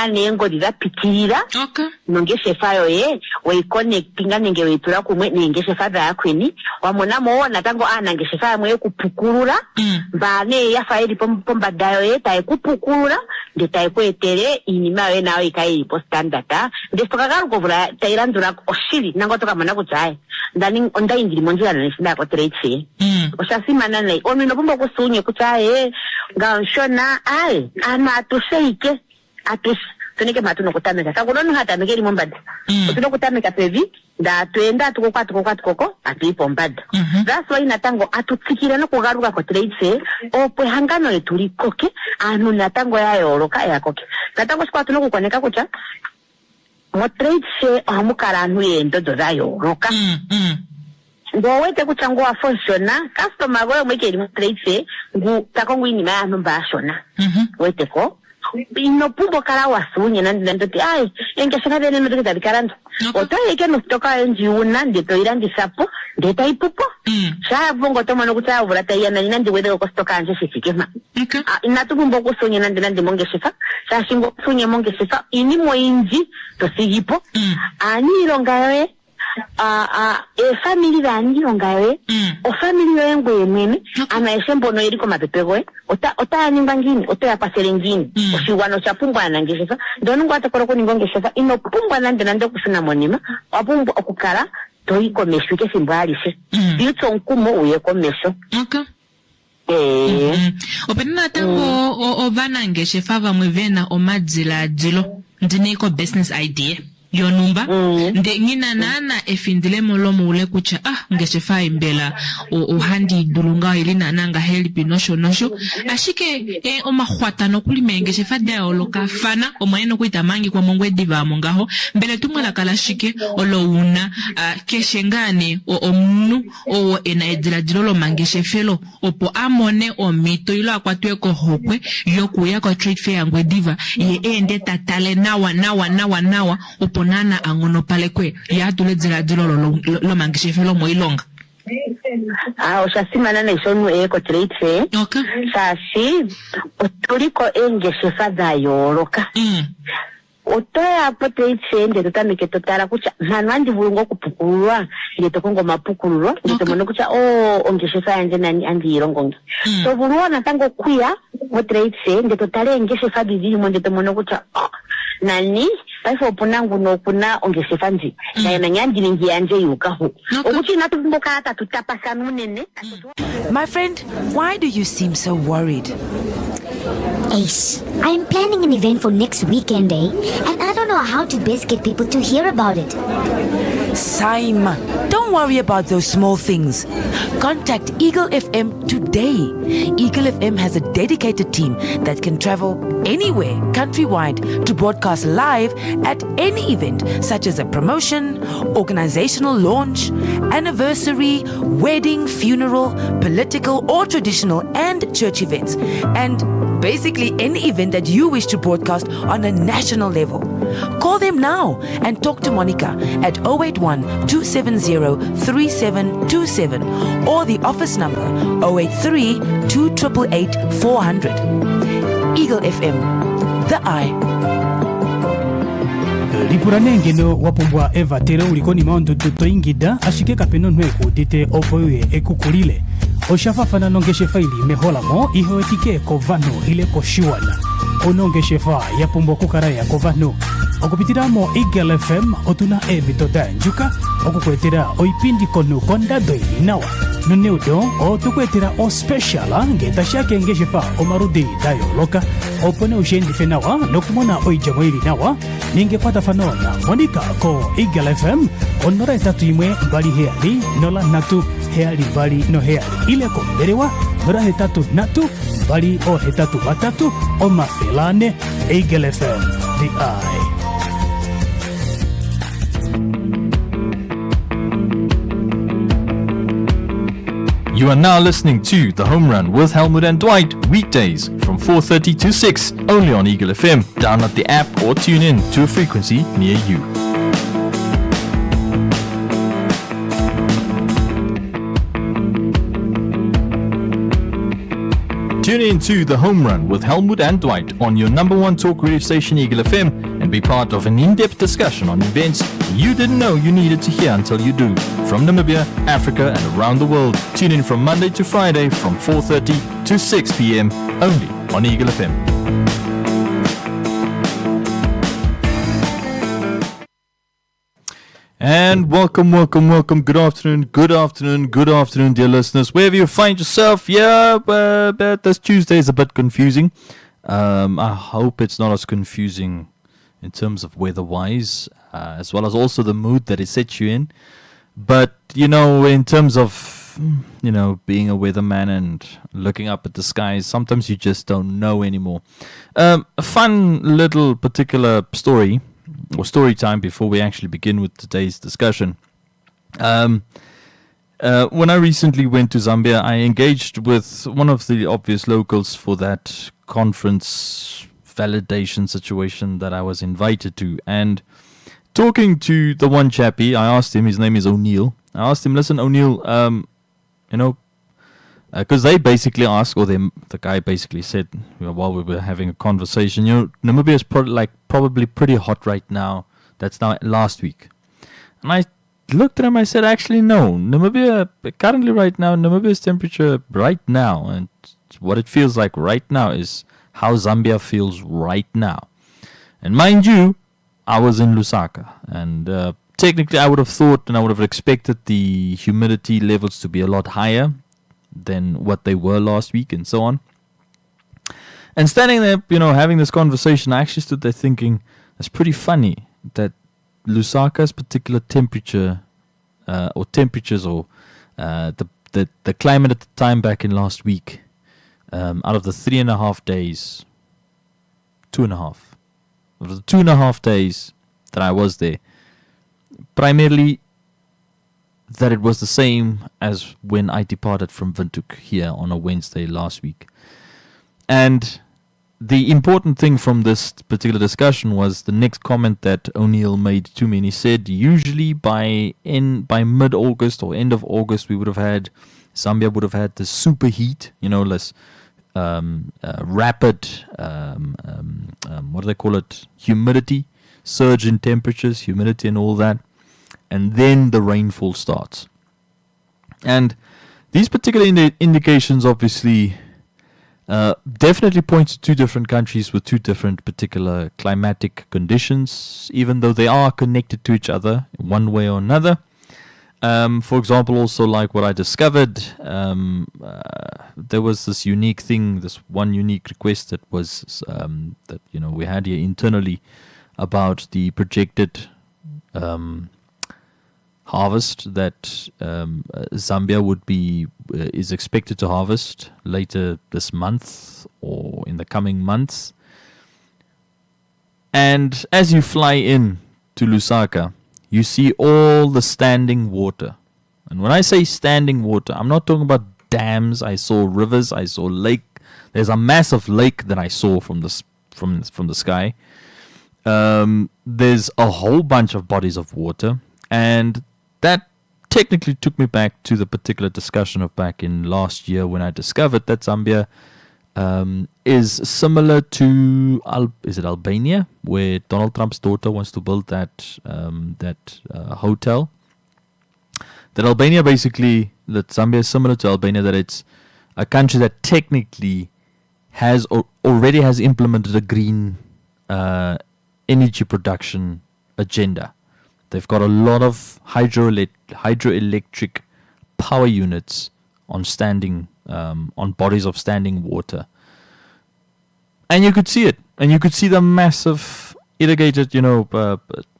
nengo lirapitirira nongeshefa yoye weiconnectinga nenge weitura kumwe nengeshefa yakweni wamona muona tango nangeshefa yamwe kupukurura mbane yafa iri pombada yoye taikupukurura ndetaikuetere inima yoye nayo ikairipo standard ndestokagarukovula tairandura oshili nango tokamona kuti hai ndaingiri monjirano nesindako trade fair oshasimana nei omino pombo kusunye kuti hai ngaonshona ai anu atusheike tuneke matuno kutameka kakunono hatamekeri mombada utuno kutameka pevi nda tuenda tukokwatu koko atuipo mbada that's why natango atutsikira no kugaruka ko trade fair opwe hangano etuli koke anu natango yayoloka yakoke natango sikwatu no kukoneka kucha mo trade fair amukala anu yendo dozayoloka ngowete kuchangu wa functiona customer goyo mwekeri mo trade fair ngu takongu ini maya numbashona wete ko ino pumbo kala wasunye nandoti ai engeshaka dene no tukita bikaranto oto yeke no stoka enjiuna ndeto irandi sapo ndeta ipupo sha bongo toma no kuta ubura tayana nandi wede ko stoka anje sifikema inatubumbo kusunye nandi mongeshifa sha shingo sunye mongeshifa ini mo inji to sigipo ani longawe family bani longawe o family yengu yemene ana eshembo no iriko mapepegwe ota nyimba ngini ota ya pasele ngini oshiwano cha pumbwa na ngeshefa ndonu ngwata koroko ningongeshefa ino pumbwa nande kusuna monima wapumbwa okukala toiko meshuke simbalishe bitso nkumo uye komesho openana tango ovana ngeshefa vamwe vena omadzila dzilo ndineko business idea yonumba ngina nana efindile molomo ule kucha ngeshefa imbela uhandi dulunga ilina nanga help nosho ashike omahwata no kulime ngeshefa da oloka fana omayeno kuitamangi kwa mongwe diva mongaho mbele tumwala kala shike olouna keshengane omnu ena edira dilolo mangeshefelo opo amone omito ilo akwatwe ko hokwe yokuya kwa trade fair ngwe diva ye ende tatale nawa opo nana angono pale kwe ya tuledzera dilolo lo mangeshefelo moilonga oshasimana na ishonu eko trade fair sashi otuliko engeshefa da yoloka otoya po trade fair nde tutamike totala kucha nandi vulungo kupukulwa nde tokongo mapukuluro nde tomono kucha ongeshefa yanje nani andi irongongi so vuluona tango kuya po trade fair nde totale engeshefa bizi mo nde tomono kucha nani paifo punangu no kuna ongeshefa nji na nyandi ngi yanje yukaho okuchi natumboka hata tutapasa nunene. My friend, why do you seem so worried? Ace, I'm planning an event for next weekend, and I don't know how to best get people to hear about it. Saima, don't worry about those small things. Contact Eagle FM today. Eagle FM has a dedicated team that can travel anywhere countrywide to broadcast live at any event, such as a promotion, organizational launch, anniversary, wedding, funeral, political or traditional and church events, and basically any event that you wish to broadcast on a national level. Call them now and talk to Monica at 081-270-3727 or the office number 083-288-400. Eagle FM, the eye. Lipuranenge no wapumbwa Eva tere ulikoni maondo toingida ashike kapeno nweku dite opoye ekukulile oshafafana nongeshefa ili meholamo iho etike kovano ile koshiwana onongeshefa yapumbwa kukara ya kovano okupitiramo Eagle FM otuna emitoda njuka okukwetera oipindi konu kondado inawa nuneudo otukwetera o special ngeta shake ngeshefa omarudi dayo loka opone ushendi fenawa nokumona oijamo ili nawa ninge kwata fanona Monica ko Eagle FM onora etatu imwe mbali heali nola natu heali mbali no heali ile ko mberewa nora hetatu natu mbali o hetatu batatu o mafelane Eagle FM the eye. You are now listening to The Home Run with Helmut and Dwight, weekdays from 4:30 to 6, only on Eagle FM. Download the app or tune in to a frequency near you. Tune in to The Home Run with Helmut and Dwight on your number one talk radio station, Eagle FM, and be part of an in-depth discussion on events you didn't know you needed to hear until you do. From Namibia, Africa, and around the world. Tune in from Monday to Friday from 4:30 to 6 p.m. only on Eagle FM. And welcome. Good afternoon, dear listeners. Wherever you find yourself, but this Tuesday is a bit confusing. I hope it's not as confusing in terms of weather-wise, as well as also the mood that it sets you in. But, in terms of, being a weatherman and looking up at the skies, sometimes you just don't know anymore. A fun little particular story time before we actually begin with today's discussion. When I recently went to Zambia, I engaged with one of the obvious locals for that conference validation situation that I was invited to. And talking to the one chappie, I asked him, his name is O'Neill. I asked him, listen, O'Neill, because they basically asked, or the guy basically said, while we were having a conversation, Namibia is probably pretty hot right now. That's now last week. And I looked at him, I said, actually, no. Namibia's temperature right now, and what it feels like right now is how Zambia feels right now. And mind you, I was in Lusaka. And technically, I would have thought and I would have expected the humidity levels to be a lot higher than what they were last week and so on. And standing there, having this conversation, I actually stood there thinking, it's pretty funny that Lusaka's particular temperature, the climate at the time back in last week, out of the 3.5 days, 2.5, of the 2.5 days that I was there, primarily that it was the same as when I departed from Windhoek here on a Wednesday last week. And the important thing from this particular discussion was the next comment that O'Neill made to me. And he said, usually by mid-August or end of August, Zambia would have had the super heat, less rapid, what do they call it, humidity, surge in temperatures, humidity and all that. And then the rainfall starts. And these particular indications obviously definitely point to two different countries with two different particular climatic conditions, even though they are connected to each other in one way or another. For example, also like what I discovered, there was this unique thing, this one unique request that was that we had here internally about the projected harvest that Zambia is expected to harvest later this month or in the coming months. And as you fly in to Lusaka, you see all the standing water. And when I say standing water, I'm not talking about dams. I saw rivers, I saw lake. There's a massive lake that I saw from the sky. There's a whole bunch of bodies of water, and that technically took me back to the particular discussion of back in last year when I discovered that Zambia is similar to Albania, where Donald Trump's daughter wants to build that hotel. That Zambia is similar to Albania, that it's a country that technically already has implemented a green energy production agenda. They've got a lot of hydroelectric power units on bodies of standing water. And you could see it. And you could see the massive irrigated,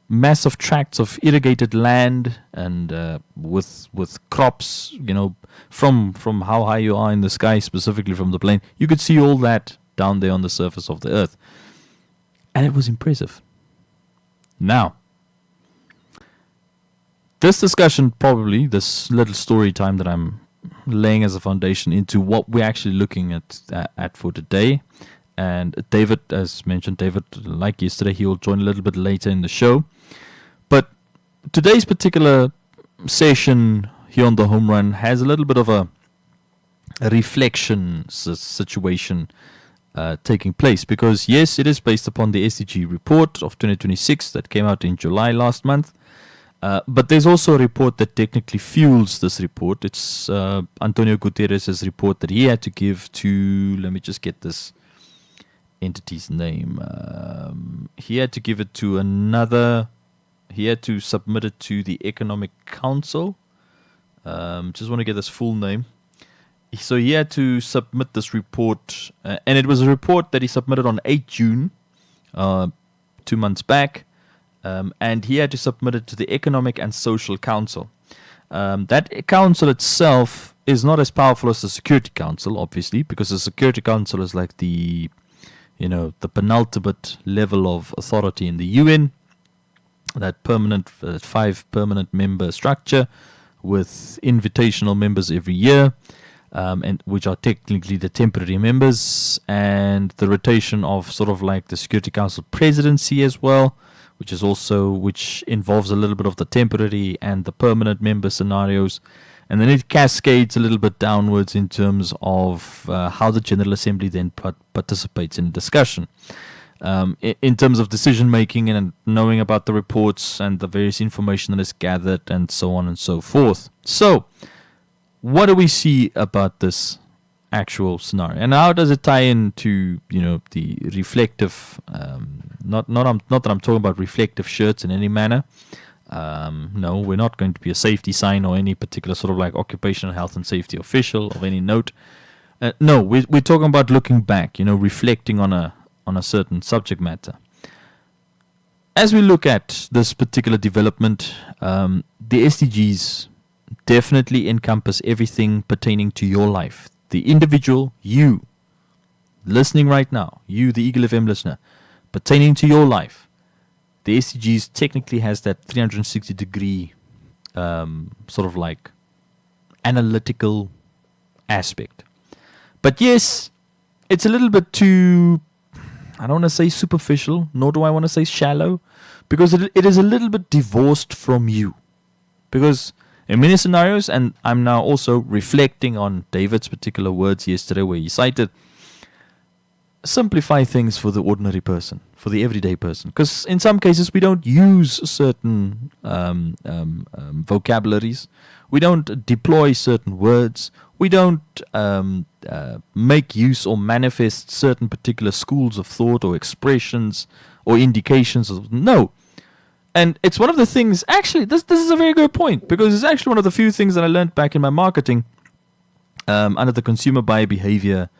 massive tracts of irrigated land and with crops, from how high you are in the sky, specifically from the plane. You could see all that down there on the surface of the earth. And it was impressive. Now, this discussion, probably, this little story time that I'm laying as a foundation into what we're actually looking at for today. And David, as mentioned, like yesterday, he will join a little bit later in the show. But today's particular session here on the Home Run has a little bit of reflection situation taking place, because yes, it is based upon the SDG report of 2026 that came out in July last month, but there's also a report that technically fuels this report. It's Antonio Guterres' report that he had to give to, let me just get this entity's name, he had to give it to he had to submit it to the Economic Council. Just want to get this full name. So he had to submit this report, and it was a report that he submitted on 8 June, 2 months back, and he had to submit it to the Economic and Social Council. That council itself is not as powerful as the Security Council, obviously, because the Security Council is like the penultimate level of authority in the UN, that 5 permanent member structure with invitational members every year, and which are technically the temporary members, and the rotation of sort of like the Security Council presidency as well, which involves a little bit of the temporary and the permanent member scenarios. And then it cascades a little bit downwards in terms of how the General Assembly then participates in discussion. In terms of decision making and knowing about the reports and the various information that is gathered and so on and so forth. So, what do we see about this actual scenario, and how does it tie into the reflective? Not that I'm talking about reflective shirts in any manner. No, we're not going to be a safety sign or any particular sort of like occupational health and safety official of any note. No, we're talking about looking back, reflecting on a certain subject matter. As we look at this particular development, the SDGs definitely encompass everything pertaining to your life. The individual, you, listening right now, you, the Eagle FM listener, pertaining to your life. The SDGs technically has that 360-degree sort of like analytical aspect. But yes, it's a little bit too, I don't want to say superficial, nor do I want to say shallow, because it is a little bit divorced from you. Because in many scenarios, and I'm now also reflecting on David's particular words yesterday where he cited, simplify things for the ordinary person, for the everyday person. Because in some cases, we don't use certain vocabularies. We don't deploy certain words. We don't make use or manifest certain particular schools of thought or expressions or indications. No. And it's one of the things, actually, this is a very good point, because it's actually one of the few things that I learned back in my marketing under the consumer buyer behavior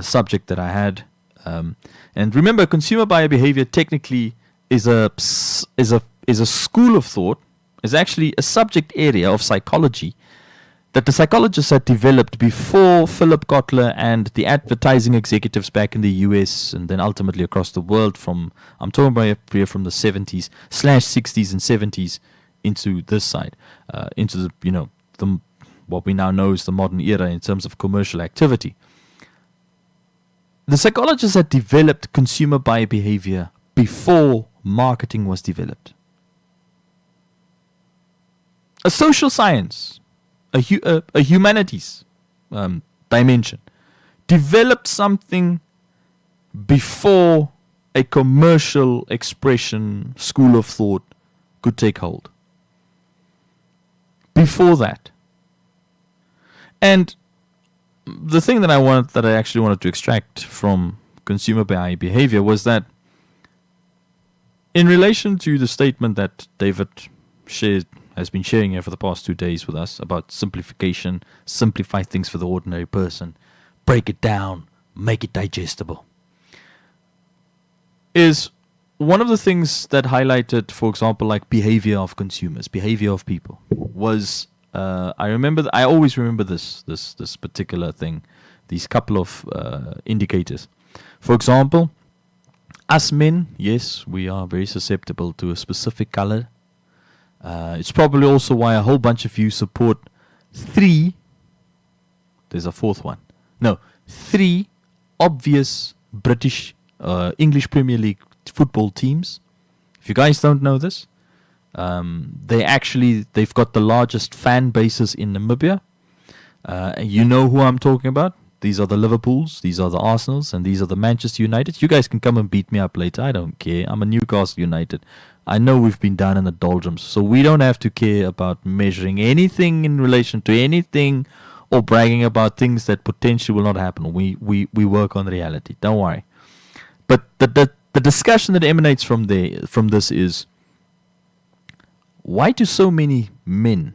subject that I had. And remember, consumer buyer behavior technically is a school of thought, is actually a subject area of psychology that the psychologists had developed before Philip Kotler and the advertising executives back in the US and then ultimately across the world I'm talking about here from the 70s / 60s and 70s into this side, into the what we now know is the modern era in terms of commercial activity. The psychologists had developed consumer buyer behavior before marketing was developed. A social science, a humanities dimension, developed something before a commercial expression school of thought could take hold. Before that. And the thing that I actually wanted to extract from consumer buyer behavior was that in relation to the statement that David has been sharing here for the past 2 days with us about simplification, simplify things for the ordinary person, break it down, make it digestible, is one of the things that highlighted, for example, like behavior of consumers, behavior of people, was I always remember this particular thing, these couple of indicators. For example, us men, yes, we are very susceptible to a specific color. It's probably also why a whole bunch of you support 3 obvious British English Premier League football teams. If you guys don't know this, they've got the largest fan bases in Namibia. You know who I'm talking about. These are the Liverpools, these are the Arsenals, and these are the Manchester United. You guys can come and beat me up later. I don't care. I'm a Newcastle United. I know we've been down in the doldrums, so we don't have to care about measuring anything in relation to anything or bragging about things that potentially will not happen. We work on reality. Don't worry. But the discussion that emanates from this is, why do so many men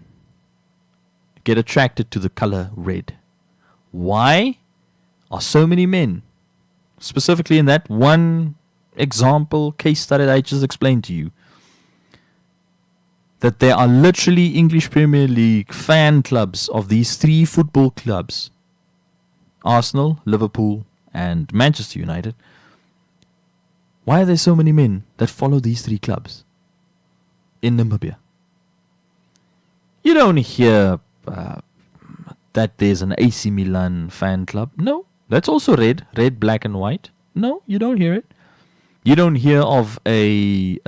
get attracted to the color red? Why are so many men, specifically in that one example case study that I just explained to you, that there are literally English Premier League fan clubs of these three football clubs, Arsenal, Liverpool, and Manchester United? Why are there so many men that follow these three clubs in Namibia? You don't hear that there's an AC Milan fan club. No, that's also red, black, and white. No, you don't hear it. You don't hear of a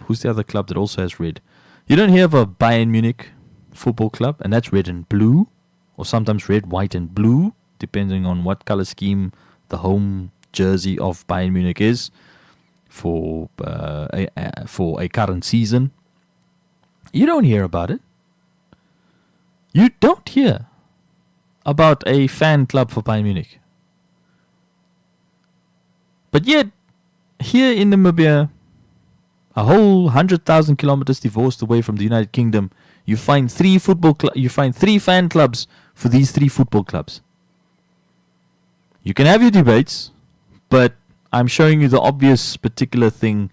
who's the other club that also has red? You don't hear of a Bayern Munich football club, and that's red and blue, or sometimes red, white, and blue, depending on what color scheme the home jersey of Bayern Munich is for a current season. You don't hear about it. You don't hear about a fan club for Bayern Munich. But yet, here in Namibia, a whole 100,000 kilometers divorced away from the United Kingdom, you find three fan clubs for these three football clubs. You can have your debates, but I'm showing you the obvious particular thing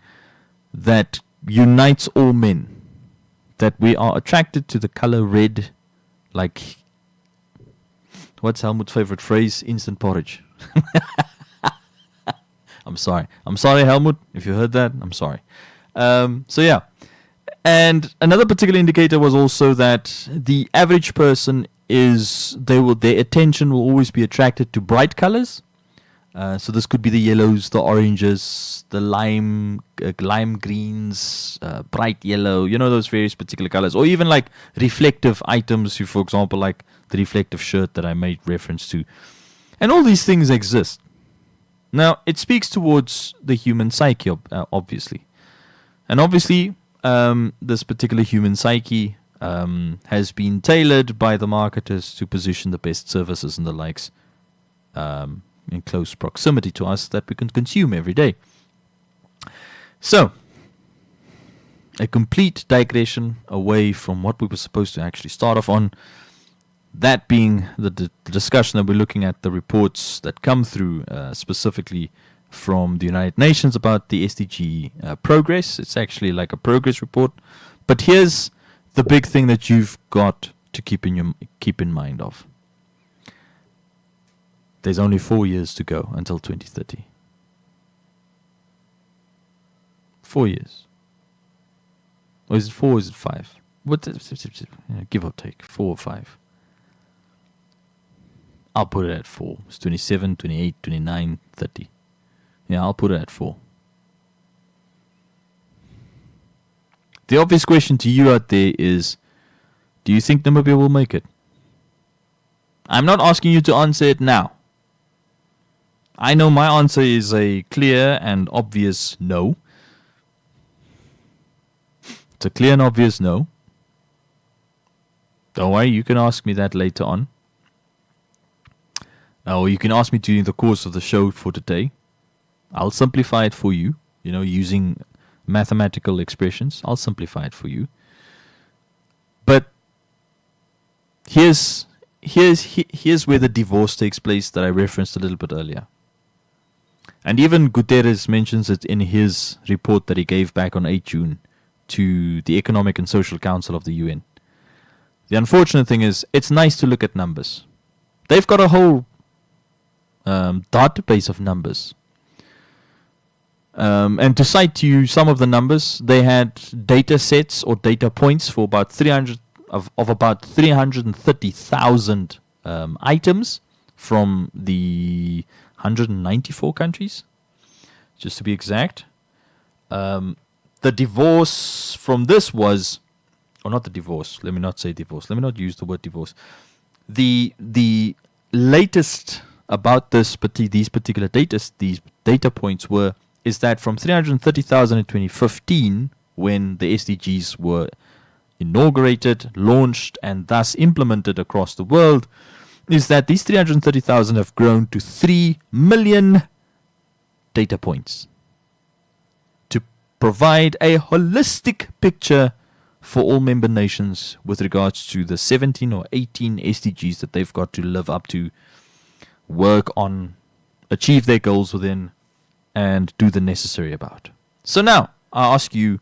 that unites all men. That we are attracted to the color red, like, what's Helmut's favorite phrase? Instant porridge. I'm sorry, Helmut, if you heard that, I'm sorry. So yeah. And another particular indicator was also that the average person their attention will always be attracted to bright colors. So this could be the yellows, the oranges, the lime greens, bright yellow, those various particular colors, or even like reflective items, for example, like the reflective shirt that I made reference to. And all these things exist. Now, it speaks towards the human psyche, obviously. And obviously, this particular human psyche has been tailored by the marketers to position the best services and the likes in close proximity to us that we can consume every day. So, a complete digression away from what we were supposed to actually start off on, that being the discussion that we're looking at, the reports that come through specifically from the United Nations about the SDG progress. It's actually like a progress report. But here's the big thing that you've got to keep in mind of. There's only 4 years to go until 2030. 4 years. Or is it 4 or is it 5? Give or take. 4 or 5. I'll put it at 4. It's 27, 28, 29, 30. Yeah, I'll put it at 4. The obvious question to you out there is, do you think Namibia will make it? I'm not asking you to answer it now. I know my answer is a clear and obvious no. It's a clear and obvious no. Don't worry, you can ask me that later on. Or you can ask me during the course of the show for today. I'll simplify it for you, using mathematical expressions. I'll simplify it for you. But here's where the divorce takes place that I referenced a little bit earlier. And even Guterres mentions it in his report that he gave back on 8 June to the Economic and Social Council of the UN. The unfortunate thing is, it's nice to look at numbers. They've got a whole database of numbers. And to cite to you some of the numbers, they had data sets or data points for about 330,000 items from the 194 countries, just to be exact. The divorce from this was, or not the divorce, let me not say divorce, let me not use the word divorce. the latest about these particular these data points is that from 330,000 in 2015, when the SDGs were inaugurated, launched, and thus implemented across the world, is that these 330,000 have grown to 3 million data points to provide a holistic picture for all member nations with regards to the 17 or 18 SDGs that they've got to live up to, work on, achieve their goals within, and do the necessary about. So now, I ask you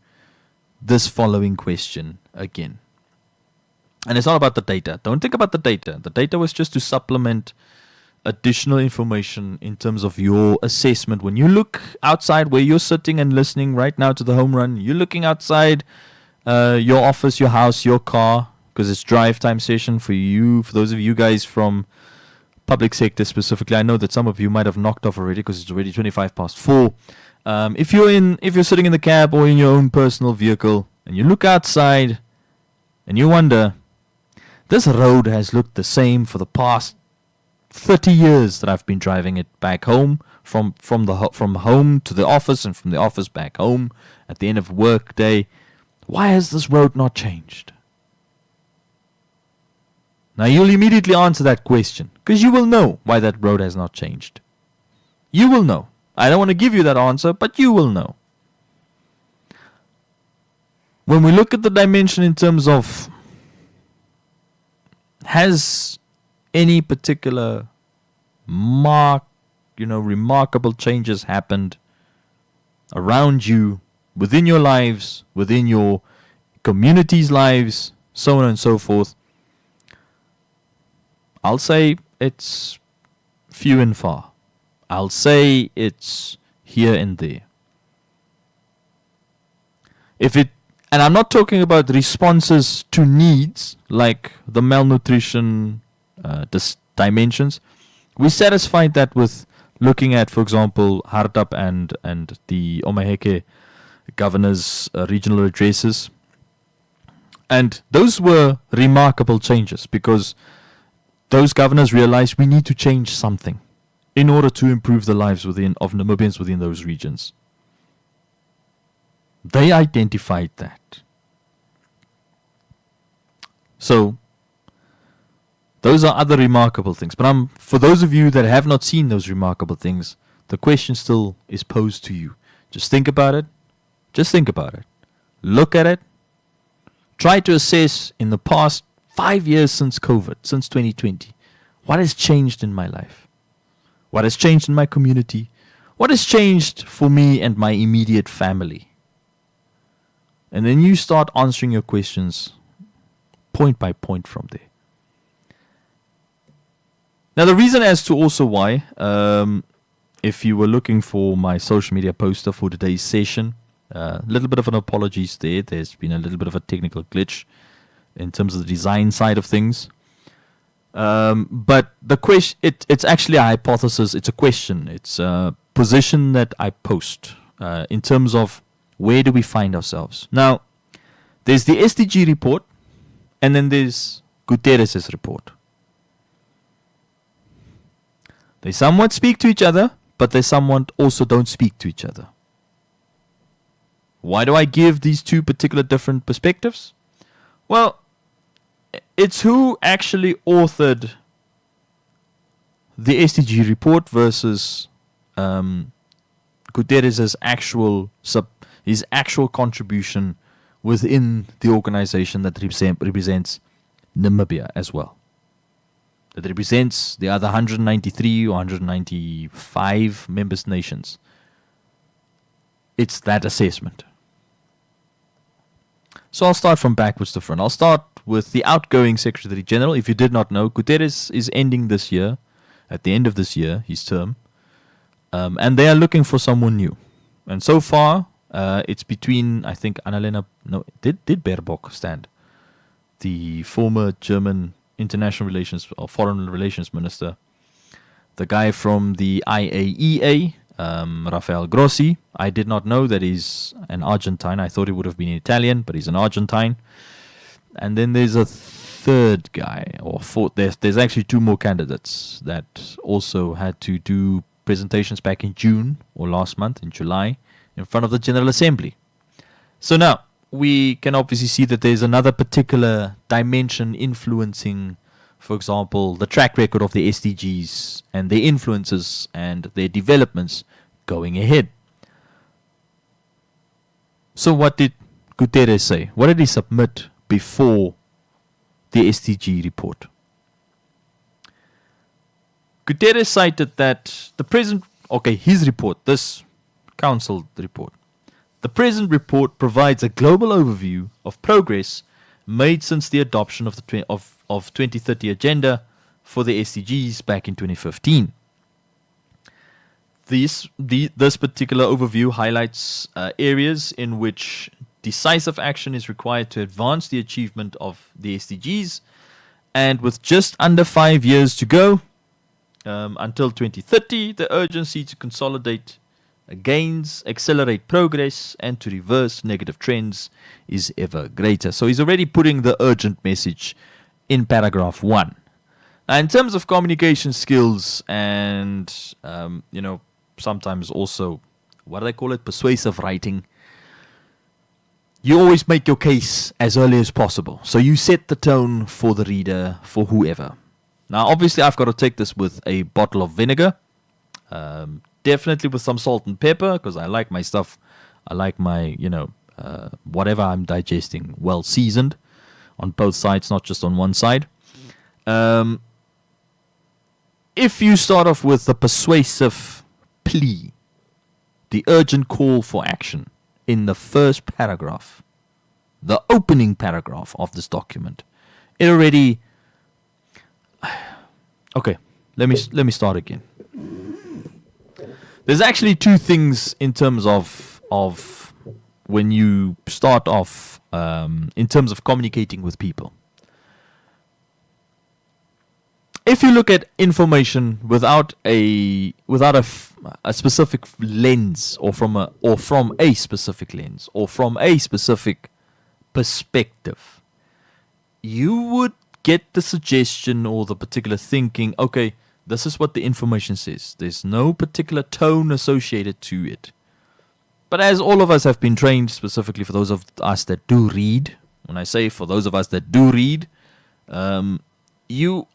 this following question again. And it's not about the data. Don't think about the data. The data was just to supplement additional information in terms of your assessment. When you look outside where you're sitting and listening right now to the home run, you're looking outside your office, your house, your car, because it's drive time session for you, for those of you guys from public sector specifically. I know that some of you might have knocked off already because it's already 4:25. If you're sitting in the cab or in your own personal vehicle and you look outside and you wonder, this road has looked the same for the past 30 years that I've been driving it back home, from home to the office and from the office back home at the end of work day. Why has this road not changed? Now you'll immediately answer that question because you will know why that road has not changed. You will know. I don't want to give you that answer, but you will know. When we look at the dimension in terms of, has any particular remarkable changes happened around you, within your lives, within your community's lives, so on and so forth? I'll say it's few and far. I'll say it's here and there. And I'm not talking about responses to needs like the malnutrition dimensions. We satisfied that with looking at, for example, Hardap and the Omaheke governor's regional addresses. And those were remarkable changes because those governors realized we need to change something in order to improve the lives of Namibians within those regions. They identified that. So, those are other remarkable things. But for those of you that have not seen those remarkable things, the question still is posed to you. Just think about it. Just think about it. Look at it. Try to assess in the past 5 years since COVID, since 2020, what has changed in my life? What has changed in my community? What has changed for me and my immediate family? And then you start answering your questions point by point from there. Now, the reason as to also why, if you were looking for my social media poster for today's session, a little bit of an apologies there. There's been a little bit of a technical glitch in terms of the design side of things. But the question, it's actually a hypothesis. It's a question. It's a position that I post in terms of where do we find ourselves. Now, there's the SDG report, and then there's Guterres' report. They somewhat speak to each other, but they somewhat also don't speak to each other. Why do I give these two particular different perspectives? Well, it's who actually authored the SDG report versus Guterres' his actual contribution within the organization that represents Namibia as well. That represents the other 193 or 195 member nations. It's that assessment. So I'll start from backwards to front. I'll start with the outgoing Secretary General. If you did not know, Guterres is ending this year, at the end of this year, his term. And they are looking for someone new. And so far, it's between, I think, did Baerbock stand? The former German international relations or foreign relations minister. The guy from the IAEA, Rafael Grossi. I did not know that he's an Argentine. I thought he would have been Italian, but he's an Argentine. And then there's a third guy or fourth. There's actually two more candidates that also had to do presentations back in June or last month in July in front of the General Assembly. So now we can obviously see that there's another particular dimension influencing, for example, the track record of the SDGs and their influences and their developments going ahead. So what did Guterres say? What did he submit before the SDG report? Guterres cited that his report, this council report, the present report provides a global overview of progress made since the adoption of the 2030 agenda for the SDGs back in 2015. This particular overview highlights areas in which decisive action is required to advance the achievement of the SDGs, and with just under 5 years to go until 2030, the urgency to consolidate gains, accelerate progress, and to reverse negative trends is ever greater. So he's already putting the urgent message in paragraph 1. Now, in terms of communication skills and, sometimes also, what do they call it, persuasive writing, you always make your case as early as possible. So you set the tone for the reader, for whoever. Now, obviously, I've got to take this with a bottle of vinegar. Definitely with some salt and pepper, because I like my stuff. I like my, whatever I'm digesting well seasoned on both sides, not just on one side. If you start off with the persuasive plea, the urgent call for action in the first paragraph, the opening paragraph of this document, it already... Okay, let me start again. There's actually two things in terms of when you start off in terms of communicating with people. If you look at information without a specific lens, or from a specific lens, or from a specific perspective, you would get the suggestion or the particular thinking, okay, this is what the information says. There's no particular tone associated to it. But as all of us have been trained, specifically for those of us that do read, when I say for those of us that do read, you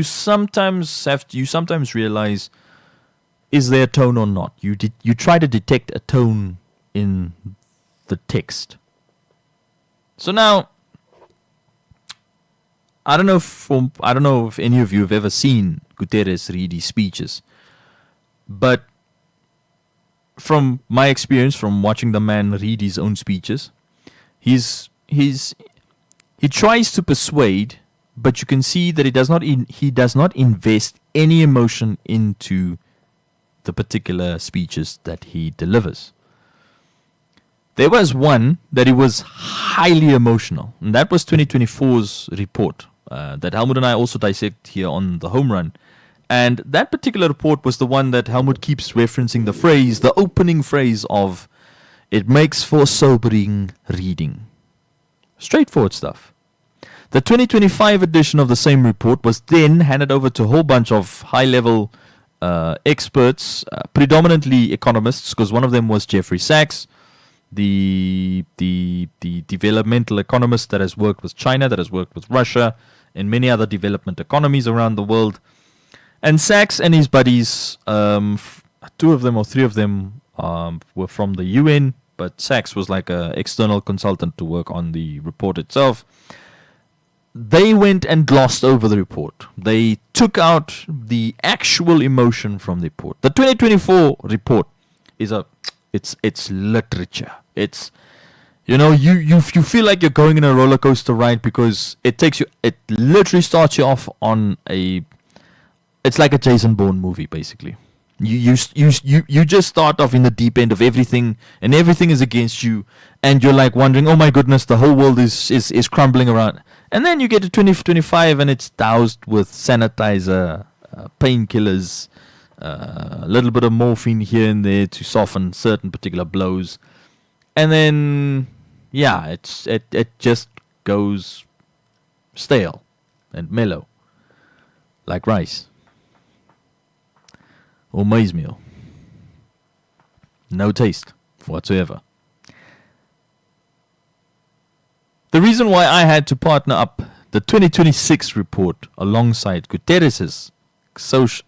sometimes realize, is there a tone or not? You try to detect a tone in the text. So now, I don't know if any of you have ever seen Guterres read his speeches, but from my experience, from watching the man read his own speeches, he tries to persuade, but you can see that he does not invest any emotion into the particular speeches that he delivers. There was one that he was highly emotional, and that was 2024's report that Helmut and I also dissect here on the home run. And that particular report was the one that Helmut keeps referencing, the opening phrase of, "It makes for sobering reading." Straightforward stuff. The 2025 edition of the same report was then handed over to a whole bunch of high-level experts, predominantly economists, because one of them was Jeffrey Sachs, the developmental economist that has worked with China, that has worked with Russia, and many other development economies around the world. And Sachs and his buddies, 2 of them or 3 of them were from the UN, but Sachs was like an external consultant to work on the report itself. They went and glossed over the report. They took out the actual emotion from the report. The 2024 report is it's literature. It's, you feel like you're going in a roller coaster ride, because it literally starts you off on it's like a Jason Bourne movie, basically. You just start off in the deep end of everything, and everything is against you, and you're like wondering, oh my goodness, the whole world is crumbling around. And then you get to 2025 and it's doused with sanitizer, painkillers, a little bit of morphine here and there to soften certain particular blows. And then, it just goes stale and mellow, like rice or maize meal. No taste whatsoever. The reason why I had to partner up the 2026 report alongside Guterres'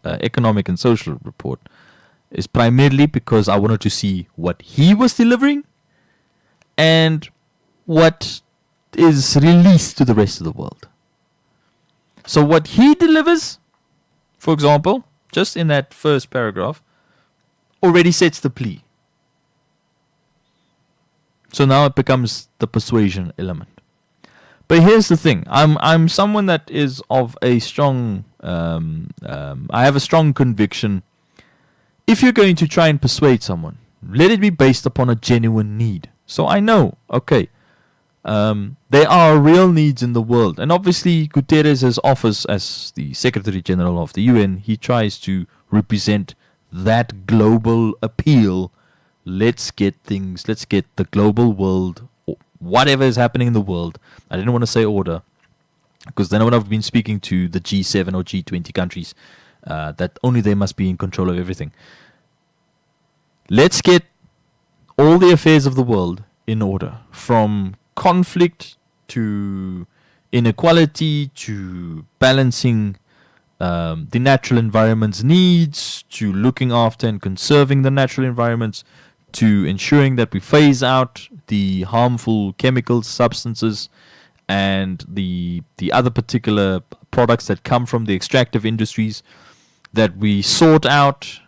economic and social report is primarily because I wanted to see what he was delivering and what is released to the rest of the world. So what he delivers, for example, just in that first paragraph, already sets the plea. So now it becomes the persuasion element. But here's the thing. I'm someone that is of a strong, I have a strong conviction. If you're going to try and persuade someone, let it be based upon a genuine need. So I know, okay, there are real needs in the world. And obviously, Guterres' office as the Secretary General of the UN, he tries to represent that global appeal. Let's get the global world, whatever is happening in the world. I didn't want to say order, because then I would have been speaking to the G7 or G20 countries, that only they must be in control of everything. Let's get all the affairs of the world in order, from conflict to inequality to balancing the natural environment's needs, to looking after and conserving the natural environments, to ensuring that we phase out the harmful chemicals, substances, and the other particular products that come from the extractive industries, that we sort out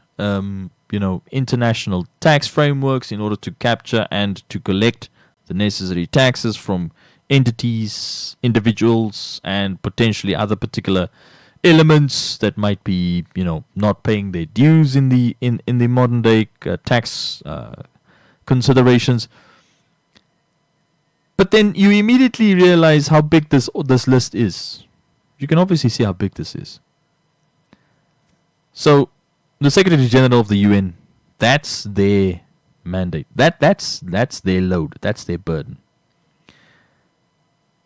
international tax frameworks in order to capture and to collect the necessary taxes from entities, individuals, and potentially other particular elements that might be, not paying their dues in the modern day tax considerations. But then you immediately realize how big this list is. You can obviously see how big this is. So the Secretary General of the UN, that's their mandate. That's their load. That's their burden.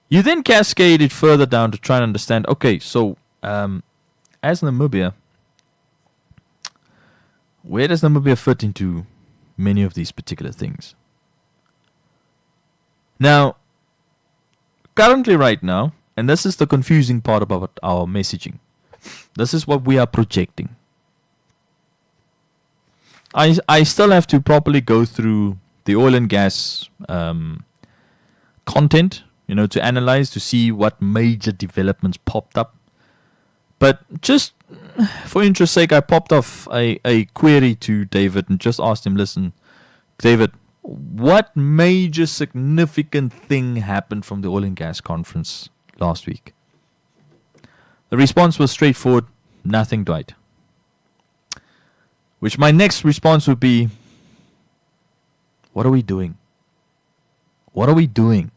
You then cascade it further down to try and understand, okay, so as Namibia, where does Namibia fit into many of these particular things? Now, currently right now, and this is the confusing part about our messaging, this is what we are projecting. I still have to properly go through the oil and gas content, to analyze, to see what major developments popped up. But just for interest's sake, I popped off a query to David and just asked him, listen, David, what major significant thing happened from the oil and gas conference last week? The response was straightforward, nothing, Dwight. Which my next response would be, what are we doing? What are we doing?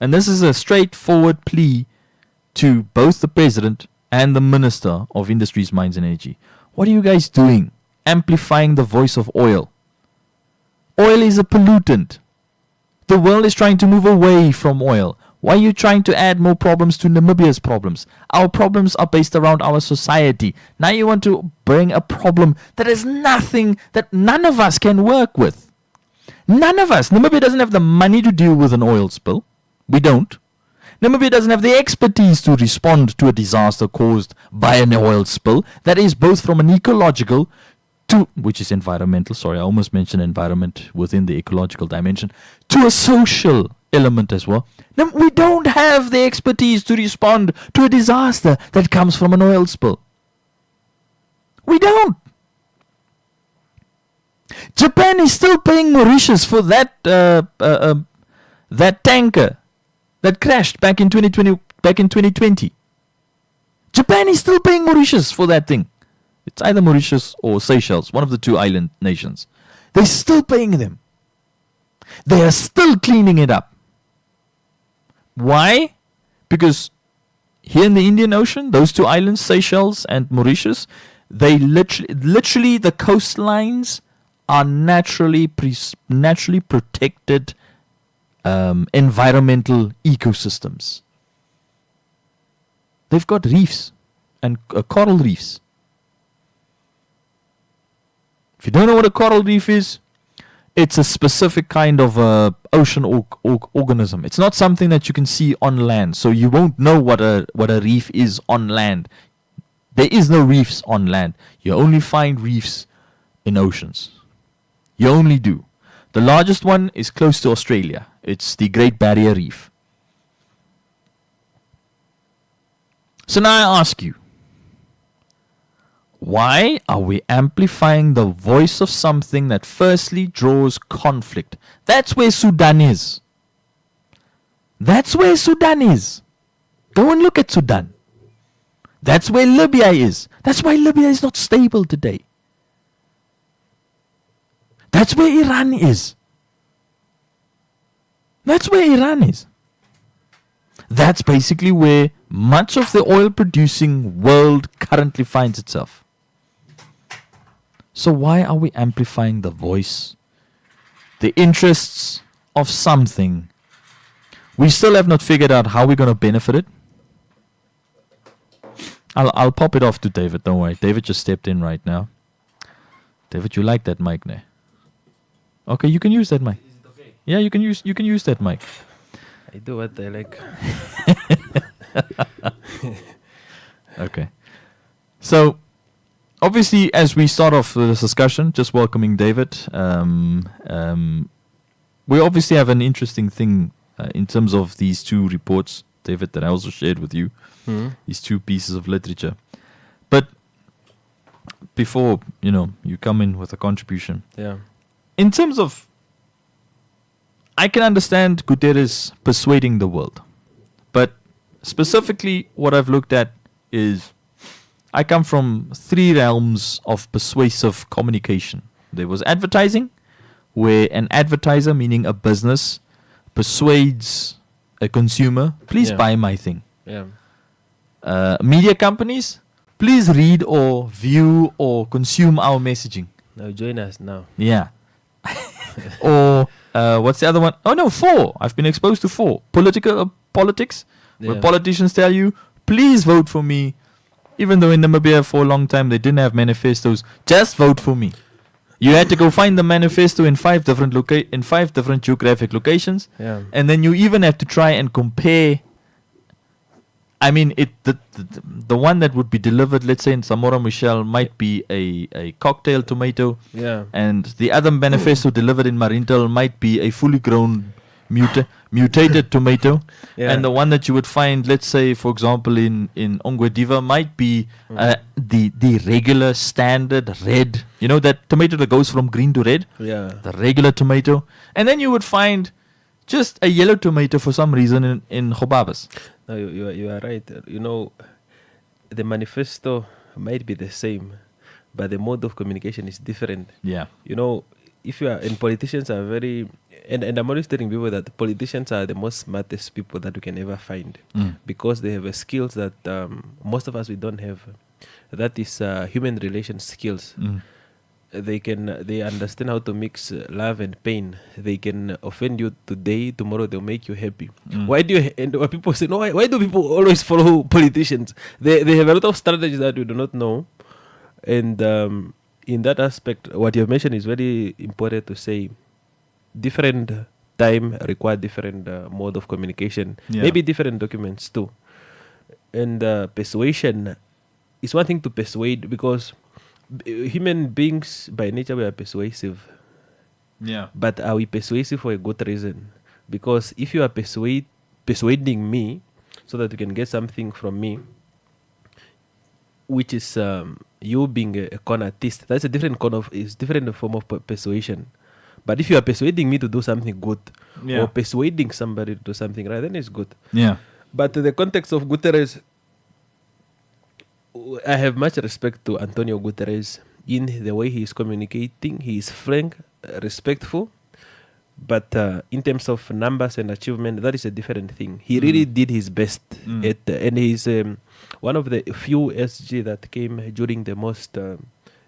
And this is a straightforward plea to both the President and the Minister of Industries, Mines and Energy. What are you guys doing? Amplifying the voice of oil. Oil is a pollutant. The world is trying to move away from oil. Why are you trying to add more problems to Namibia's problems? Our problems are based around our society. Now you want to bring a problem that is nothing, that none of us can work with. None of us. Namibia doesn't have the money to deal with an oil spill. We don't. Namibia doesn't have the expertise to respond to a disaster caused by an oil spill that is both from an ecological which is environmental, sorry, I almost mentioned environment within the ecological dimension, to a social element as well. Now, we don't have the expertise to respond to a disaster that comes from an oil spill. We don't. Japan is still paying Mauritius for that tanker that crashed back in 2020. Japan is still paying Mauritius for that thing. It's either Mauritius or Seychelles, one of the two island nations. They're still paying them. They are still cleaning it up. Why? Because here in the Indian Ocean, those two islands, Seychelles and Mauritius, they literally the coastlines are naturally protected environmental ecosystems. They've got reefs and coral reefs. If you don't know what a coral reef is, it's a specific kind of ocean organism. It's not something that you can see on land, so you won't know what a reef is on land. There is no reefs on land. You only find reefs in oceans. You only do. The largest one is close to Australia. It's the Great Barrier Reef. So now I ask you, why are we amplifying the voice of something that firstly draws conflict? That's where Sudan is. That's where Sudan is. Go and look at Sudan. That's where Libya is. That's why Libya is not stable today. That's where Iran is. That's where Iran is. That's basically where much of the oil producing world currently finds itself. So why are we amplifying the voice, the interests of something? We still have not figured out how we're going to benefit it. I'll pop it off to David, don't worry. David just stepped in right now. David, you like that mic, ne? Okay, you can use that mic. Is it okay? Yeah, you can use that mic. I do what I like. Okay. So, obviously, as we start off this discussion, just welcoming David, we obviously have an interesting thing in terms of these two reports, David, that I also shared with you, these two pieces of literature. But before, you come in with a contribution. Yeah. In terms of, I can understand Guterres persuading the world. But specifically, what I've looked at is, I come from three realms of persuasive communication. There was advertising, where an advertiser, meaning a business, persuades a consumer, please buy my thing. Yeah. Media companies, please read or view or consume our messaging. Now join us now. Yeah. Or what's the other one? Oh no, 4. I've been exposed to 4. Politics, where politicians tell you, please vote for me. Even though in Namibia for a long time they didn't have manifestos, just vote for me. You had to go find the manifesto in 5 different geographic locations, and then you even have to try and compare. I mean, the one that would be delivered, let's say in Samora Michel, might be a cocktail tomato, and the other manifesto delivered in Marintel might be a fully grown mutated tomato, and the one that you would find, let's say, for example, in Ongwediva might be the regular standard red. You know, that tomato that goes from green to red? Yeah. The regular tomato. And then you would find just a yellow tomato for some reason in Khobabas. No, you are right. The manifesto might be the same, but the mode of communication is different. Yeah. If you are, and politicians are very, and I'm always telling people that politicians are the most smartest people that you can ever find, because they have skills that most of us we don't have. That is human relation skills. They understand how to mix love and pain. They can offend you today, tomorrow they'll make you happy. Why do people say, no, why do people always follow politicians? They have a lot of strategies that we do not know. And in that aspect, what you have mentioned is very important to say. Different time require different mode of communication. Maybe different documents too. And persuasion is one thing to persuade, because human beings by nature we are persuasive. Yeah. But are we persuasive for a good reason? Because if you are persuading me so that you can get something from me, which is you being a con artist, that's a different different form of persuasion. But if you are persuading me to do something good, or persuading somebody to do something right, then it's good. Yeah. But in the context of Guterres, I have much respect to Antonio Guterres in the way he is communicating. He is frank, respectful, but in terms of numbers and achievement, that is a different thing. He really did his best, and he's one of the few SG that came during the most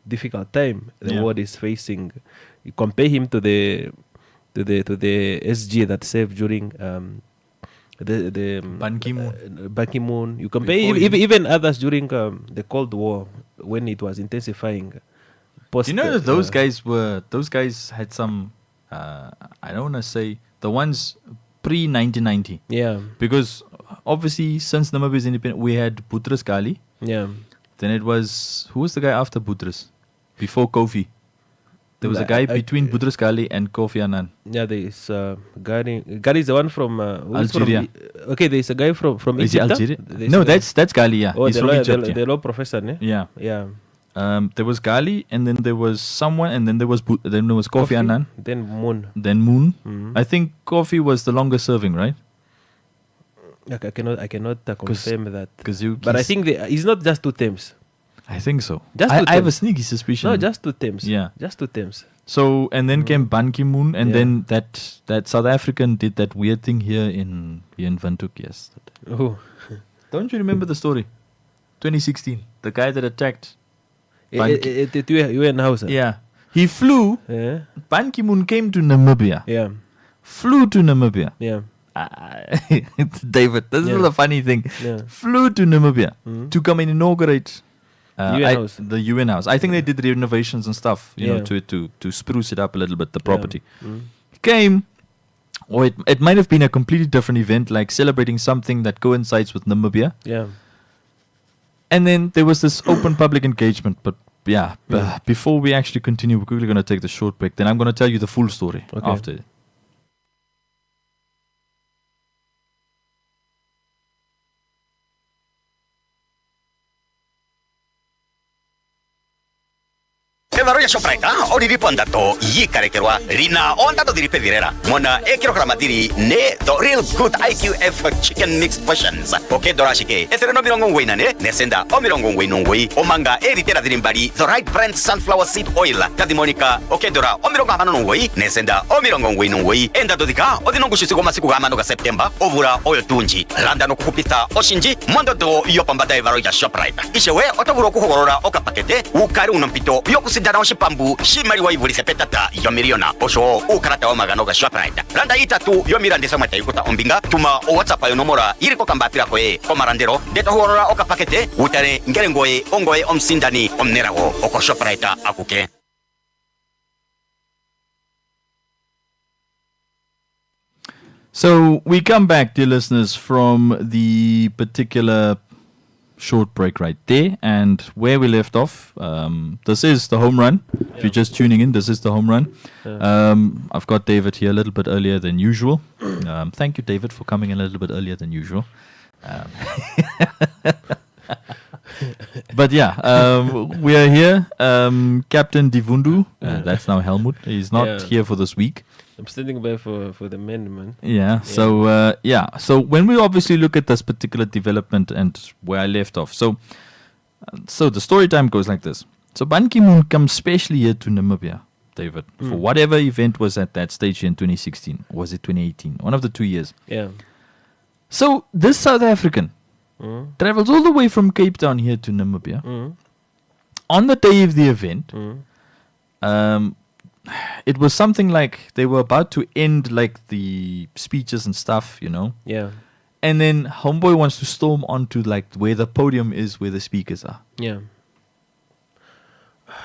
difficult time the world is facing. You compare him to the the SG that served during the Ban Ki-moon. Ban Ki-moon. You compare even others during the Cold War when it was intensifying. Do you know that those guys had some, I don't want to say, the ones pre-1990. Yeah. Because obviously since Namibia is independent, we had Boutros Ghali. Yeah. Then it was, who was the guy after Boutros? Before Kofi. There was a guy between Boutros Ghali and Kofi Annan. Yeah, there is Ghali. Ghali is the one from Algeria. Okay, there is a guy from Is Egypt. he Algeria? No, that's Ghali, yeah. Oh, he's the from law, Egypt. the law professor, ne? Yeah. Yeah. There was Ghali, and then there was someone, and then there was Kofi Annan. Then Moon. Mm-hmm. I think Kofi was the longest serving, right? I cannot confirm that. But I think it's not just 2 terms. I think so. I have a sneaky suspicion. No, just 2 terms. Yeah. Just 2 terms. So, and then came Ban Ki-moon, and then that South African did that weird thing here in Windhoek yesterday. Oh. Don't you remember the story? 2016. The guy that attacked. The UN house. Yeah. He flew. Yeah. Ban Ki-moon came to Namibia. Yeah. Flew to Namibia. Yeah. David, this is the funny thing. Yeah. Flew to Namibia to come and inaugurate the UN house. I think they did renovations and stuff, you know, to spruce it up a little bit, the property. Came, or it might have been a completely different event, like celebrating something that coincides with Namibia. Yeah. And then there was this open public engagement. But before we actually continue, we're quickly going to take the short break. Then I'm going to tell you the full story after. Evaro ya Shoprite o diri pondato yi karekerwa rina onda do diri pedirera mona e kilograma diri ne the real good IQF chicken mix portions okay dorashike esere no mirongo ngwe nane nesenda o mirongo ngwe nongwe o manga e ritera diri mbali the right brand sunflower seed oil tadi monica okay dora o mirongo amano nongwe nesenda o mirongo ngwe nongwe enda dodika o dinongo shisigo masiku amano ga September ovura oil tunji landa no kupita oshinji mondo do yo pambada Evaro ya Shoprite ishewe otoburo kuhorora okapakete ukari unampito yo kusidana oshipambu shimaliwa ivulise petata yo miliona osho ukarata wa magano ga Shoprite landa itatu yo mirandisa mwata ikuta ombinga tuma o WhatsApp yo nomora iriko kambapira koe komarandero deto horora okapakete utare ngere ongoe omsindani omnerago oko Shoprite akuke. So we come back, dear listeners, from the particular short break right there, and where we left off, this is the home run. If you're just tuning in, this is the home run. I've got David here a little bit earlier than usual. Thank you, David, for coming a little bit earlier than usual. But yeah, we are here. Captain Divundu, that's now Helmut. He's not here for this week. I'm standing by for the men, man. Yeah. So So when we obviously look at this particular development and where I left off, so the story time goes like this. So Ban Ki-moon comes specially here to Namibia, David, for whatever event was at that stage in 2016. Or was it 2018? One of the 2 years. Yeah. So this South African travels all the way from Cape Town here to Namibia. On the day of the event, it was something like they were about to end like the speeches and stuff, you know. Yeah. And then Homeboy wants to storm onto like where the podium is, where the speakers are. Yeah.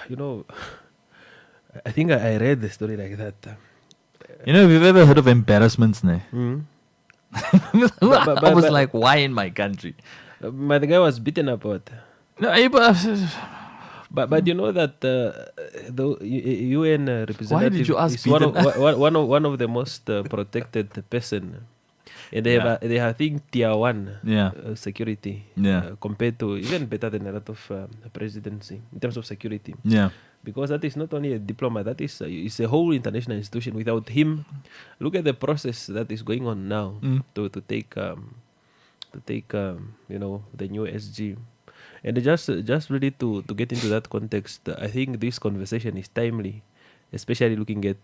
You know, I think I read the story like that. You know, if you've ever heard of embarrassments, ne? I was like, why in my country? But the guy was beaten up. What? No, But you know that the UN representative why did you ask is one of the most protected person. And they have I think tier 1 security compared to even better than a lot of presidency in terms of security. Yeah. Because that is not only a diplomat, that is it's a whole international institution. Without him, look at the process that is going on now to take you know, the new SG. And just really to get into that context, I think this conversation is timely, especially looking at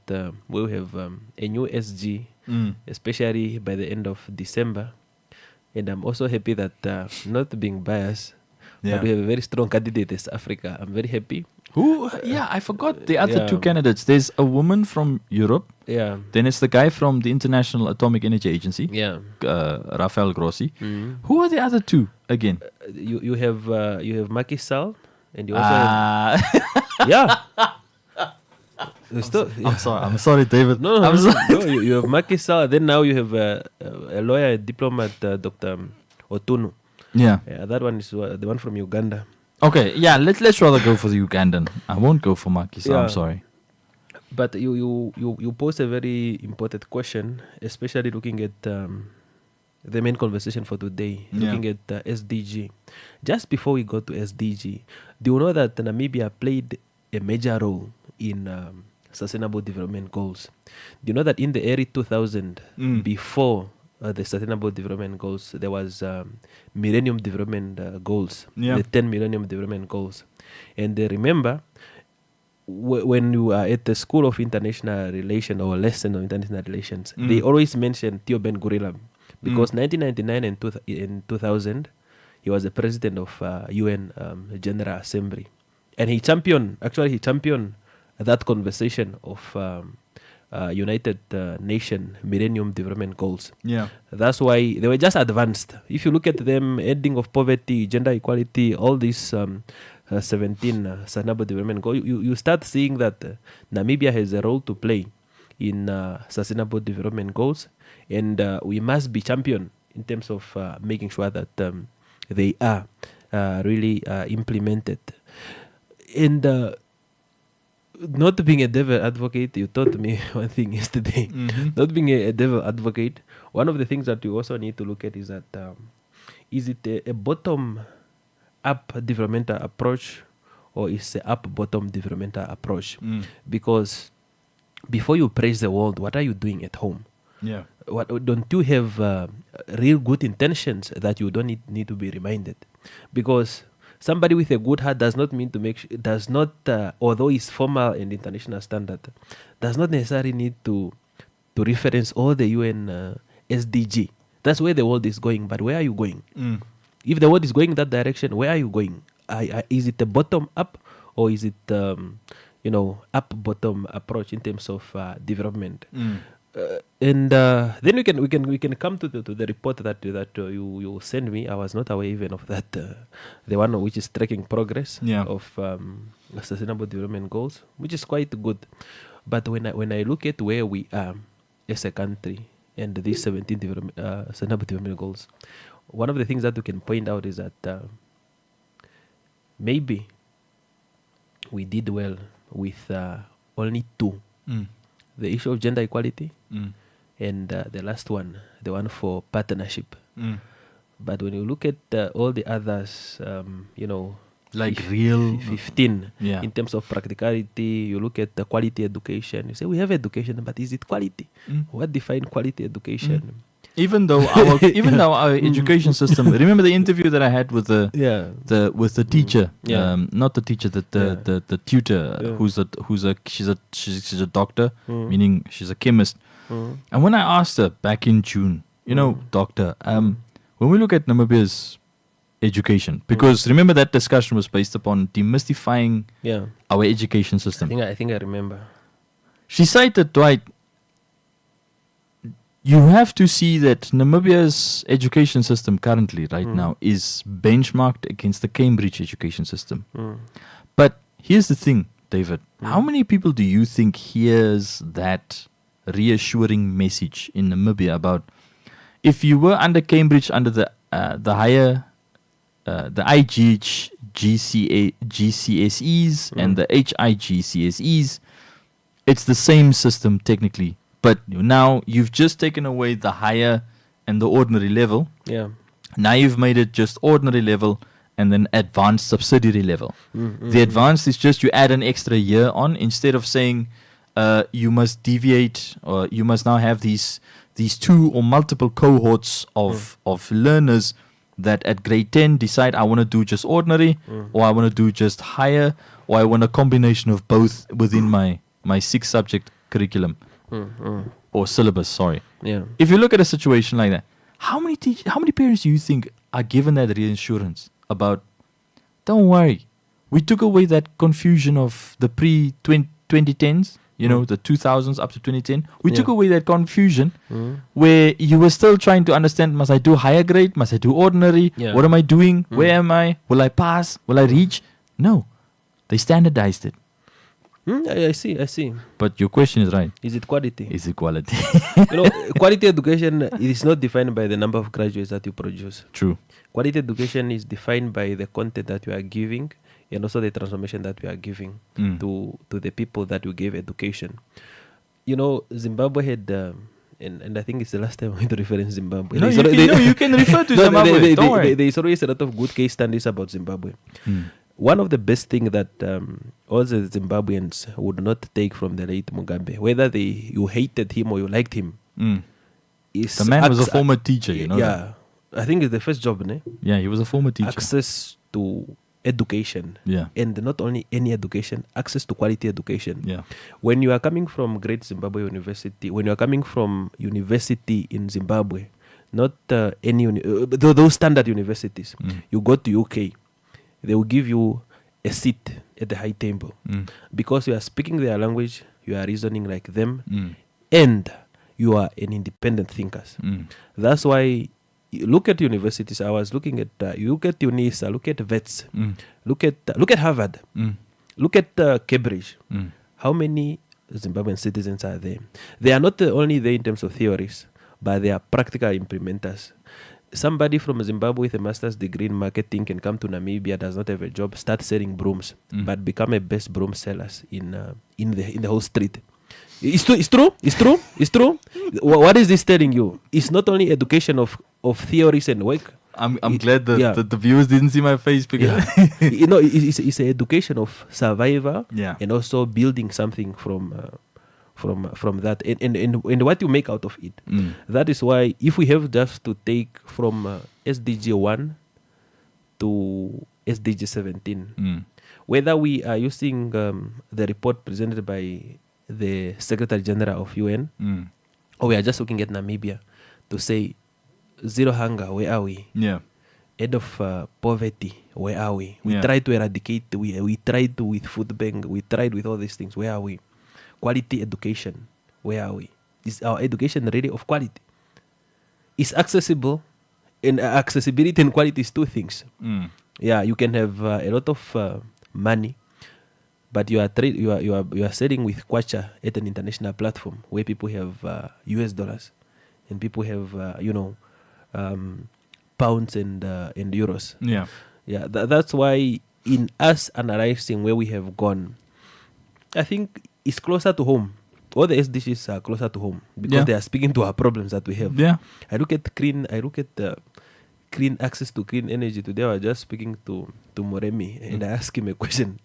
where we have a new SG, especially by the end of December. And I'm also happy that, not being biased, But we have a very strong candidate as Africa. I'm very happy. Who? Yeah, I forgot the other two candidates. There's a woman from Europe. Yeah. Then it's the guy from the International Atomic Energy Agency. Yeah. Rafael Grossi. Who are the other two again? You have Macky Sall, and you also have, yeah. I'm sorry, David. No, you have Macky Sall. Then now you have a lawyer, a diplomat, Dr. Otunu. Yeah. That one is the one from Uganda. Okay, yeah. Let's rather go for the Ugandan. I won't go for Macky Sall. I'm sorry. But you pose a very important question, especially looking at the main conversation for today, looking at SDG. Just before we go to SDG, do you know that Namibia played a major role in Sustainable Development Goals? Do you know that in the early 2000, before the Sustainable Development Goals, there was Millennium Development Goals, the 10 Millennium Development Goals. And remember, when you are at the School of International Relations or Lesson of International Relations, they always mention Theo Ben Gurilam, because 1999 and 2000, he was the president of UN General Assembly. And he championed that conversation of United Nations Millennium Development Goals. Yeah. That's why they were just advanced. If you look at them, ending of poverty, gender equality, all these 17 Sustainable Development Goals, you start seeing that Namibia has a role to play in Sustainable Development Goals, and we must be champion in terms of making sure that they are really implemented. And not being a devil advocate, you taught me one thing yesterday. Not being a devil advocate, one of the things that you also need to look at is that is it a bottom-up developmental approach, or is it up-bottom developmental approach? Because before you praise the world, what are you doing at home? Yeah. Don't you have real good intentions that you don't need to be reminded? Because somebody with a good heart does not mean to although it's formal and international standard, does not necessarily need to reference all the UN SDG. That's where the world is going. But where are you going? If the world is going that direction, where are you going? Is it a bottom up, or is it up bottom approach in terms of development? And then we can come to the report that you send me. I was not aware even of that. The one which is tracking progress of Sustainable Development Goals, which is quite good. But when I look at where we are as a country and these 17 Sustainable Development Goals, one of the things that we can point out is that maybe we did well with only two. The issue of gender equality, and the last one, the one for partnership. But when you look at all the others, like real 15 in terms of practicality, you look at the quality education. You say we have education, but is it quality? What defines quality education? Even though our education system. Remember the interview that I had with the teacher, not the teacher, the tutor, she's a doctor, meaning she's a chemist. And when I asked her back in June, doctor, when we look at Namibia's education, because remember that discussion was based upon demystifying our education system. I think I remember. She cited, Dwight, you have to see that Namibia's education system currently, right now, is benchmarked against the Cambridge education system. But here's the thing, David. How many people do you think hears that reassuring message in Namibia about if you were under Cambridge, under the higher, the GCSEs and the HIGCSEs, it's the same system technically. But now you've just taken away the higher and the ordinary level. Yeah. Now you've made it just ordinary level and then advanced subsidiary level. The advanced is just you add an extra year on, instead of saying you must deviate, or you must now have these two or multiple cohorts of learners that at grade 10 decide I want to do just ordinary, or I want to do just higher, or I want a combination of both within my 6-subject curriculum. Or syllabus, sorry. Yeah. If you look at a situation like that, how many parents do you think are given that reassurance about don't worry. We took away that confusion of the pre-2010s, the 2000s up to 2010. We took away that confusion where you were still trying to understand, must I do higher grade? Must I do ordinary? Yeah. What am I doing? Where am I? Will I pass? Will I reach? No. They standardized it. I see. But your question is right. Is it quality? Is it quality? Quality education is not defined by the number of graduates that you produce. True. Quality education is defined by the content that you are giving and also the transformation that we are giving to the people that you gave education. Zimbabwe had, and I think it's the last time I'm going to refer in Zimbabwe. You can refer to Zimbabwe. Don't worry. There's always a lot of good case studies about Zimbabwe. One of the best things that all the Zimbabweans would not take from the late Mugabe, whether you hated him or you liked him, is the man was a former teacher, Yeah, that? I think it's the first job, ne? Yeah, he was a former teacher. Access to education. Yeah. And not only any education, access to quality education. Yeah. When you are coming from Great Zimbabwe University, when you are coming from university in Zimbabwe, not those standard universities, you go to UK, they will give you a seat at the high table because you are speaking their language, you are reasoning like them, and you are an independent thinker. That's why you look at universities. I was looking at you look at UNISA, look at VETS, look at Harvard, look at Cambridge. How many Zimbabwean citizens are there? They are not only there in terms of theories, but they are practical implementers. Somebody from Zimbabwe with a master's degree in marketing can come to Namibia, does not have a job, start selling brooms, but become a best broom sellers in the whole street. It's true. What is this telling you? It's not only education of theories and work. I'm glad that the viewers didn't see my face because it's an education of survival and also building something from that and what you make out of it. That is why if we have just to take from SDG 1 to SDG 17, whether we are using the report presented by the Secretary General of UN or we are just looking at Namibia to say zero hunger, where are we? End of poverty, where are we? We tried to eradicate, we tried to with food bank, we tried with all these things, where are we? Quality education, where are we? Is our education really of quality? Is accessible, and accessibility and quality is two things. Yeah, you can have a lot of money, but you are selling with kwacha at an international platform where people have US dollars and people have pounds and euros. That's why in us analyzing where we have gone, I think it's closer to home. All the SDGs are closer to home because they are speaking to our problems that we have. I look at clean access to clean energy. Today I was just speaking to Moremi and I asked him a question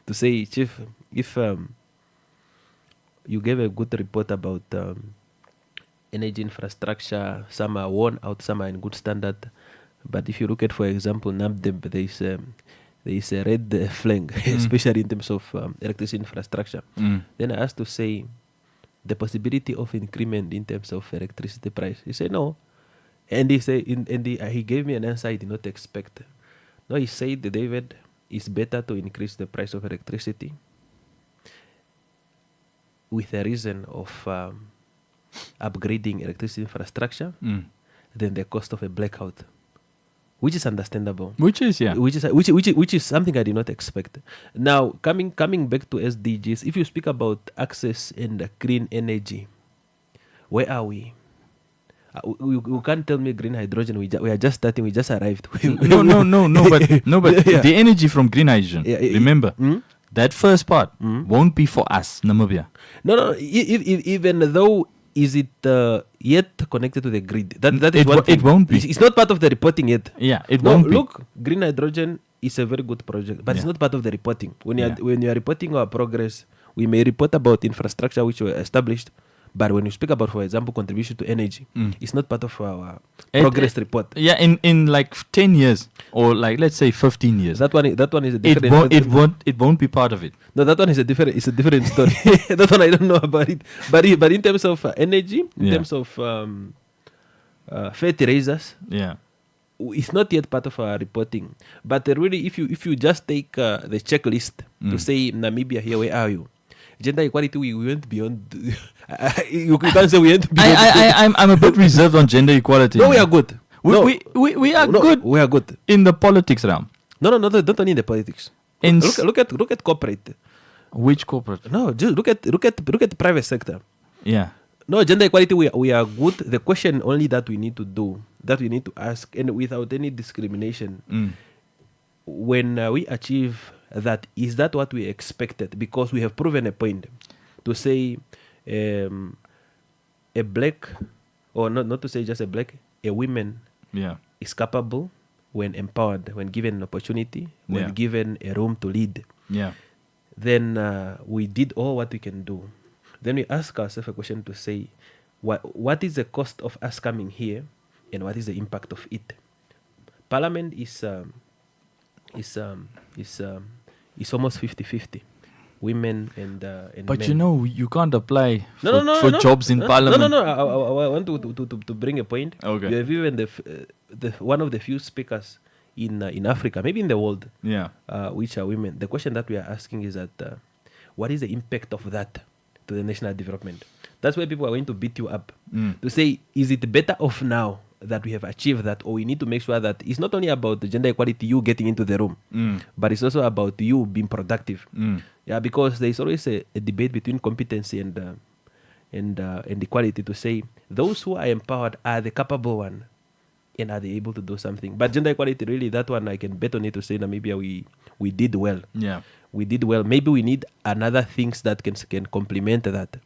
to say, Chief, if you gave a good report about energy infrastructure, some are worn out, some are in good standard, but if you look at, for example, NABDEB, there is a red flag, especially in terms of electricity infrastructure. Then I asked to say the possibility of increment in terms of electricity price. He said no, and he gave me an answer I did not expect. No, he said, David, it's better to increase the price of electricity with a reason of upgrading electricity infrastructure than the cost of a blackout. Which is understandable. Which is something I did not expect. Now, coming back to SDGs, if you speak about access and green energy, where are we? You can't tell me green hydrogen. We are just starting. We just arrived. No. But the energy from green hydrogen. Remember, that first part won't be for us, Namibia. No. Even though. Is it yet connected to the grid? That is one thing. It won't be. It's not part of the reporting yet. It won't be. Look, green hydrogen is a very good project, but it's not part of the reporting. When you are reporting our progress, we may report about infrastructure which were established, but when you speak about, for example, contribution to energy, it's not part of our progress report. In like 10 years or like let's say 15 years. That one is a different. It won't be part of it. No, that one is a different story. That one I don't know about it. But in terms of energy, in terms of fertilizers, it's not yet part of our reporting. But really, if you just take the checklist to say Namibia here, where are you? Gender equality, we went beyond. You can't say we went beyond. I'm a bit reserved on gender equality. No, we are good. We are good. We are good in the politics realm. No, not only in the politics. Look at corporate. Which corporate? No, just look at the private sector. Yeah. No, gender equality, we are good. The question only that we need to do, that we need to ask, and without any discrimination, when we achieve that, is that what we expected? Because we have proven a point to say a black, or not to say just a black, a woman is capable when empowered, when given an opportunity, when given a room to lead. Yeah. Then we did all what we can do. Then we ask ourselves a question to say, what is the cost of us coming here, and what is the impact of it? Parliament is almost 50-50, women and but men. you know, you can't apply for jobs in Parliament. No. I want to bring a point. Okay. You have even the one of the few speakers in Africa, maybe in the world, which are women. The question that we are asking is that what is the impact of that to the national development? That's where people are going to beat you up to say, is it better off now that we have achieved that, or we need to make sure that it's not only about the gender equality, you getting into the room, but it's also about you being productive. Yeah, because there is always a debate between competency and equality, to say those who are empowered are the capable one, and are they able to do something. But gender equality, really, that one I can bet on it to say Namibia we did well. Yeah, we did well. Maybe we need another things that can complement that.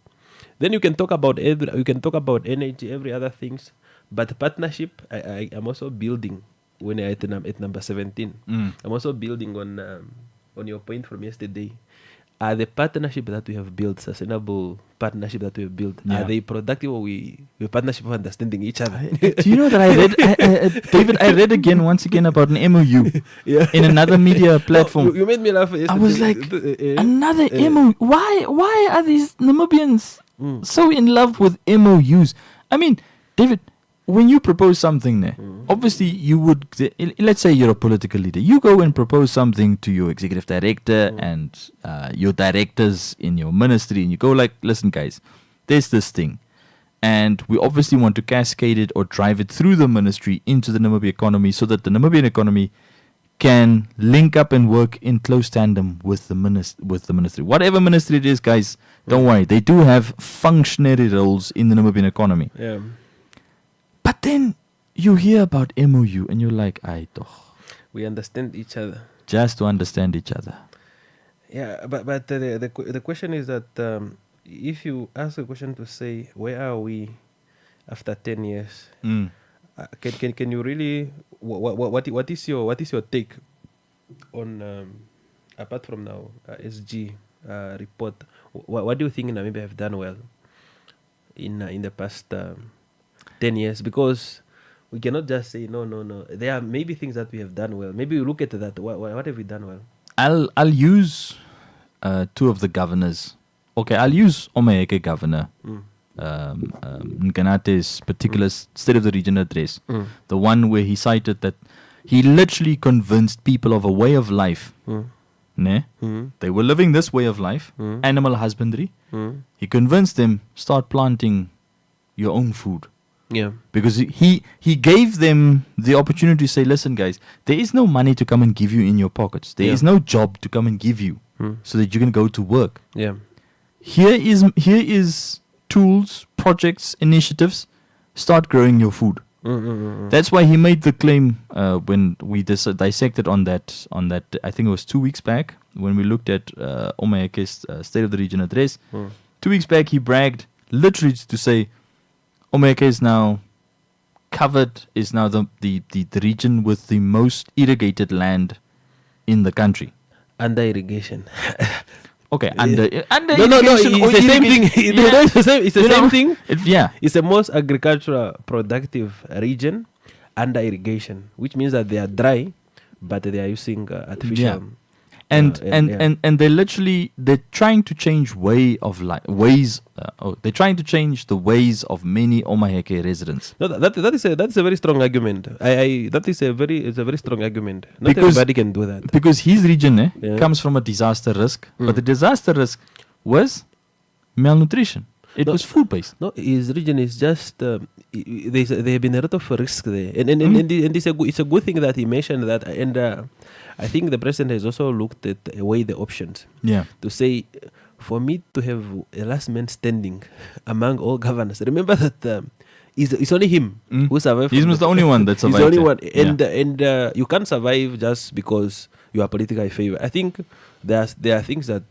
Then you can talk about energy, every other things. But partnership, I am also building when I at number 17. I'm also building on your point from yesterday. Are the partnership that we have built, sustainable partnership that we have built, are they productive, or we partnership of understanding each other? Do you know that I read, David, I read once again about an MOU in another media platform. Oh, you made me laugh yesterday. I was like, another MOU? Why are these Namibians so in love with MOUs? I mean, David, when you propose something there, obviously you would, let's say you're a political leader, you go and propose something to your executive director and your directors in your ministry, and you go like, listen guys, there's this thing, and we obviously want to cascade it or drive it through the ministry into the Namibian economy, so that the Namibian economy can link up and work in close tandem with the ministry. Whatever ministry it is, guys, don't worry, they do have functionary roles in the Namibian economy. Yeah. But then you hear about MOU and you're like, we understand each other. Just to understand each other. Yeah, but the question is that if you ask a question to say, where are we after 10 years? Can you really, what is your take on apart from now SG report? What do you think Namibia have done well in the past 10 years? Because we cannot just say no. There are maybe things that we have done well. Maybe we look at that. What have we done well? I'll use two of the governors. Okay, I'll use Omaheke governor. Nkanate's particular State of the Region address. The one where he cited that he literally convinced people of a way of life. They were living this way of life, animal husbandry. He convinced them, start planting your own food. Yeah. Because he gave them the opportunity to say, listen guys, there is no money to come and give you in your pockets. There is no job to come and give you so that you can go to work. Yeah. Here is tools, projects, initiatives. Start growing your food. That's why he made the claim when we dissected on that. I think it was 2 weeks back when we looked at Omaheke's State of the Region address. 2 weeks back, he bragged literally to say Omaheke is now covered, is now the region with the most irrigated land in the country. Under irrigation. Okay, under no, it's the same thing. It's the same thing. It's the most agricultural productive region under irrigation, which means that they are dry, but they are using artificial. And they're trying to change they're trying to change the ways of many Omaheke residents. No, that is a very strong argument. It's a very strong argument. Not Because- everybody can do that. Because his region Yeah. comes from a disaster risk, but the disaster risk was malnutrition. It was food based. No, his region is just there have been a lot of risk there, and it's a good thing that he mentioned that, and I think the president has also looked at away the options. Yeah. To say, for me to have a last man standing among all governors. Remember that it's only him who survived. He's the only one that survived. He's the only it. one, Yeah. and you can't survive just because you are politically favored. I think there are things that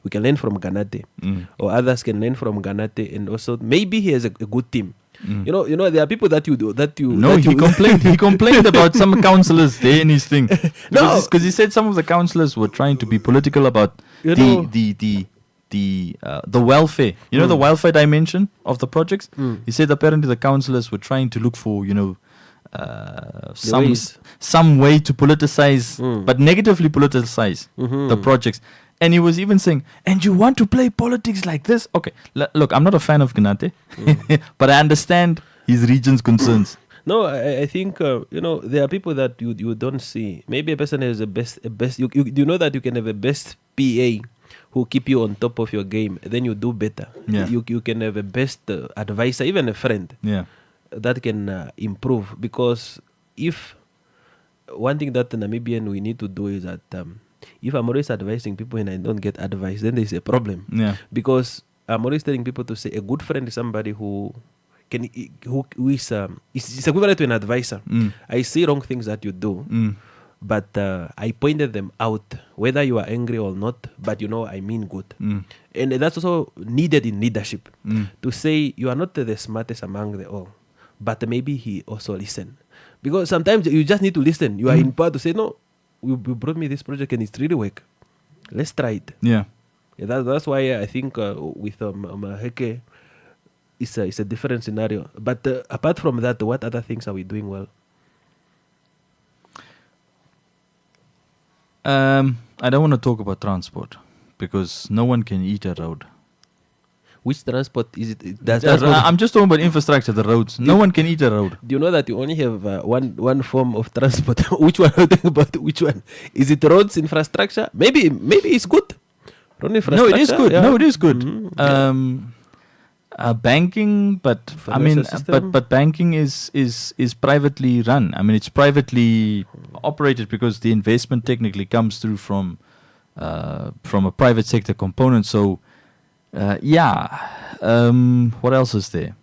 we can learn from Ganate, or others can learn from Ganate, and also maybe he has a good team. You know, there are people that you. No, he complained. He complained about some councillors there in his thing. Because he said some of the councillors were trying to be political about the welfare. You know, the welfare dimension of the projects. He said apparently the councillors were trying to look for some way to politicize, but negatively politicize the projects. And he was even saying, and you want to play politics like this? Okay, look, I'm not a fan of Gnate, but I understand his region's concerns. No, I think there are people that you don't see. Maybe a person has a best. You know that you can have a best PA who keep you on top of your game. Then you do better. Yeah. You can have a best advisor, even a friend. Yeah. That can improve, because if one thing that Namibian we need to do is that if I'm always advising people and I don't get advice, then there's a problem. Yeah. Because I'm always telling people to say a good friend is somebody who is it's equivalent to an advisor. I see wrong things that you do, but I pointed them out, whether you are angry or not, but I mean good. And that's also needed in leadership, to say you are not the smartest among the all, but maybe he also listen. Because sometimes you just need to listen. You are in power to say, no, you brought me this project and it's really work. Let's try it. Yeah. That's why I think with Maheke, it's a different scenario. But apart from that, what other things are we doing well? I don't want to talk about transport because no one can eat a road. Which transport is it? I'm just talking about infrastructure, the roads. No one can eat a road. Do you know that you only have one form of transport? Which one are you talking about? Which one? Is it roads infrastructure? Maybe it's good. Road infrastructure. No, it is good. Yeah. No, it is good. Yeah. Banking, but but banking is privately run. I mean, it's privately operated because the investment technically comes through from a private sector component. So. What else is there?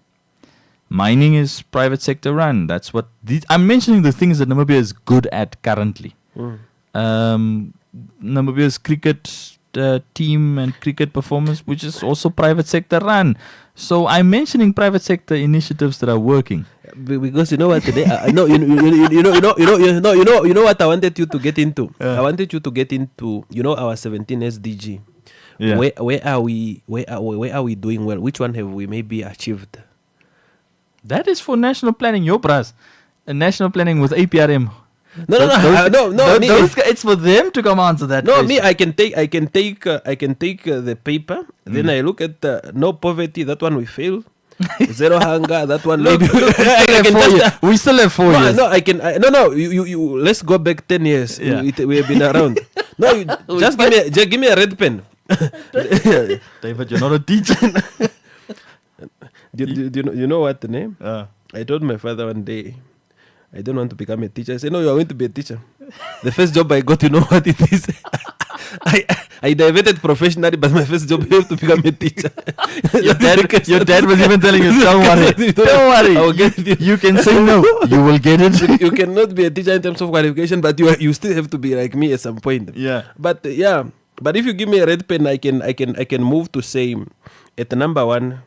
Mining is private sector run. That's what I'm mentioning, the things that Namibia is good at currently. Namibia's cricket team and cricket performance, which is also private sector run. So I'm mentioning private sector initiatives that are working. Because you know what today? You know what I wanted you to get into. I wanted you to get into our 17 SDG. Yeah. Where are we doing well? Which one have we maybe achieved? That is for national planning, your bras. National planning with APRM. No. It's for them to come answer that. No, question. me, I can take the paper. Then I look at no poverty. That one we fail. Zero hunger. That one maybe. We still have 4 years. No, I can. No. You. Let's go back 10 years. Yeah. We have been around. No, just give me a red pen. David, you're not a teacher. Do you know what the name? I told my father one day, I don't want to become a teacher. I said, no, you are going to be a teacher. The first job I got, you know what it is? I diverted professionally, but my first job was to become a teacher. Your dad was even telling you, don't worry. I will get it. You can say no. You will get it. You cannot be a teacher in terms of qualification, but you still have to be like me at some point. Yeah. But if you give me a red pen, I can move to say at the number one.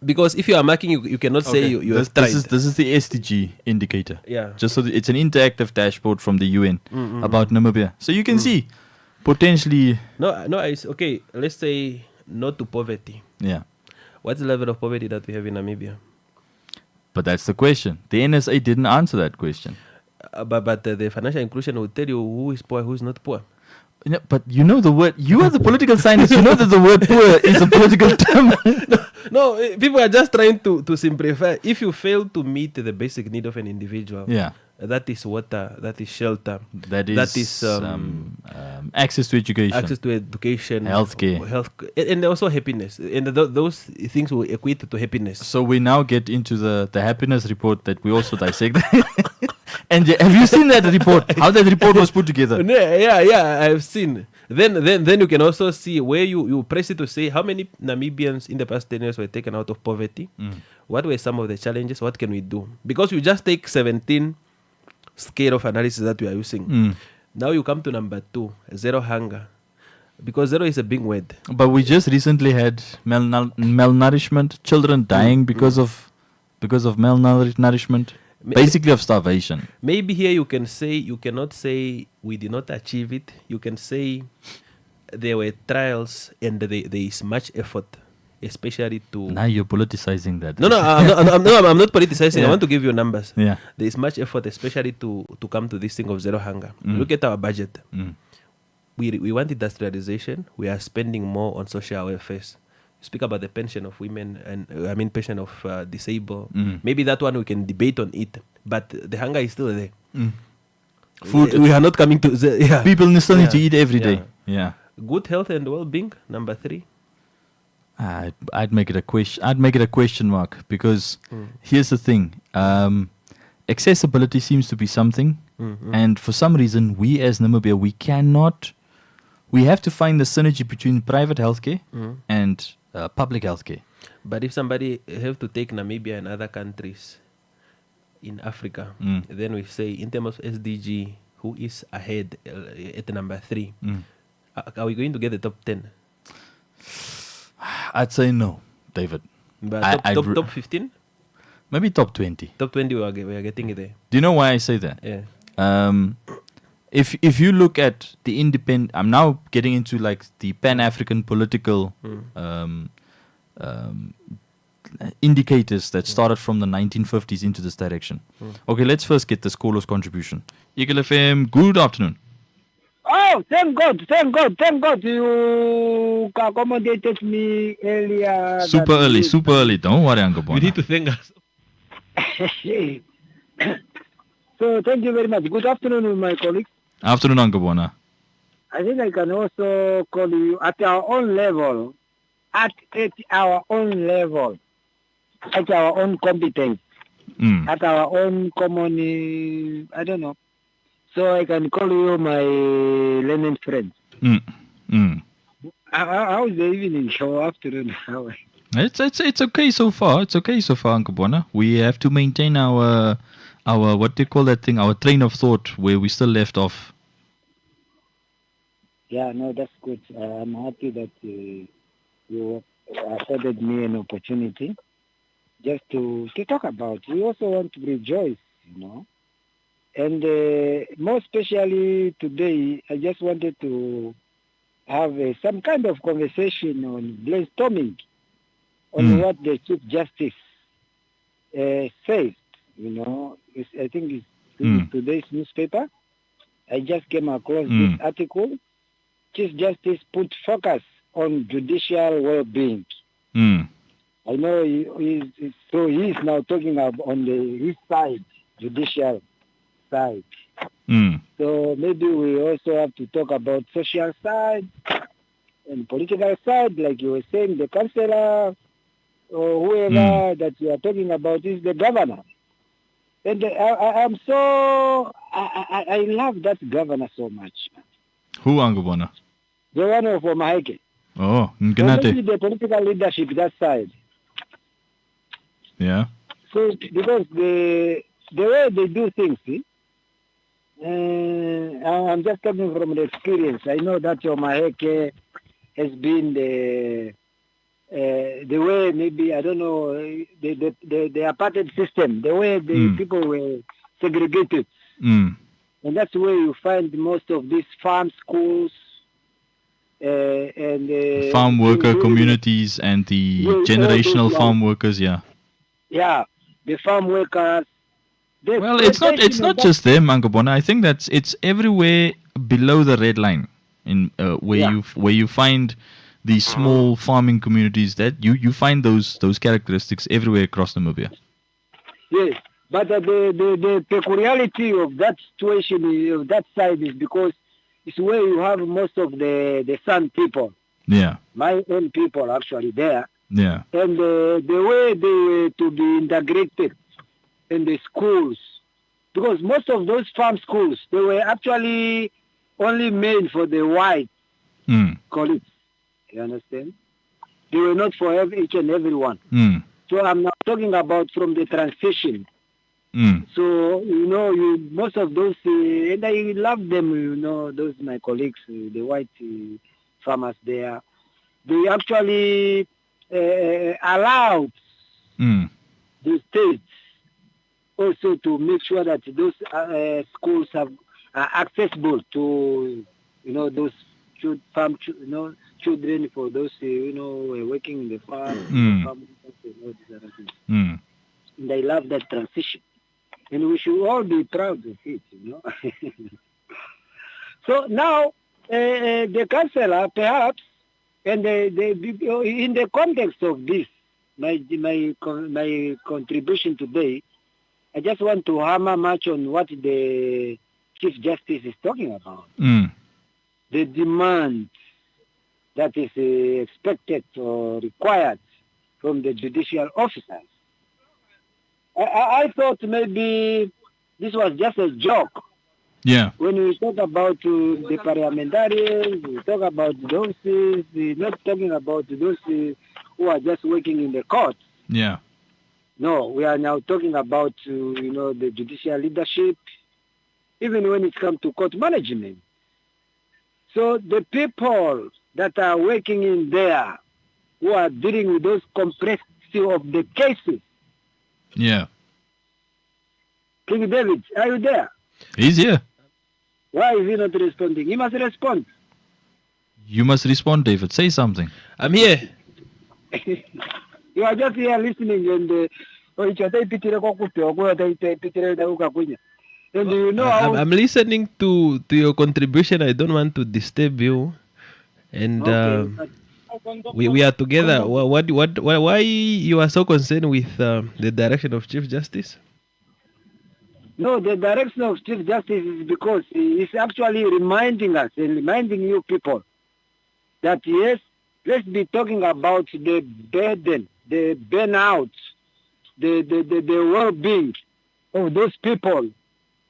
Because if you are marking, you cannot say you have tried. This is the SDG indicator. Yeah. Just so it's an interactive dashboard from the UN about Namibia. So you can see potentially. No. Okay. Let's say no to poverty. Yeah. What's the level of poverty that we have in Namibia? But that's the question. The NSA didn't answer that question. But the financial inclusion will tell you who is poor, who is not poor. Yeah, but you know the word. You are the political scientist. You know that the word poor is a political term. No, people are just trying to simplify. If you fail to meet the basic need of an individual, Yeah. That is water, that is shelter, That is access to education, healthcare, and also happiness. And those things will equate to happiness. So we now get into the happiness report that we also dissect. And have you seen that report? How that report was put together? Yeah, I've seen. Then you can also see where you press it to say how many Namibians in the past 10 years were taken out of poverty. What were some of the challenges? What can we do? Because you just take 17 scale of analysis that we are using. Now you come to number 2, zero hunger. Because zero is a big word. But we just recently had malnourishment, children dying because of malnourishment. Basically of starvation. Maybe here you cannot say we did not achieve it. You can say there were trials and there is much effort, especially to... Now you're politicizing that. No, I'm not politicizing. Yeah. I want to give you numbers. Yeah. There is much effort, especially to come to this thing of zero hunger. Look at our budget. We want industrialization. We are spending more on social welfare. Speak about the pension of women and pension of disabled. Maybe that one we can debate on it, but the hunger is still there. Food. We are not coming to people still need to eat every day. Yeah. Good health and well-being. Number 3. I'd make it a question. I'd make it a question mark because here's the thing: accessibility seems to be something, and for some reason, we as Namibia we have to find the synergy between private healthcare and public healthcare. But if somebody have to take Namibia and other countries in Africa, then we say in terms of SDG, who is ahead at number 3? Are we going to get the top 10? I'd say no, David. But top 15? Maybe top 20. Top 20, we are getting it there. Do you know why I say that? Yeah. If you look at the independent, I'm now getting into like the Pan-African political indicators that started from the 1950s into this direction. Okay, let's first get this caller's contribution. Eagle FM, good afternoon. Oh, thank God you accommodated me earlier. Super early. Don't worry, Uncle Bona. You need to thank us. So thank you very much. Good afternoon, my colleagues. Afternoon, Uncle Bona. I think I can also call you at our own level, at our own competence, at our own common, I don't know. So I can call you my learned friend. How's the evening or afternoon? It's okay so far. It's okay so far, Uncle Bona. We have to maintain our what do you call that thing? Our train of thought where we still left off. Yeah, no, that's good. I'm happy that you afforded me an opportunity just to talk about. We also want to rejoice, And more especially today, I just wanted to have some kind of conversation on brainstorming on what the Chief Justice says. I think it's today's newspaper. I just came across this article. Chief Justice put focus on judicial well-being. I know he is now talking on his side, judicial side. So maybe we also have to talk about social side and political side, like you were saying, the councillor or whoever that you are talking about is the governor. And I love that governor so much. Who, Angubona? The one from Maheke. Oh, Nganate. So maybe the political leadership that side. Yeah. So because the way they do things, I'm just coming from the experience. I know that your Maheke has been the way maybe, I don't know, the apartheid system, the way the people were segregated. And that's where you find most of these farm schools and farm worker communities and the generational farm workers, yeah. Yeah, the farm workers. Well, it's not just them, Angubona. I think it's everywhere below the red line. in where you find these small farming communities that you find those characteristics everywhere across Namibia. Yes, but the peculiarity of that situation, of that side, is because it's where you have most of the San people. Yeah. My own people actually there. Yeah. And the way they were to be integrated in the schools, because most of those farm schools, they were actually only made for the white colleagues. You understand? They were not for each and everyone. So I'm not talking about from the transition. So, most of those, and I love them, those my colleagues, the white farmers there, they actually allowed the states also to make sure that those schools are accessible to, those children for those, working in the farm, and all these other things. And I love that transition. And we should all be proud of it, So now, the councillor, perhaps, and in the context of this, my contribution today, I just want to hammer much on what the Chief Justice is talking about. The demand that is expected or required from the judicial officers. I thought maybe this was just a joke. Yeah. When we talk about the parliamentarians, we talk about those, we're not talking about those who are just working in the courts. Yeah. No, we are now talking about, the judicial leadership, even when it comes to court management. So the people that are working in there, who are dealing with those complexity of the cases. Yeah. King David, are you there? He's here. Why is he not responding? He must respond. You must respond, David. Say something. I'm here. You are just here listening and I'm listening to your contribution. I don't want to disturb you. And we are together. Why you are so concerned with the direction of Chief Justice? No, the direction of Chief Justice is because he's actually reminding us and reminding you people that yes, let's be talking about the burden, the burnout, the well-being of those people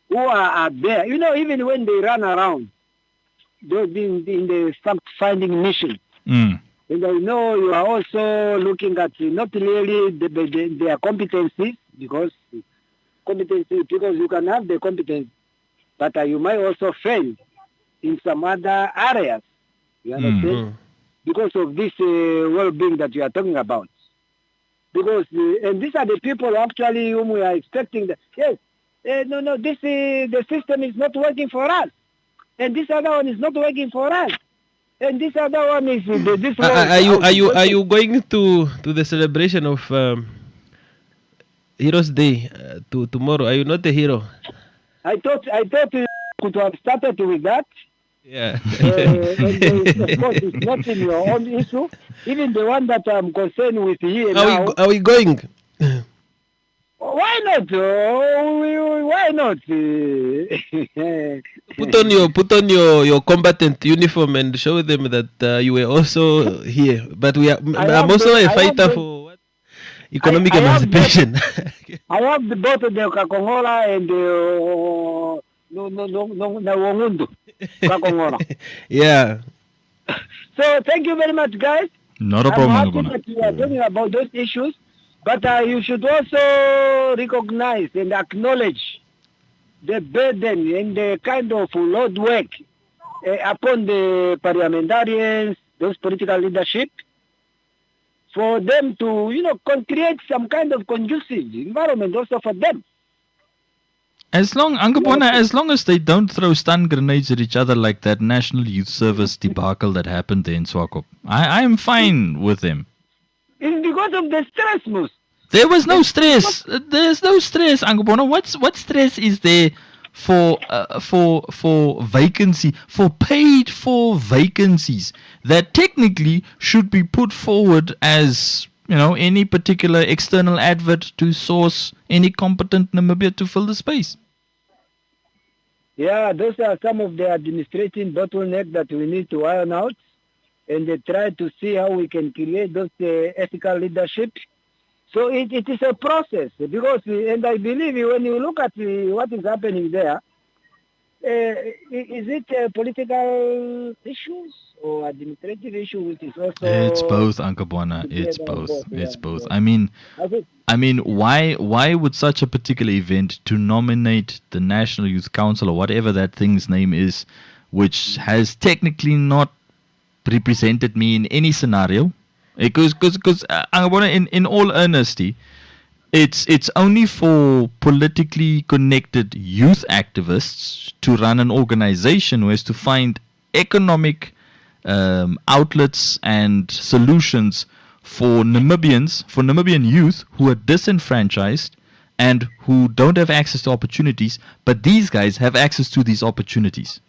who are there. Even when they run around, those in the fact-finding mission. And I know you are also looking at not really their competencies, because you can have the competence, but you might also fail in some other areas. You understand? Because of this well-being that you are talking about. Because, and these are the people actually whom we are expecting that, yes, the system is not working for us. And this other one is not working for us. And this other one is this one. Are you going to the celebration of Heroes Day tomorrow? Are you not a hero? I thought you could have started with that. Yeah. Of course, it's not in your own issue. Even the one that I'm concerned with here now. Are we going? Why not? Why not? Put on your combatant uniform and show them that you were also here. But I'm also a fighter for what? Economic emancipation. I have both the Kakongola and the Wongundu. Yeah. So thank you very much, guys. Not a problem. I'm happy that you are talking about those issues, but you should also recognize and acknowledge the burden and the kind of load work upon the parliamentarians, those political leadership, for them to, create some kind of conducive environment also for them. As long as they don't throw stun grenades at each other like that National Youth Service debacle that happened there in Swakop, I am fine with them. It's because of the stress, Moose. There was no stress. There's no stress, Angabona. What stress is there for paid for vacancies that technically should be put forward as, any particular external advert to source any competent Namibia to fill the space. Yeah, those are some of the administrative bottlenecks that we need to iron out, and try to see how we can create those ethical leadership. So it is a process, because, and I believe when you look at what is happening there, is it political issues or administrative issues, which is also... It's both, Ankabwana. It's both. Yeah, It's both. yeah. I mean, why would such a particular event to nominate the National Youth Council or whatever that thing's name is, which has technically not represented me in any scenario? Because Ankabwana, in all earnesty, it's only for politically connected youth activists to run an organization who has to find economic outlets and solutions for Namibian youth who are disenfranchised and who don't have access to opportunities, but these guys have access to these opportunities.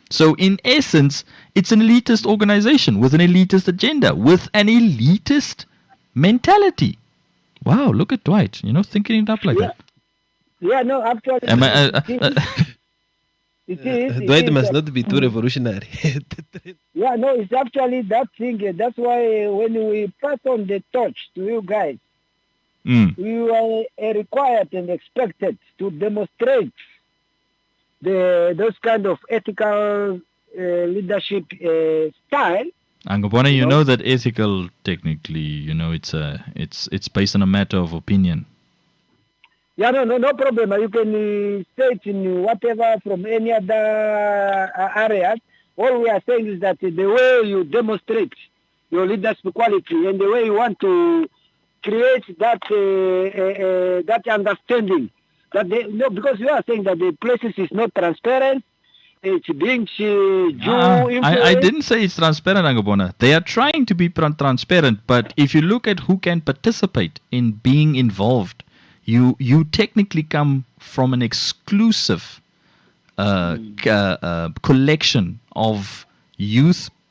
So in essence, it's an elitist organization with an elitist agenda, with an elitist mentality. Wow, look at Dwight, thinking it up like that. Yeah, no, actually... Dwight must not be too revolutionary. Yeah, no, it's actually that thing. That's why when we pass on the torch to you guys, you are required and expected to demonstrate those kind of ethical leadership style. Angabwana, you know that ethical, technically, it's based on a matter of opinion. Yeah, no problem. You can say it in whatever from any other areas. All we are saying is that the way you demonstrate your leadership quality and the way you want to create that that understanding, that because we are saying that the places is not transparent. It's being I didn't say it's transparent, Angabona. They are trying to be transparent, but if you look at who can participate in being involved, you technically come from an exclusive collection of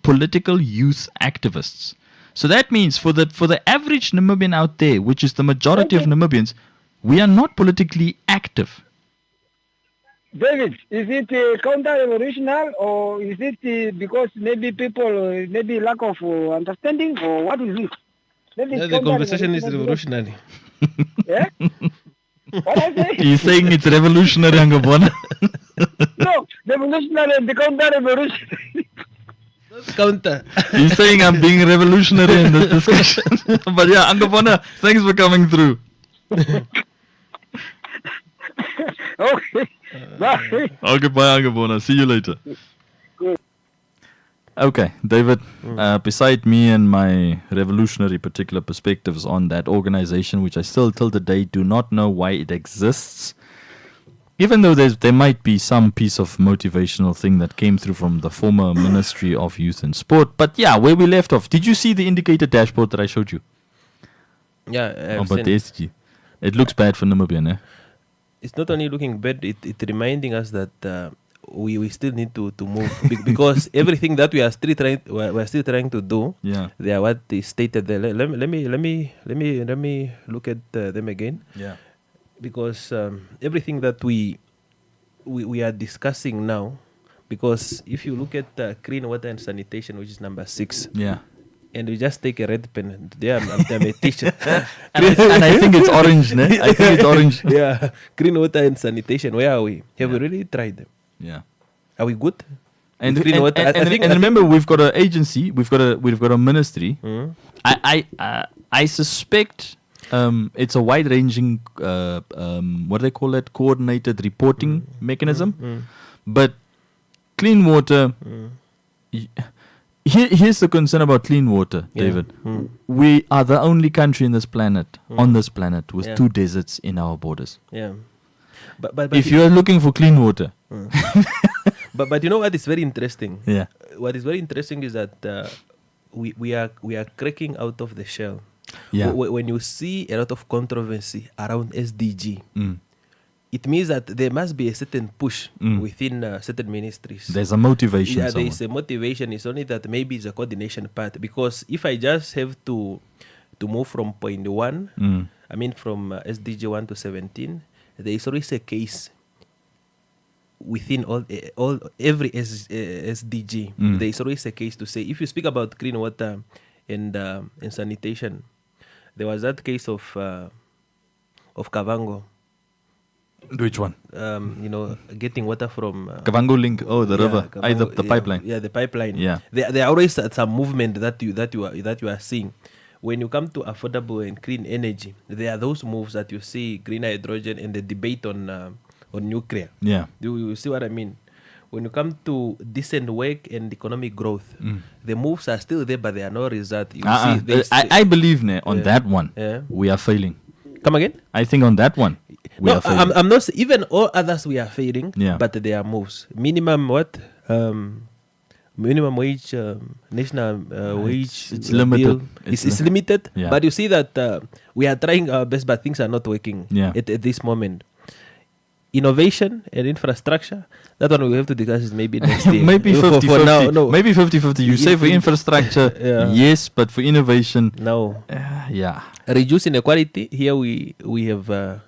political youth activists. So that means for the average Namibian out there, which is the majority of Namibians, we are not politically active. David, is it counter-revolutionary, or is it because maybe people, maybe lack of understanding, or what is it? The conversation is revolutionary. Yeah? What I say? He's saying it's revolutionary, Angabona. No, revolutionary and the counter-revolutionary. Counter. He's saying I'm being revolutionary in this discussion. But yeah, Angabona, thanks for coming through. Okay. Bye. Okay, bye, Angabona. See you later. Good. Okay, David, beside me and my revolutionary particular perspectives on that organization, which I still till today do not know why it exists, even though there might be some piece of motivational thing that came through from the former Ministry of Youth and Sport. But yeah, where we left off, did you see the indicator dashboard that I showed you? Yeah, about the SDG. It looks bad for Namibia, eh? It's not only looking bad, it's reminding us that we still need to move because everything that we are still trying to do. Yeah, they are what is stated there. Let me look at them again. Yeah, because everything that we are discussing now, because if you look at clean water and sanitation, which is number 6. Yeah. And we just take a red pen. There, I'm a teacher. and I think it's orange, ne? I think it's orange. Yeah. Clean water and sanitation. Where are we? Have we really tried them? Yeah. Are we good? And remember, we've got an agency. We've got a ministry. I suspect it's a wide-ranging what do they call it? Coordinated reporting mechanism. But clean water. Here's the concern about clean water, David. We are the only country in this planet, on this planet, with 2 deserts in our borders. Yeah. But if you are looking for clean water. but you know what is very interesting? Yeah. What is very interesting is that we are cracking out of the shell. Yeah. When you see a lot of controversy around SDG, it means that there must be a certain push within certain ministries. There's a motivation. Yeah, somewhere. there's a motivation. It's only that maybe it's a coordination part. Because if I just have to move from point 1, I mean from SDG 1 to 17, there is always a case within every SDG. There is always a case to say, if you speak about clean water and sanitation, there was that case of Kavango. Which one? Getting water from Kavango Link. Oh, the river. Kavango, The pipeline. Yeah, the pipeline. Yeah. There are always some movement that you are seeing. When you come to affordable and clean energy, there are those moves that you see: green hydrogen and the debate on nuclear. Yeah. You see what I mean? When you come to decent work and economic growth, the moves are still there, but they are no result. I believe on that one, we are failing. Come again? I think on that one, we are failing. I'm not even all others we are failing, Yeah. but they are moves. Minimum what? Minimum wage, national wage. It's limited. Bill. It's limited. Yeah. But you see that we are trying our best, but things are not working at this moment. Innovation and infrastructure, that one we have to discuss is maybe next year. Maybe 50-50. For now, no. Maybe 50-50. You say for infrastructure, yes, but for innovation, no. Yeah. Reduce inequality. Here we have 1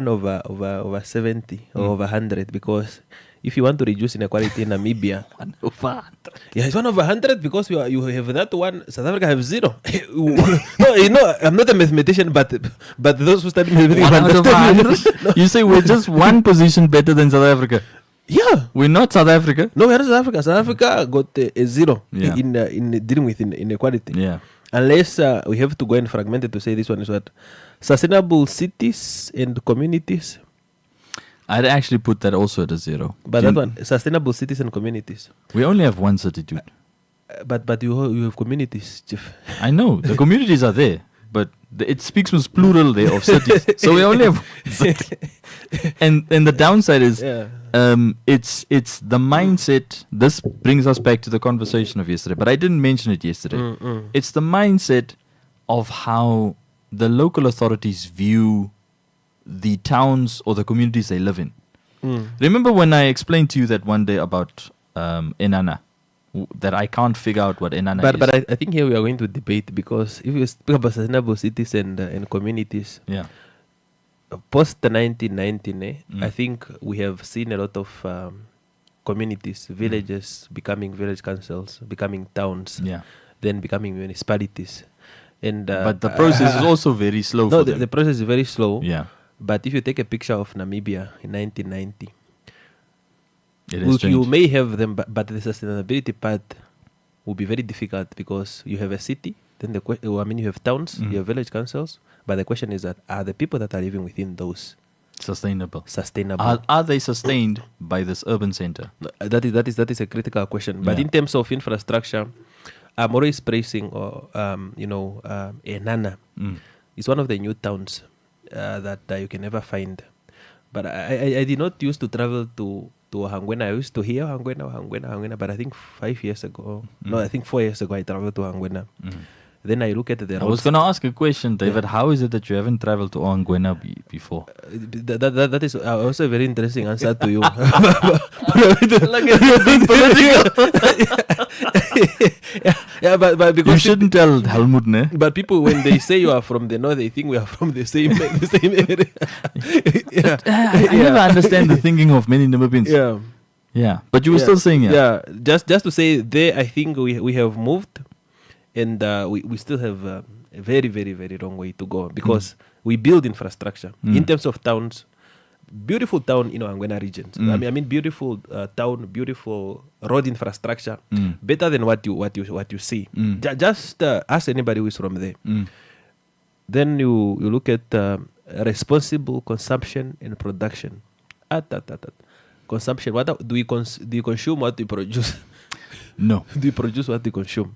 over 70 or over 100, because if you want to reduce inequality in Namibia, 1 over 100. Yeah, it's 1 over 100 because you have that one. South Africa have 0. No, I'm not a mathematician, but those who study mathematics 1 out of understand. 100. You say we're just one position better than South Africa. Yeah, we're not South Africa. No, we're not South Africa. South Africa got a 0 Yeah. in dealing with inequality. Yeah. Unless we have to go and fragment it to say this one is what sustainable cities and communities. I'd actually put that also at a 0. But that one, sustainable cities and communities. We only have one city, dude. But you have communities, Chief. I know the communities are there, but it speaks with plural there of cities. So we only have one city. And the downside is, it's the mindset. This brings us back to the conversation of yesterday, but I didn't mention it yesterday. It's the mindset of how the local authorities view the towns or the communities they live in. Remember when I explained to you that one day about Enana, that I can't figure out what Enana is? But I think here we are going to debate, because if you speak about sustainable cities and communities, post the 1990, I think we have seen a lot of communities, villages becoming village councils, becoming towns, then becoming municipalities. And but the process is also very slow. No, for them. The process is very slow. Yeah. But if you take a picture of Namibia in 1990, you you may have them, but the sustainability part will be very difficult, because you have a city, then you have towns, you have village councils, but the question is that are the people that are living within those sustainable? Are they sustained by this urban center? That is a critical question. But in terms of infrastructure, I'm always praising, Enana. It's one of the new towns that you can never find. But I did not used to travel to Hangwena. I used to hear Hangwena, but I think 5 years ago, no, I think 4 years ago, I traveled to Hangwena. Then I look at the roads. I was going to ask a question, David. Yeah. How is it that you haven't traveled to Hangwena before? That is also a very interesting answer to you. Like you're being political. But because you shouldn't tell Helmut, ne? But people, when they say you are from the north, they think we are from the same area. I never understand the thinking of many Namibians. Yeah. But you were still saying it. Yeah. Just to say, there, I think we have moved, and we still have a very, very, very long way to go, because we build infrastructure in terms of towns. Beautiful town in Hangwena regions. I mean, beautiful town, beautiful road infrastructure, better than what you see. Just ask anybody who is from there. Then you look at responsible consumption and production. Consumption. What do you consume? What do you produce? No. Do you produce what you consume?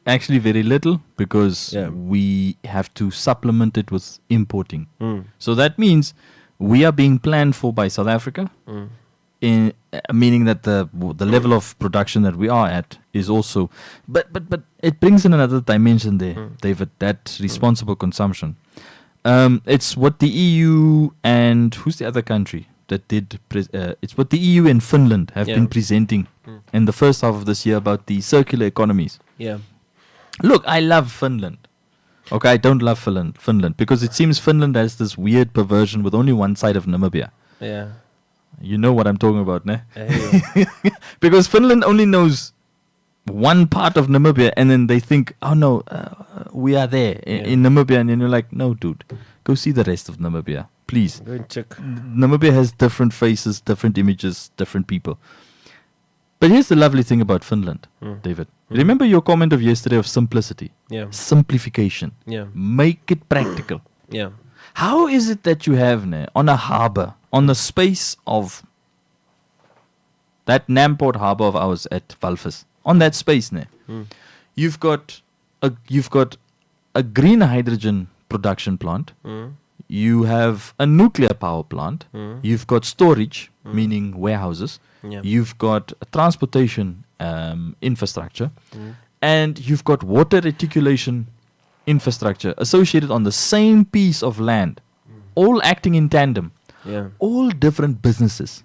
Actually, very little, because we have to supplement it with importing. So that means we are being planned for by South Africa, meaning that the level of production that we are at is also, but it brings in another dimension there, David, that responsible consumption. It's what the EU and who's the other country that did? It's what the EU and Finland have been presenting in the first half of this year about the circular economies. Yeah. Look, I love Finland. Okay, I don't love Finland because it seems Finland has this weird perversion with only one side of Namibia. Yeah. You know what I'm talking about, ne? Because Finland only knows one part of Namibia, and then they think, oh no, we are there in Namibia, and then you're like, no, dude, go see the rest of Namibia, please. Go and check. Namibia has different faces, different images, different people. But here's the lovely thing about Finland, David. Remember your comment of yesterday of simplicity? Yeah. Simplification. Yeah. Make it practical. Yeah. How is it that you have on a harbor, on the space of that Namport harbor of ours at Valvis, on that space, you've got a green hydrogen production plant. You have a nuclear power plant. You've got storage, meaning warehouses. Yeah. You've got a transportation infrastructure, and you've got water reticulation infrastructure associated on the same piece of land, all acting in tandem. Yeah. All different businesses,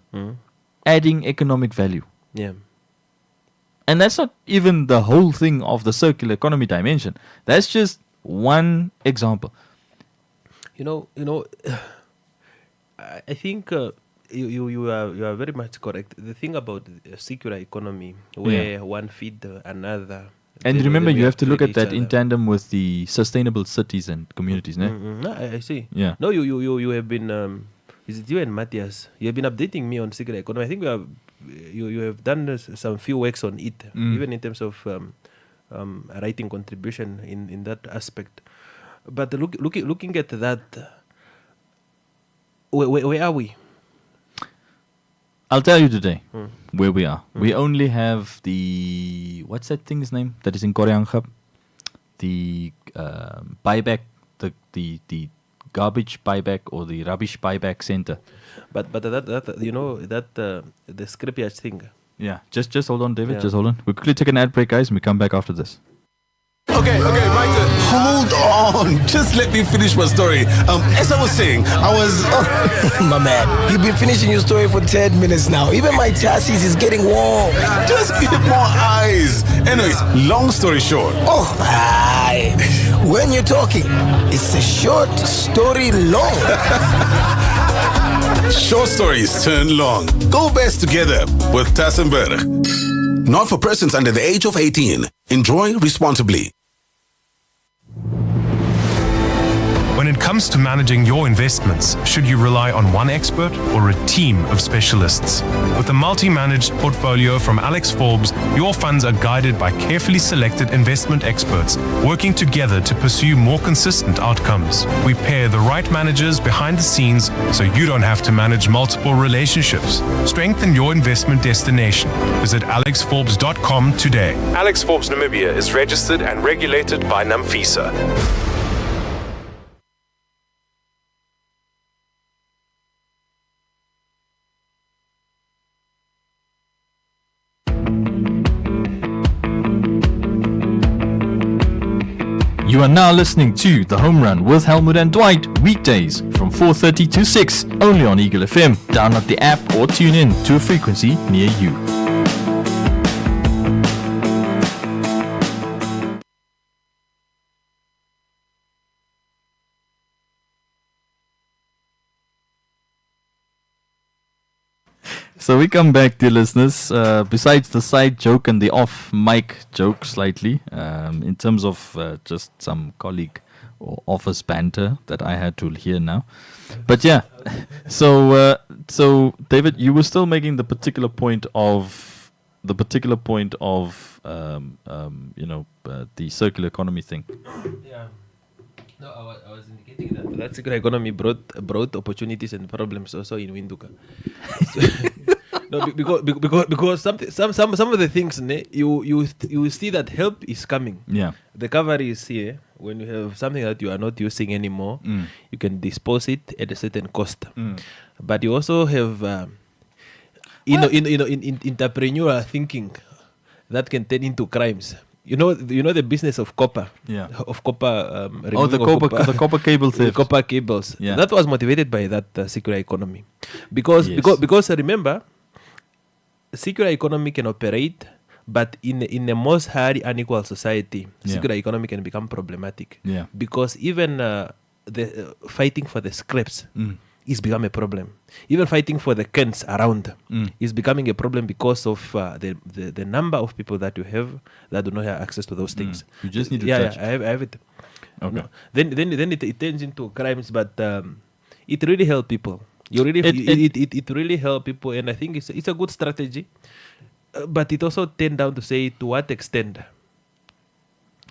adding economic value. Yeah. And that's not even the whole thing of the circular economy dimension. That's just one example. You know, I think you are very much correct. The thing about the circular economy, where one feed another. And remember, you have to look at that in tandem with the sustainable cities and communities, ne? No, I see. Yeah. No, you have been. Is it you and Matthias? You have been updating me on circular economy. I think you have done some few works on it, even in terms of writing contribution in that aspect. But looking at that, where are we? I'll tell you today where we are. We only have the, what's that thing's name that is in Koreangap? The buyback, the garbage buyback or the rubbish buyback center. But that you know that the scrapyard thing. Yeah, just hold on, David. Just hold on. We'll quickly take an ad break, guys, and we come back after this. Okay, my turn. Hold on. Just let me finish my story. As I was saying, I was... My man, you've been finishing your story for 10 minutes now. Even my chassis is getting warm. Just give more eyes. Anyways, long story short. Oh, aye. When you're talking, it's a short story long. Short stories turn long. Go best together with Tassenberg. Not for persons under the age of 18. Enjoy responsibly. When it comes to managing your investments, should you rely on one expert or a team of specialists? With a multi-managed portfolio from Alex Forbes, your funds are guided by carefully selected investment experts, working together to pursue more consistent outcomes. We pair the right managers behind the scenes so you don't have to manage multiple relationships. Strengthen your investment destination. Visit alexforbes.com today. Alex Forbes Namibia is registered and regulated by NAMFISA. You are now listening to The Home Run with Helmut and Dwight, weekdays from 4:30 to 6, only on Eagle FM. Download the app or tune in to a frequency near you. So we come back, dear listeners. Besides the side joke and the off-mic joke slightly, in terms of just some colleague or office banter that I had to hear now. But yeah, so David, you were still making the particular point of the circular economy thing. Yeah. No, I was indicating that circular economy brought opportunities and problems also in Winduka. No, because some of the things you see that help is coming. Yeah. The cover is here. When you have something that you are not using anymore, you can dispose it at a certain cost. But you also have in entrepreneurial thinking that can turn into crimes. You know the business of copper. Yeah. Of copper. The copper cable theft. The copper cables. Yeah. That was motivated by that circular economy, because remember, circular economy can operate, but in a most highly unequal society, circular economy can become problematic. Yeah. Because even the fighting for the scraps is become a problem. Even fighting for the cans around is becoming a problem because of the number of people that you have that do not have access to those things. You just need to touch. touch. I have it. Okay. No. Then it turns into crimes, but it really helps people. It really helps people, and I think it's a good strategy. But it also tend down to say to what extent.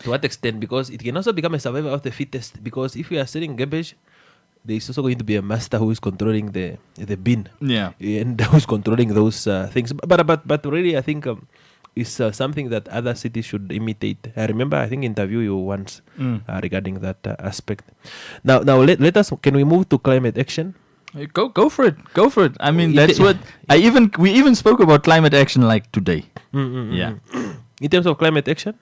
To what extent? Because it can also become a survivor of the fittest. Because if you are selling garbage, there is also going to be a master who is controlling the bin. Yeah. And who's controlling those things. But really, I think it's something that other cities should imitate. I remember, I think, interview you once regarding that aspect. Now let us. Can we move to climate action? Go for it. I mean, that's what we even spoke about climate action like today. Yeah. In terms of climate action,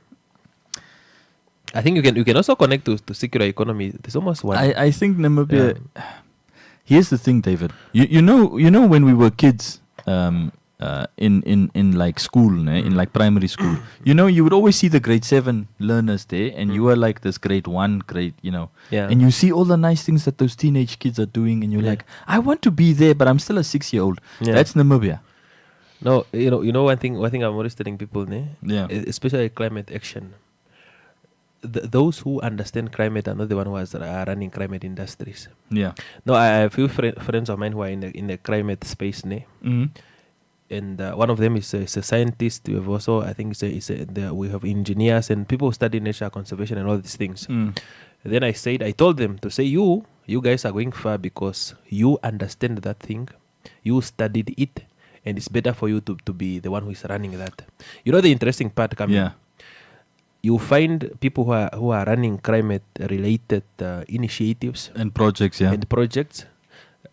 I think you can also connect to circular economy. There's almost one. I think Namibia. Here's the thing, David. You know when we were kids, in like school, in like primary school, you would always see the grade 7 learners there, and you were like this grade 1, and you see all the nice things that those teenage kids are doing, and you're like, I want to be there, but I'm still a 6-year-old. That's Namibia. No, you know one thing I'm always telling people, especially climate action. Those who understand climate are not the one who are running climate industries. Yeah. No, I have a few friends of mine who are in the climate space, and one of them is a scientist. We have also, I think, we have engineers and people who study nature conservation and all these things. Then I told them to say, you guys are going far because you understand that thing, you studied it, and it's better for you to be the one who is running that. You know the interesting part coming. Yeah. You find people who are running climate related initiatives and projects,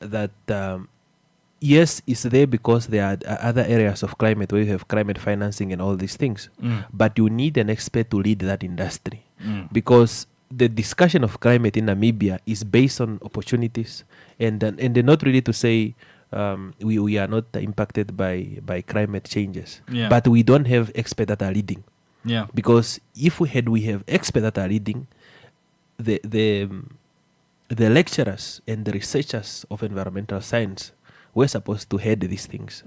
that. Yes, it's there because there are other areas of climate where you have climate financing and all these things. But you need an expert to lead that industry. Because the discussion of climate in Namibia is based on opportunities. And they're not ready to say we are not impacted by climate changes. Yeah. But we don't have experts that are leading. Yeah. Because if we have experts that are leading, the lecturers and the researchers of environmental science we're supposed to head these things.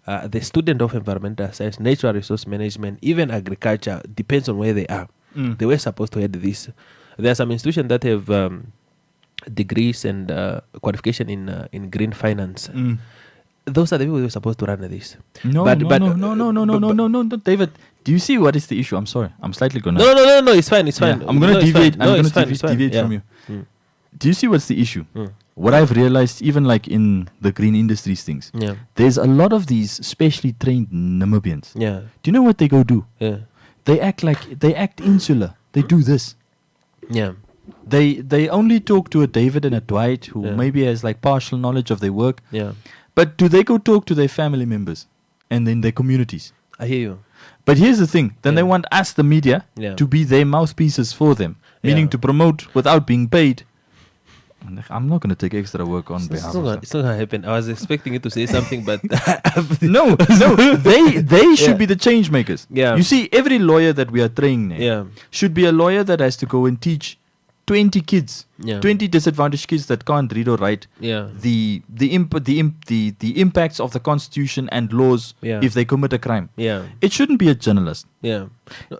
The student of environmental science, natural resource management, even agriculture, depends on where they are. They were supposed to head this. There are some institutions that have degrees and qualification in green finance. Those are the people who are supposed to run this. No, David. Do you see what is the issue? I'm sorry. I'm slightly going to... No, it's fine. Yeah, I'm going to deviate. I'm going to deviate from you. Do you see what's the issue? What I've realized, even like in the green industries things, there's a lot of these specially trained Namibians. Yeah. Do you know what they go do? Yeah. They act insular. They do this. Yeah. They only talk to a David and a Dwight who maybe has like partial knowledge of their work. Yeah. But do they go talk to their family members and in their communities? I hear you. But here's the thing. Then they want us, the media, to be their mouthpieces for them, meaning to promote without being paid. I'm not going to take extra work on behalf of them. It's not going to happen. I was expecting you to say something, but... No. They should be the change makers. Yeah. You see, every lawyer that we are training should be a lawyer that has to go and teach 20 kids, 20 disadvantaged kids that can't read or write, the impacts of the Constitution and laws if they commit a crime. It shouldn't be a journalist.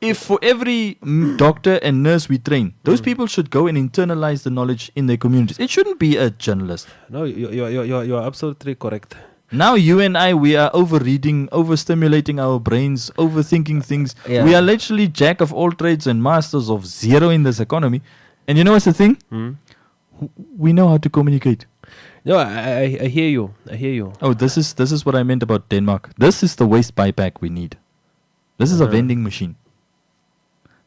If for every doctor and nurse we train, those people should go and internalize the knowledge in their communities. It shouldn't be a journalist. No, you're absolutely correct. Now you and I, we are overreading, overstimulating our brains, overthinking things. We are literally jack of all trades and masters of zero in this economy. And you know what's the thing? We know how to communicate. No, I hear you. Oh, this is what I meant about Denmark. This is the waste buyback we need. This is a vending machine.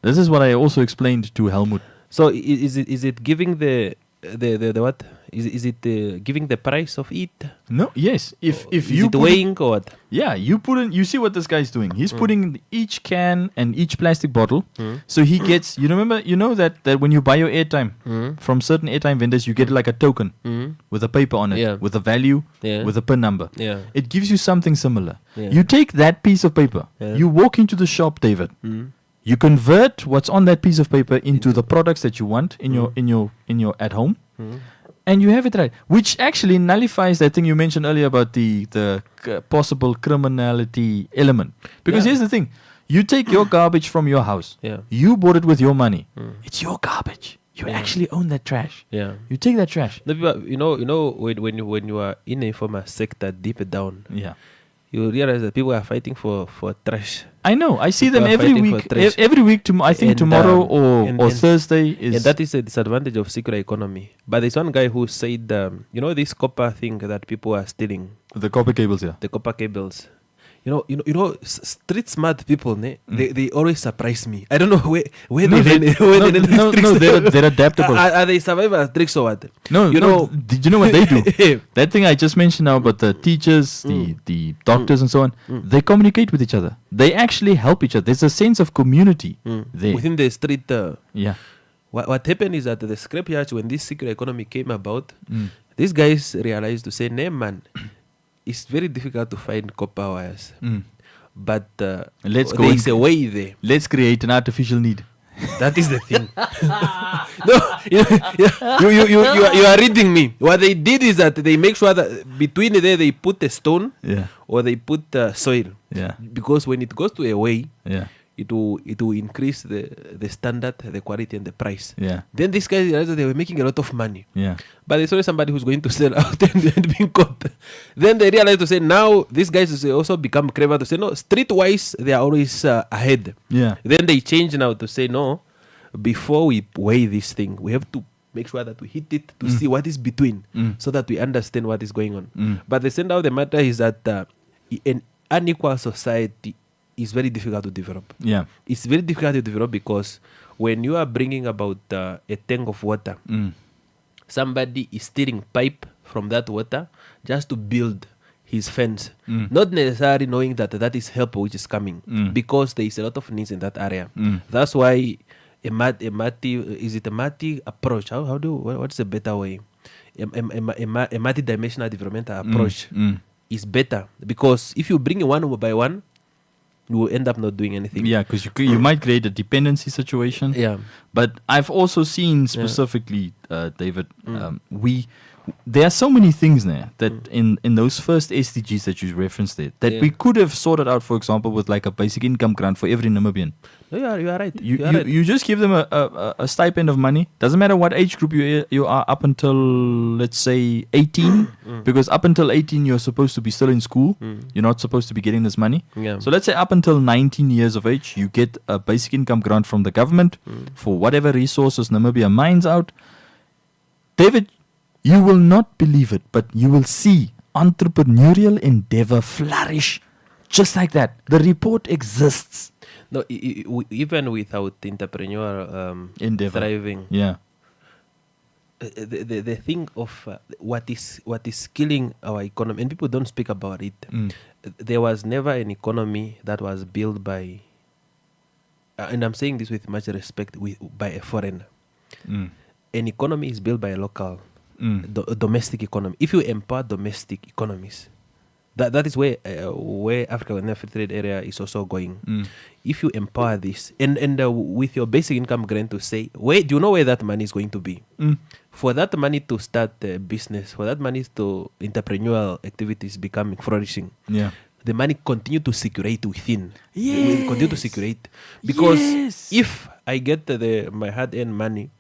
This is what I also explained to Helmut. So is it giving the the what is it giving the price of it? No, yes. If is you it weighing or what? Yeah, you put in. You see what this guy's doing. He's putting in each can and each plastic bottle. So he gets. You know that when you buy your airtime from certain airtime vendors, you get like a token with a paper on it, with a value, with a PIN number. Yeah. It gives you something similar. Yeah. You take that piece of paper. You walk into the shop, David. You convert what's on that piece of paper into the products that you want in your at home. And you have it right, which actually nullifies that thing you mentioned earlier about the possible criminality element. Because here's the thing: you take your garbage from your house. Yeah. You bought it with your money. It's your garbage. You actually own that trash. Yeah. You take that trash. No, people, you know when you are in a informal sector deep down. Yeah. You realize that people are fighting for trash. I know. I see People them are every fighting week. for trash. Every week, I think tomorrow or Thursday is. And that is a disadvantage of circular economy. But there's one guy who said, this copper thing that people are stealing. The copper cables, yeah. The copper cables. Street smart people, they always surprise me. I don't know where they learn. They're adaptable. Are they survival tricks or what? No, did you know what they do? That thing I just mentioned now about the teachers, the doctors and so on, they communicate with each other. They actually help each other. There's a sense of community there. Within the street. Yeah. What happened is that the scrapyards, when this circular economy came about, these guys realized to say, "Nah, man, it's very difficult to find copper wires." But there's a way there. Let's create an artificial need. That is the thing. You are reading me. What they did is that they make sure that between there they put a stone, or they put soil. Yeah. Because when it goes to a way, it will increase the standard, the quality, and the price. Yeah. Then these guys realized that they were making a lot of money. Yeah. But they saw somebody who's going to sell out and being caught. Then they realized to say, now these guys also become clever to say, no, streetwise they are always ahead. Yeah. Then they change now to say, no, before we weigh this thing, we have to make sure that we hit it to see what is between, so that we understand what is going on. But the center of the matter is that an unequal society is very difficult to develop. Yeah. It's very difficult to develop because when you are bringing about a tank of water, somebody is stealing pipe from that water just to build his fence, not necessarily knowing that is help which is coming, because there is a lot of needs in that area. That's why a multi approach? What's a better way? A multi-dimensional developmental approach is better, because if you bring it one by one, you will end up not doing anything. Yeah, because you might create a dependency situation. Yeah. But I've also seen specifically, David, there are so many things there that in those first SDGs that you referenced there, that we could have sorted out, for example, with like a basic income grant for every Namibian. No, you are right. You just give them a stipend of money. Doesn't matter what age group you are up until, let's say, 18. Because up until 18, you're supposed to be still in school. You're not supposed to be getting this money. Yeah. So let's say up until 19 years of age, you get a basic income grant from the government for whatever resources Namibia mines out. David, you will not believe it, but you will see entrepreneurial endeavor flourish just like that. The report exists. No, even without entrepreneurial endeavor thriving, the thing of what is killing our economy, and people don't speak about it. There was never an economy that was built by, and I'm saying this with much respect, by a foreigner. An economy is built by a local. Domestic economy. If you empower domestic economies, that is where Africa and the free trade area is also going. If you empower this, and with your basic income grant to say, do you know where that money is going to be? For that money to start a business, for that money to entrepreneurial activities becoming flourishing, the money continue to circulate within. It will continue to circulate, because if I get my hard-earned money,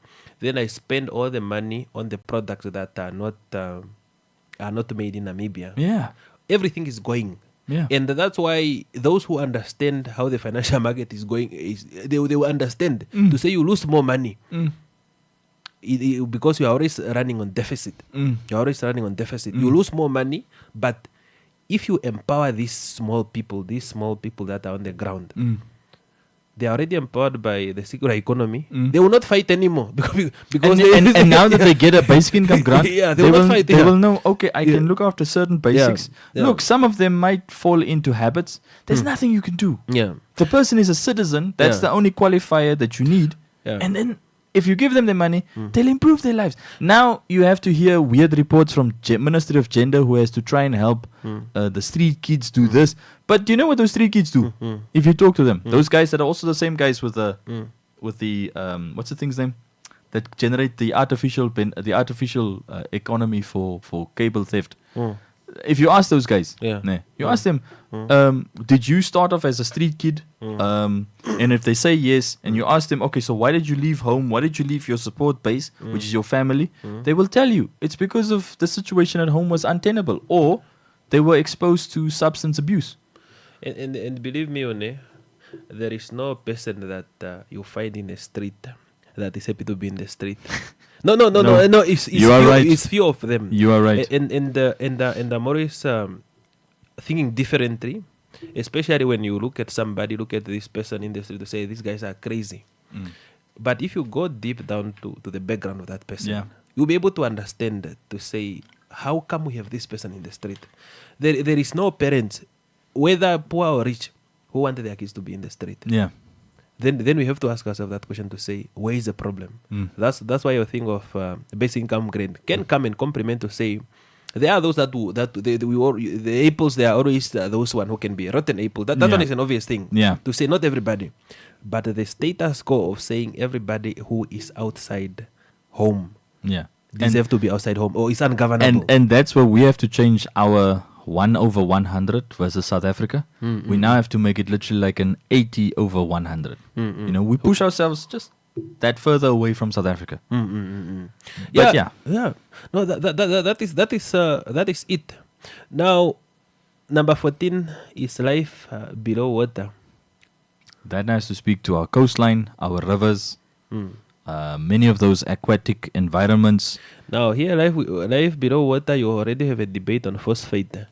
then I spend all the money on the products that are not made in Namibia. Yeah. Everything is going. Yeah. And that's why those who understand how the financial market is going, they will understand. To say you lose more money because you are always running on deficit. You're always running on deficit. You lose more money, but if you empower these small people that are on the ground, they are already empowered by the circular economy. They will not fight anymore because and now that they get a basic income grant, they will not fight. They will know, okay, I can look after certain basics. Yeah. Look, some of them might fall into habits. There's nothing you can do. Yeah. The person is a citizen. That's the only qualifier that you need. Yeah. And then if you give them the money, they'll improve their lives. Now you have to hear weird reports from Ministry of Gender who has to try and help the street kids do this. But do you know what those street kids do? If you talk to them, those guys that are also the same guys with the what's the thing's name that generate the artificial economy for cable theft. If you ask those guys, you ask them, did you start off as a street kid? And if they say yes, and you ask them, okay, so why did you leave home? Why did you leave your support base, which is your family? They will tell you it's because of the situation at home was untenable, or they were exposed to substance abuse. And believe me, One, there is no person that you find in the street that is happy to be in the street. No. It's you are few, right. It's few of them. You are right. And the more is thinking differently, especially when you look at this person in the street to say these guys are crazy. But if you go deep down to the background of that person, you'll be able to understand to say how come we have this person in the street. There is no parents, whether poor or rich, who wanted their kids to be in the street. Yeah. Then we have to ask ourselves that question to say, where is the problem? That's why your thing of basic income grant can come and complement to say, there are those the apples, there are always those one who can be a rotten apple. That one is an obvious thing to say, not everybody. But the status quo of saying everybody who is outside home deserve to be outside home or is ungovernable. And that's where we have to change our 1/100 versus South Africa. We now have to make it literally like an 80/100. You know, we push ourselves just that further away from South Africa. But yeah. No, that is it. Now, number 14 is life below water. That has to speak to our coastline, our rivers, many of those aquatic environments. Now, here, life below water, you already have a debate on phosphate.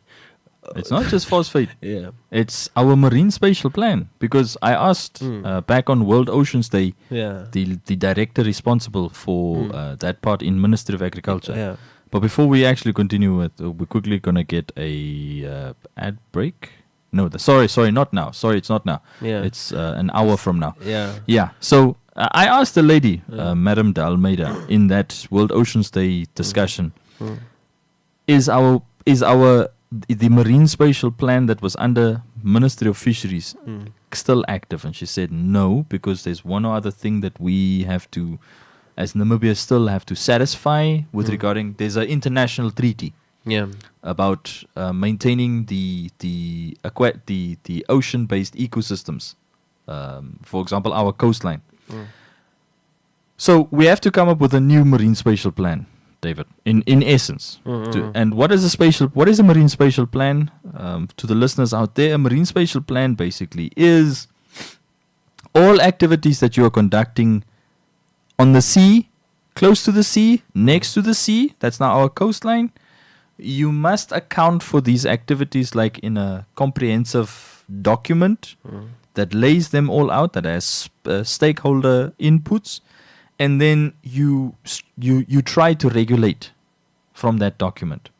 It's not just phosphate. It's our marine spatial plan. Because I asked back on World Oceans Day, the director responsible for that part in Ministry of Agriculture. But before we actually continue with, we're quickly going to get a ad break. No, sorry, not now. Sorry, it's not now. It's an hour from now. So I asked the lady, Madam de Almeida, in that World Oceans Day discussion, is the marine spatial plan that was under Ministry of Fisheries still active? And she said no, because there's one or other thing that we have to, as Namibia, still have to satisfy with regarding, there's an international treaty about maintaining the ocean-based ecosystems, for example, our coastline. So we have to come up with a new marine spatial plan, David, in essence. And what is a marine spatial plan? To the listeners out there, a marine spatial plan basically is all activities that you are conducting on the sea, close to the sea, next to the sea, that's now our coastline. You must account for these activities like in a comprehensive document that lays them all out, that has stakeholder inputs, and then you try to regulate from that document.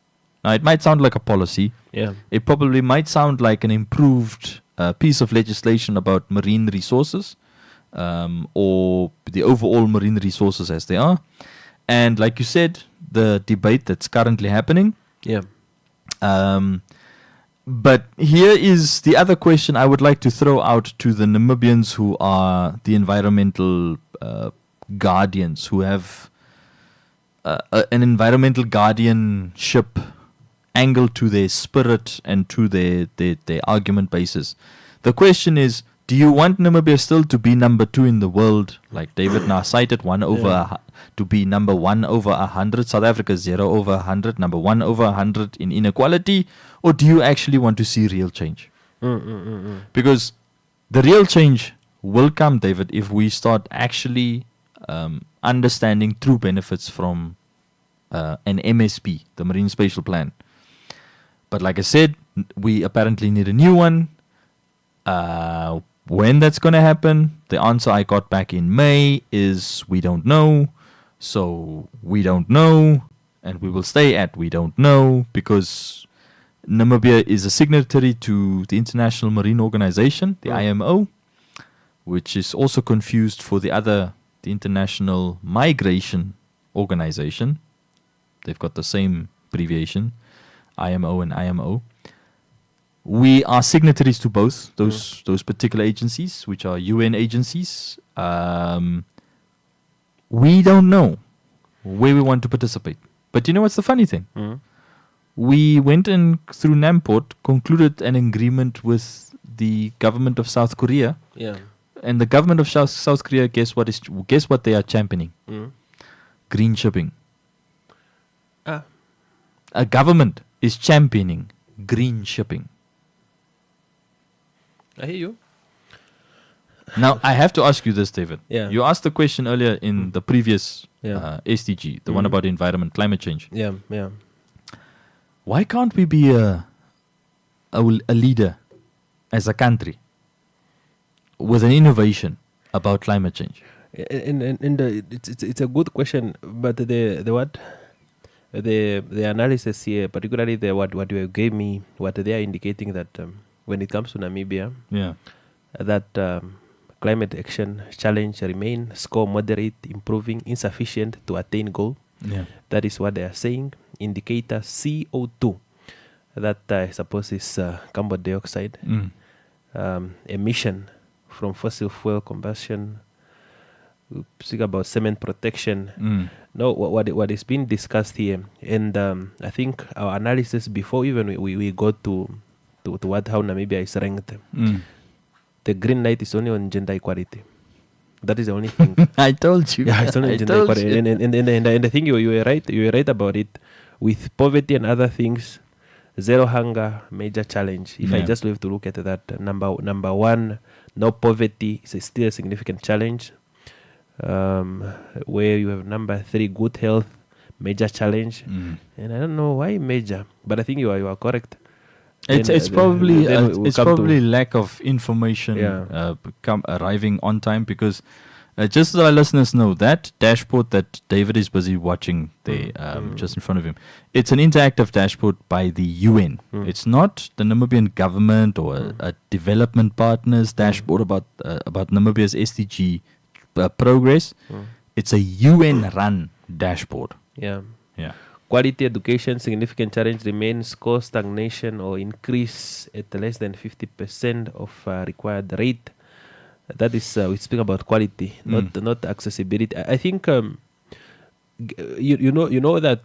Now, it might sound like a policy. It probably might sound like an improved piece of legislation about marine resources, or the overall marine resources as they are. And like you said, the debate that's currently happening. But here is the other question I would like to throw out to the Namibians who are the environmental guardians, who have an environmental guardianship angle to their spirit and to their argument basis. The question is, do you want Namibia still to be number 2 in the world, like David now cited, to be number 1 over 100, South Africa 0 over 100, number 1 over 100 in inequality, or do you actually want to see real change? Because the real change will come, David, if we start actually understanding true benefits from an MSP, the Marine Spatial Plan. But like I said, we apparently need a new one. when that's going to happen, the answer I got back in May is we don't know. So we don't know, and we will stay at we don't know, because Namibia is a signatory to the International Marine Organization, the IMO, which is also confused for the International Migration Organization. They've got the same abbreviation, IMO and IMO. We are signatories to both those particular agencies, which are UN agencies. We don't know where we want to participate. But you know what's the funny thing? We went in through Namport, concluded an agreement with the government of South Korea. Yeah. And the government of South Korea, guess what they are championing? Green shipping. A government is championing green shipping. I hear you. Now, I have to ask you this, David. Yeah. You asked the question earlier in the previous SDG, the one about environment, climate change. Yeah. Why can't we be a leader as a country with an innovation about climate change? It's a good question, but the analysis here, particularly what you gave me, what they are indicating that when it comes to Namibia, that climate action challenge remain, score moderate, improving, insufficient to attain goal. Yeah. That is what they are saying. Indicator CO2, that I suppose is carbon dioxide, emission from fossil fuel combustion. We speak about cement protection. No, what is being discussed here, and I think our analysis before even we go to how Namibia is ranked. The green light is only on gender equality. That is the only thing. I told you. Yeah, it's only on gender equality. And I think you were right. You were right about it. With poverty and other things, zero hunger, major challenge. If I just have to look at that, number one, no poverty is still a significant challenge. Where you have number three, good health, major challenge. And I don't know why major, but I think you are correct. It's probably lack of information arriving on time, because just so our listeners know, that dashboard that David is busy watching there, just in front of him, it's an interactive dashboard by the UN. It's not the Namibian government or a development partner's dashboard about Namibia's SDG progress. It's a UN-run dashboard. Yeah. Quality education, significant challenge remains, cost stagnation or increase at less than 50% of required rate. That is, we speak about quality, not accessibility. I think you know that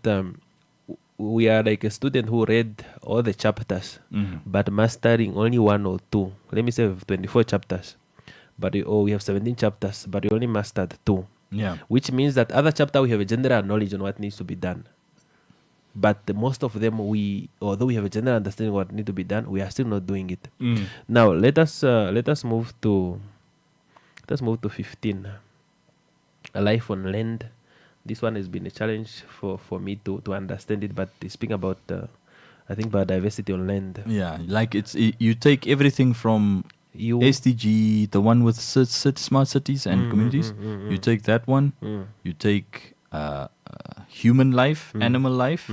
we are like a student who read all the chapters, but mastering only one or two. Let me say we have 24 chapters, but we have 17 chapters, but we only mastered 2. Yeah. Which means that other chapter we have a general knowledge on what needs to be done. But most of them, although we have a general understanding what needs to be done, we are still not doing it. Now let us move to 15. A life on land. This one has been a challenge for me to understand it. But speaking about I think biodiversity on land. Yeah, like you take everything from SDG, the one with smart cities and communities. You take that one. You take human life, animal life,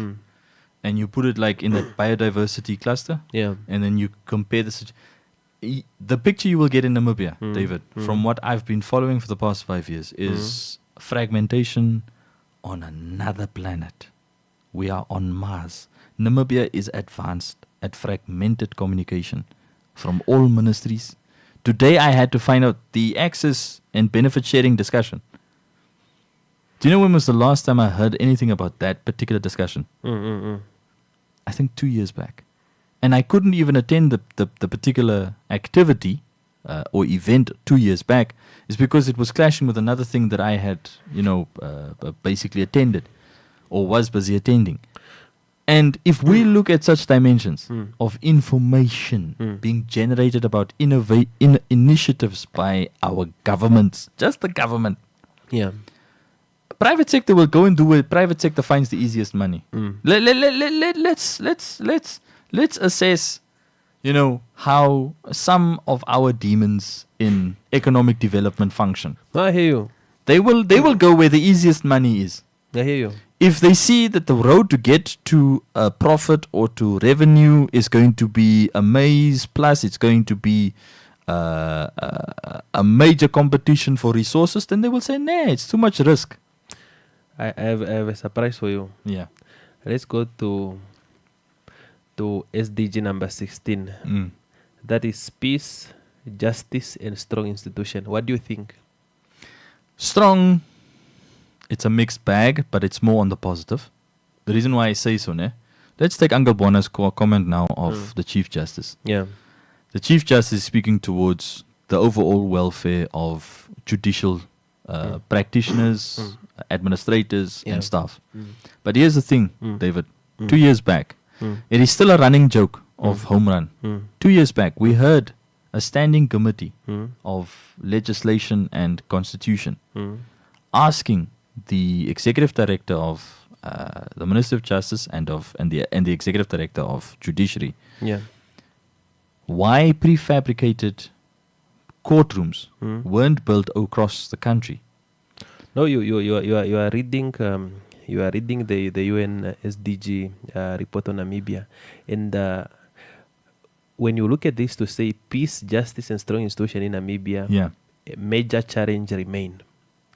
and you put it like in the biodiversity cluster. Yeah. And then you compare the picture you will get in Namibia, David, from what I've been following for the past 5 years, is fragmentation on another planet. We are on Mars. Namibia is advanced at fragmented communication from all ministries. Today I had to find out the access and benefit sharing discussion. Do you know when was the last time I heard anything about that particular discussion? I think 2 years back. And I couldn't even attend the particular activity or event 2 years back, is because it was clashing with another thing that I had, basically attended or was busy attending. And if we look at such dimensions of information being generated about initiatives by our governments, just the government. Yeah. Private sector will go and do it. Private sector finds the easiest money. Let's assess you know, how some of our demons in economic development function. I hear you. They will go where the easiest money is. I hear you. If they see that the road to get to a profit or to revenue is going to be a maze, plus it's going to be a major competition for resources, then they will say, nah, it's too much risk. I have a surprise for you. Yeah. Let's go to SDG number 16. That is peace, justice, and strong institution. What do you think? Strong, it's a mixed bag, but it's more on the positive. The reason why I say so, let's take Uncle Bona's comment now of the Chief Justice. Yeah. The Chief Justice is speaking towards the overall welfare of judicial practitioners, administrators, and staff. But here's the thing, David. 2 years back, it is still a running joke of home run. 2 years back, we heard a standing committee of legislation and constitution asking the executive director of the Minister of Justice and the executive director of Judiciary, why prefabricated courtrooms weren't built across the country. No, you are reading the UN SDG report on Namibia, and when you look at this to say peace, justice, and strong institution in Namibia, a major challenge remain.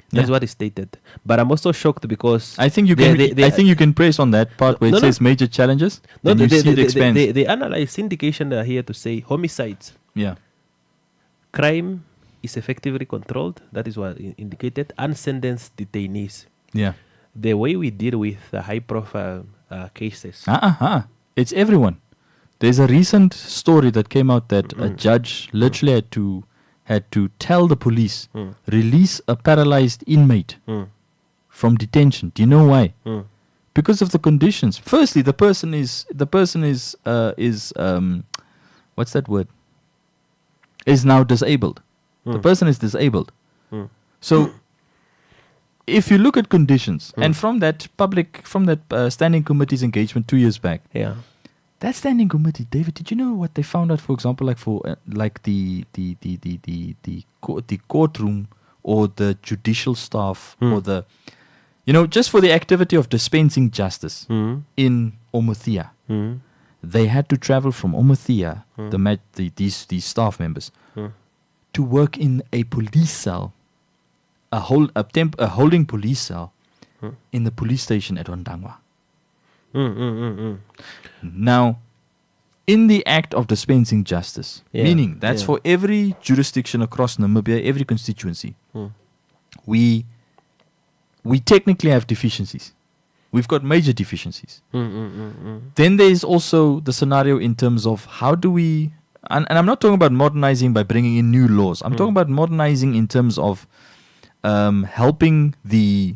That's what is stated. But I'm also shocked because I think you can praise on that part where it says major challenges. No, they analyze indication here to say homicides. Yeah. Crime is effectively controlled. That is what indicated. Unsentenced detainees. Yeah. The way we deal with high-profile cases. It's everyone. There's a recent story that came out that a judge literally had to tell the police release a paralyzed inmate from detention. Do you know why? Because of the conditions. Firstly, the person is what's that word? Is now disabled. The person is disabled. So if you look at conditions, and from that standing committee's engagement 2 years back, that standing committee, David, did you know what they found out? For example, like for the courtroom or the judicial staff or the, just for the activity of dispensing justice in Omothea, they had to travel from Omothea, these staff members, to work in a police cell, a holding police cell in the police station at Ondangwa. Now, in the act of dispensing justice, meaning that's for every jurisdiction across Namibia, every constituency, we technically have deficiencies. We've got major deficiencies. Then there is also the scenario in terms of how do we, and I'm not talking about modernizing by bringing in new laws. I'm talking about modernizing in terms of helping the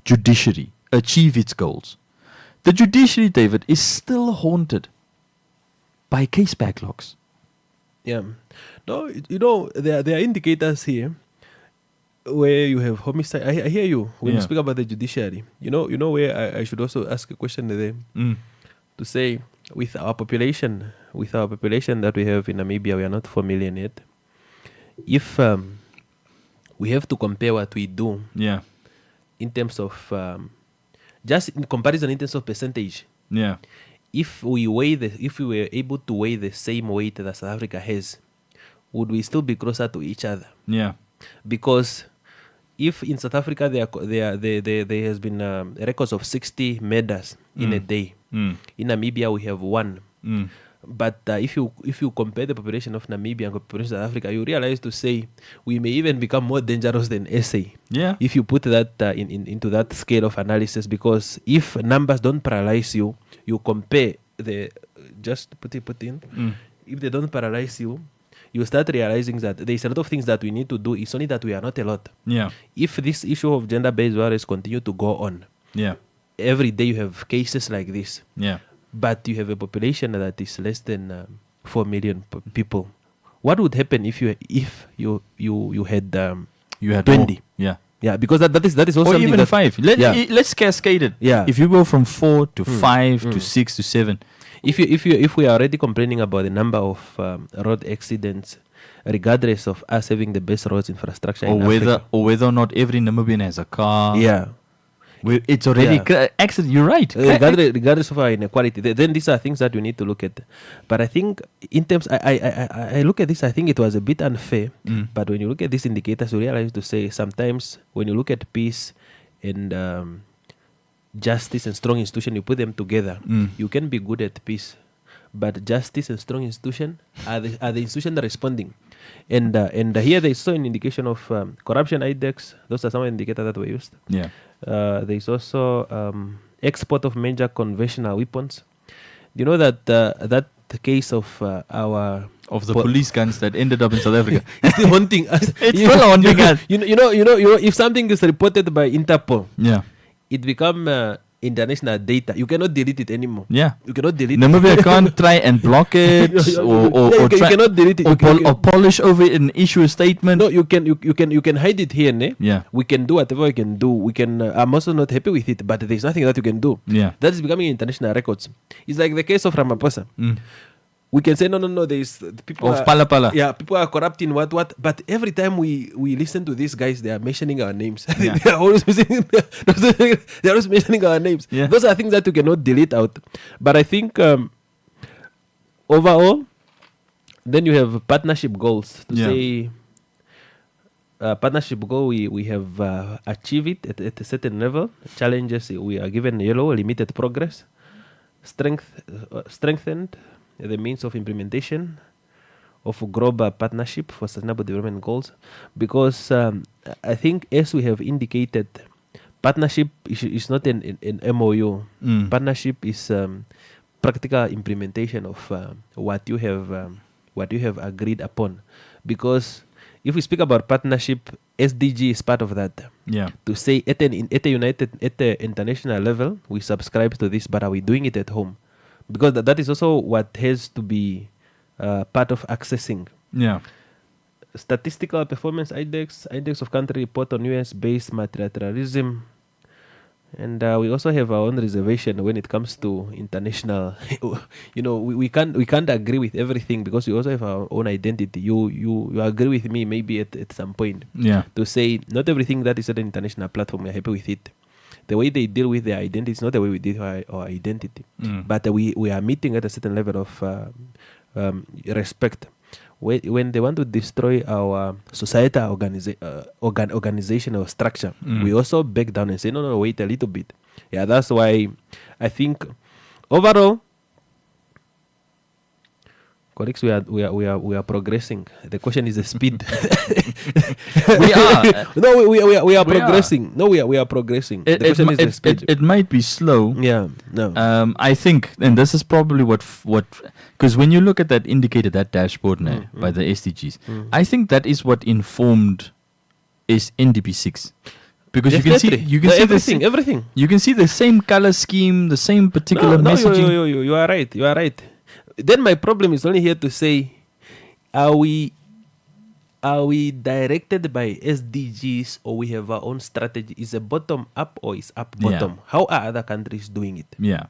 judiciary achieve its goals. The judiciary, David, is still haunted by case backlogs. Yeah. No, there are indicators here where you have homicide. I hear you when you speak about the judiciary. You know where I should also ask a question there to say with our population that we have in Namibia, we are not 4 million yet. If we have to compare what we do in terms of just in comparison in terms of percentage. Yeah. If we were able to weigh the same weight that South Africa has, would we still be closer to each other? Yeah. Because if in South Africa there has been records of 60 murders in a day, in Namibia we have 1. But if you compare the population of Namibia and the population of South Africa, you realize to say we may even become more dangerous than SA. Yeah. If you put that into that scale of analysis, because if numbers don't paralyze you, you compare just put in. If they don't paralyze you, you start realizing that there's a lot of things that we need to do. It's only that we are not a lot. Yeah. If this issue of gender-based violence continue to go on, every day you have cases like this. Yeah. But you have a population that is less than 4 million people. What would happen if you had 20? More. Yeah, because that is also or something even that 5. Let's cascade it. Yeah. If you go from 4 to 5 to 6 to 7, if we are already complaining about the number of road accidents, regardless of us having the best roads infrastructure in Africa, or whether or not every Namibian has a car. Yeah. It's already accident. You're right. Regardless of our inequality, then these are things that we need to look at. But I think in terms, I look at this, I think it was a bit unfair. But when you look at these indicators, you realize to say sometimes when you look at peace and justice and strong institution, you put them together, you can be good at peace. But justice and strong institution are the institution that are responding. And here there is also an indication of corruption index. Those are some indicators that were used. Yeah. There is also export of major conventional weapons. You know that that case of our police guns that ended up in South Africa. It's still haunting us. It's still haunting us. You know, if something is reported by Interpol, it become international data. You cannot delete it anymore. Yeah, you cannot delete Namibia it. Can't try and block it you cannot delete it. Or polish over it and issue a statement. No, you can hide it here, ne? Yeah, we can do whatever we can do. We can. I'm also not happy with it, but there's nothing that you can do. Yeah, that is becoming international records. It's like the case of Ramaphosa. We can say no. There's people of Pala. Yeah, people are corrupting what. But every time we listen to these guys, they are mentioning our names. Yeah. They are always mentioning our names. Yeah. Those are things that you cannot delete out. But I think overall, then you have partnership goals to say. Partnership goal we have achieved it at a certain level. Challenges we are given yellow, limited progress, strengthened the means of implementation of global partnership for sustainable development goals, because I think as we have indicated, partnership is not an MOU. Partnership is practical implementation of what you have agreed upon. Because if we speak about partnership, SDG is part of that. Yeah. To say at the international level, we subscribe to this, but are we doing it at home? Because that is also what has to be part of accessing. Yeah. Statistical performance index of country report on US-based multilateralism, and we also have our own reservation when it comes to international. we can't agree with everything because we also have our own identity. You agree with me maybe at some point. Yeah. To say not everything that is at an international platform we're happy with it. The way they deal with their identity is not the way we deal with our identity. But we are meeting at a certain level of respect. When they want to destroy our societal organizational structure, we also back down and say, no, wait a little bit. Yeah, that's why I think overall, colleagues, we are progressing. The question is the speed. We are. No, we are progressing. No, we are progressing. The question is the speed. It might be slow. Yeah. No. I think, and this is probably what because when you look at that indicator, that dashboard now by the SDGs, I think that is what informed is NDP6. Because you can see everything. You can see the same color scheme, the same particular messaging. You are right. Then my problem is only here to say, are we directed by SDGs or we have our own strategy? Is it bottom up or is up bottom? Yeah. How are other countries doing it? Yeah.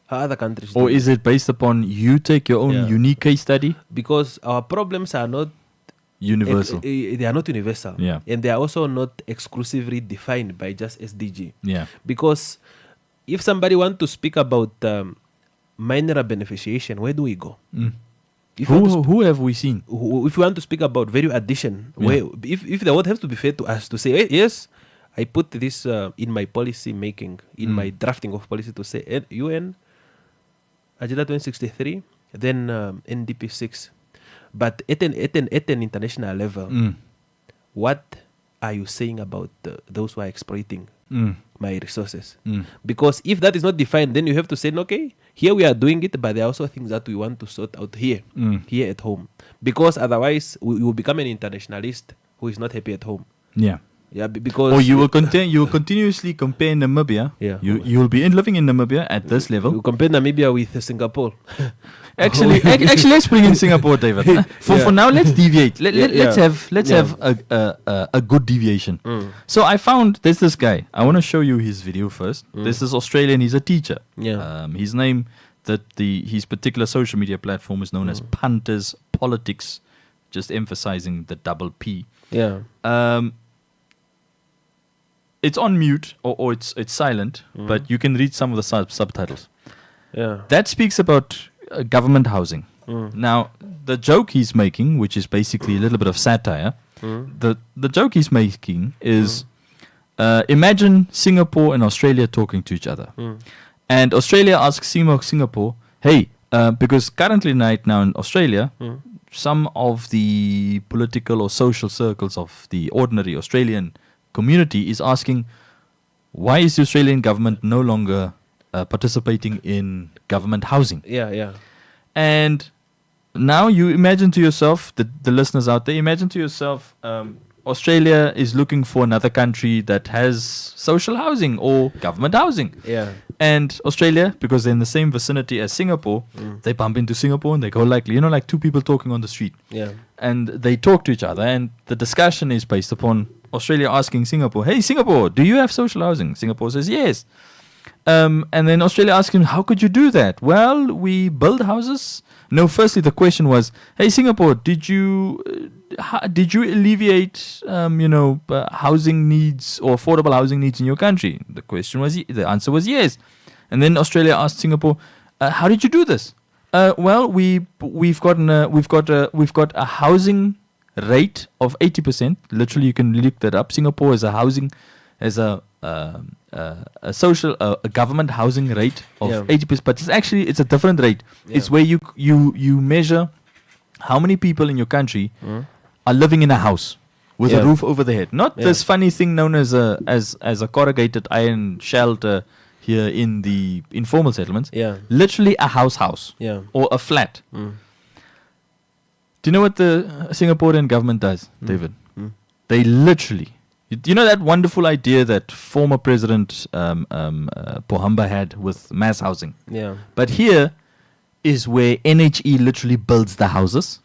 How are other countries or doing is it based upon you take your own unique case study? Because our problems are not universal. They are not universal. Yeah. And they are also not exclusively defined by just SDG. Yeah. Because if somebody wants to speak about mineral beneficiation, where do we go? Who have we seen? If we want to speak about value addition, if the word has to be fair to us to say, yes, I put this in my policy making, in my drafting of policy to say UN, Agenda 2063, then NDP 6. But at an international level, what are you saying about those who are exploiting my resources? Because if that is not defined, then you have to say, okay, here we are doing it, but there are also things that we want to sort out here at home. Because otherwise, we will become an internationalist who is not happy at home. Yeah, because or you will continuously compare Namibia. Yeah, you will be living in Namibia at this level. You compare Namibia with Singapore. Actually, let's bring in Singapore, David. For now, let's deviate. Let's have a good deviation. So I found there's this guy. I want to show you his video first. This is Australian. He's a teacher. Yeah. His name that his particular social media platform is known as Punters Politics, just emphasizing the double P. Yeah. It's on mute or it's silent, but you can read some of the subtitles. Yeah. That speaks about government housing. Now, the joke he's making, which is basically a little bit of satire, the joke he's making is imagine Singapore and Australia talking to each other. And Australia asks Singapore, hey, because currently right now in Australia, some of the political or social circles of the ordinary Australian community is asking, why is the Australian government no longer participating in government housing? Yeah. And now you imagine to yourself, the listeners out there, imagine to yourself, Australia is looking for another country that has social housing or government housing. Yeah. And Australia, because they're in the same vicinity as Singapore, they bump into Singapore and they go like two people talking on the street. Yeah. And they talk to each other, and the discussion is based upon Australia asking Singapore, hey, Singapore, do you have social housing? Singapore says yes. And then Australia asking, how could you do that? Well, we build houses. No, firstly, the question was, hey, Singapore, did you alleviate, housing needs or affordable housing needs in your country? The answer was yes. And then Australia asked Singapore, how did you do this? Well, we've got a housing rate of 80%. Literally, you can look that up. Singapore has a government housing rate of 80%, but it's a different rate. Yeah. It's where you measure how many people in your country are living in a house with a roof over their head. Not this funny thing known as a corrugated iron shelter here in the informal settlements. Yeah. Literally a house. Yeah. Or a flat. Do you know what the Singaporean government does, David? They literally, you know that wonderful idea that former President Pohamba had with mass housing? Yeah. But here is where NHE literally builds the houses,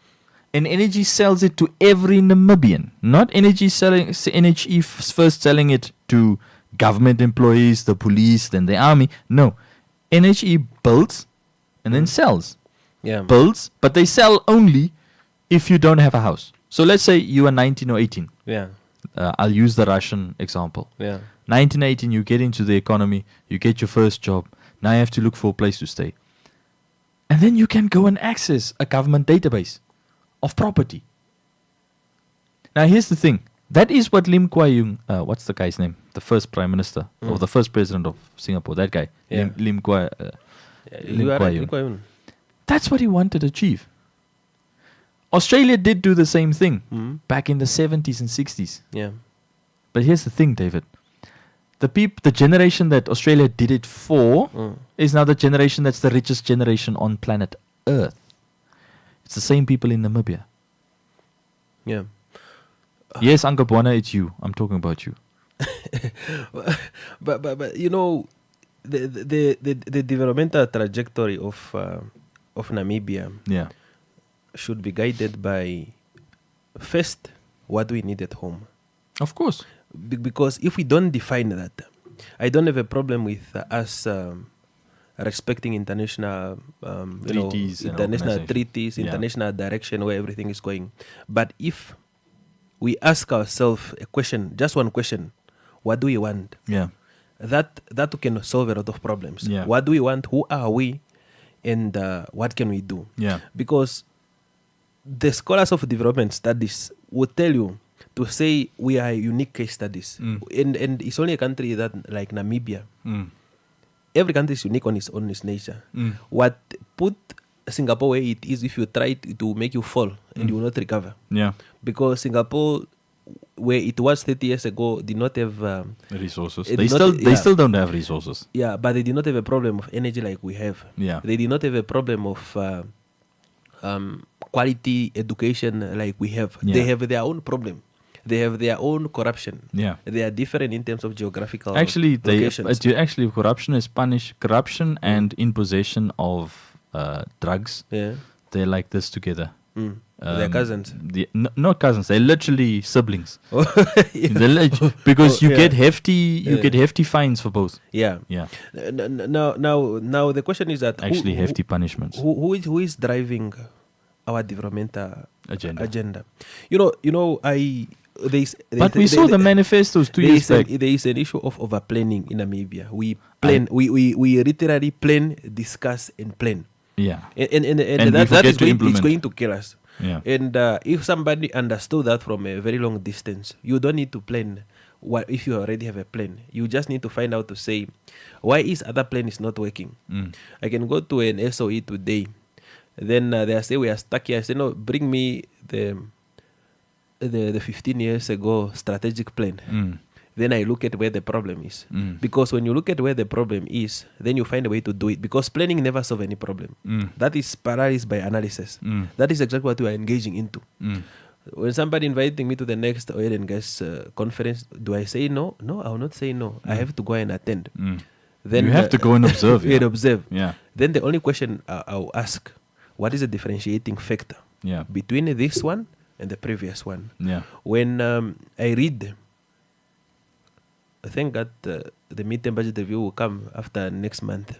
and NHE sells it to every Namibian. Not NHE first selling it to government employees, the police, then the army. No. NHE builds and then sells. Yeah. Builds, but they sell only if you don't have a house. So let's say you are 19 or 18. Yeah. I'll use the Russian example. Yeah. 19, 18, you get into the economy, you get your first job. Now you have to look for a place to stay. And then you can go and access a government database of property. Now here's the thing. That is what Lim Kuan Yew, what's the guy's name? The first prime minister or the first president of Singapore, that guy. Yeah. Lim Kuan Yew. That's what he wanted to achieve. Australia did do the same thing back in the 70s and 60s. Yeah. But here's the thing, David. The generation that Australia did it for is now the generation that's the richest generation on planet Earth. It's the same people in Namibia. Yeah. Yes, Uncle Bwana, it's you. I'm talking about you. but you know, the developmental trajectory of Namibia should be guided by first what we need at home. Of course. Because if we don't define that, I don't have a problem with us respecting international treaties, international direction where everything is going. But if we ask ourselves a question, just one question, what do we want? Yeah. That can solve a lot of problems. Yeah. What do we want? Who are we? And what can we do? Yeah. Because the scholars of development studies will tell you to say we are unique case studies. And it's only a country that, like Namibia, every country is unique on its nature. What put Singapore where it is, if you try it will make you fall and you will not recover. Yeah. Because Singapore, where it was 30 years ago, did not have resources. They still don't have resources. Yeah, but they did not have a problem of energy like we have. Yeah. They did not have a problem of quality education like we have. Yeah. They have their own problem. They have their own corruption. Yeah. They are different in terms of geographical locations. Actually, corruption and in possession of drugs. Yeah. They're like this together. They're cousins. Not cousins. They're literally siblings. Because you get hefty fines for both. Yeah. Now the question is that actually hefty punishments. Who is driving our developmental agenda? We saw the manifestos 2 years back. There is an issue of over planning in Namibia. We plan. We literally plan, discuss, and plan. Yeah. And that is going to kill us. Yeah. And if somebody understood that from a very long distance, you don't need to plan. What if you already have a plan? You just need to find out to say, why is other plan is not working? I can go to an SOE today. Then they say we are stuck here. I say, no, bring me the 15 years ago strategic plan. Then I look at where the problem is. Because when you look at where the problem is, then you find a way to do it. Because planning never solves any problem. That is paralysis by analysis. That is exactly what we are engaging into. When somebody inviting me to the next oil and gas conference, do I say no? No, I will not say no. I have to go and attend. Then you have to go and observe. Observe. Yeah. Then the only question I'll ask, what is the differentiating factor between this one and the previous one? Yeah. When I read, thank God the midterm budget review will come after next month.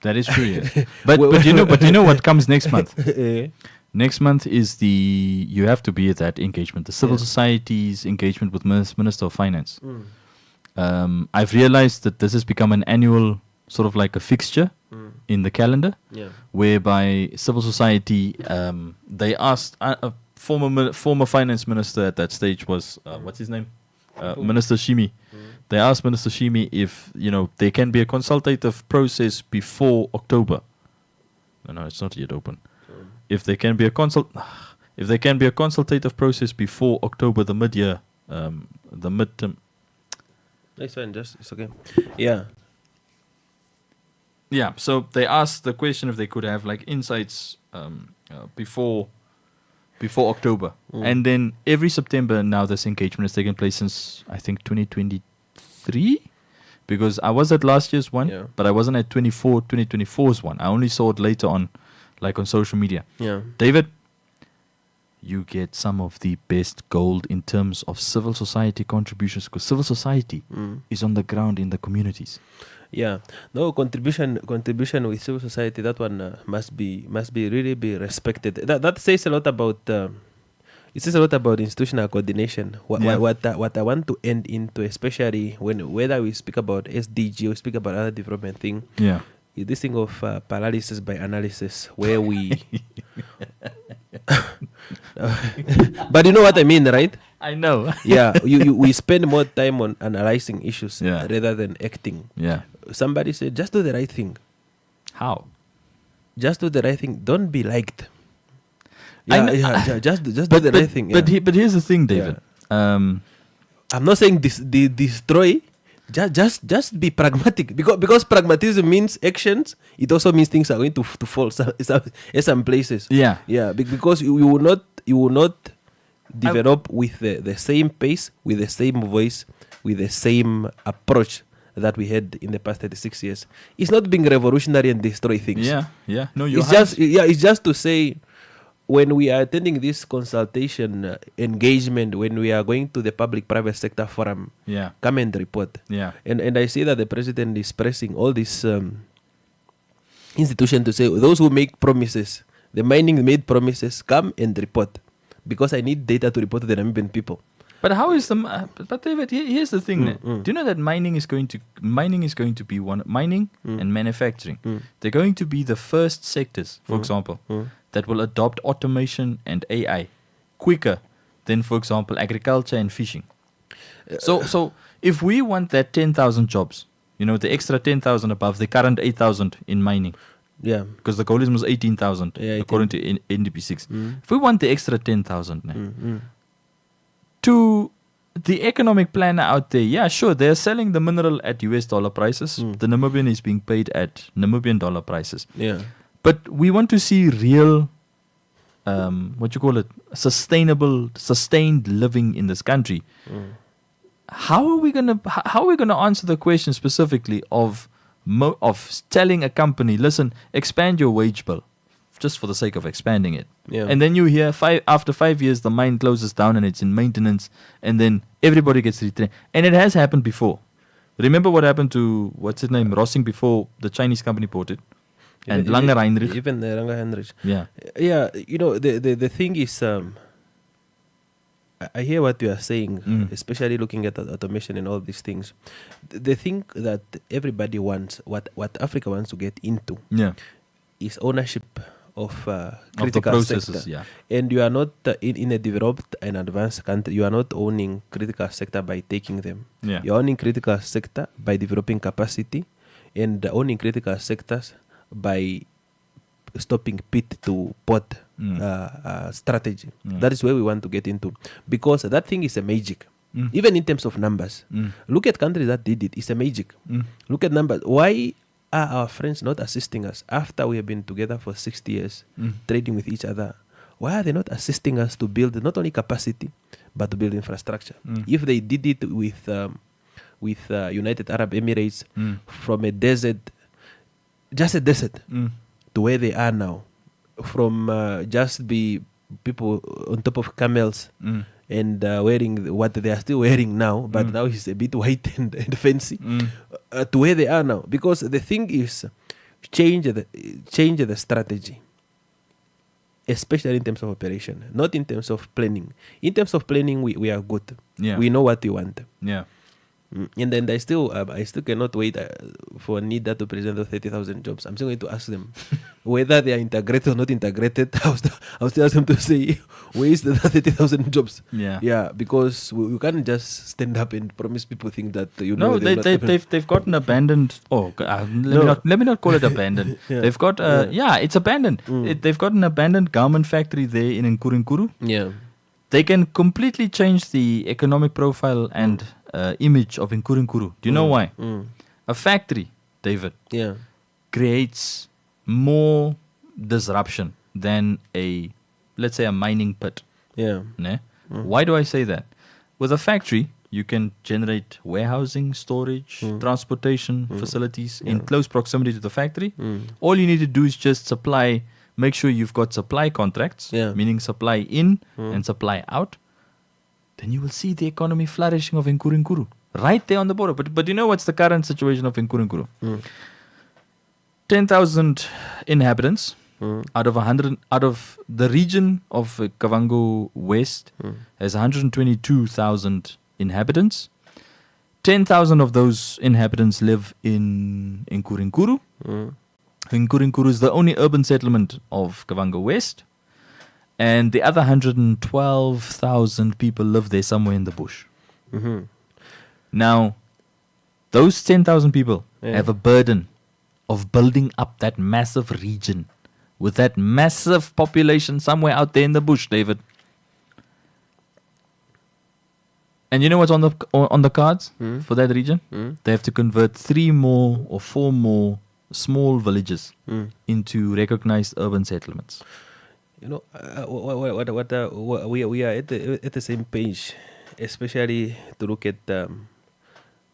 That is true, yes. But you know what comes next month? Next month is you have to be at that engagement, the civil society's engagement with Minister of Finance. I've realized that this has become an annual sort of like a fixture in the calendar, whereby civil society, they asked former finance minister at that stage was, what's his name? Minister Shimi. They asked Minister Shimi if there can be a consultative process before October. No, it's not yet open. If there can be a consultative process before October, the mid-year, the midterm. That's fine. It's okay. Yeah. Yeah. So they asked the question if they could have like insights before October. And then every September now this engagement has taken place since I think 2023, because I was at last year's one, but I wasn't at 2024's one. I only saw it later on, like on social media. Yeah. David, you get some of the best gold in terms of civil society contributions, because civil society is on the ground in the communities. Yeah, no contribution with civil society. That one must be really be respected. That says a lot about it says a lot about institutional coordination. What I want to end into, especially whether we speak about SDG or speak about other development thing. Yeah, is this thing of paralysis by analysis, where we. But you know what I mean, right? I know. Yeah, we spend more time on analyzing issues rather than acting. Yeah. Somebody said, just do the right thing. How? Just do the right thing. Don't be liked. Just do the right thing. But here's the thing, David. I'm not saying destroy. Just be pragmatic, because pragmatism means actions. It also means things are going to fall in some places. Yeah. Because you will not develop with the same pace, with the same voice, with the same approach that we had in the past 36 years. It's not being revolutionary and destroy things. Yeah. No, it's just to say, when we are attending this consultation engagement, when we are going to the public-private sector forum, come and report. Yeah. And I see that the president is pressing all these institutions to say, those who make promises, the mining made promises, come and report, because I need data to report to the Namibian people. But how is but David, here's the thing. Do you know that mining is going to be mining and manufacturing? They're going to be the first sectors, for example, that will adopt automation and AI quicker than, for example, agriculture and fishing. So if we want that 10,000 jobs, the extra 10,000 above the current 8,000 in mining. Yeah. Because the goal is 18,000 according to NDP6. If we want the extra 10,000 to the economic planner out there, sure, they're selling the mineral at US dollar prices. The Namibian is being paid at Namibian dollar prices. Yeah. But we want to see real, sustained living in this country. How are we gonna answer the question specifically of telling a company, listen, expand your wage bill just for the sake of expanding it. Yeah. And then you hear after 5 years, the mine closes down and it's in maintenance, and then everybody gets retrained. And it has happened before. Remember what happened to, what's his name, Rossing, before the Chinese company bought it? And Langer Heinrich. Even Langer Heinrich. Yeah. Yeah, the thing is, I hear what you are saying, especially looking at automation and all these things. The thing that everybody wants, what Africa wants to get into, is ownership of critical processes, sector. And you are not in a developed and advanced country. You are not owning critical sector by taking them. You are owning critical sector by developing capacity, and owning critical sectors by stopping pit to pot strategy. That is where we want to get into, because that thing is a magic. Even in terms of numbers, look at countries that did it. It's a magic. Look at numbers. Why are our friends not assisting us after we have been together for 60 years, trading with each other? Why are they not assisting us to build not only capacity but to build infrastructure? If they did it with United Arab Emirates, from a desert, just a desert, to where they are now, from just be people on top of camels and wearing what they are still wearing now, but now it's a bit white and fancy, to where they are now. Because the thing is, change the strategy, especially in terms of operation, not in terms of planning. In terms of planning, we are good. We know what we want. And then I still cannot wait for NIDA to present the 30,000 jobs. I'm still going to ask them whether they are integrated or not integrated. I'll still ask them to say, where is the 30,000 jobs? Because we can't just stand up and promise people things that they've got an abandoned. Let me not call it abandoned. They've got it's abandoned. They've got an abandoned garment factory there in Nkurinkuru. They can completely change the economic profile and image of Nkurinkuru. Do you know why? A factory, David, creates more disruption than let's say a mining pit. Why do I say that? With a factory, you can generate warehousing, storage, transportation facilities in close proximity to the factory. All you need to do is just make sure you've got supply contracts, meaning supply in and supply out. Then you will see the economy flourishing of Nkurinkuru right there on the border. But you know what's the current situation of Nkurinkuru? 10,000 inhabitants out of the region of Kavango West has 122,000 inhabitants. 10,000 of those inhabitants live in Nkurinkuru. Nkurinkuru is the only urban settlement of Kavango West. And the other 112,000 people live there somewhere in the bush. Now, those 10,000 people have a burden of building up that massive region with that massive population somewhere out there in the bush, David. And you know what's on the cards for that region? They have to convert 3 more or 4 more small villages into recognized urban settlements. You know, we are at the same page, especially to look at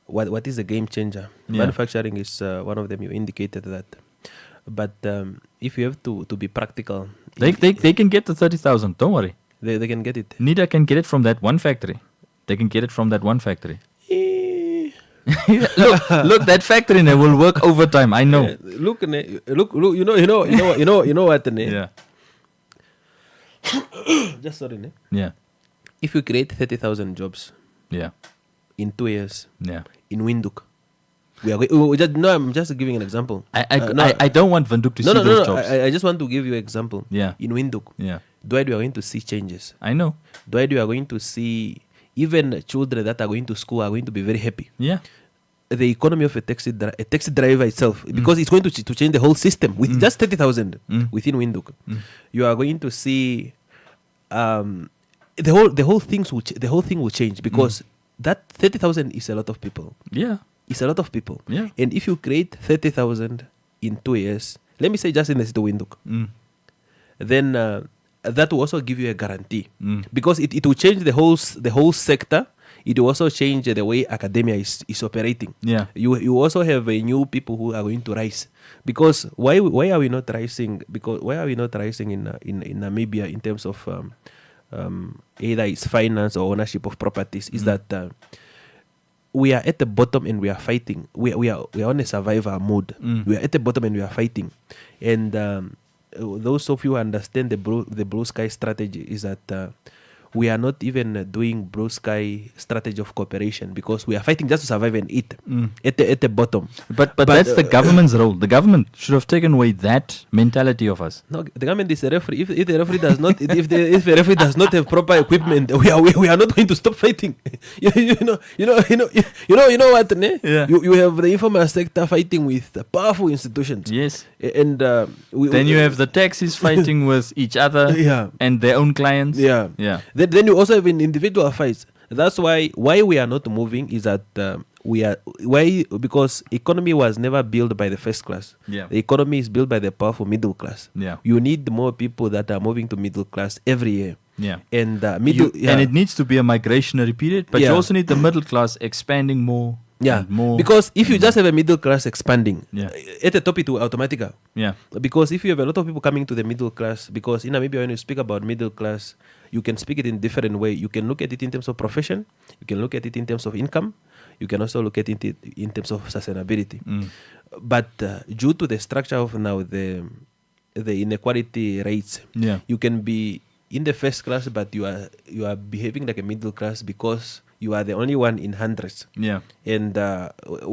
what is a game changer. Manufacturing is one of them. You indicated that, but if you have to be practical, they can get the 30,000. Don't worry, they can get it. NIDA can get it from that one factory. They can get it from that one factory. Look, that factory will work overtime. I know. Look. You know what? Just sorry, ne? Yeah. If you create 30,000 jobs, in 2 years, in Windhoek, I'm just giving an example. I don't want Windhoek to see those jobs. I just want to give you an example. Yeah. In Windhoek, Dwight, we are going to see changes. I know. Dwight, we are going to see even children that are going to school are going to be very happy. Yeah. The economy of a taxi driver itself, because it's going to change the whole system with just 30,000 within Windhoek. You are going to see the whole thing will change, because that 30,000 is a lot of people. Yeah, it's a lot of people. Yeah, and if you create 30,000 in 2 years, let me say just in the city of Windhoek, then that will also give you a guarantee, because it will change the whole sector. it will also change the way academia is operating. Yeah. You also have new people who are going to rise. Because why are we not rising? Because why are we not rising in Namibia in terms of either it's finance or ownership of properties? Is that we are at the bottom and we are fighting. We are on a survival mode. We are at the bottom and we are fighting. And those of you who understand the blue sky strategy is that we are not even doing blue sky strategy of cooperation because we are fighting just to survive and eat at the bottom. But that's the government's role. The government should have taken away that mentality of us. No, the government is a referee. If the referee does not, if the referee does not have proper equipment, we are not going to stop fighting. you know what? Ne? Yeah. You have the informal sector fighting with powerful institutions. Yes. And then you have the taxis fighting with each other and their own clients. Yeah. Then you also have individual fights. That's why we are not moving is that because economy was never built by the first class. Yeah. The economy is built by the powerful middle class. Yeah. You need more people that are moving to middle class every year. Yeah. And and it needs to be a migrationary period, but you also need the middle class expanding more. Yeah, because if you just have a middle class expanding, at the top it will automatically. Yeah. Because if you have a lot of people coming to the middle class, because in Namibia when you speak about middle class, you can speak it in different way. You can look at it in terms of profession, you can look at it in terms of income, you can also look at it in terms of sustainability. But due to the structure of now the inequality rates, you can be in the first class, but you are behaving like a middle class because you are the only one in hundreds. Yeah. And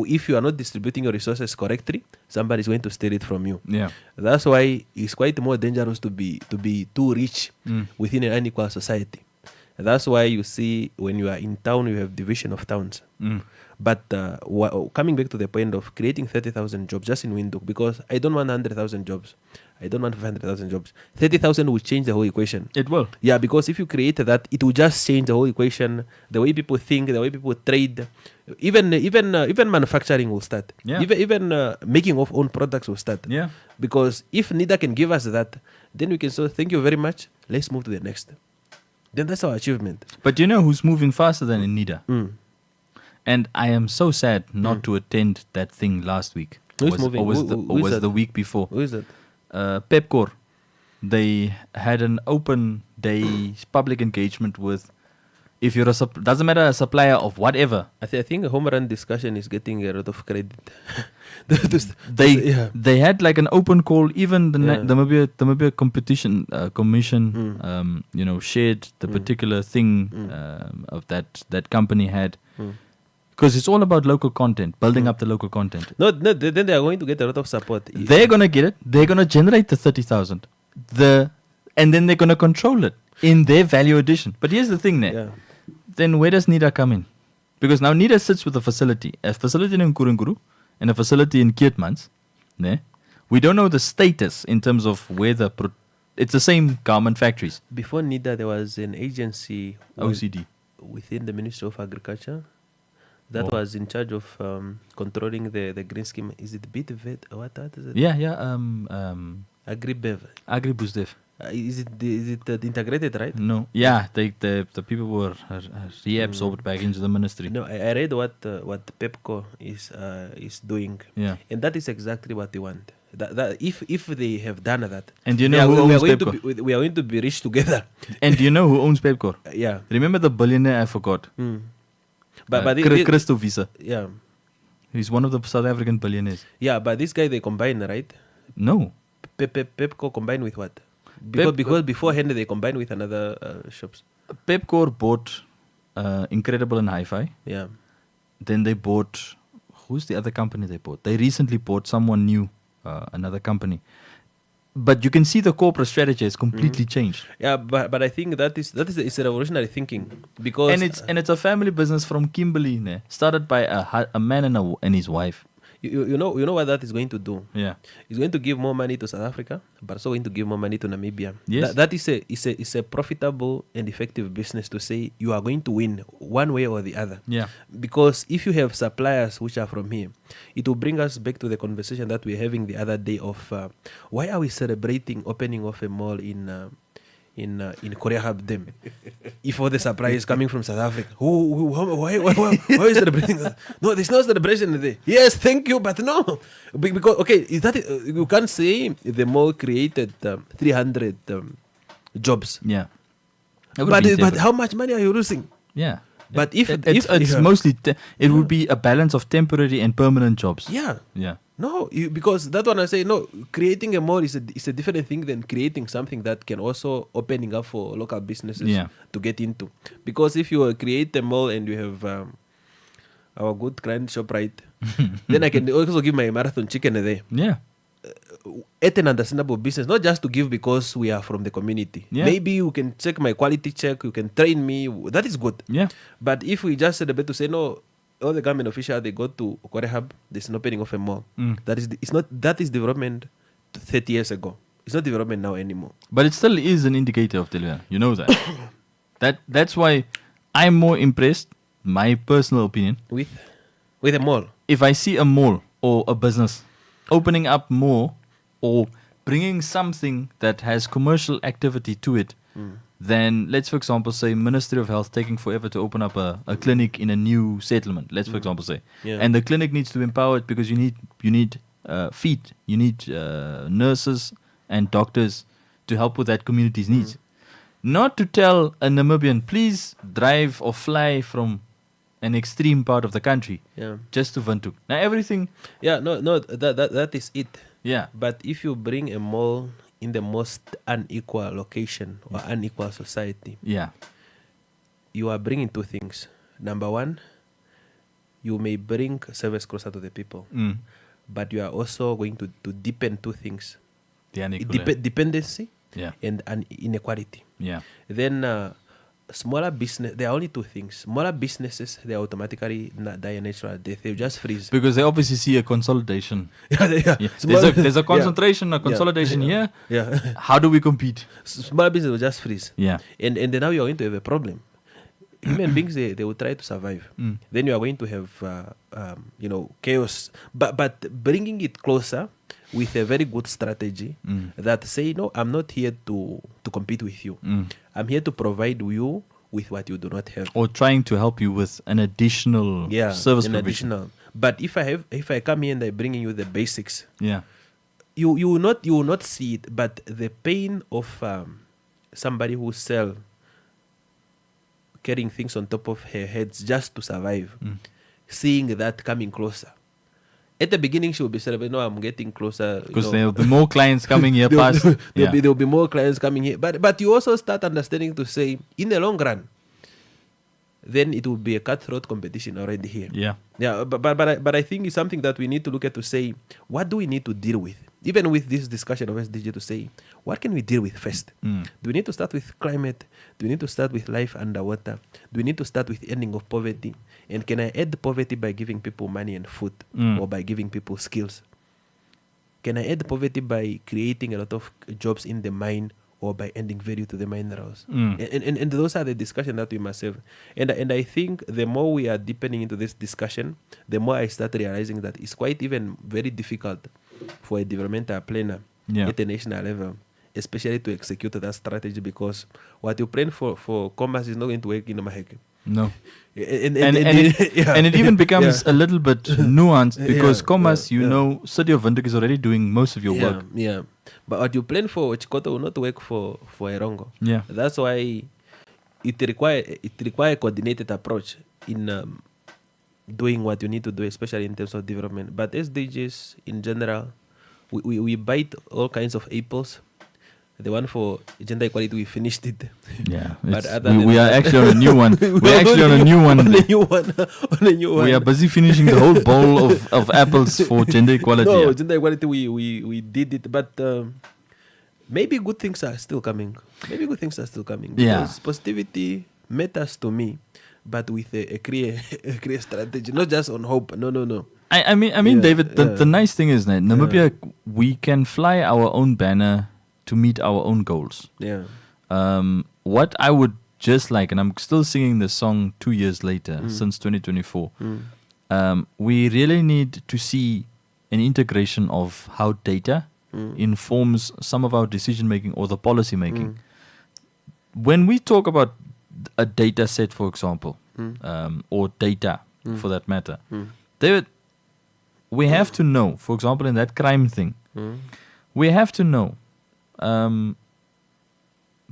if you are not distributing your resources correctly, somebody is going to steal it from you. Yeah. That's why it's quite more dangerous to be too rich within an unequal society. That's why you see when you are in town, you have division of towns. But coming back to the point of creating 30,000 jobs just in Windhoek, because I don't want 100,000 jobs. I don't want 500,000 jobs. 30,000 will change the whole equation. It will. Yeah, because if you create that, it will just change the whole equation. The way people think, the way people trade, even manufacturing will start. Yeah. Even making of own products will start. Yeah. Because if NIDA can give us that, then we can say, thank you very much. Let's move to the next. Then that's our achievement. But you know who's moving faster than in NIDA? And I am so sad not to attend that thing last week. Who's moving? Or was the week before. Who is that? Pepkor. They had an open day public engagement with, if you're doesn't matter, a supplier of whatever. I think a home run discussion is getting a lot of credit. They had like an open call. Even the Namibia competition commission, shared the particular thing of that company had. Because it's all about local content, building up the local content. No, then they are going to get a lot of support. They're going to get it. They're going to generate the 30,000. And then they're going to control it in their value addition. But here's the thing there. Yeah. Then where does NIDA come in? Because now NIDA sits with a facility in Nkurunguru and a facility in Keetmans. We don't know the status in terms of where it's the same garment factories. Before NIDA, there was an agency OCD within the Ministry of Agriculture that was in charge of controlling the green scheme. Is it BitVet? What is it? Yeah. AgriBev. AgriBoostDev. Is it integrated, right? No. Yeah, the people were reabsorbed back into the ministry. No, I read what Pepco is doing. Yeah. And that is exactly what they want. That if they have done that, and you know who owns Pepco? We are going to be rich together. And do you know who owns Pepco? Yeah. Remember the billionaire I forgot? But Christo Visa. Yeah. He's one of the South African billionaires. Yeah, but this guy they combine, right? No. Pepco combined with what? Because beforehand they combined with another shops. Pepco bought Incredible and Hi-Fi. Yeah. Then they bought, who's the other company they bought? They recently bought someone new, another company. But you can see the corporate strategy has completely changed. Yeah, but I think that is it's a revolutionary thinking because and it's a family business from Kimberley, started by a man and his wife. You know what that is going to do? Yeah, it's going to give more money to South Africa, but also going to give more money to Namibia. Yes, that is a profitable and effective business to say you are going to win one way or the other. Yeah, because if you have suppliers which are from here, it will bring us back to the conversation that we were having the other day of why are we celebrating opening of a mall in in Korea Hub them. If all the supply is coming from South Africa, why is the celebration? No, there's no celebration there. Yes, thank you, but no, because is that you can't say the mall created 300 jobs. Yeah, but how much money are you losing? Yeah, but if it's mostly it would be a balance of temporary and permanent jobs. Yeah. No, because that one I say no. Creating a mall is a different thing than creating something that can also opening up for local businesses to get into. Because if you create a mall and you have our good client ShopRite, then I can also give my marathon chicken there. Yeah. At an understandable business, not just to give because we are from the community. Yeah. Maybe you can check my quality check, you can train me. That is good. Yeah. But if we just celebrate to say no, all the government officials they go to Korea Hub, there's an opening of a mall. That is development 30 years ago. It's not development now anymore. But it still is an indicator of delivery. You know that. That's why I'm more impressed, my personal opinion, with a mall. If I see a mall or a business opening up more or bringing something that has commercial activity to it, then let's, for example, say Ministry of Health taking forever to open up a clinic in a new settlement, let's, for example, say. Yeah. And the clinic needs to be empowered because you need feet, you need nurses and doctors to help with that community's needs. Not to tell a Namibian, please drive or fly from an extreme part of the country just to Windhoek. Now everything... Yeah, no, that is it. Yeah. But if you bring a mall in the most unequal location or unequal society, you are bringing two things. Number one, you may bring service closer to the people, but you are also going to deepen two things. Dependency and inequality. Yeah. Then smaller business, there are only two things. Smaller businesses, they automatically die a natural death. They just freeze. Because they obviously see a consolidation. There's a concentration, a consolidation here. Yeah. How do we compete? Smaller business will just freeze. Yeah. And then now you're going to have a problem. Human beings, they will try to survive. Then you are going to have, chaos. But bringing it closer with a very good strategy that say, no, I'm not here to compete with you. I'm here to provide you with what you do not have. Or trying to help you with an additional service provision. But if I come here and I'm bringing you the basics, you will not see it. But the pain of somebody who sell carrying things on top of her heads just to survive, seeing that coming closer. At the beginning, she will be celebrating, no, I'm getting closer. Because there will be more clients coming here past. There will be more clients coming here. But you also start understanding to say, in the long run, then it will be a cutthroat competition already here. Yeah. But I think it's something that we need to look at to say, what do we need to deal with? Even with this discussion of SDG to say, what can we deal with first? Do we need to start with climate? Do we need to start with life underwater? Do we need to start with ending of poverty? And can I end poverty by giving people money and food or by giving people skills? Can I end poverty by creating a lot of jobs in the mine or by ending value to the minerals? And those are the discussions that we must have. And I think the more we are deepening into this discussion, the more I start realizing that it's quite even very difficult for a developmental planner at a national level, especially to execute that strategy, because what you plan for commerce is not going to work in Maheke. No. And it even becomes a little bit nuanced because commerce, City of Windhoek is already doing most of your work. Yeah. But what you plan for Chikoto will not work for Erongo. Yeah. That's why it require a coordinated approach in doing what you need to do, especially in terms of development. But SDGs in general, we bite all kinds of apples. The one for gender equality, we finished it. Yeah, but we are actually on a new one. We're actually on a new one. On a new one. We are busy finishing the whole bowl of apples for gender equality. No, gender equality, we did it, but maybe good things are still coming. Because positivity matters to me, but with a clear strategy, not just on hope. No. I mean, David, the nice thing is that Namibia, we can fly our own banner to meet our own goals. Yeah. What I would just like, and I'm still singing this song 2 years later, since 2024, we really need to see an integration of how data informs some of our decision making or the policy making. when we talk about a data set, for example, or data for that matter, David, we have to know, for example, in that crime thing, we have to know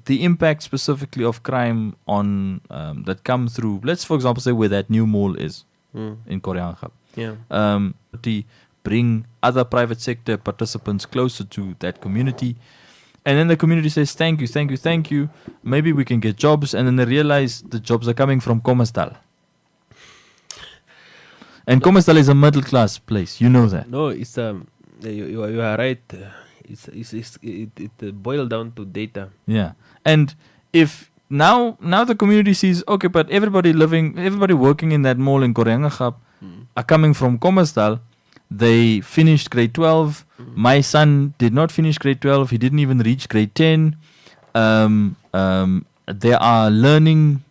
the impact specifically of crime on that come through, let's for example say where that new mall is in Koreangap. To bring other private sector participants closer to that community. And then the community says, thank you, thank you, thank you. Maybe we can get jobs. And then they realize the jobs are coming from Kommersdal. And Kommersdal is a middle class place. You know that. No, it's you are right. It boils down to data. Yeah. And if now the community sees, okay, but everybody working in that mall in Koreangap are coming from Kommersdal. They finished grade 12. My son did not finish grade 12. He didn't even reach grade 10. There are learning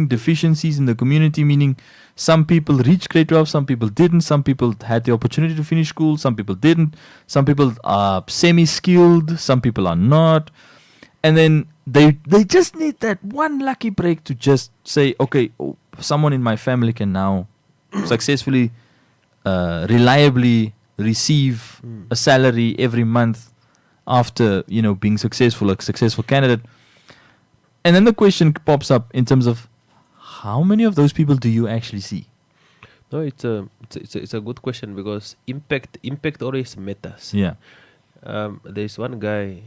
deficiencies in the community, meaning some people reached grade 12, some people didn't. Some people had the opportunity to finish school, some people didn't. Some people are semi-skilled, some people are not. And then they just need that one lucky break to just say, okay, someone in my family can now successfully reliably receive a salary every month after being a successful candidate. And then the question pops up in terms of how many of those people do you actually see? No, it's a good question because impact always matters. Yeah. There's one guy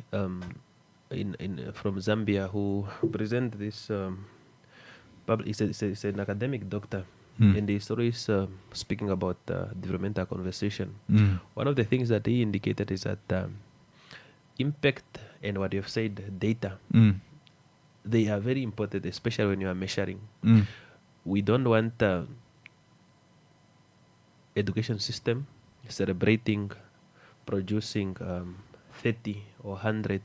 in from Zambia who present this it's an academic doctor. And he's always speaking about developmental conversation. One of the things that he indicated is that impact and what you've said, data, they are very important, especially when you are measuring. We don't want education system celebrating producing 30 or 100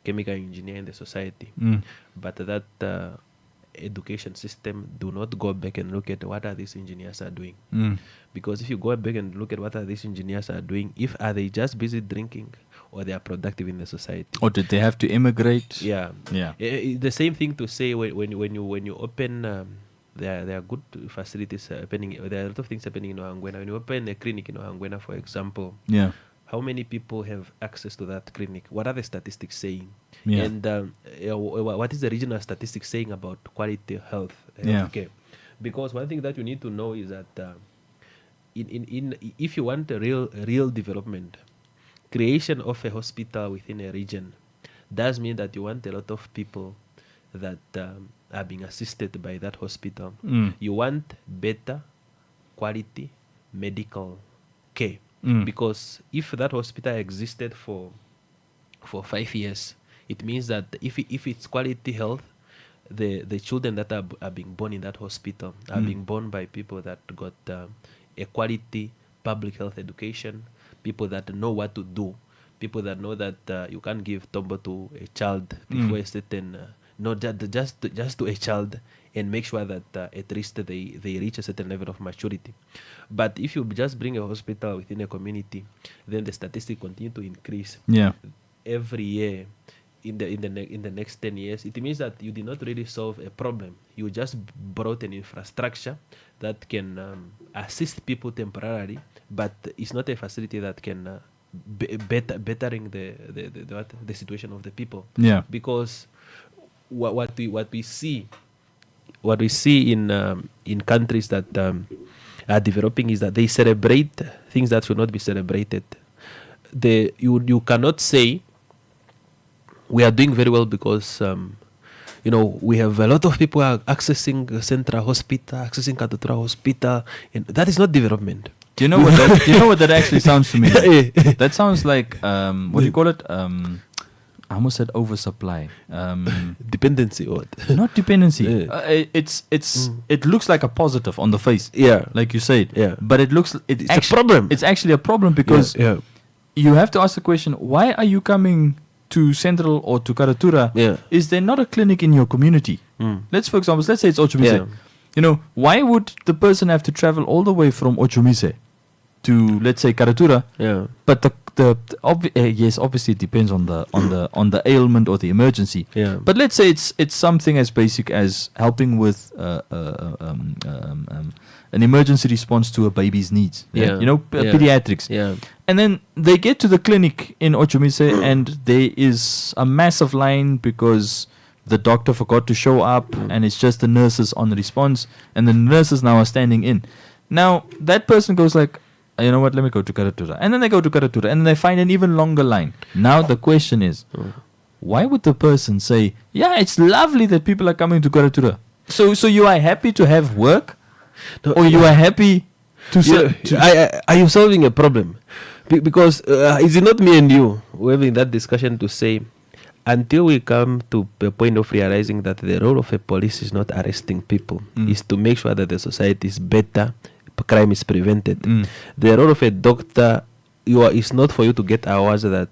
chemical engineers in the society, but that education system do not go back and look at what are these engineers are doing. Because if you go back and look at what are these engineers are doing, are they just busy drinking or they are productive in the society? Or did they have to immigrate? Yeah. The same thing to say when you open there are good facilities happening. There are a lot of things happening in Ohangwena. When you open a clinic in Ohangwena, for example, how many people have access to that clinic? What are the statistics saying? And what is the regional statistics saying about quality health care? Because one thing that you need to know is that if you want a real development, creation of a hospital within a region does mean that you want a lot of people that are being assisted by that hospital. You want better quality medical care. Because if that hospital existed for 5 years, it means that if it's quality health, the children that are being born in that hospital are being born by people that got a quality public health education, people that know what to do, people that know that you can't give tombo to a child before a certain, not just to a child, and make sure that at least they reach a certain level of maturity. But if you just bring a hospital within a community, then the statistics continue to increase every year. In the next 10 years, it means that you did not really solve a problem. You just brought an infrastructure that can assist people temporarily, but it's not a facility that can bettering the situation of the people. Because what we see in countries that are developing is that they celebrate things that should not be celebrated. You cannot say we are doing very well because we have a lot of people are accessing Central Hospital, accessing Katutura Hospital, and that is not development. Do you know what that actually sounds to me? That sounds like what do you call it? I almost said oversupply. Dependency or what? Not dependency. It looks like a positive on the face. Like you said. But it's a problem. It's actually a problem because you have to ask the question: why are you coming to Central or to Karatura? Is there not a clinic in your community? Let's say it's Ochumise. Why would the person have to travel all the way from Ochumise to, let's say, Karatura. Yeah. But yes, obviously it depends on the ailment or the emergency. Yeah. But let's say it's something as basic as helping with an emergency response to a baby's needs. Yeah. You know, pediatrics. Yeah. And then they get to the clinic in Ochumise and there is a massive line because the doctor forgot to show up and it's just the nurses on response and the nurses now are standing in. Now, that person goes like, you know what, let me go to Karatura. And then they go to Karatura and then they find an even longer line. Now the question is, why would the person say, yeah, it's lovely that people are coming to Karatura. So you are happy to have work? No, or you are happy to... Are you solving a problem? Because is it not me and you who are having that discussion to say, until we come to the point of realizing that the role of a police is not arresting people, is to make sure that the society is better, crime is prevented. The role of a doctor is not for you to get hours that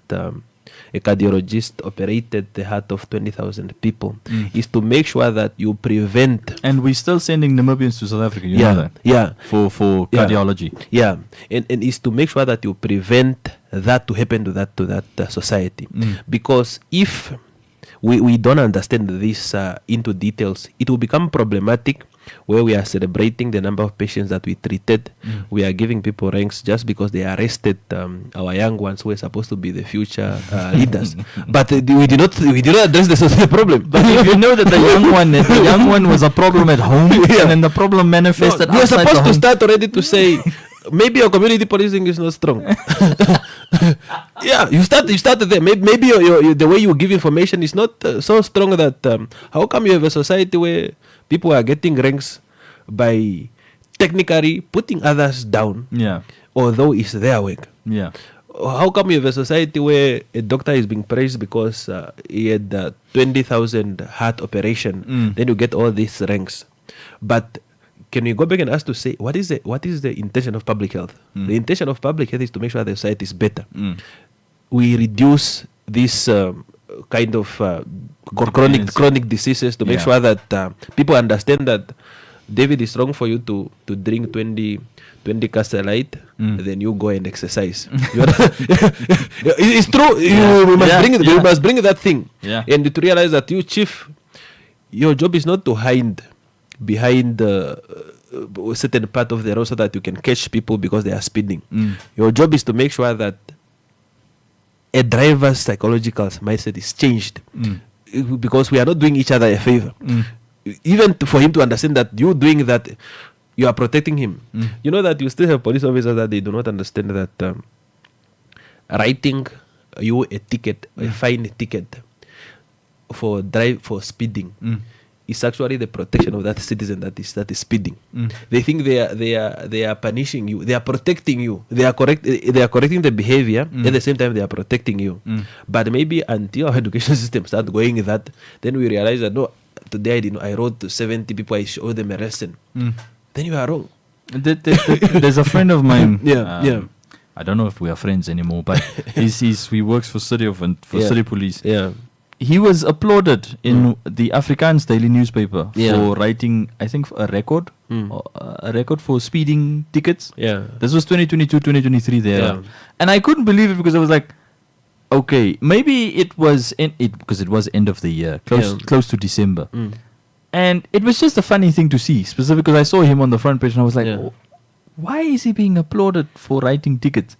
a cardiologist operated the heart of 20,000 people. Is to make sure that you prevent. And we're still sending Namibians to South Africa, you know that? Yeah. For cardiology. Yeah. And is to make sure that you prevent that to happen to that society. Because if we don't understand this into details, it will become problematic where we are celebrating the number of patients that we treated. We are giving people ranks just because they arrested our young ones who are supposed to be the future leaders. But we did not address the problem. But if you know that the young one was a problem at home, and then the problem manifested you are outside supposed the to home. start already to say, maybe your community policing is not strong. Yeah, you start there. Maybe the way you give information is not so strong that how come you have a society where people are getting ranks by technically putting others down, although it's their work. Yeah. How come you have a society where a doctor is being praised because he had 20,000 heart operation, then you get all these ranks. But can we go back and ask to say, what is the intention of public health? The intention of public health is to make sure the society is better. We reduce this kind of chronic diseases to make sure that people understand that, David, it's wrong for you to drink 20 Castle Light, then you go and exercise. It's true. We must bring that thing. And to realize that you, chief, your job is not to hide behind a certain part of the road so that you can catch people because they are speeding. Your job is to make sure that a driver's psychological mindset is changed, because we are not doing each other a favor. Even for him to understand that you doing that, you are protecting him. You know that you still have police officers that they do not understand that writing you a ticket, a fine ticket for speeding, is actually the protection of that citizen that is speeding. They think they are punishing you, they are protecting you, they are correcting the behavior. At the same time they are protecting you. But maybe until our education system start going that, then we realize that no, today I wrote to 70 people, I showed them a lesson. Then you are wrong. There's a friend of mine. Yeah. I don't know if we are friends anymore, but he works for City Police. Yeah. He was applauded in the Afrikaans daily newspaper for writing, I think, a record for speeding tickets. Yeah. This was 2022, 2023 there. Yeah. And I couldn't believe it because I was like, okay, maybe it was because it was end of the year, close to December. And it was just a funny thing to see, specifically because I saw him on the front page and I was like, why is he being applauded for writing tickets?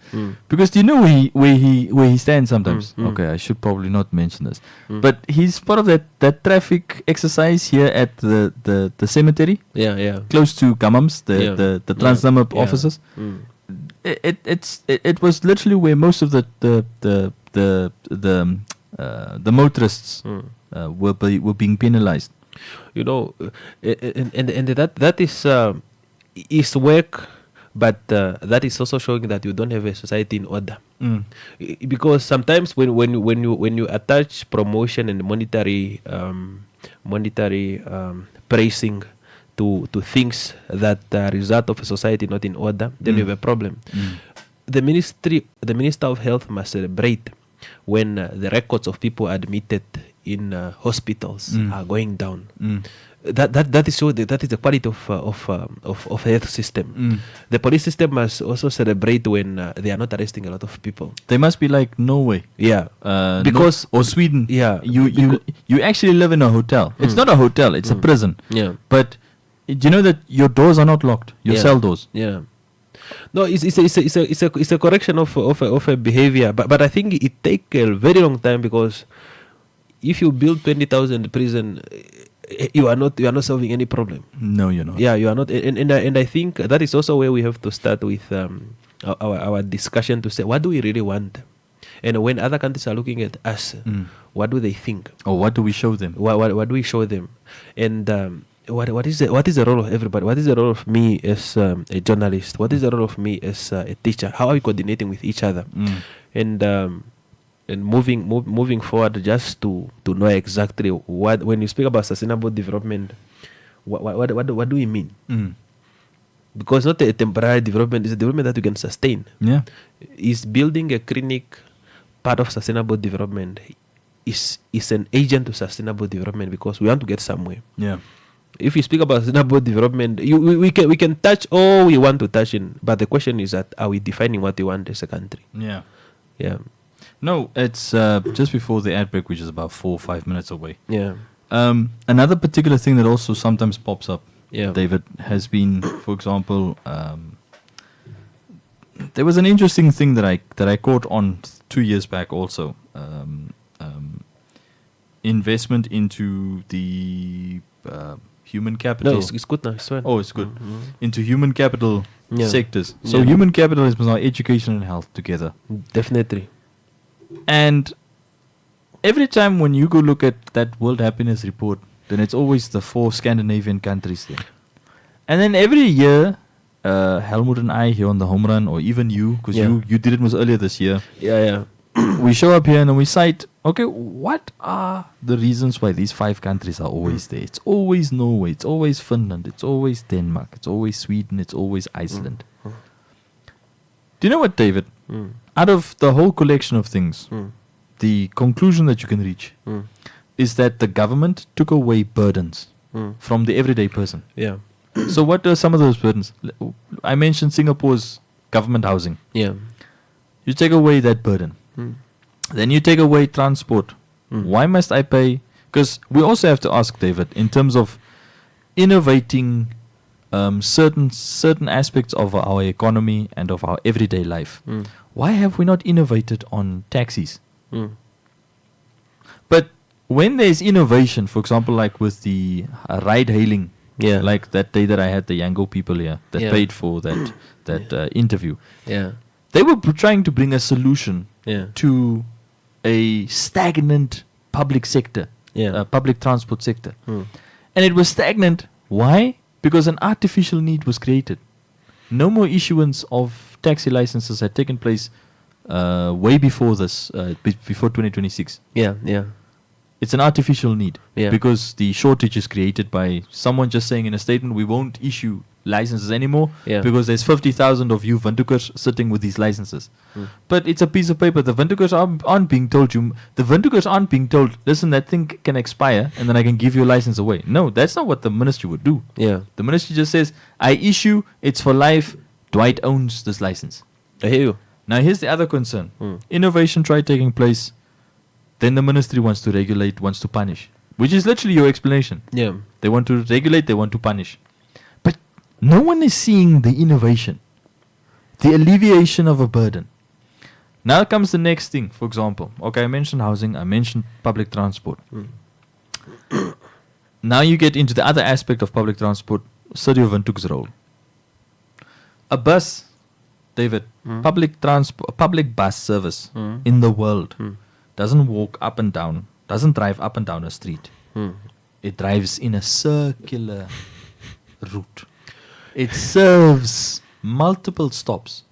Because do you know where he stands sometimes? Okay, I should probably not mention this. But he's part of that traffic exercise here at the cemetery. Yeah. Close to Gamams, the Transnamib officers. It was literally where most of the motorists were being penalized. You know, and that is work, but that is also showing that you don't have a society in order. Because sometimes when you attach promotion and monetary praising to things that are result of a society not in order, then you have a problem. The Minister of Health must celebrate when the records of people admitted in hospitals are going down. That is the quality of health system. The police system must also celebrate when they are not arresting a lot of people. They must be like Norway. Yeah, because or Sweden. Yeah, you actually live in a hotel. It's not a hotel. It's a prison. Yeah, but do you know that your doors are not locked? Your cell doors. Yeah. No, it's a correction of a behavior, but I think it take a very long time, because if you build 20,000 prison, you are not solving any problem. No, you're not. Yeah, you are not, and I think that is also where we have to start with our discussion to say, what do we really want, and when other countries are looking at us, what do they think, or what do we show them? What do we show them, and what is the role of everybody? What is the role of me as a journalist? What is the role of me as a teacher? How are we coordinating with each other? And moving forward, just to know exactly what, when you speak about sustainable development, what do we mean? Because not a temporary development, it's a development that we can sustain. Yeah, is building a clinic part of sustainable development? Is an agent to sustainable development, because we want to get somewhere. Yeah. If you speak about sustainable development, we can touch all we want to touch in, but the question is that, are we defining what we want as a country? Yeah. Yeah. No, it's just before the ad break, which is about 4 or 5 minutes away. Yeah. Another particular thing that also sometimes pops up, yeah, David, has been, for example, there was an interesting thing that I caught on 2 years back also. Investment into the human capital. No, it's good now. It's fine. Oh, it's good. Into human capital sectors. So Yeah. human capital is now education and health together. Definitely. And every time when you go look at that World Happiness Report, then it's always the 4 Scandinavian countries there. And then every year, Helmut and I here on the home run, or even you, because you did it was earlier this year. Yeah. We show up here and then we cite, okay, what are the reasons why these 5 countries are always there? It's always Norway, it's always Finland, it's always Denmark, it's always Sweden, it's always Iceland. Do you know what, David? Out of the whole collection of things, the conclusion that you can reach is that the government took away burdens from the everyday person. Yeah. So what are some of those burdens? I mentioned Singapore's government housing. Yeah. You take away that burden. Then you take away transport. Why must I pay? Because we also have to ask, David, in terms of innovating certain aspects of our economy and of our everyday life. Why have we not innovated on taxis? But when there's innovation, for example, like with the ride-hailing, like that day that I had the Yango people here that paid for that interview, they were trying to bring a solution to a stagnant public sector, public transport sector. And it was stagnant. Why? Because an artificial need was created. No more issuance of taxi licenses had taken place way before this, before 2026. Yeah. It's an artificial need. Yeah. Because the shortage is created by someone just saying in a statement, we won't issue licenses anymore because there's 50,000 of you Windhoekers sitting with these licenses. But it's a piece of paper. The Windhoekers aren't being told listen, that thing can expire and then I can give you a license away. No, that's not what the ministry would do. Yeah. The ministry just says, I issue, it's for life, Dwight owns this license. I hear you. Now here's the other concern. Innovation tried taking place, then the ministry wants to regulate, wants to punish, which is literally your explanation. Yeah. They want to regulate, they want to punish. But no one is seeing the innovation, the alleviation of a burden. Now comes the next thing, for example. Okay, I mentioned housing, I mentioned public transport. Now you get into the other aspect of public transport, City of Windhoek's role. A bus, David, public bus service in the world doesn't walk up and down, doesn't drive up and down a street. It drives in a circular route. It serves multiple stops.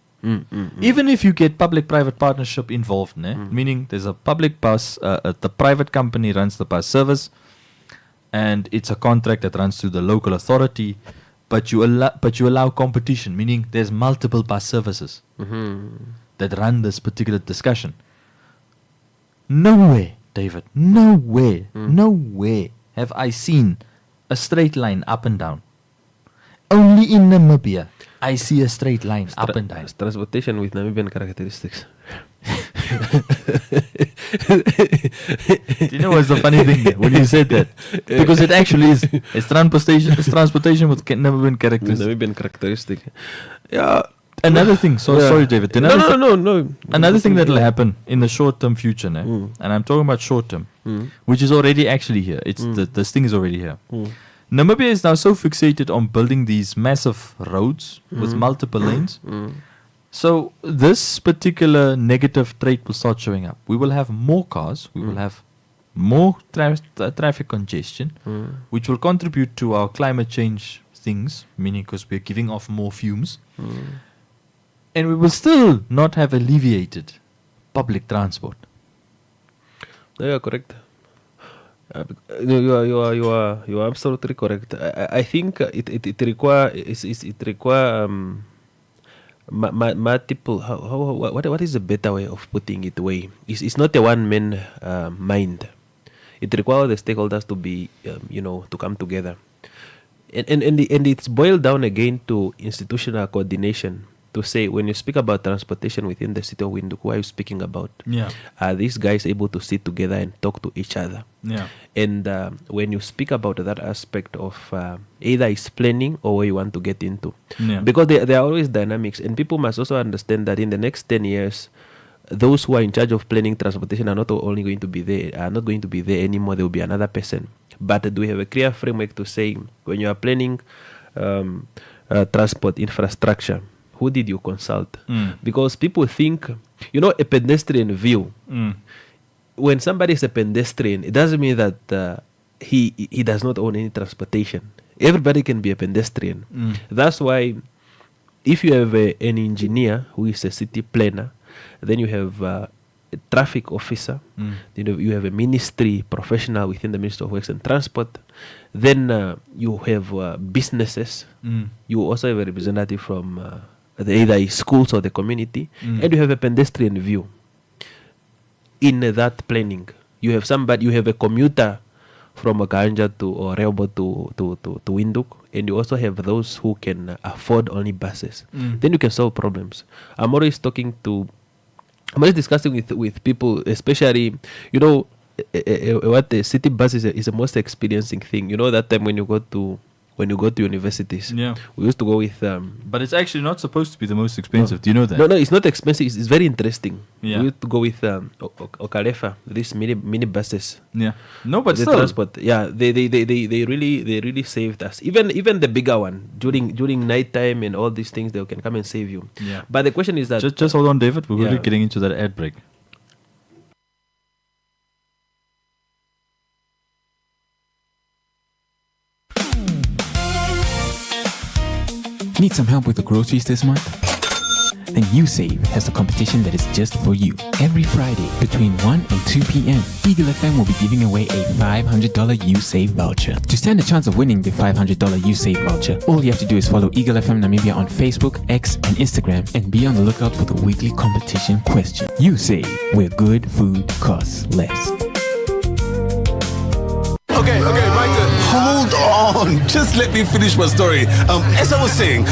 Even if you get public-private partnership involved, meaning there's a public bus, the private company runs the bus service, and it's a contract that runs through the local authority, but you allow competition, meaning there's multiple bus services that run this particular discussion. Nowhere David, nowhere have I seen a straight line up and down. Only in Namibia I see a straight line up and down. Transportation with Namibian characteristics. Do you know what's the funny thing there when you said that? Because it actually is. It's transportation with Namibian characteristics. Namibian characteristic. Yeah. Another thing, sorry David. No. Another thing that will happen in the short-term future now, and I'm talking about short-term, which is already actually here. This thing is already here. Namibia is now so fixated on building these massive roads with multiple lanes. So this particular negative trait will start showing up. We will have more cars. We will have more traffic congestion, which will contribute to our climate change things, meaning because we're giving off more fumes. And we will still not have alleviated public transport. No, you are correct. You are absolutely correct. I think it require multiple. What is a better way of putting it? It's not a one man mind. It requires the stakeholders to be to come together, and it's boiled down again to institutional coordination. To say, when you speak about transportation within the city of Windhoek, who are you speaking about? Yeah. Are these guys able to sit together and talk to each other? Yeah. And when you speak about that aspect of either it's planning or where you want to get into, because there are always dynamics, and people must also understand that in the next 10 years, those who are in charge of planning transportation are not only going to be there, are not going to be there anymore. There will be another person. But do we have a clear framework to say when you are planning transport infrastructure? Who did you consult? Because people think, a pedestrian view. When somebody is a pedestrian, it doesn't mean that he does not own any transportation. Everybody can be a pedestrian. That's why if you have an engineer who is a city planner, then you have a traffic officer, you have a ministry professional within the Ministry of Works and Transport, then you have businesses. You also have a representative from either schools or the community, and you have a pedestrian view. In that planning, you have a commuter from Okanja or Rehoboth to Windhoek, and you also have those who can afford only buses. Then you can solve problems. I'm always discussing with people, especially, what the city bus is the most experiencing thing. That time when you go to universities, we used to go with but it's actually not supposed to be the most expensive. Do you know that? No, it's not expensive. It's very interesting. We used to go with Okarefa, these mini buses. No, but the still transport. They really saved us. Even the bigger one during night time and all these things, they can come and save you. But the question is that just hold on, David. We're really getting into that ad break. Need some help with the groceries this month? Then USave has a competition that is just for you. Every Friday between 1 and 2 p.m., Eagle FM will be giving away a $500 USave voucher. To stand a chance of winning the $500 USave voucher, all you have to do is follow Eagle FM Namibia on Facebook, X, and Instagram, and be on the lookout for the weekly competition question. USave, where good food costs less. Okay, my turn. Hold on. Just let me finish my story. As I was saying,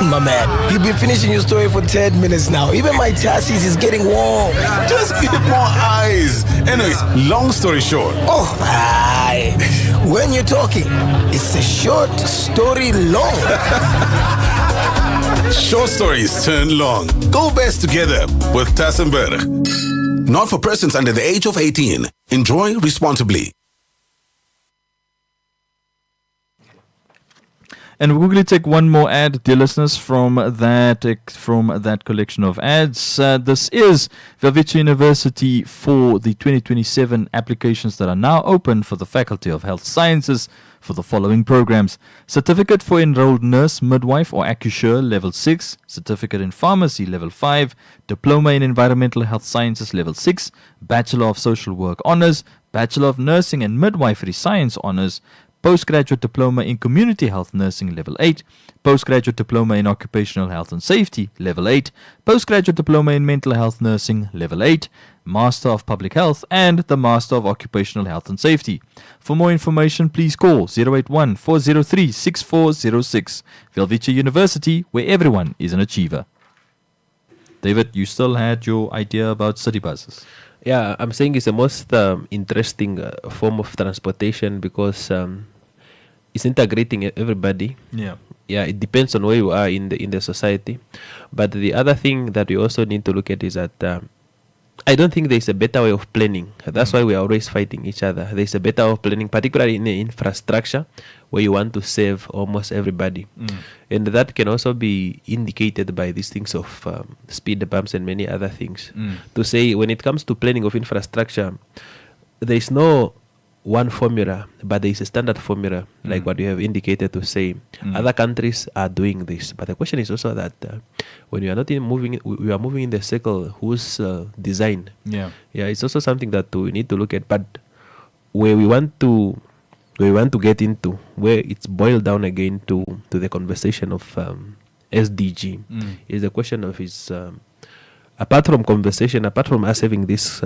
my man, you've been finishing your story for 10 minutes now. Even my chassis is getting warm. Just give it more eyes. Anyways, long story short. Oh, aye. When you're talking, it's a short story long. Short stories turn long. Go best together with Tassenberg. Not for persons under the age of 18. Enjoy responsibly. And we're going to take one more ad, dear listeners, from that collection of ads. This is Velvetia University for the 2027 applications that are now open for the Faculty of Health Sciences for the following programs: Certificate for Enrolled Nurse, Midwife or Accoucheur, Level 6, Certificate in Pharmacy, Level 5, Diploma in Environmental Health Sciences, Level 6, Bachelor of Social Work Honours, Bachelor of Nursing and Midwifery Science Honours, postgraduate diploma in community health nursing level 8, postgraduate diploma in occupational health and safety level 8, postgraduate diploma in mental health nursing level 8, Master of Public Health, and the Master of Occupational Health and Safety. For more information, please call 081-403-6406. Velvicha University, where everyone is an achiever. David, you still had your idea about city buses. Yeah, I'm saying it's the most interesting form of transportation because it's integrating everybody. Yeah. Yeah, it depends on where you are in the society. But the other thing that we also need to look at is that I don't think there's a better way of planning. That's why we are always fighting each other. There's a better way of planning, particularly in the infrastructure where you want to save almost everybody. And that can also be indicated by these things of speed bumps and many other things. To say, when it comes to planning of infrastructure, there's no one formula, but there is a standard formula, like what you have indicated to say. Other countries are doing this, but the question is also that when you are not moving, we are moving in the circle whose design. Yeah, it's also something that we need to look at. But where we want to get into, where it's boiled down again to the conversation of SDG, is the question of his. Apart from conversation, apart from us having this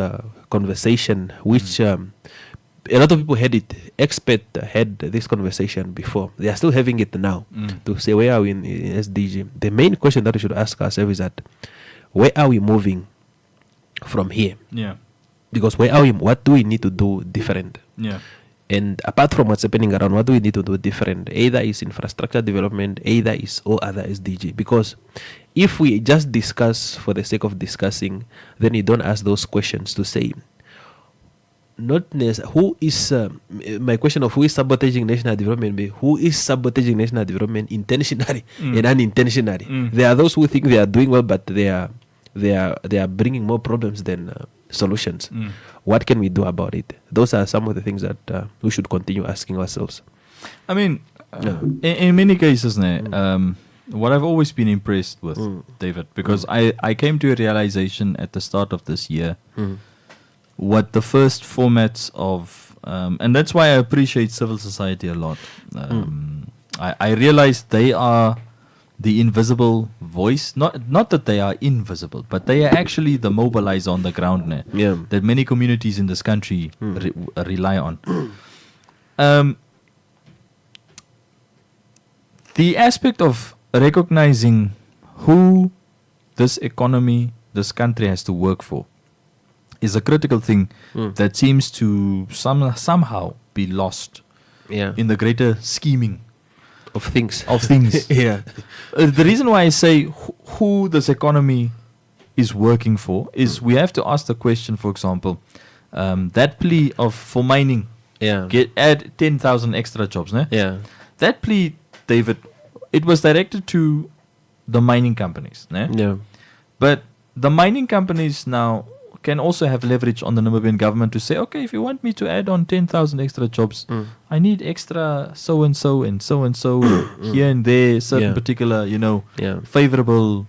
conversation, which a lot of people had it. Experts had this conversation before. They are still having it now to say, where are we in SDG? The main question that we should ask ourselves is that, where are we moving from here? Yeah. Because where are we? What do we need to do different? Yeah. And apart from what's happening around, what do we need to do different? Either is infrastructure development, either is all other SDG. Because if we just discuss for the sake of discussing, then you don't ask those questions to say, not who is my question of who is sabotaging national development, who is sabotaging national development intentionally and unintentionally. There are those who think they are doing well, but they are bringing more problems than solutions. What can we do about it? Those are some of the things that we should continue asking ourselves. I mean, in many cases, what I've always been impressed with, David, because I came to a realization at the start of this year what the first formats of, and that's why I appreciate civil society a lot. I realized they are the invisible voice, not that they are invisible, but they are actually the mobilizer on the ground that many communities in this country rely on. The aspect of recognizing who this economy, this country has to work for is a critical thing that seems to somehow be lost in the greater scheming of things. The reason why I say who this economy is working for is we have to ask the question, for example, that plea for mining, add 10,000 extra jobs. That plea, David, it was directed to the mining companies. But the mining companies now can also have leverage on the Namibian government to say, okay, if you want me to add on 10,000 extra jobs, I need extra so-and-so and so-and-so here and there, certain particular, favorable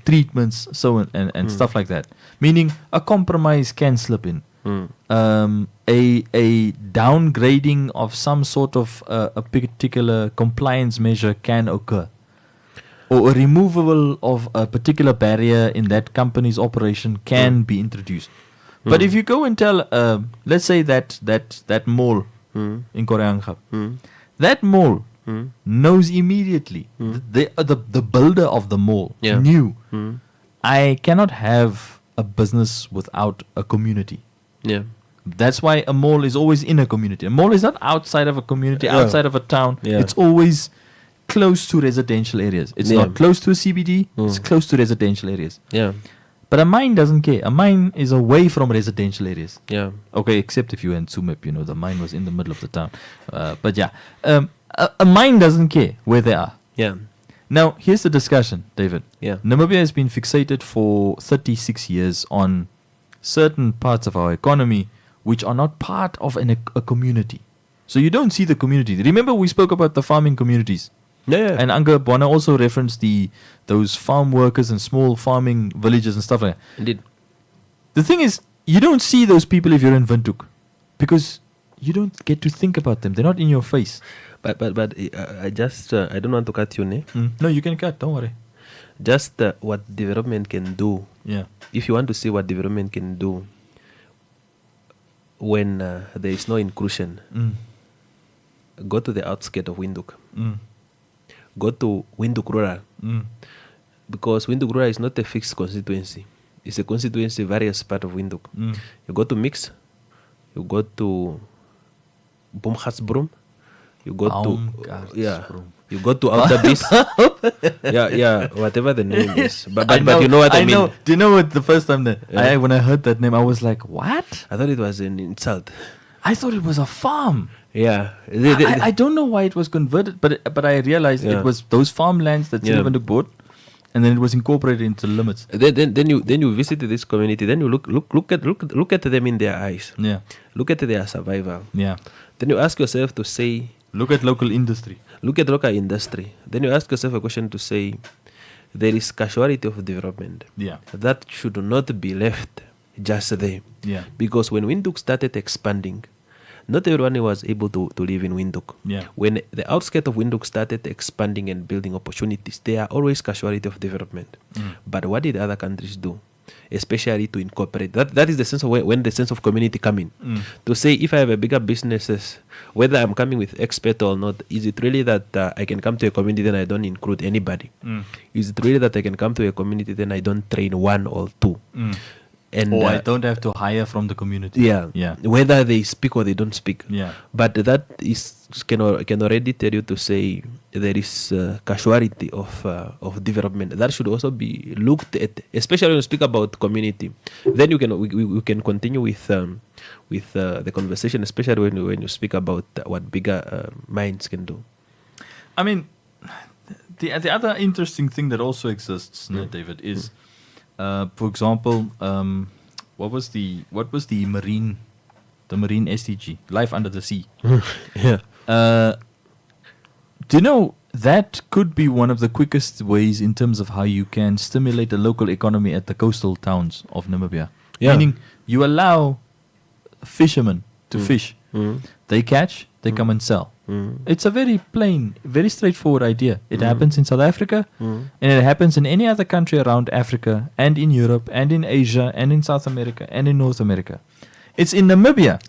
treatments, and stuff like that. Meaning a compromise can slip in. A downgrading of some sort of a particular compliance measure can occur. Or a removal of a particular barrier in that company's operation can be introduced. But if you go and tell, let's say that mall in Koreangap, that mall knows immediately, the builder of the mall knew, I cannot have a business without a community. That's why a mall is always in a community. A mall is not outside of a community, outside of a town. It's always close to residential areas. It's not close to a CBD, it's close to residential areas. But a mine doesn't care. A mine is away from residential areas. Okay, except if you're in Tsumeb, the mine was in the middle of the town. A mine doesn't care where they are. Now, here's the discussion, David. Namibia has been fixated for 36 years on certain parts of our economy which are not part of a community. So you don't see the community. Remember we spoke about the farming communities. And Anga Bona also referenced those farm workers and small farming villages and stuff like that. Indeed. The thing is, you don't see those people if you're in Windhoek because you don't get to think about them. They're not in your face. But I just I don't want to cut you, ne? No, you can cut. Don't worry. Just what development can do. Yeah. If you want to see what development can do when there is no inclusion, go to the outskirts of Windhoek. Go to Windhoek Rural. Because Windhoek Rural is not a fixed constituency. It's a constituency, various part of Windhoek. You go to Mix, you go to Boomgatsbroem, you go to you go to Outer Beast. Whatever the name is. But you know what I mean. Do you know what the first time that when I heard that name, I was like, what? I thought it was an insult. I thought it was a farm. Yeah. I don't know why it was converted, but I realized it was those farmlands that Sinavanda bought, and then it was incorporated into the limits. Then you visit this community. Then you look at them in their eyes. Yeah. Look at their survival. Yeah. Then you ask yourself to say, look at local industry. Look at local industry. Then you ask yourself a question to say, there is casualty of development. Yeah. That should not be left just there. Yeah. Because when Windhoek started expanding, not everyone was able to live in Windhoek. Yeah. When the outskirts of Windhoek started expanding and building opportunities, there are always casualty of development. But what did other countries do? Especially to incorporate. That is the sense of when the sense of community come in. To say, if I have a bigger businesses, whether I'm coming with expert or not, is it really that I can come to a community then I don't include anybody? Is it really that I can come to a community then I don't train one or two? And I don't have to hire from the community. Yeah. Whether they speak or they don't speak. Yeah. But that can already tell you to say there is casualty of development. That should also be looked at, especially when you speak about community. Then we can continue with the conversation, especially when you speak about what bigger minds can do. I mean, the other interesting thing that also exists, David, is. For example, what was the marine SDG, life under the sea? Do you know that could be one of the quickest ways in terms of how you can stimulate the local economy at the coastal towns of Namibia? Meaning you allow fishermen to fish, they catch, they come and sell. It's a very plain, very straightforward idea. It happens in South Africa, and it happens in any other country around Africa, and in Europe, and in Asia, and in South America, and in North America. It's in Namibia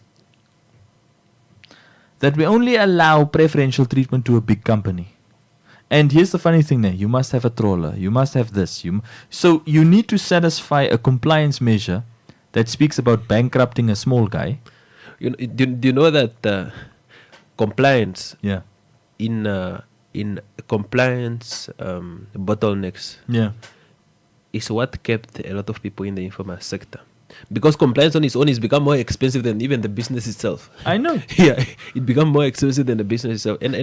that we only allow preferential treatment to a big company. And here's the funny thing there. You must have a trawler. You must have this. So you need to satisfy a compliance measure that speaks about bankrupting a small guy. Do you know that... compliance in compliance bottlenecks is what kept a lot of people in the informal sector, because compliance on its own has become more expensive than even the business itself. I know. It become more expensive than the business itself. And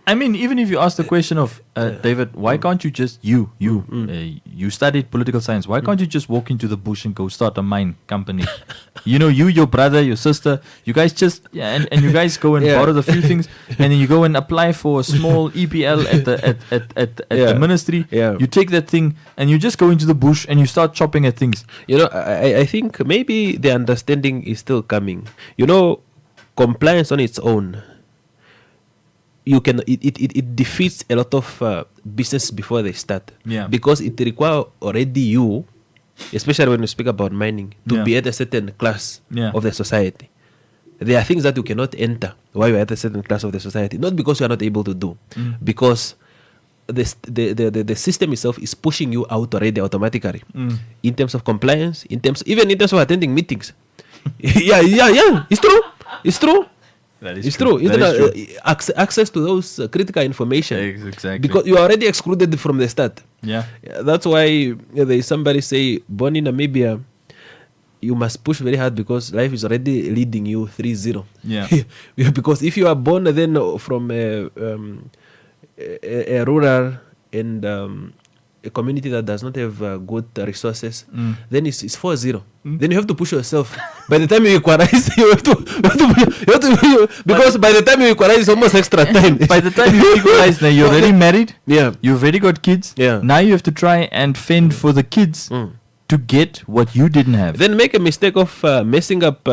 I mean, even if you ask the question of David, why can't you just you studied political science? Why can't you just walk into the bush and go start a mine company? Your brother, your sister, you guys just and you guys go and borrow the few things, and then you go and apply for a small EPL at the ministry. You take that thing and you just go into the bush and you start chopping at things. I think maybe the understanding is still coming. Compliance on its own. It defeats a lot of business before they start. Because it requires already you, especially when you speak about mining, to be at a certain class of the society. There are things that you cannot enter while you are at a certain class of the society, not because you are not able to do, because the system itself is pushing you out already automatically in terms of compliance, even in terms of attending meetings. It's true. It's true. Access to those critical information. Exactly. Because you are already excluded from the start. That's why there is somebody say, born in Namibia, you must push very hard because life is already leading you 3-0. Because if you are born then from a rural and a community that does not have good resources, then it's 4-0. Then you have to push yourself. By the time you equalize, you have to because by the time you equalize, it's almost extra time. By the time you equalize, now you're already married. You've already got kids. Now you have to try and fend for the kids to get what you didn't have. Then make a mistake of messing up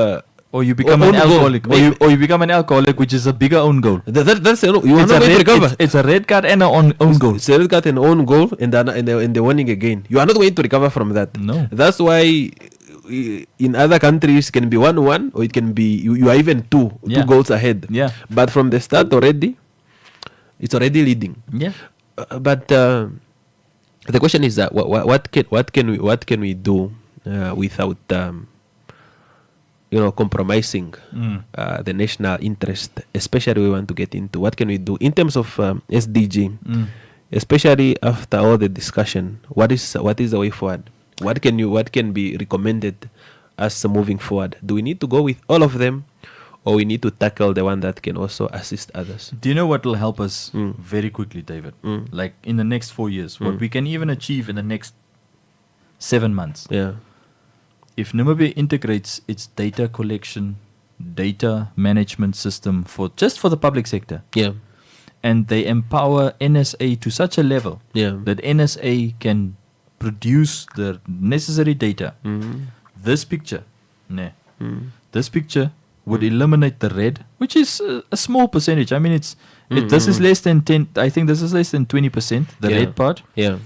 Or you become an alcoholic. Or you become an alcoholic, which is a bigger own goal. That's you are not going to recover. It's a red card and an own goal. It's a red card and own goal, and the warning again. You are not going to recover from that. No. That's why in other countries it can be 1-1, or it can be you are even two goals ahead. Yeah. But from the start already, it's already leading. Yeah. But the question is that what can we do without compromising the national interest, especially we want to get into what can we do in terms of SDG, especially after all the discussion. What is the way forward? What can be recommended as moving forward? Do we need to go with all of them, or we need to tackle the one that can also assist others? Do you know what will help us very quickly, David? Like in the next 4 years, what we can even achieve in the next 7 months. Yeah. If Namibia integrates its data collection, data management system for the public sector, and they empower NSA to such a level that NSA can produce the necessary data, this picture would eliminate the red, which is a small percentage. I mean, this is less than 10. I think this is less than 20%. The red part. Yeah.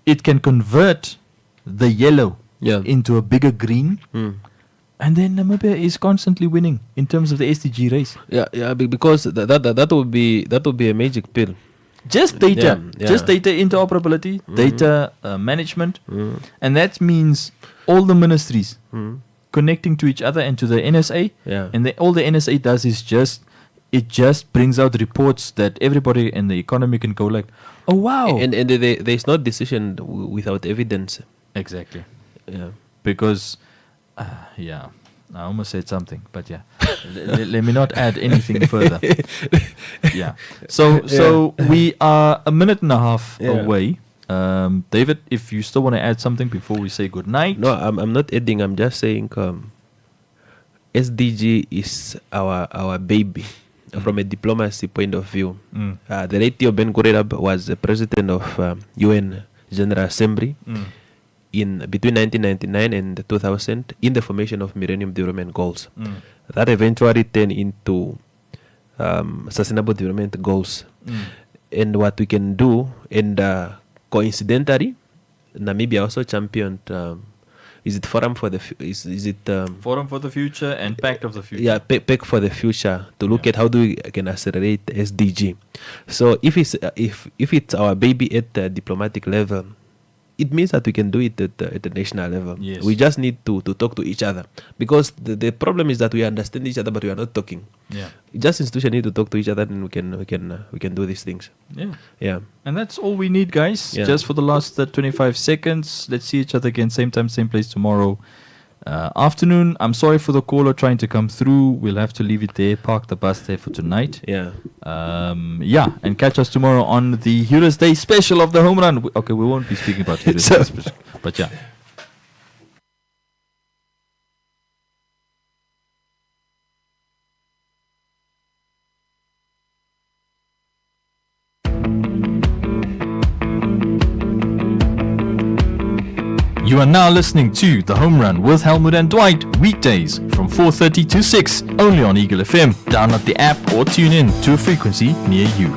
It can convert the yellow into a bigger green, and then Namibia is constantly winning in terms of the SDG race. Yeah, because that would be a magic pill. Just data, just data interoperability, data management, and that means all the ministries connecting to each other and to the NSA. And all the NSA does is just brings out reports that everybody in the economy can go like, oh wow, and there's no decision without evidence. Exactly. Yeah, because I almost said something, but let me not add anything further. So we are a minute and a half away. David, if you still want to add something before we say good night. No, I'm not adding. I'm just saying SDG is our baby from a diplomacy point of view. The late Theo Ben Gurerab was the president of UN General Assembly in between 1999 and 2000 in the formation of Millennium Development Goals. That eventually turned into Sustainable Development Goals. And what we can do, and coincidentally, Namibia also championed. Is it Forum for the Forum for the Future and Pact of the Future? Yeah, Pact for the Future, to look at how we can accelerate SDG. So if it's our baby at the diplomatic level, it means that we can do it at the national level. Yes. We just need to talk to each other, because the problem is that we understand each other but we are not talking. Just institutions need to talk to each other, and we can do these things. Yeah. And that's all we need, guys. Just for the last 25 seconds. Let's see each other again, same time, same place tomorrow afternoon. I'm sorry for the caller trying to come through. We'll have to leave it there, park the bus there for tonight. And catch us tomorrow on the Heroes Day special of the Home Run. Okay, we won't be speaking about Heroes Day special, but yeah. You are now listening to The Home Run with Helmut and Dwight, weekdays from 4:30 to 6, only on Eagle FM. Download the app or tune in to a frequency near you.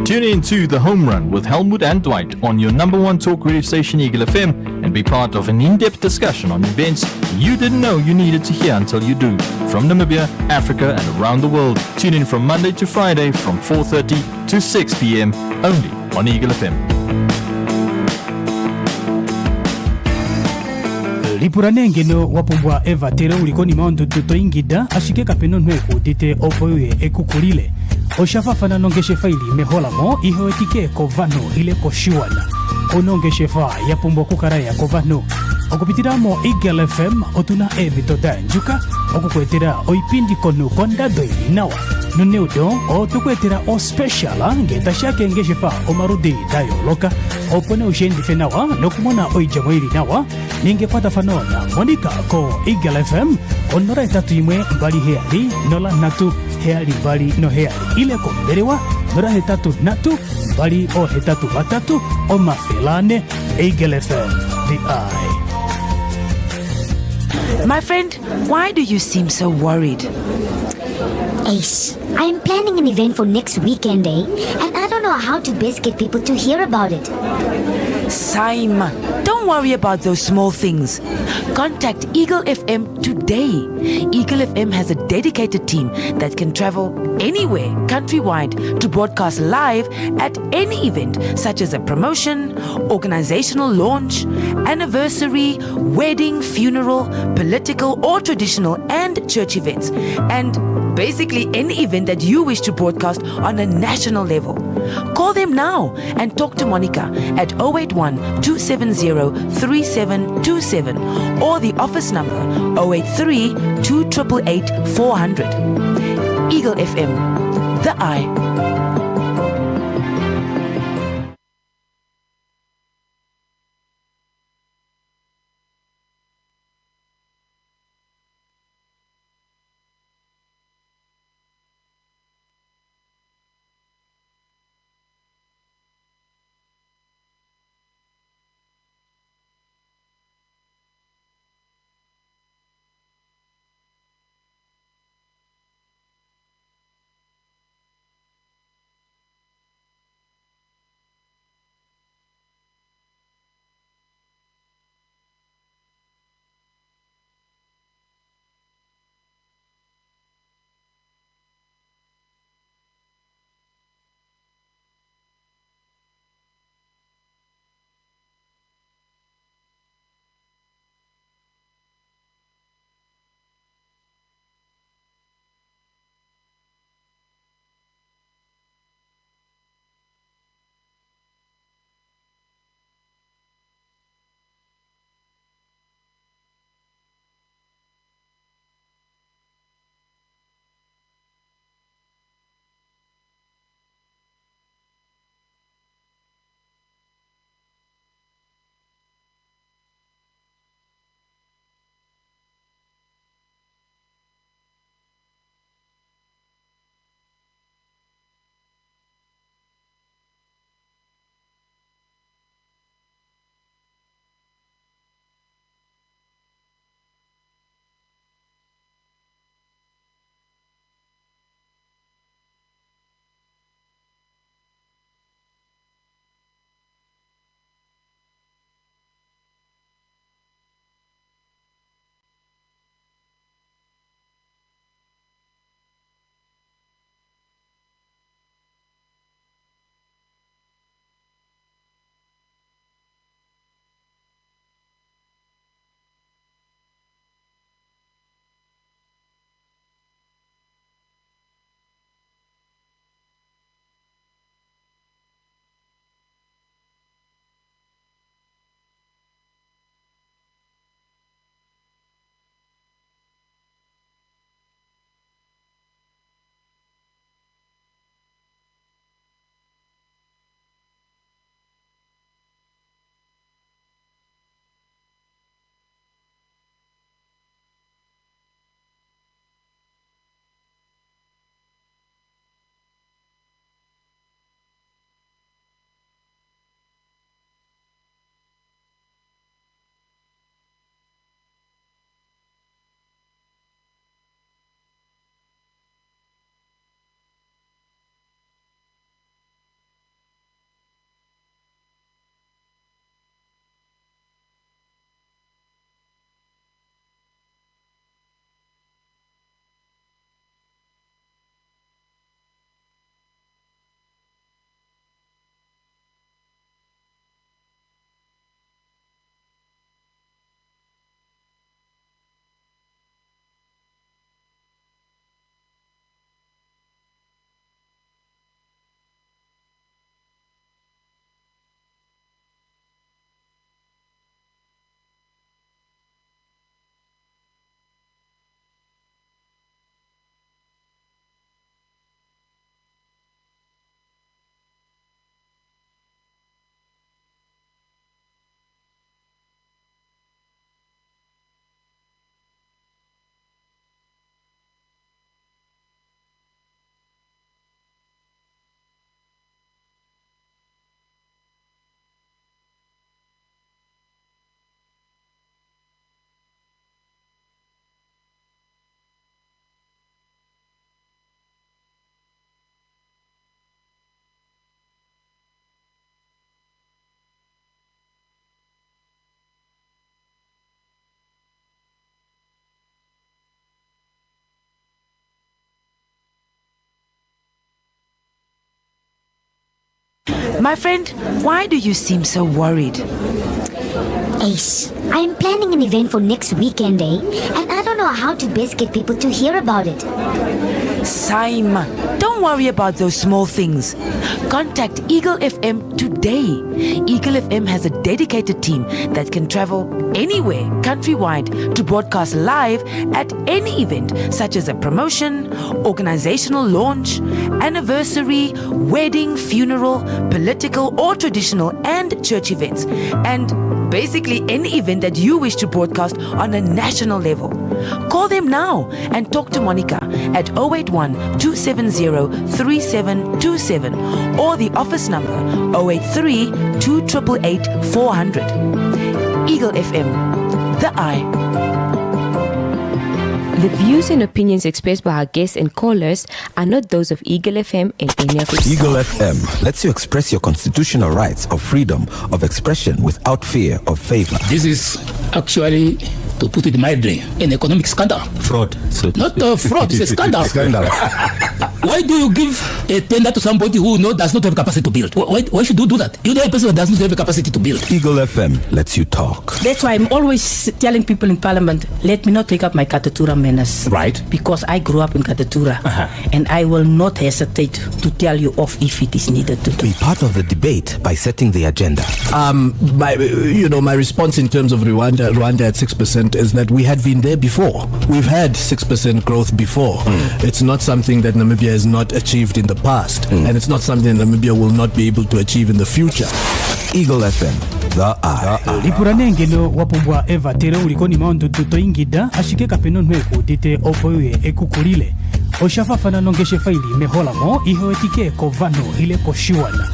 Tune in to The Home Run with Helmut and Dwight on your number one talk radio station, Eagle FM, and be part of an in-depth discussion on events you didn't know you needed to hear until you do. From Namibia, Africa, and around the world. Tune in from Monday to Friday from 4:30 to 6 p.m. only on Eagle FM. Lipuranenge no wapumbwa eva tere ulikoni maondo tutoingida ashike kapeno nweku dite opoye ekukulile. Oshafafana nongeshe faili meholamo ihoetike kovano ile koshiwana. Onongeshe fa yapumbwa kukaraya kovano. Okupitiramo Eagle FM otuna evitoda njuka okukwetera oipindi konu konda doi nawa. nuneudo o tukwetera o speciala ngeta shake ngeshefa o marudi dayo loka opone ushendi fenawa nokumona oijamo iri nawa ningepata fanona Monica ko Eagle FM onora etatu imwe mbali heali nola natu heali mbali no heali ile ko mberewa nora hetatu natu mbali o hetatu batatu o mafelane Eagle FM the eye. My friend, why do you seem so worried? Ace, I'm planning an event for next weekend, and I don't know how to best get people to hear about it. Saima, don't worry about those small things. Contact Eagle FM today. Eagle FM has a dedicated team that can travel anywhere countrywide to broadcast live at any event, such as a promotion, organizational launch, anniversary, wedding, funeral, political or traditional and church events, and basically any event that you wish to broadcast on a national level. Call them now and talk to Monica at 081 270 3727 or the office number 083 2888 400. Eagle FM, the eye. My friend, why do you seem so worried? Ace, I'm planning an event for next weekend, and I don't know how to best get people to hear about it. Saima, don't worry about those small things. Contact Eagle FM today. Eagle FM has a dedicated team that can travel anywhere countrywide to broadcast live at any event, such as a promotion, organizational launch, anniversary, wedding, funeral, political or traditional and church events, and basically any event that you wish to broadcast on a national level. Call them now and talk to Monica at 081-270-3727 or the office number 083-2888-400. Eagle FM, the eye. The views and opinions expressed by our guests and callers are not those of Eagle FM and any of its staff. Eagle FM lets you express your constitutional rights of freedom of expression without fear of favor. This is actually, to put it mildly, an economic scandal. Fraud. Not fraud, it's a scandal. Why do you give a tender to somebody who does not have capacity to build? Why should you do that? You know a person that does not have a capacity to build. Eagle FM lets you talk. That's why I'm always telling people in Parliament, let me not take up my Katatura manners. Right. Because I grew up in Katatura. And I will not hesitate to tell you off if it is needed to do. Be part of the debate by setting the agenda. My response in terms of Rwanda at 6% is that we had been there before. We've had 6% growth before. It's not something that Namibia has not achieved in the past, and it's not something Namibia will not be able to achieve in the future. Eagle FM, the eye. Lipuranengelo wapumbwa eva tere ulikoni maundu tutoingida ashike kapeno nweku dite opoye ekukulile. Oshafafana nongeshe faili meholamo ihoetike kovano ile koshiwana.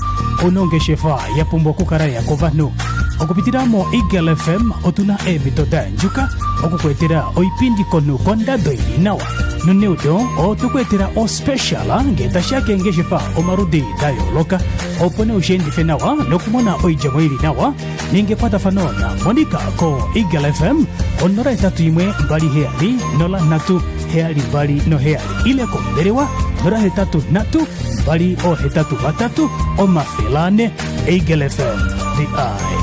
Onongeshefa yapumbwa kukaraya kovano. Okupitiramo Eagle FM otuna ebitoda njuka okukwetera oipindi konu konda doili nawa nuneudo otukwetera o special ngeta shake ngeshefa omarudi dayo loka opone ushendi fenawa nokumona oijamoili nawa ningepata fanona Monica ko Eagle FM onora etatu imwe mbali heali nola natu heali mbali no heali ile konderewa nora hetatu natu mbali o hetatu batatu o mafelane Eagle FM the eye.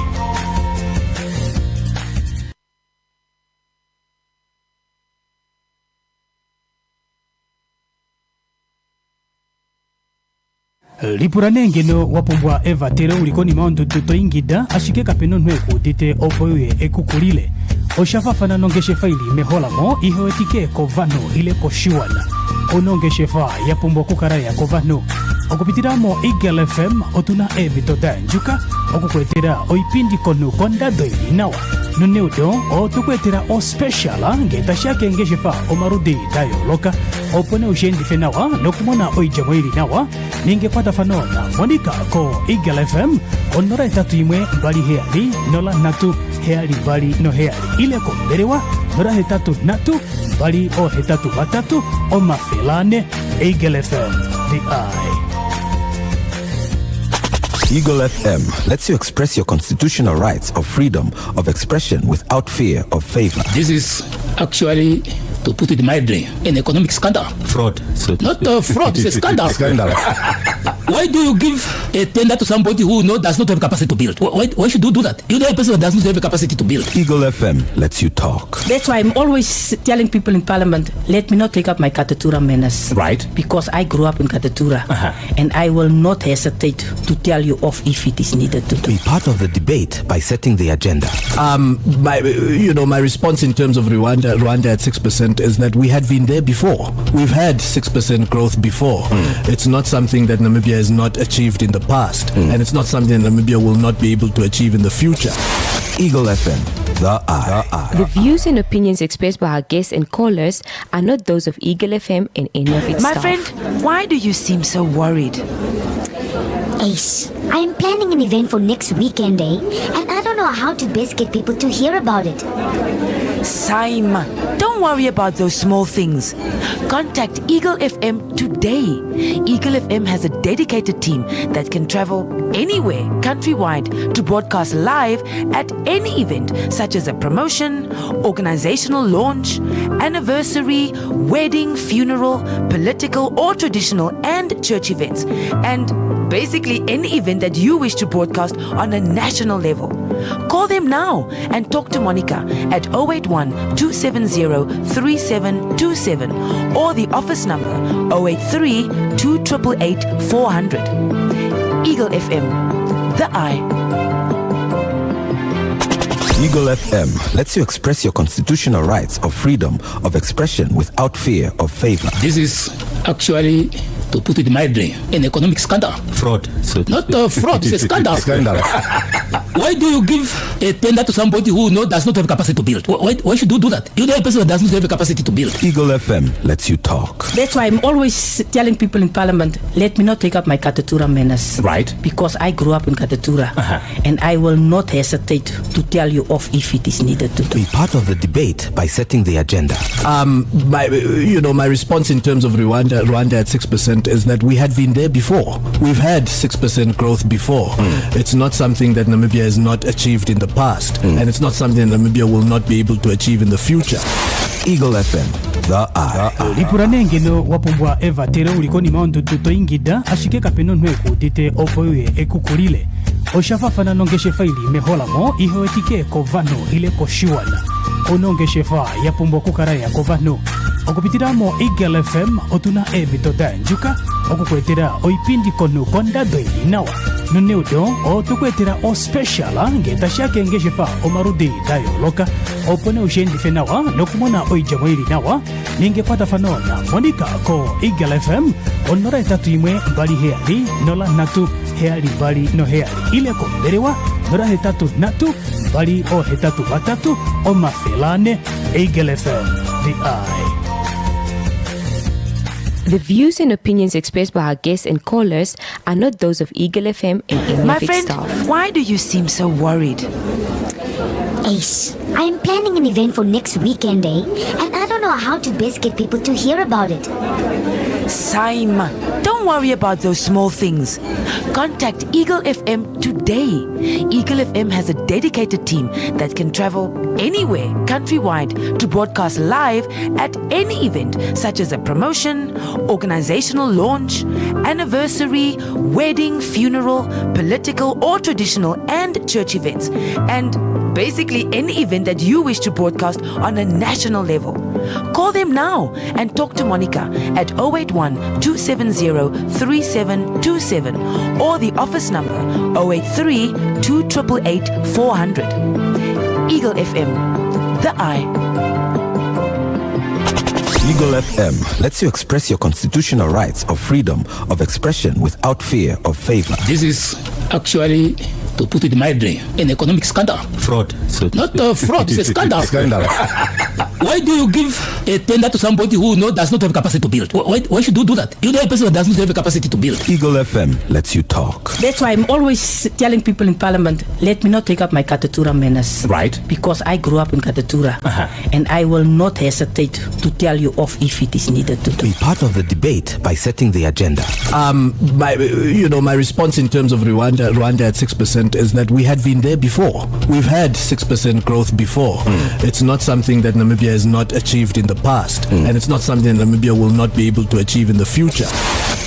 Lipuranengelo wapumbwa eva tere ulikoni maundu tutoingida ashike kapeno nweku dite opoye ekukulile. Oshafafana nongeshe faili meholamo ihoetike kovano ile koshiwana. Onongeshefa yapumbwa kukaraya kovano. Okupitiramo Eagle FM otuna ebitoda njuka okukwetera oipindi konu konda doili nawa nuneudo otukwetera o special ngeta shake ngeshefa omarudi dayo loka opone ushendi fenawa nokumona oijamoili nawa ningepata fanona Monica ko Eagle FM onora etatu imwe mbali heali nola natu heali mbali no heali ile konderewa nora hetatu natu mbali o hetatu batatu o mafelane Eagle FM the eye. Eagle FM lets you express your constitutional rights of freedom of expression without fear of favor. This is actually, to put it mildly, an economic scandal. Fraud. Not fraud, it's a scandal. Why do you give a tender to somebody who does not have capacity to build? Why should you do that? You know a person that does not have a capacity to build. Eagle FM lets you talk. That's why I'm always telling people in Parliament, let me not take up my Katatura manners. Right. Because I grew up in Katatura. And I will not hesitate to tell you off if it is needed to do. Be part of the debate by setting the agenda. My response in terms of Rwanda at 6% is that we had been there before. We've had 6% growth before. It's not something that Namibia has not achieved in the past, and it's not something that Namibia will not be able to achieve in the future. Eagle FM, the eye. The views and opinions expressed by our guests and callers are not those of Eagle FM and any of its My staff. friend, why do you seem so worried? Ace, I'm planning an event for next weekend, and I don't know how to best get people to hear about it. Saima, don't worry about those small things. Contact Eagle FM today. Eagle FM has a dedicated team that can travel anywhere countrywide to broadcast live at any event, such as a promotion, organizational launch, anniversary, wedding, funeral, political or traditional and church events, and basically any event that you wish to broadcast on a national level. Call them now and talk to Monica at 081 270 3727 or the office number 083 2888 400. Eagle FM, the eye. Eagle FM lets you express your constitutional rights of freedom of expression without fear of favor. This is actually, to put it mildly, an economic scandal. Fraud. Not fraud, it's a scandal. Why do you give a tender to somebody who does not have capacity to build? Why should you do that? You know a person that does not have a capacity to build. Eagle FM lets you talk. That's why I'm always telling people in Parliament, let me not take up my Katatura manners. Right. Because I grew up in Katatura. And I will not hesitate to tell you off if it is needed to do. Be part of the debate by setting the agenda. My response in terms of Rwanda at 6% is that we had been there before. We've had 6% growth before. It's not something that Namibia has not achieved in the past, and it's not something that Namibia will not be able to achieve in the future. Eagle FM, the eye. Lipuranengeno wapumbwa eva tere ulikoni maundu tutoingida ashike kapeno nweku dite opoye ekukulile. Oshafafana nongeshe faili meholamo ihoetike kovano ile koshiwana. Onongeshefa yapumbwa kukaraya kovano. Okupitiramo Eagle FM otuna ebitoda njuka. Okukwetera oipindi konu konda doili nawa. Nuneudo o tukwetera o speciala ngeta shake ngeshefa omarudi dayo loka. Opone ushendi fenawa nokumona oijamoili nawa. Ningepata fanona Monica ko Eagle FM onora etatu imwe mbali heali nola natu heali mbali no heali ile komberewa nora hetatu natu mbali o hetatu batatu o mafelane. Eagle FM, the eye. The views and opinions expressed by our guests and callers are not those of Eagle FM and any My of its friend, staff. why do you seem so worried? Ace, I'm planning an event for next weekend, and I don't know how to best get people to hear about it. Saima, don't worry about those small things. Contact Eagle FM today. Eagle FM has a dedicated team that can travel anywhere countrywide to broadcast live at any event such as a promotion, organizational launch, anniversary, wedding, funeral, political or traditional and church events, and basically any event that you wish to broadcast on a national level. Call them now and talk to Monica at 081 270 3727 or the office number 083 2888 400. Eagle FM, the eye. Eagle FM lets you express your constitutional rights of freedom of expression without fear of favor. This is actually, to put it mildly, an economic scandal. Fraud. Not fraud, it's a scandal. Why do you give a tender to somebody who does not have capacity to build? Why should you do that? You know a person that does not have a capacity to build. Eagle FM lets you talk. That's why I'm always telling people in Parliament, let me not take up my Katatura manners. Right. Because I grew up in Katatura. And I will not hesitate to tell you off if it is needed to do. Be part of the debate by setting the agenda. My response in terms of Rwanda at 6% is that we had been there before. We've had 6% growth before. It's not something that Namibia has not achieved in the past, and it's not something that Namibia will not be able to achieve in the future.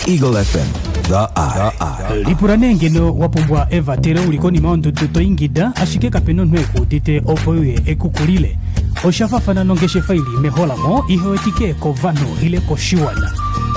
Eagle FM, the eye. Lipuranengeno wapumbwa eva tere ulikoni maundu tutoingida ashike kapeno nweku dite opoye ekukulile. Oshafafana nongeshe faili meholamo ihoetike kovano ile koshiwana.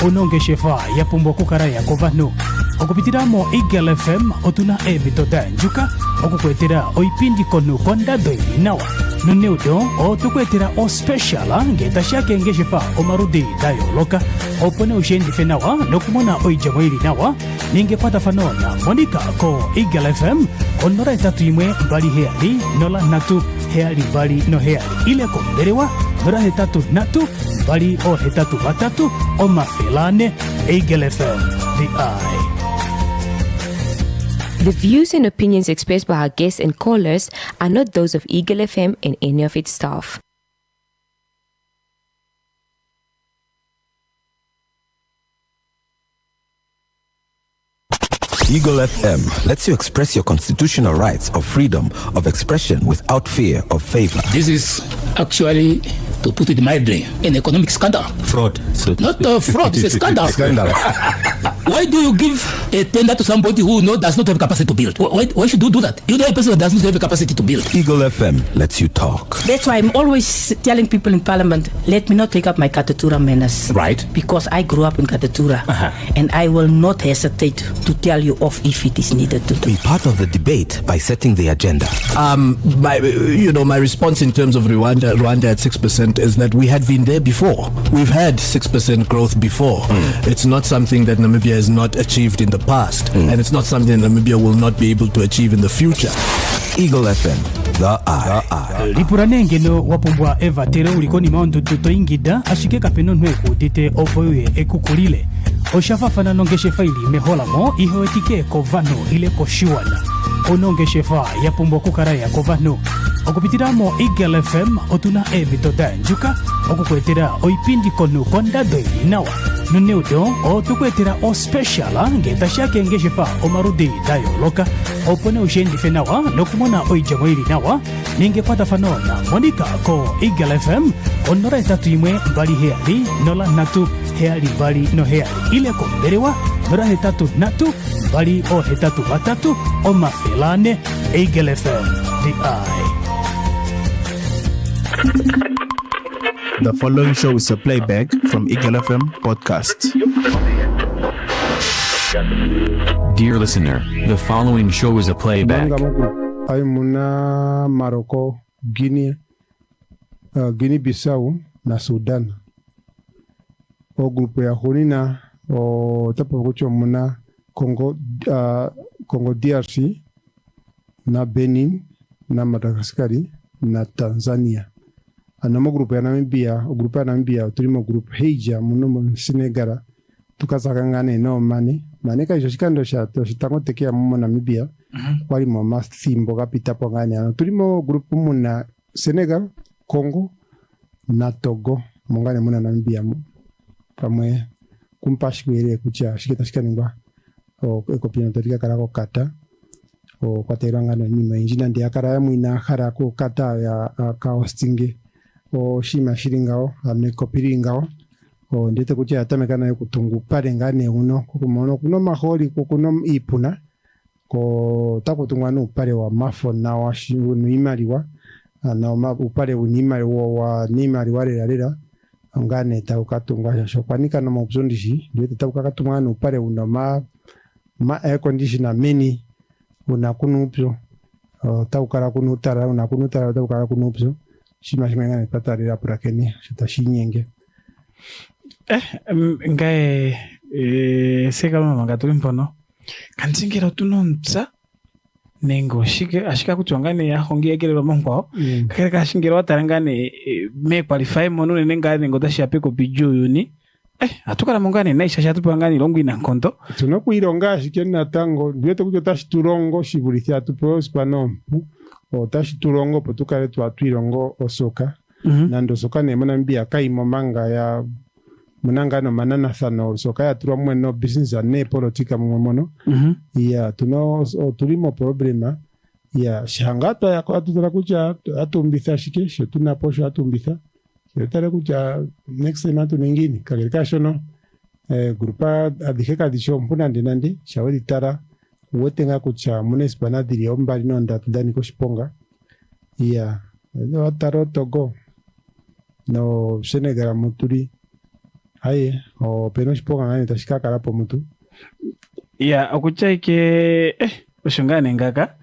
Onongeshefa yapumbwa kukaraya kovano. Okupitiramo Eagle FM otuna ebitoda njuka. Okukwetera oipindi konu konda doili nawa. Nuneudo o tukwetera o speciala ngeta shake ngeshefa omarudi dayo loka. Opone ushendi fenawa nokumona oijamoili nawa. Ningepata fanona Monica ko Eagle FM onora etatu imwe mbali heali nola natu heali mbali no heali ile komberewa nora hetatu natu mbali o hetatu batatu o mafelane. Eagle FM, the eye. The views and opinions expressed by our guests and callers are not those of Eagle FM and any of its staff. Eagle FM lets you express your constitutional rights of freedom of expression without fear of favor. This is actually, to put it mildly, an economic scandal. Fraud. Not fraud, it's a scandal. Why do you give a tender to somebody who does not have capacity to build? Why should you do that? You're the person that does not have a capacity to build. Eagle FM lets you talk. That's why I'm always telling people in Parliament, let me not take up my Katatura manners. Right. Because I grew up in Katatura. And I will not hesitate to tell you off if it is needed to do. Be part of the debate by setting the agenda. My response in terms of Rwanda at 6% is that we had been there before. We've had 6% growth before. It's not something that Namibia has not achieved in the past, and it's not something that Namibia will not be able to achieve in the future. Eagle FM, the eye. Lipuranenge no wapumbwa eva tere ulikoni maondo tuto ingida ashike kapeno nweku tite opoye ekukulile. Oshafafana nongeshe faili mehola mo iho etike kovano ile koshiwana. Onongeshe fa yapumbwa kukaraya kovano. Okupitiramo Eagle FM otuna ebitoda njuka okukwetera oipindi konu kondado inawa nuneudo otukwetera o special ngetashake ngeshefa omarudi dayo loka opone ushendi fenawa nokumona oijamoiri nawa ningepata fanona monika ko Eagle FM onora etatu imwe mbali heali nola natu heali mbali no heali ile komberewa nora hetatu natu mbali o hetatu batatu o mafelane Eagle FM the eye. The following show is a playback from Eagle FM podcast. Dear listener, the following show is a playback. Muna Morocco, Guinea, Guinea-Bissau na Sudan. O grupo ya honina o tapakucho muna Congo DRC na Benin na Madagascari na Tanzania. Anamo grupo ya Namibia turimo grupo heija muno Senegal tukazakangane no mane ka joshikando sha toshitango tekea mumo Namibia wali mo mathimbo kapita pongane turimo grupo muna Senegal, Congo na Togo mongane muna Namibia pamwe kumpashwere kucha shikita shikaningwa o ekopino torika karako kata o kwaterangana nyima injina ndi akara ya mwina khara ko kata ya kaostinge o shima shiringao amekopiringao o ndete kucha atamekana yokutungu pare ngane uno kukumono kuno maholi kuno ipuna ko takutungwa no pare wa mafo na wa shinu imaliwa na upare unimali wa nimali wale lera ngane taukatungwa shokwanika no mobzondishi ndete taukatungwa no pare uno ma air conditioner mini unakunupyo taukara kunutara unakunutara taukara kunupyo shima ngane patarira purakeni shitashinyenge ngai seka manga tulimpono kanzingira tunonza nengo ashika kutwangane ya hongi yegelero mongwa kaka kashingira watarangane me qualify mono nengane ngotashi apeko bijuyuni atukala mongane naisha shatupangani longo ina nkonto tunokuironga shikena tango ndete kujo tashi turongo shibulithia tupo spano o tashi turongo potukale twatwirongo osoka nando soka ne mona mbia kaimo manga ya munangano manana sano soka ya turwa mweno business ne politika mmono ya tulimo problema ya shangata ya kwa tutara kucha atumbitha shikesho tunaposho atumbitha yotara kucha next time tu ningini kagereka shono grupa adiheka disho mpuna ndinandi shawari tara wotenga kucha municipal diri ombali no ndatudani ko shiponga ya no taro Togo no Senegal muturi aye o peno shiponga ngani tashika karapo mutu ya akuchaike ushungane ngaka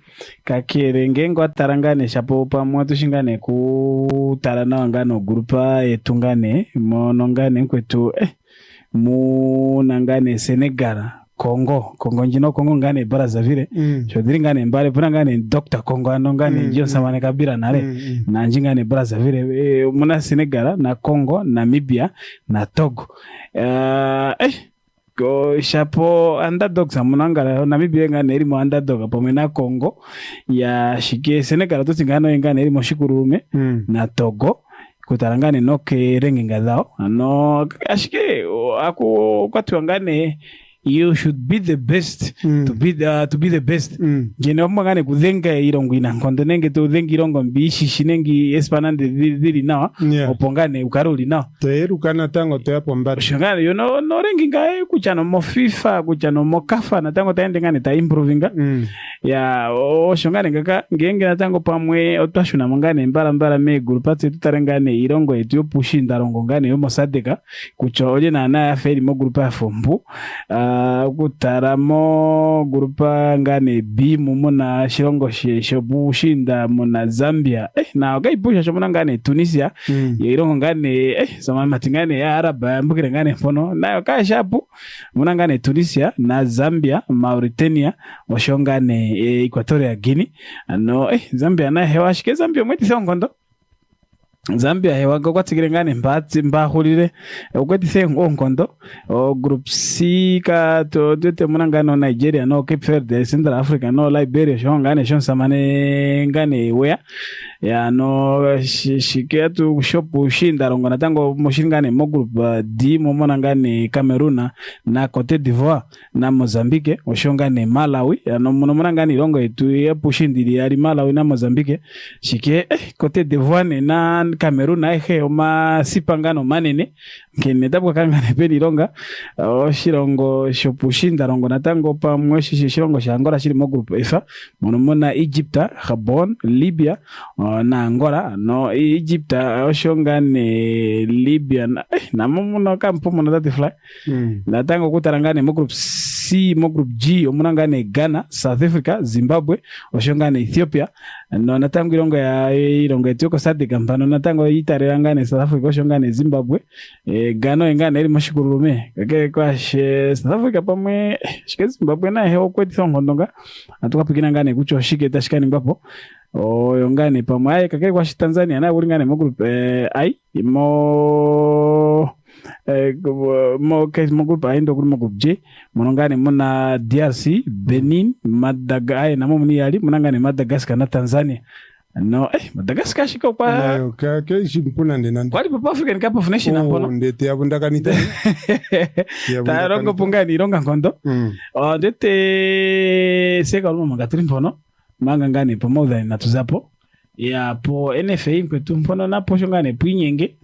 kakirenge ngwatarangane shapo pamwe tushingane kutarana ngano grupa etungane monongane kwetu munangane Senegal Congo njino Congo ngane Brazzaville chodiri ngane mbale puna ngane Dr. Congo anongane njio samane kabira nare na njingane Brazzaville muna Senegal na Congo Namibia na Togo go shapo underdog samunangala Namibia ngane iri mo underdog pomwe na Congo ya shike Senegal to singano ngane iri mo shikurume na Togo kutarangane noke rengi ngadao no ashike aku kwatuangane you should be the best to be the best. Ngene omangane kudenga irongo ina nkondo nenge to denga irongo mbishi shinengi espanande diri na opongane ukaruli na. Teru kana tango te apombara. Shangane you know no rengi ngai kuchano mo FIFA kuchano mo kafa na tango taende ngane ta improvinga. Ya o shangane ngaka ngenge na tango pamwe otashuna mangane mbara me grupatse tutarengane irongo etyo pushinda rongo ngane yo mosadeka kucho oje na na aferi mo grupa fombu kutaramo grupa ngane B mumona shirongo shobushinda mona Zambia na gaipusha shomona ngane Tunisia irongo ngane sama matingane ya Araba mbukire ngane mpono nayo kashapu mona ngane Tunisia na Zambia Mauritania oshongane Equatorial Guinea no Zambia na hewa shike Zambia mweti songondo Zambia hewa kwatigire ngane mbahulire ukwetise ngongondo group C ka to dete munangano Nigeria no Cape Verde Central Africa no Liberia shongane shonsamane ngane wea ya no shiketu shopu shinda rongo natango moshingane mo group D momonangane Cameroon na Cote d'Ivoire na Mozambique oshongane Malawi ya no monangane rongo etu ya pushindiri ya Malawi na Mozambique shike Cote d'Ivoire na Cameroon na oma sipangano manene kene dabwa kangane peni ronga shirongo shopushinda rongo natango pa mweshi shirongo shangora shiri mo group F monomona Egypta Gabon Libya na Angola no Egypta oshongane Libya na mono kampo mono dati fly natango kutarangane mo group C mo group G omunangane Ghana South Africa Zimbabwe oshongane Ethiopia no natango irongo ya irongo etoko sadika mpano natango itarangane South Africa oshongane Zimbabwe Ghana engane eri mashikurume kake kwa South Africa pamwe shike Zimbabwe na hewa kweti songondoga atukapikina ngane kucho shike tashikani ngapo yongane pamwe kake kwa Tanzania na ulingane mo group I mo group A ndo mo group J monongane mona DRC Benin Madagascar na mumuni yali monangane Madagascar na Tanzania no Madagascar shiko kwa nayo ke shimpuna ndena kwali papa African Cup of Nations ambono ndete yabundaka nita tarongo pungani ironga ngondo ndete seka lumo ngatri mpono manga ngane pamoja na tuzapo ya po NFA kwetu mpono na posho ngane pwinyenge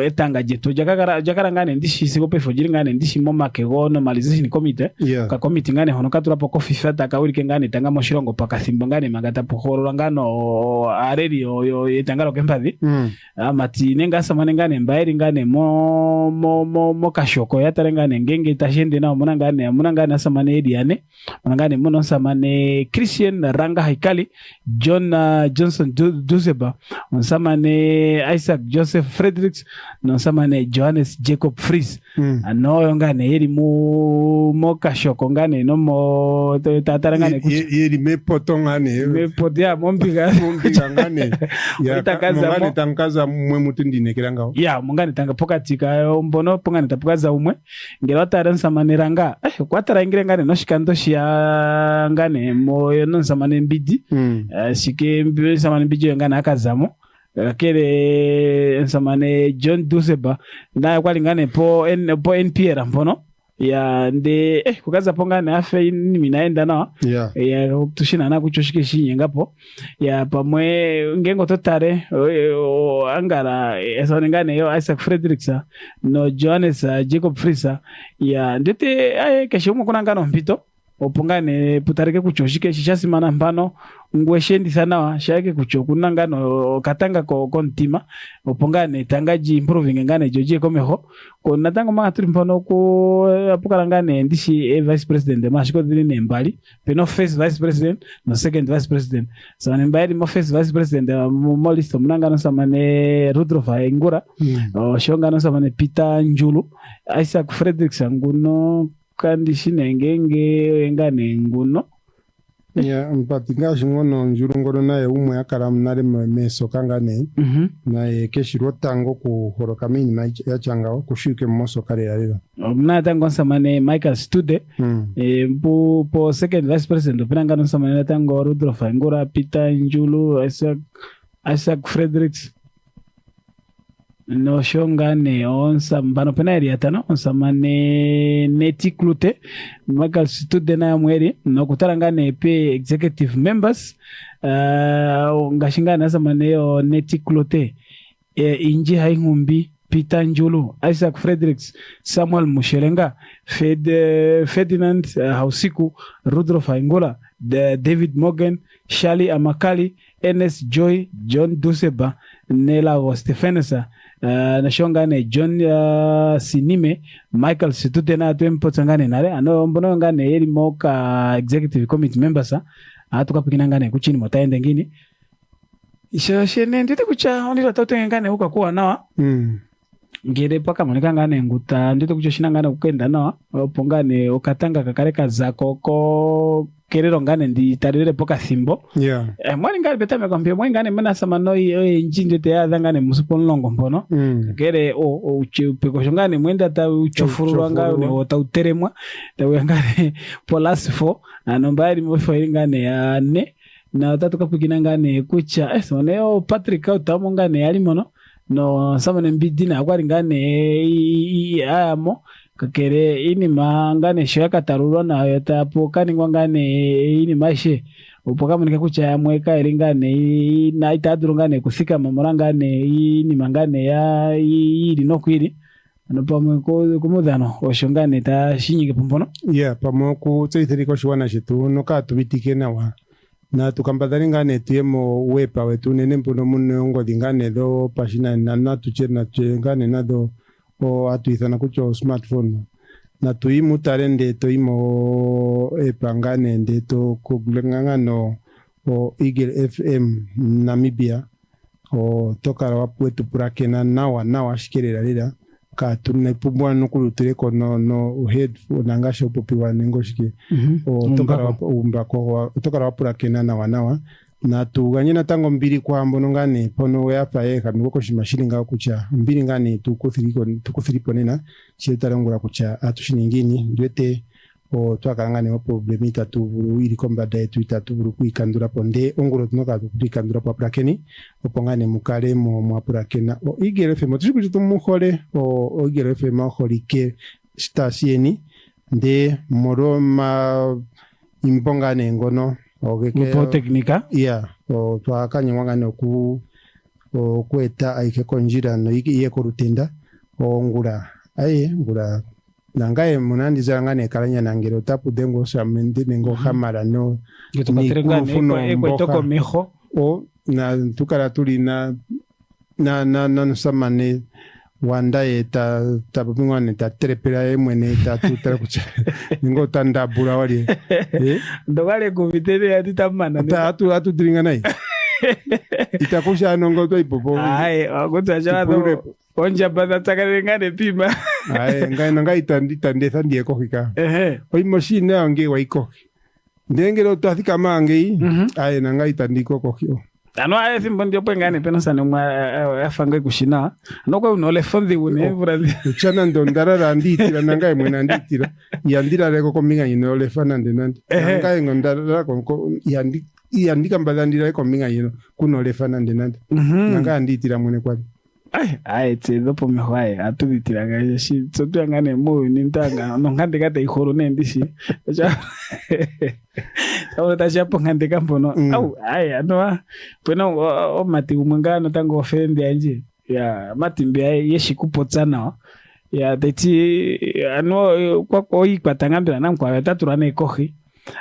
etanga jeto jakara ngane ndishi sikope fojiri ngane ndishi moma kego normalization committee ka committee ngane hono katura poko FIFA takawirike ngane tanga moshirongo pakathimbo ngane magata pohoro ngano areri yo etangalo kempadi amati nenga samane ngane mbairi ngane mo kashoko yatare ngane ngenge tashende na munangane samane ediane munangane mono samane Christian Ranga Haikali John Johnson Duzeba samane Isaac Joseph Fredericks no samane Johannes Jacob Fries ano ngane eri mo kashoko ngane no mo tatara ngane yeri me potongane me podia mombiga ngane ya ngane tankaza mwe mutindine kiranga ya mungane tanga pokatika mbono pongane tapukaza umwe ngero taran samane ranga kwatara ingire ngane no shikando shia ngane mo no samane mbidi shike mbi samane mbidi ngane akazamo kere samane John Duseba na kwalingane po NPR mpono ya nde kukaza pongane afe nimi naenda na ya tushina na kuchoshike shinye ngapo ya pamwe ngengo totare angara esonengane yo Isaac Fredericks no Johannes Jacob Frisa ya ndete keshumo kuna ngano mpito opongane putareke kuchoshike shishasimana mpano ngweshendi sana shake kuchokuna ngano katanga ko kontima opongane tangaji improving ngane joje komeho ko natango magaturi mpano ko apukala ngane ndishi vice president mashiko dine mbali peno first vice president no second vice president so mbali mo first vice president mo listo munangano samane Rudolfa Engura shongano samane Peter Njulu Isaac Fredericks nguno kandi shinengenge ngane nguno ya mpatinga shingono njurungoro naye umwe akara mnare meso kangane naye keshiro tango ku horokamini ya changao kushuke mmoso kare yarira mna tango samane Michael Stude po second vice president pinanga samane tango Rudolf Ngora Peter Njulu Isaac Fredericks no shongane onsa mbano pena eriatano onsa mane netiklute Michael Situdena ya mweri no kutarangane pe executive members ngashingana sama neyo netiklute inji haingumbi Peter Njulu, Isaac Fredericks, Samuel Mushelenga, Ferdinand Hausiku, Rudolf Angola, David Morgan, Shali Amakali, Ernest Joy, John Duseba, Nela Stephenesa, Nashongane John Sinime, Michael Situtena Twempotangane nare, ano mbono ngane eri moka executive committee members atuka pikinangane kuchini motaende ngini. Shene ndite kucha onira tautengane huka kuwa nawa. Ngere paka monika ngane nguta ndite kucho shinangane kukenda nawa pongane okatanga kakare kazako ko kerero ngane ndi tarire poka thimbo mwani ngane betame kwambia mwani ngane mena sama no njinde te ya ngane musupon longo mpono kere o peko ngane mwenda ta uchofuru ngane o ta uteremwa ta ngane polasfo anombari mofo ngane ya ne na tatu kapigina ngane kucha soneo Patrick utamo ngane yali mono no samane mbidina akwari ngane ayamo kakere ini mangane shaka tarurwa na yotapo kani ngane ini mashe upoka munika kucha ya mweka elingane na itaduru ngane kusika mamorangane ini mangane ya iri no kwiri anopamwe ko kumudano oshongane ta shinyike pompono pamoko tseiteriko shwana shitu no ka tubitike nawa na tukambadhani ngane tuyemo wepa wetu nene mpuno munongo dingane do pashina na tuchena ngane nado o atuithana kucho smartphone na tuimu tarende tuimo epangane nde to kuglengano o Eagle FM Namibia o tokara wapuetu purakena nawa shikerera lera ka tunne pubwa nukuluture kono no head nangasho popiwa nengoshike o tokara umbako tokara wapurakena nawa na tuganyena tango mbiri kwa mbono ngane pono yapa eka mwoko shimashilinga kucha mbiri ngane tukufiriko nena chietarangura kucha atushiningini ndwete o twakarangane wa problemi tatuburu ili kombada yetu itatuburu kuikandura ponde ongoro tunoka kuikandura pa prakeni opongane mukale mwa prakena o Eagle FM tushikuti tumuhole o Eagle FM holike stasieni nde moroma imbongane ngono Upo teknika? O twakanye wangane o kweta aike konjira no iye korutenda o ngura ngura nangaye munandi zangane kalanya nangero tapu dengo shamende nengo hamara no ni kwetoko meho o na tukara tuli na samane wanda eta tapingwane ta trepera mwene ta tutara kucha ningo tanda bura wali ndogale kuvitere atitamana atu dringa nai itakusha nongo to ipopo agota jado onja bada takarengane pima ngai tandesa ndie kohika oi machine ange waikoki ndengero tathika mangi ngai tandiko kohio ano aye simbo ndio pengane pena sana mwa afanga kushina noko unole fondi une buradi chana ndondara randitira nangaye mwena nditira yandira reko kominga yino ole fana ndenandi nangaye ngondara ko yandika mbadandira ko minga yino kuno le fana ndenandi nangaye nditira mwene kwali ai tsedo pomme hwae atubitira gaje shi tsotu ngane mo nintanga no ngande kata ihoro nendishi Sawa tashapo ngande kampono au ano peno o mati umangano tango ofendi anje ya matimbi yeshi kupotsana ya deti ano kwa koi kwatangambira namkwa yataturane kohi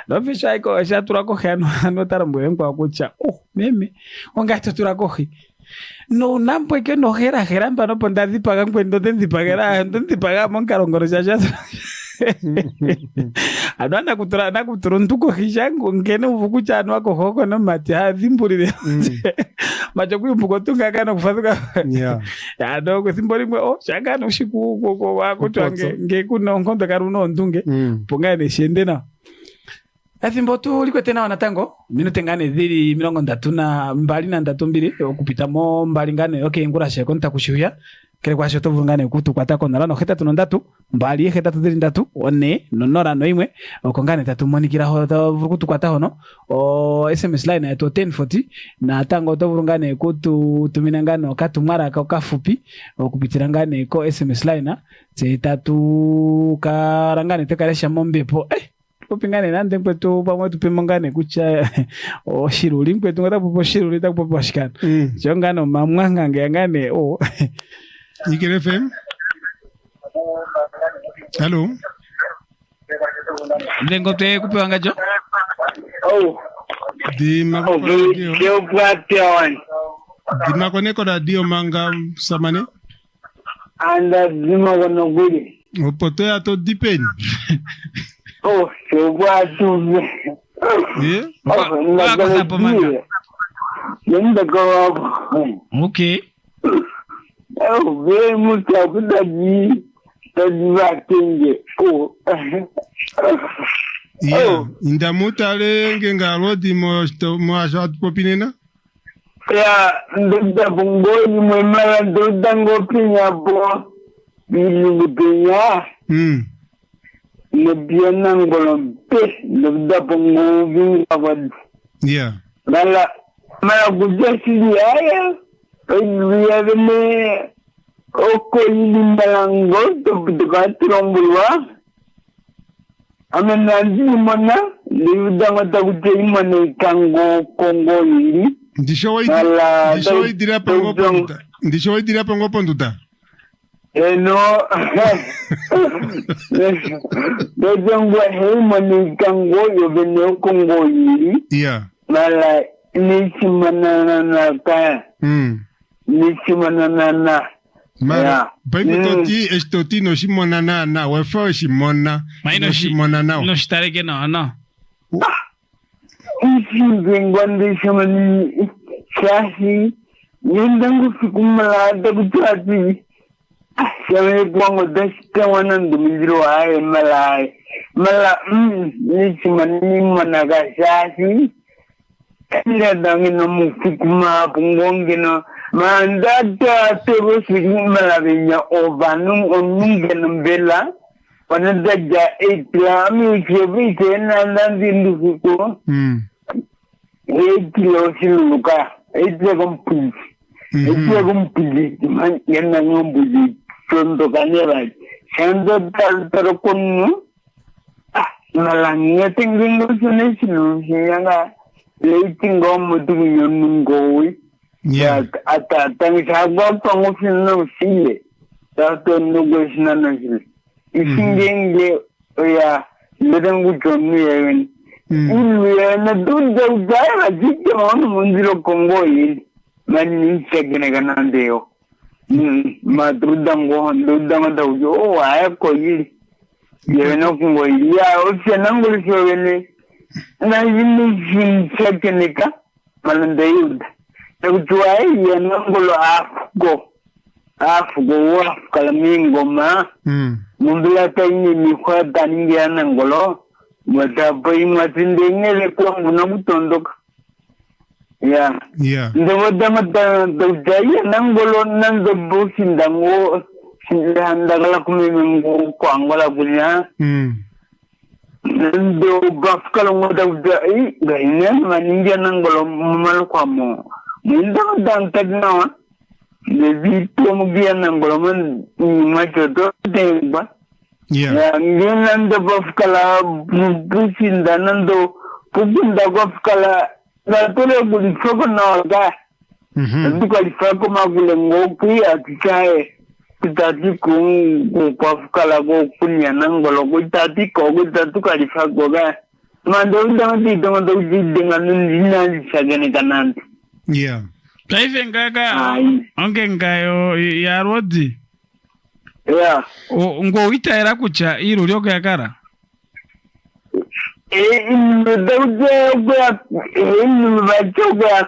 lofisha iko shatura kohi ano tarambo enkwa kucha meme ongatatura kohi no nampo que no gera para no ponda di pagan cuando te di pagara entonces pagamos carongoro ya adana kutura na kuturuntuko hishango ngene uvukucha no akohoko no mati ha zimburi de macho kuimbuko tunga kana kufaduka ya dogo simbori mwe shanga no shiku ko wako twange ngekuno nkondo karuno ndunge pongane shende na Athimbo tu liko tena wanatango minute ngane dhiri milongo ndatu na mbali na ndatu mbili okupita mo mbali ngane ngura sheko ntakushuya kere kwa shoto vungane kutu kwata konala no heta tunondatu mbali heta tudindatu one nonora no imwe okongane tatu monikira ho kutu kwata hono o SMS line ya 1040 na tango to vungane kutu tuminangano katumara ka kafupi okupitirangane ko SMS line tatu karangane tekaresha mombepo popingane nande kwetu pamwe tupimongane kucha o shiruli kwetu ngata popo shiruli takupopo washikana chongano mamwanga ngangane Eagle FM. Hello. Ndengo te kupewa ngajo? Di makoneko radio manga samane? Anda di makono gudi. Opoto ya to dipeni. Chokwa tu. Yeah? Wako sapo manga? Yenda kwa Okay. Very much of the yeah, inda mutale ngenga rodi mo ajat popinena. Ya, nda bongo ni mara nda ngopinya bo bilu binya. Ne biana ngolo pe nda bongo vinga wad. Yeah. Mala gujasi ya. Viernes Okoyilimbalango Tukatrombulwa Amenandi Mana Livdanga Takutimane Kango Kongo Yiri Ndishoi dira pango ponduta no Dejangwa Heimane Kango Yovene Kongo Yiri Yeah Mala Nishimanana Kaya Nishimanana Mara, baby toti estoti no shimonana na wefa shimona. Maino shimonana. No shitareke no. Ngwande shamani shahi yendangu fikumala dabutati. Shame kwango dashika wanandu mindiro ae mala nishimani managa shahi. Kaya dangi no mufikuma pungongi no. Mandata tebo sigmala vinya ovanung onungen bela wanadaja eklami chevite nandandi nduko kilo siluka kompi man yana ngombuji chondo kanera chando taro konu malangnya tinggingo sune silu yanga leitingo mutu yonungowi yeah, atangishagwa pango fino sile. Tato nugo sinana sile. Isingenge ya ledangu chomi yewen. Ilwe na duda udaya jike maonu munzilo Kongo yili. Mani nchegene kanandeo. Madruda mada ujo haya ko yili. Yewen Kongo yili. Ya osya nanguli siwene. Na yili nchegene ka malanda yuda. Nakutuai ya nangolo afugo kalamingo ma mumbila taini mikwa taningi ya nangolo mwatapai mwatindengele kwa muna mutondoka ya ndewada matautaya nangolo nanzo busi ndango handagala kumimengo kwa angola kunya ndo bafukala mwatautai gaine maningi nangolo mumalu kwa mo Mundang tagnawa le vito mugia nangoloman machoto temba ya nginanda bafkala businda nando pugunda bafkala na tole buli soko na ga ndika lifako magule ngoki atikae kitati ku bafkala go kunya nangolo go tati ko go tatuka lifako ga mando ndandi ndo dengan nina sagene kanandi. Yeah. Kaife ngaga onge ngayo ya rodi. Yeah. Ngo itaera kucha iru lyoko yakara. Ndauja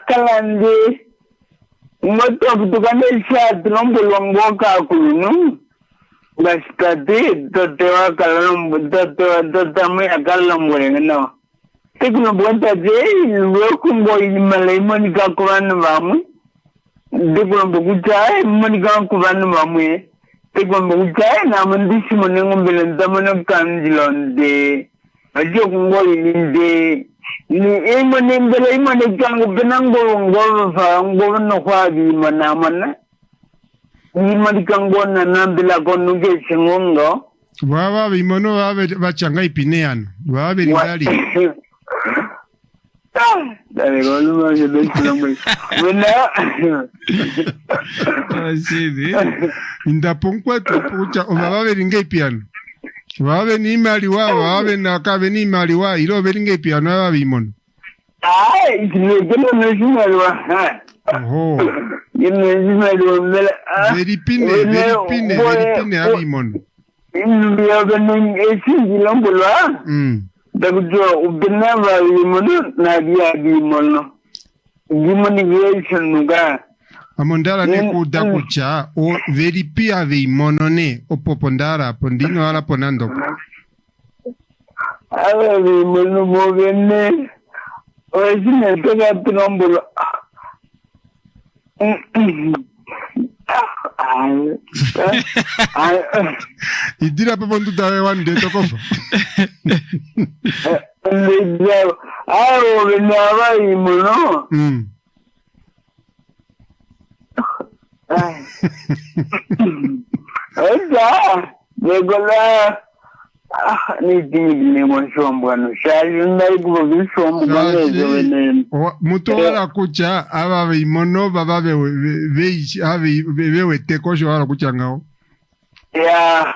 kalande. Ngoto kutukane shat nombo longoka kunu. Bastati totewa kalambo totame akalambo ngeno. Tekno bonta je lokumbo imalai monika kurana vamu Degombe kuchai manigan kubanu mamwe. Degombe kuchai na mandisi monengo belenda mono kanjilonde. Ajo kungoli linde. Ni emane mbele imane jango benango ngoro fa ngoro no kwabi mana. Ni manikango na nambila konuge chengongo. Baba bimono bachanga ipineano. Baba biringali. Dale, gol yo de Colombia. Bueno. Así de. Inda ponkwa tupucha o baba biringai piano. Baba ni maliwa, baba na ka beni maliwa, iro biringai piano baba bimono. Ay, no es maliwa. Oh. No es maliwa. Veripine abimono. Yo vengo ese gilombola. Dagujo ubenava yimono na dia gimono. Gimonigation nuga. Amondara ne kudakucha o veripia veimono ne o popondara pondino ala ponando. Ala veimono movene. O esine toga trombolo. Idira pa pontu tawe wande tokofa. Ayo venava imono. Oja, degola. Ni dingi mo shombo no shali ndai kubo bishombo manezo venene. Muto wala kucha aba veimono baba vewe tekosho wala kucha ngao. Yeah.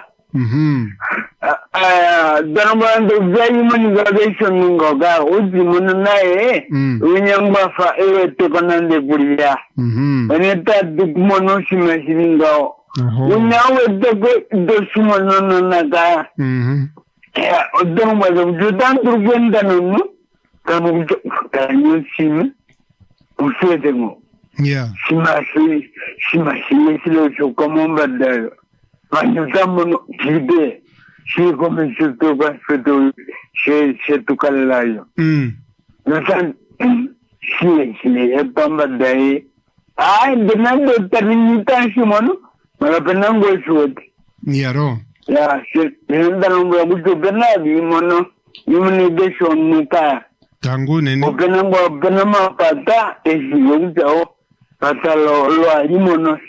Danabando very manipulation ngoga uji munae unyamba fa ewe tekonande kulia. Aneta dukmono shimashinga. Unyawe dego dosimono naga. Odoma judan turgenda nunu kamu kanyo sim usedengo. Yeah. Shimashi silo chokomomba dayo. Manjutamono kide. Si come se tu paspeto se tu kalayo. Nasan si e pamba dai. Ai benando terminita shimono. Mala penango suot. Niaro. Ya, se ndano mbuto benabi mono. Yumni deson muta. Tangu nene. O penango benama pata esi yongao. Pata lo ayimono.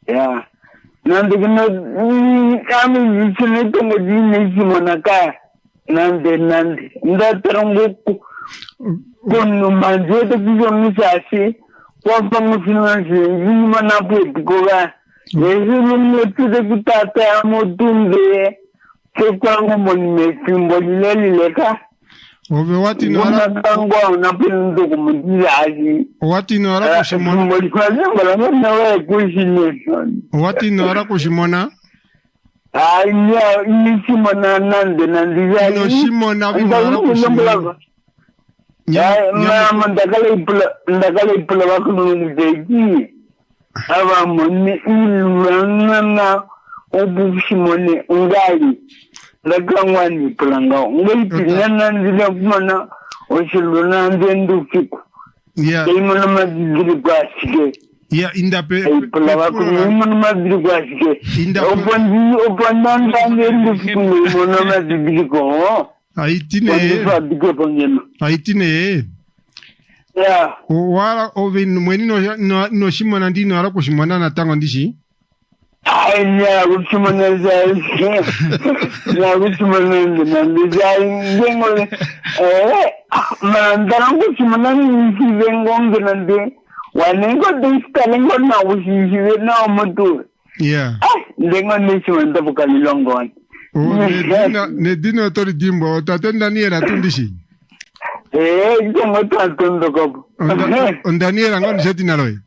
Ya. Nande kino kami jisune tongo jine simonaka nande nda tarongo kono manje to kiyo misasi kwa pamusina si yima na puetikoga yesu mmetu de kitata amotunde sekwango monime simbolile leka Obe wati nora tango na pindo kumujiraji wati nora kushimona wati nora kushimona anya nishimona nande nandi no shimona nora kushimona mama ndakale ipula bakunu mujeki aba moni ilwana obushimone ngali Lagangwani Pulanga, Wilpinana Kumana, or Shiluna and Dukiku. Yeah, Imanamadi. Yeah, in the in the open Aitine. Yeah. Wala ovin when no shimon and dino arakushimana na tango ndishi. Yeah, which one is yeah, which one is the man, which man is going on the one ain't got this telling what now, which is now Matu. Yeah, then on this one, the vocal long gone. Nedino Tori Dimbo, Tatenda near Atundishi. Eh, you don't want to the cup. On Daniel, I'm going to set in a way.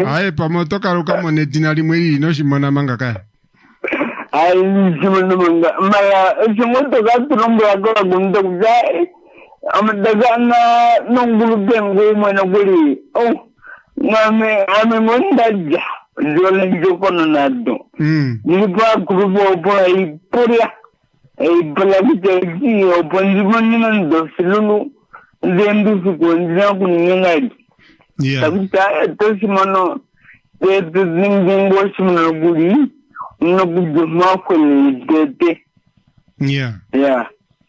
Ai pamotoka rukamo netinari mwiri inoshimona manga kaya. Ai shimona manga. Maya shimoto gatrombo agora gundo kujai. Amadaga na nongulu bengo mwana guli. Oh, ame mwenda ja. Jole njoko na nado. Nipa kurubo opo ai puria. Ai palabite opo njimoni nando silulu. Zendu suko njina kuningengari. Takuta tosimono de ningengo simono guri no guduma kweli dete. Yeah.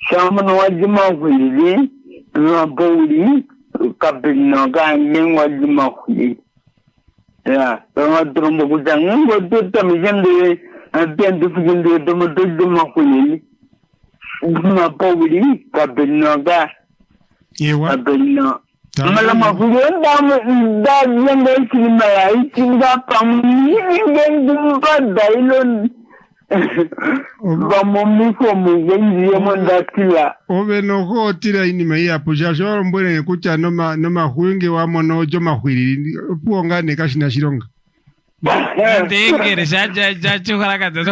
Shaman wajima kweli no boli kabino gangen wajima kweli. Yeah. Tama trombo kujangen gote mijende atiende fuginde tomo dojuma kweli. Guma boli kabino ga. Kabino. Malama kuyenda da yenda ikima ya ikinga pamu yenda dailon bamomi ko mugenzi yamondatila obe no ko tira inima ya puja mbone kucha no huinge wa mono jo mahwiri puonga ne kashina shironga ndengere ja chukara do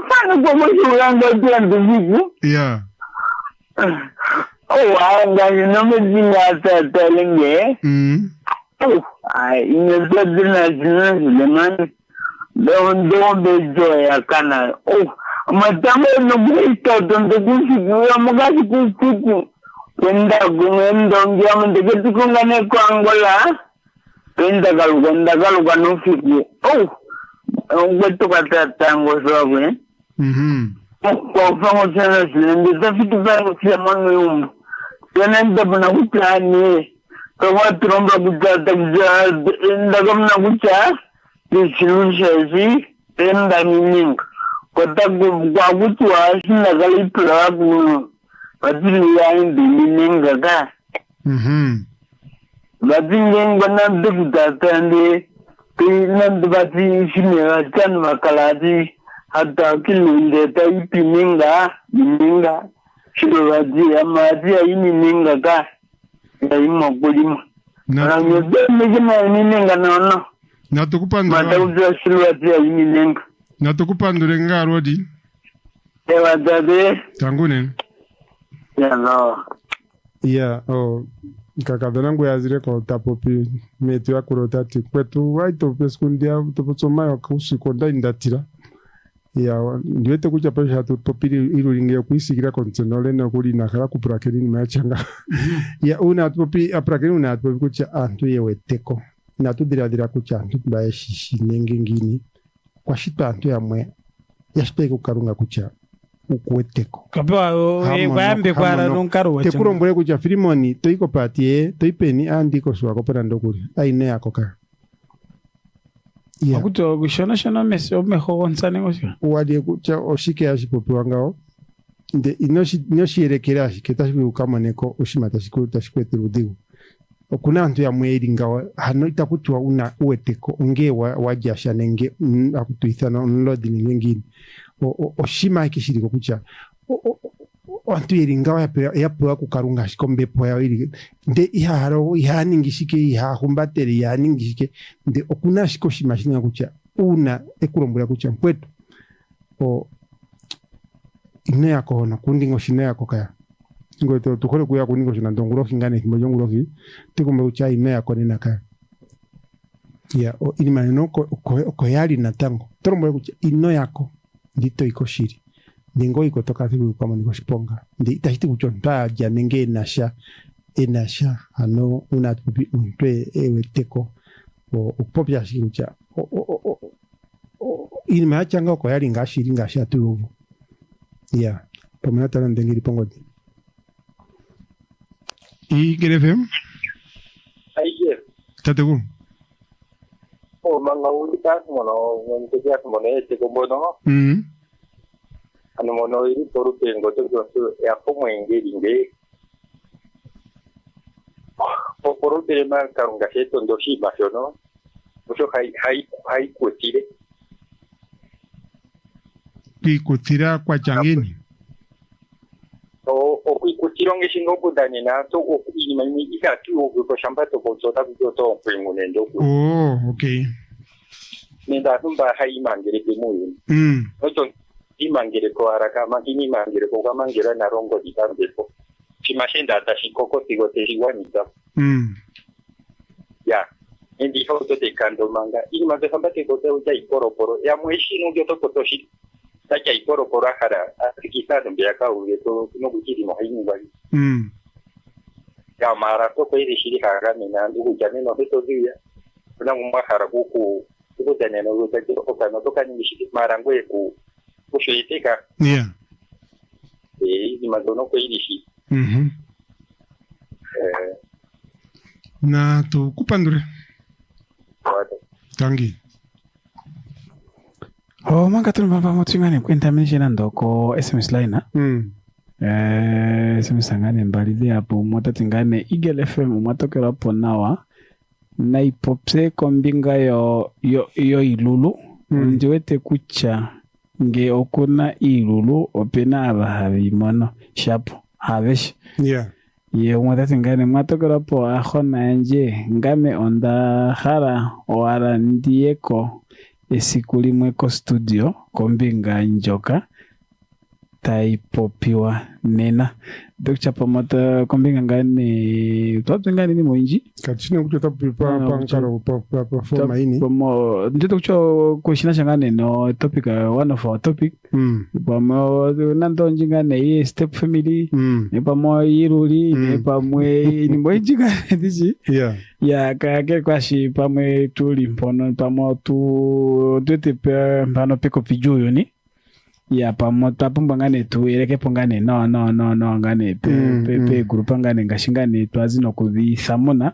fana ko mo yuranga ndu yeah. Oh, anga yinamejinga telenge. Oh, inazadina Suleiman. Don't be joy akana. Oh, matamo no buito donde kusiku amagasi kusiku. Wenda gumendo ngiamu ndegeti kungane kwa Angola. Wenda galu kanu fiku. Oh, wetu katatango sawe. Kwa fango sana silendi tafitu fango siya manu yumu. Yanenda buna kutani. Kwa tromba kutata kujaa. Ndagam na kucha. Disilushazi. Enda mining. Kwa kutua sina gali plagu. Watili ya indi mininga ka. Batingen gana dukutata ndi. Nandu bati shime chan makalati. Hata kilunde taipi minga shirowaji amaji ya minga ka ya kulima na nyobe mejima minga naona natukupandura matauza shirowaji ya minga natukupandura ngarodi ewa dade tangune ya no ya kakadhanangu yazire kwa tapopi metu ya kurotati kwetu waito peskundia topotsoma usiku ndaindatira ya ndiwete kucha pasha tu popiri irulinge kuisikira konsenole na kuli nakala kuprakeri ni machanga ya una popi aprakeri una popi kucha antu yeweteko na tu dira kucha antu bae shishi nengengini kwa shita antu ya mwe ya shpeko karunga kucha ukuweteko kapewa yambe kwa ranonkaru wacha tekurombole kucha filimoni toiko patie toipeni andiko swako pera ndokuri aine yako ka yeah. Akuto kushona mesi omeho onsane ngosha wadi kucha oshike ashipopi wangao nde inoshi yerekera ashike tashiku kama neko oshima tashikwete rudigu okuna antu ya mweri ngao hano itakutua una uweteko onge wajasha nenge akutuithana onlodi ningengini oshima ikishiriko kucha antu yeri ngao yapewa kukarunga ashikombe poya iri nde ihaningishike ihahumbatere ihaningishike nde okuna ashiko shima shinga kucha una ekurombura kucha mpwetu ine yako na kundingo shine yako kaya ngo tukole kuya kundingo shina ndonguro kingane kimbo nguro ki tikumbe kucha ine yako nina kaya ya ini maneno ko yali na tango torombo kucha ino yako ndito iko shiri ningo iko toka thibu kama niko shiponga ndi itahiti kuchonta ya nenge enasha ano una tupi untwe eweteko upopya shirucha ini machanga ko yali ngashiri ngasha tu ya pamana tala ndengiri pongodi GFM aye tateku manga ulika mono ngeja mono teko bono ano mono iri toru tengo to ya como engeringe por tema karunga seto ndo shiba no mucho hai kutire kutira kwa changeni kuitironge shingo kudani na to ini ika tu ko shamba to ko to to primunendo okay nenda tumba hai mangere pimuyu oto imangere ko araka makini mangere ko kamangera na rongo ditambe ko chimashenda tashikoko tigo tejiwanita ya ndi hoto de kando manga ini maze sambate ko te uja iporoporo ya mweshi no gyoto kotoshi tacha iporoporo hara atiki itano biaka uyeto no kukiri muhimu bali Mm. ya mara to ko iri shiri kagame na ndugu jamii no beto dia kuna mwahara kuku kutane no rutaki okano to kanyi shiri mara ngwe ku kushoitika Yeah. ni madono ko iri shi Mhm. Na tukupandure. Tangi. Oh, manga tulipamba mutungane kuintaminisha na ndoko SMS line. SMS ngane mbalide hapo mutatingane Eagle FM mwatokera hapo nawa na ipopse kombinga yo ilulu ndiwete kucha nge okuna ilulu opena abahabi mono shapo habesh. Yeah. Ye mutatingane mwatokera hapo ahona nje ngame onda hara wala ndieko esikuli mweko studio kombinga njoka taipopiwa nena Dr. Pamata kombinga ngani twatu ngani ni mwinji kachina kuchota pankaro pa forma ini pomo ndito kucho kushina changane no topic one of our topic pomo nando njingane ye step family ne pomo iruli ne pamwe ni mwinji ngani dishi ya kage kwashi pamwe tuli mpono pamo tu dete pano peko pijuyo ni ya pamota pumbangane tu ireke pungane no ngane pe grupa ngane ngashingane twazino kudhisamuna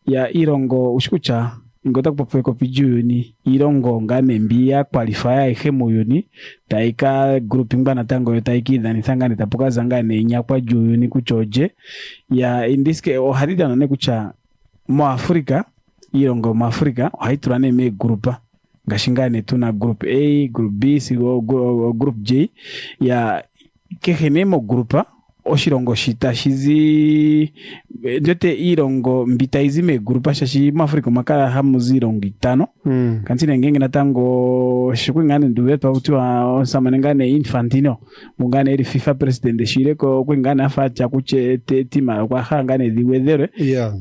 ya irongo ushikucha ingota kupopeko pijuyo ni irongo ngane mbia qualifier ihemu yoni taika grouping bana tango yotaiki dhani thangane tapuka zangane nyakwa juyo ni kuchoje ya indiske o harida nane kucha mo Afrika irongo mo Afrika haiturane me grupa ngashingane tuna group A, group B, group J ya kehenemo grupa oshirongo shita shizi njote irongo mbita izime grupa shashi mafriko makara hamuzi irongo itano kansine ngenge natango shikwe ngane nduwetu wa samanengane Infantino mungane eri FIFA president shire ko kwengane afacha kuche tima kwa hangane diwedhere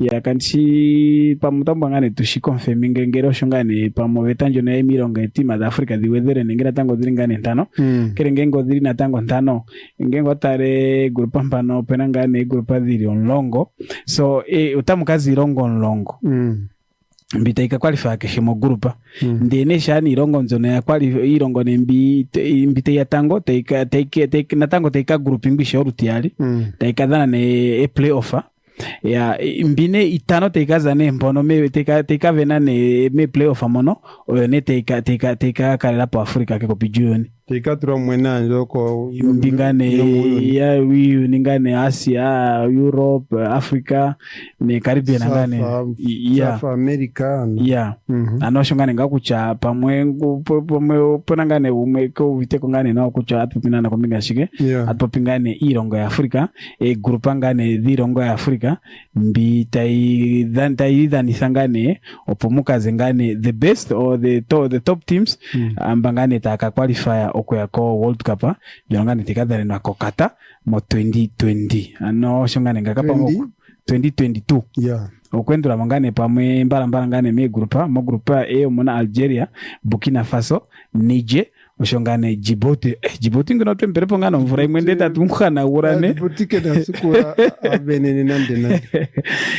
ya kansi pamutambo ngane tushikonfirm ngengero shongane pamovetanjo na emirongo tima da Africa diwedhere ngera tango dilingane ntano kere ngengo dilina tango ntano ngengo tare grupa mpano penangane grupa dili onlongo so utamukazi irongo onlongo mbita ikakwalify kehemo grupa ndene shani irongo nzone ya kwali irongo nembi mbita ya tango teika na tango teika grupi mbisho rutiali teika dhana ne playoff ya mbine itano teika zane mpono me teika vena ne me playoff mono ne teika kalela po Afrika keko pijuni teika tura mwena njoko mbingane ya wiyu ningane Asia, Europe, Africa ne Caribbean ngane South America ya anosho ngane ngakucha pamwe ponangane umeko viteko ngane na kucha atupinana kombinga shike atupingane irongo ya Afrika grupa ngane dhirongo ya Afrika mbi tai sangane opomuka zengane the best or the top teams ambangane taka qualifier okuya ko World Cup yongane tikadhare na kokata mo 2020 ano shongane ngakapa mo 2022 okwendura mangane pamwe mbara ngane me grupa mona Algeria, Burkina Faso, Niger oshongane Djibouti ngono temperepo ngano mvura imwende tatumkhana urane Djibouti kena sukura abenene nande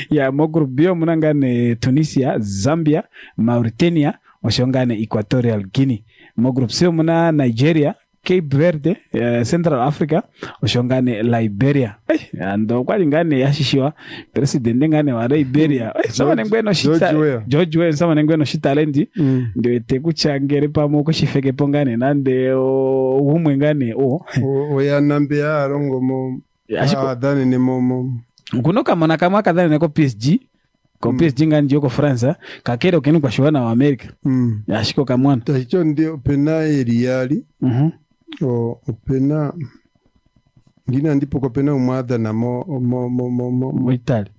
ya mo group bio mona ngane Tunisia, Zambia, Mauritania oshongane Equatorial Guinea. Mo group sio muna Nigeria, Cape Verde, Central Africa oshongane Liberia ando kwali ngane yashishiwa president ngane wa Liberia sama nengweno shita George Weah sama nengweno shita lendi ndio etekuchangere pamo ko shifeke pongane nande umwe ngane ya nambe ya arongo mo dane ne momo kunoka mona kama kadhane ne ko PSG ko PSG nganje ko France kakero kenu kwa shwana wa America yashiko kamwana tacho ndio pena eriali opena ngina ndipo ko pena umada na mo Italy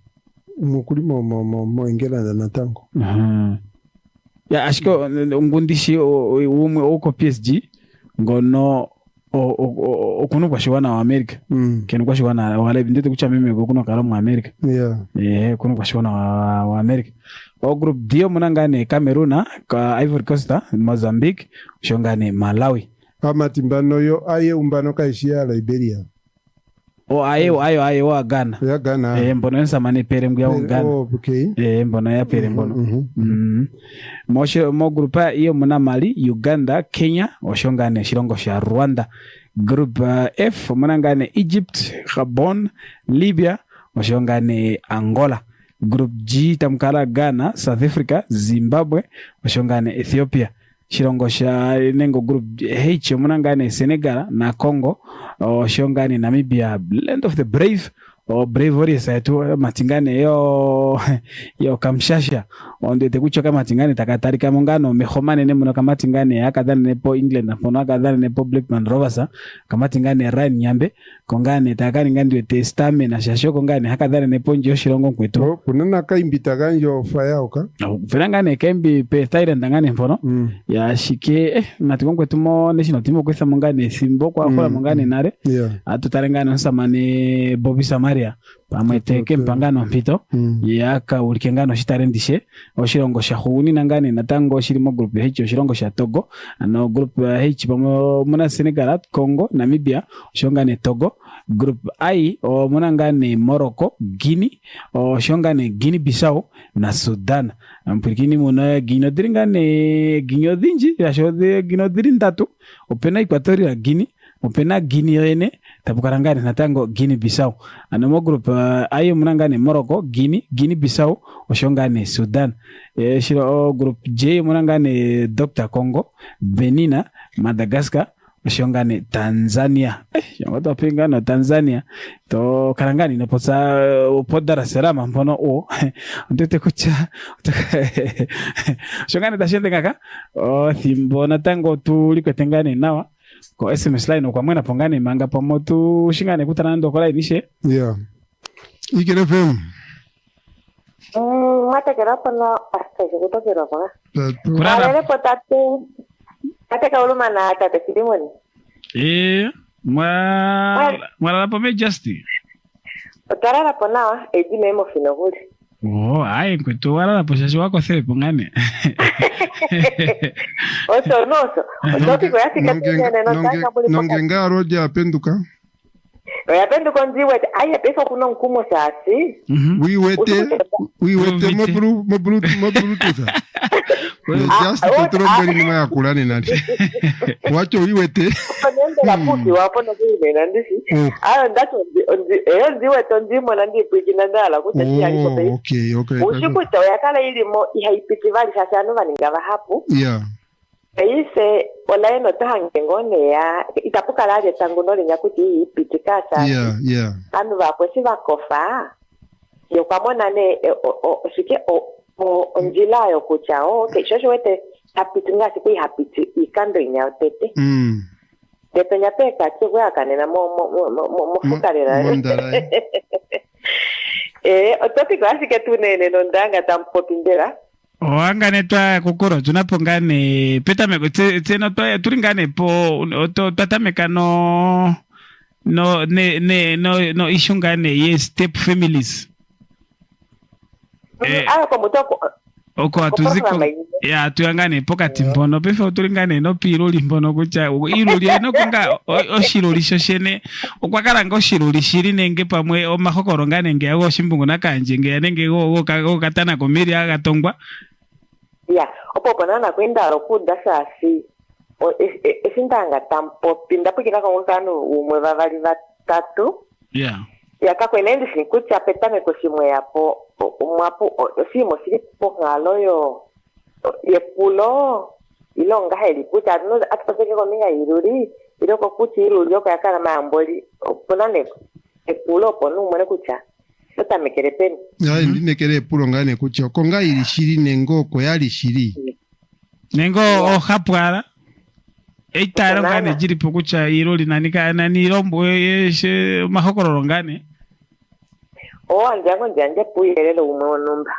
mukuri mo England na tango ya ashiko ngundishi umwe uko PSG ngono okuno kwa shwana wa America kenu kwa shwana wale ndete kucha meme kuno kala mu America kuno kwa shwana wa America o group dio munangane Cameroon ka Ivory Coast, Mozambique shongane Malawi amatimbano yo aye umbano kaishia Liberia. Ayo wa Ghana. Ya Ghana. Mbono yensa mani pere mbya wa Ghana. Okay. Mbono ya pere mbono. Mo grupa iyo muna Mali, Uganda, Kenya, oshongane shirongo sha Rwanda. Group F munangane Egypt, Gabon, Libya, oshongane Angola. Group G tamkala Ghana, South Africa, Zimbabwe, oshongane Ethiopia. Shirongo sha nengo group H munangane Senegal na Congo, oshongane Namibia, Land of the Brave, Brave Warriors tu matingane yo kamshasha onde tekuchoka matingane takatari kamongano mehomane ne muno kamatingane akadhani nepo England na pono akadhani nepo Blackman Rovers kamatingane Ryan Nyambe kongane takani ngandi testame na shasho kongane akadhani nepo njo shirongo kwetu kunana kaimbita ganjo fayaoka ferangane kembi pe Thailand ngane mfono ya shike matikongo kwetu mo national team kwesa mongane simbo kwa kola mongane nare atutarengana nsamane Bobby Samaria pamweteke mpangano mpito yaka ulikengano shitarendishe oshirongo sha huuni nangane natango shirimo group H oshirongo sha Togo ano group H pamo muna Senegal, Congo, Namibia oshongane Togo. Group I o munangane Morocco, Guinea oshongane Guinea Bissau na Sudan. Mpirikini muna Guinea diringane Guinea dinji yashode Guinea dirindatu opena Equatoria Guinea opena Guinea yene tabukarangane natango Guinea Bissau. Ano group ayo munangane Morocco, Guinea Bissau oshongane Sudan. Shiro group J munangane Dr. Congo, Benin, Madagascar oshongane Tanzania. Yongoto pingano Tanzania to karangani no posa podara serama mpono ndete kucha oshongane tashende kaka thimbo natango tulikwetengane nawa ko SMS line kwa mwena pongane manga pamotu shingane kutanando kola inishe Eagle FM mata kerapo na astaje kutokera kwa kurara potatu ate kauluma na tate kidimoni mwala pome justi otarara pona edi memo finoguli ai kwetu wala poshashi wako sepe pongane oso noso otopiko yasi katene no tanga boli nongenga roja apenduka yapenduka nziwete aya pesa kuno nkumo sasi wiwete mo bluetooth just kutrombe ni maya kulani nani wacho wiwete nende la puki wapo no kile nandisi ndacho nziwete ndimo nandi pigina ndala kuti aliko pe okay ushikuta yakala ilimo ihaipitivali sasa no vaningava hapo ise olaeno tahange ngone ya itapuka laje tangu noli nyakuti ipitika sasa anu vakwesi vakofa yo kwamona ne shike onjilayo kuchao kesho wete hapitinga siku hapiti ikando inya tete depenya peka chegwe akanena mo fukarera otopiko asike tunene no ndanga tampopindera wanganetwa kokoro tunapongane petame tseno turingane po tatameka no ishungane ye step families kwa mutoko oko atuziko ya tuyangane pokati mbono pefe turingane no piroli mbono kucha iroli no kunga oshiroli shoshene okwakaranga oshiroli shiri nenge pamwe omahokoro ngane nge ago shimbungu nakanje nge nenge go katana komiri agatongwa opo nana kwenda rokuda sasi esintanga tampo pinda pukira kwa kanu umwe vavali vatatu yakakwenendi sinkucha petame koshimwe yapo umwapo simo silipo ngaloyo yepulo ilonga heli kucha no atapaseke kominga iruri iloko kuchi iruri yoko yakala maamboli ponane epulo ponu mwene kucha otamekere peni ndinekere epulo ngane kucha konga ilishiri nengo koyali shiri nengo ohapwala eitaro ngane jiri pokucha iruri nanika nani rombo yeshe mahokororo ngane anjango njanje puyelelo umonumba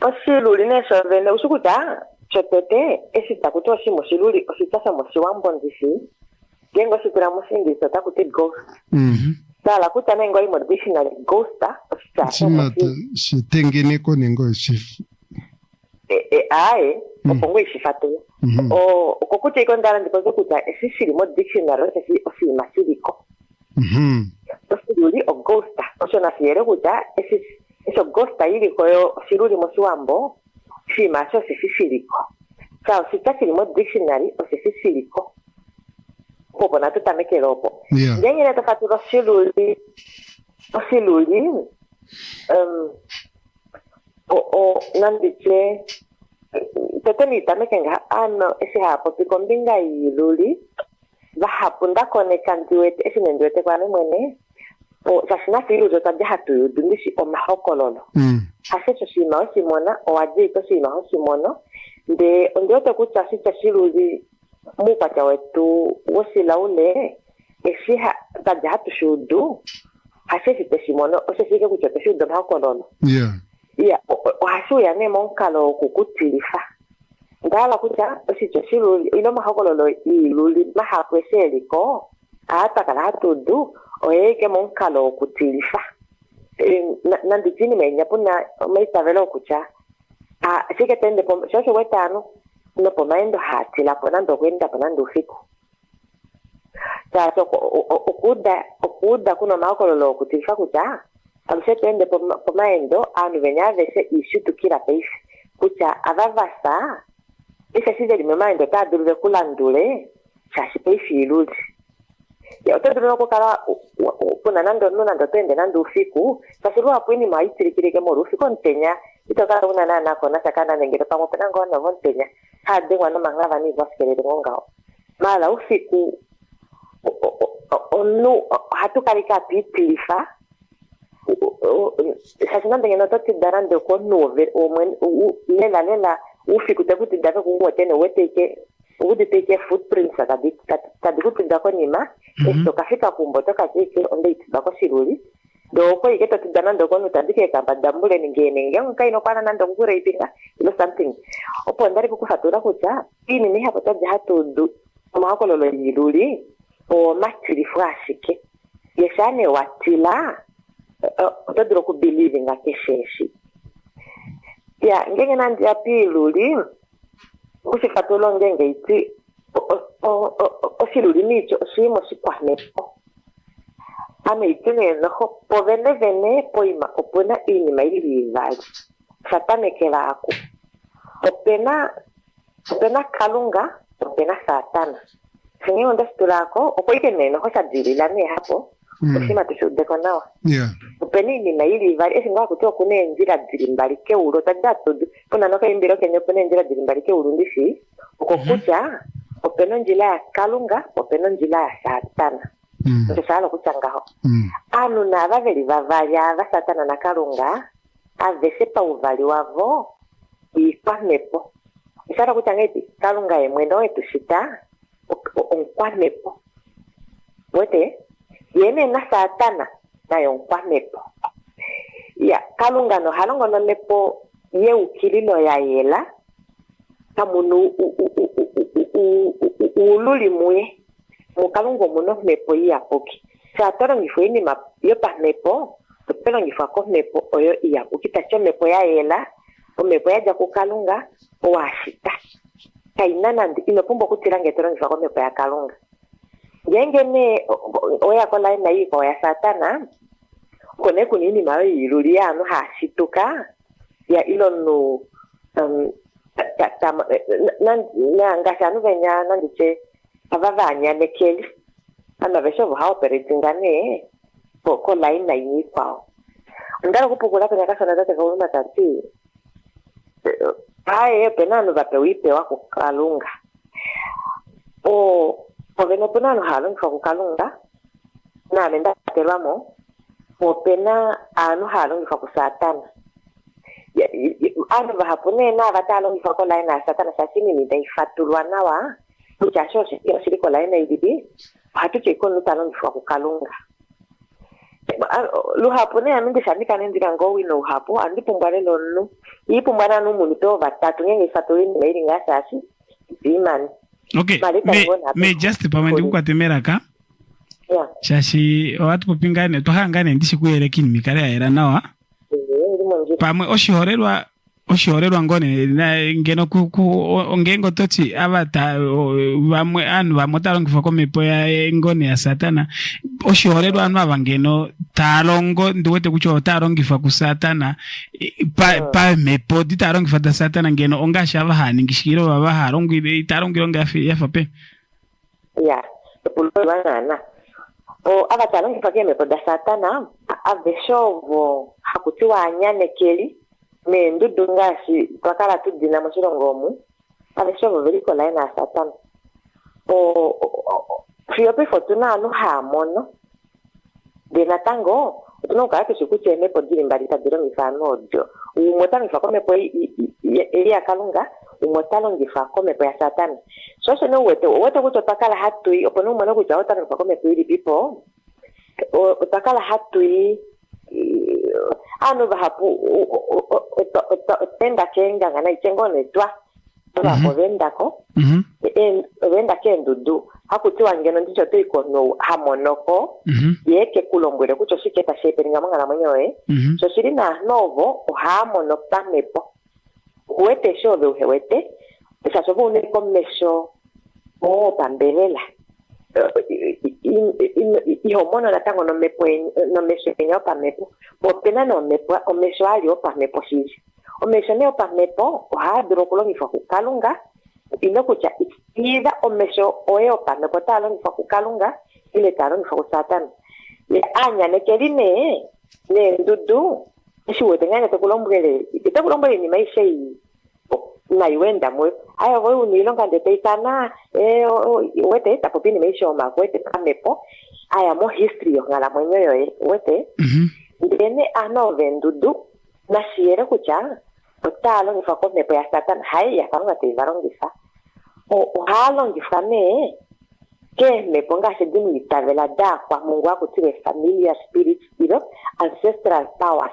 oshiluli neso vene usukuta chotete esita kutoshi moshiluli ositasa moshiwambondisi gengo shikura mosingiso takuti ghost sala kuta nengo imo dictionary ghosta ositasa shitengeneko nengo shifu ae opongo ishifate Okuti iko ndala ndikoze kuta esisiri mo dictionary osima siriko. Osiruli Augusta. Osona fiere kuta eso Augusta iriko yo siruli mo Siwambo sima so sisiriko. Sa osita siri mo dictionary osisiriko. Popo na tutamekeropo. Ngenye na tafaturo siruli nandiche tetoni tamekenga ese hapo pikombinga yiluli vahapunda koneka ndiwete ese ndiwete kwa mwene sashina filu zota jahatu yudundishi omahokololo hasecho shima osimona owajiko shima osimono ndiote kucha sicha shiluli mupacha wetu wosila ule esiha tajahatu shudu hasesi tesimono osesike kuchote shudu mahokololo wasu ya ne monkalo kukutilifa ndala kucha oshicho shiluli ino mahokololo iluli mahakweseliko atakala hatudu oyeke monkalo kutilifa nanditini menya puna meitavelo kucha sike tende po shosho wetano no po maendo hatila po nando kwenda po nando fiku so okuda kuno mahokololo kutilifa kucha alusetende po maendo anu venyavese ishutukira peisi kucha avavasa isa sizeli memaendo tadulule kulandule shashi peisi iluli ya otadulule kukala kuna nando tende nando ufiku sashiruwa pwini maitirikirike moru ufiko ntenya itokala una nanako nasakana nengere pamo penango na vontenya hade wana mangava ni vaskelele ngongao mala ufiku onu hatukalika pitilifa sashinande ngeno toti darande ko nove lela ufiku tabuti daka kuwotene weteke uditeke footprints kadikuti dako nima esto kafika kumbo toka kike onde itibako shiruli doko iketo tidanando ko nutandike kabadambule ningene ngai no pana nando ngure ipinga ilo something opo ndari kufatura kucha ini ni hapo taje hatu mahokololo yiluli o matiri fwashike yeshane watila otadro ku believing akesheshi ya ngenge nandi apiluli usifatulo ngenge iti osiluli nicho osimo sikwanepo ame itine noho povene poima opuna inima ilivali satane kelako opena kalunga opena satana singi onda stulako opoike neno hosadililane hapo osima tushudeko nawa upeni inima ilivali esinga kutoa kune njira dilimbalike ulo tadatu puna noka imbiro kenye pune njira dilimbalike ulu ndishi ukokucha openo njila ya kalunga openo njila ya satana ndisalo kuchangaho anu na vaveli vavalya vasatana na kalunga avese pa uvali wavo ikwanepo isalo kuchangeti kalunga emwendo wetu shita onkwanepo wete yene na satana nayo nkwanepo ya kalunga no halongo no nepo ye ukililo ya yela kamunu ululi muye mukalungo muno mepo iya poki satoro ngifo ini ma yo pa mepo pero ngifo ko mepo oyo iya poki tacho mepo ya yela o mepo ya jaku kalunga o ashita kainana inopumbo kutirange toro ngifo ko mepo ya kalunga yengene oya kola na iko ya satana kone kunini mawe iluli anu hashituka ya ilonu na ngasanu venya nandiche avavanya nekeli amavesho vuha operatingane ko line na yikwao ndalo kupukula pena kasona tate ka uluma tati aye penano vapewipe wako kalunga o poveno penano halunga kwa kalunga na nenda telamo o pena anu halunga kwa satana ya anu vahapune na vatalo ngifako line na satana sasini ni daifatulwa nawa uchasho shiriko line idibi hatuche kono talo ngifako kalunga luhapune amindi shandika nendika ngowi no hapo andipumbale lonu ipumbana no munito vatatu ngenge fatulini leiri ngasasi imani okay me just pamandi kukatemera ka yeah shashi watu popingane tohangane ndishikuyelekini mikale era nawa pamwe oshorerwa ngone ngeno ongengo toti abata bamwe anu bamotalongifa komepo ya ngone ya satana oshorerwa anu abangeno talongo ndiwete kucho talongifa ku satana pa mepo ditalongifa da satana ngeno ongasha bahani ngishiro baharongire talongiro ngafi yafape ya pulo banana o abatalongifa kemepo da satana aveshovo hakutiwa anyane keli me ndudu ngasi pakala tudina mushirongomu aveshovo veliko laina satana fiope fortuna anu hamono de natango tunoka kishikuche mepo dili mbalita dilo mifano ojo umota mifako mepo ya kalunga umotalo ngifako mepo ya satana so no wete kuto pakala hatui opono mwana kuja ota mifako mepo ili people pakala hatui anu bahapu tenda kenga ngana ichengo netwa bapo vendako venda kendudu hakutiwa ngeno ndicho tuiko no hamonoko yeke kulombwele kucho shiketa shepe ngamanga mwenyewe so shirina novo hamono pamepo wete shove uhewete sasobo ne komesho pambelela ihomono natango no mepo no mesho penyo pamepo popena no mepo omesho alio pamepo shishi omesho ne pamepo hadro kulongifa kukalunga inokucha ida omesho oeo pamepo talongifa kukalunga ile talongifa kusatana le anya nekeline ne ndudu shiwete ngane tekulombwele ni maisha hii na iwenda mwe aya wewe unilonga ndeteitana wete tapopini meisho makwete pamepo aya mo history ngala mwenyewe wete ndene ano vendudu na shiere kucha otalo ngifako mepo ya satana haya kanga tevarongisa halo ngifame ke mepo ngashe dini itavela da kwa Mungu wako tiwe familiar spirits ilo ancestral powers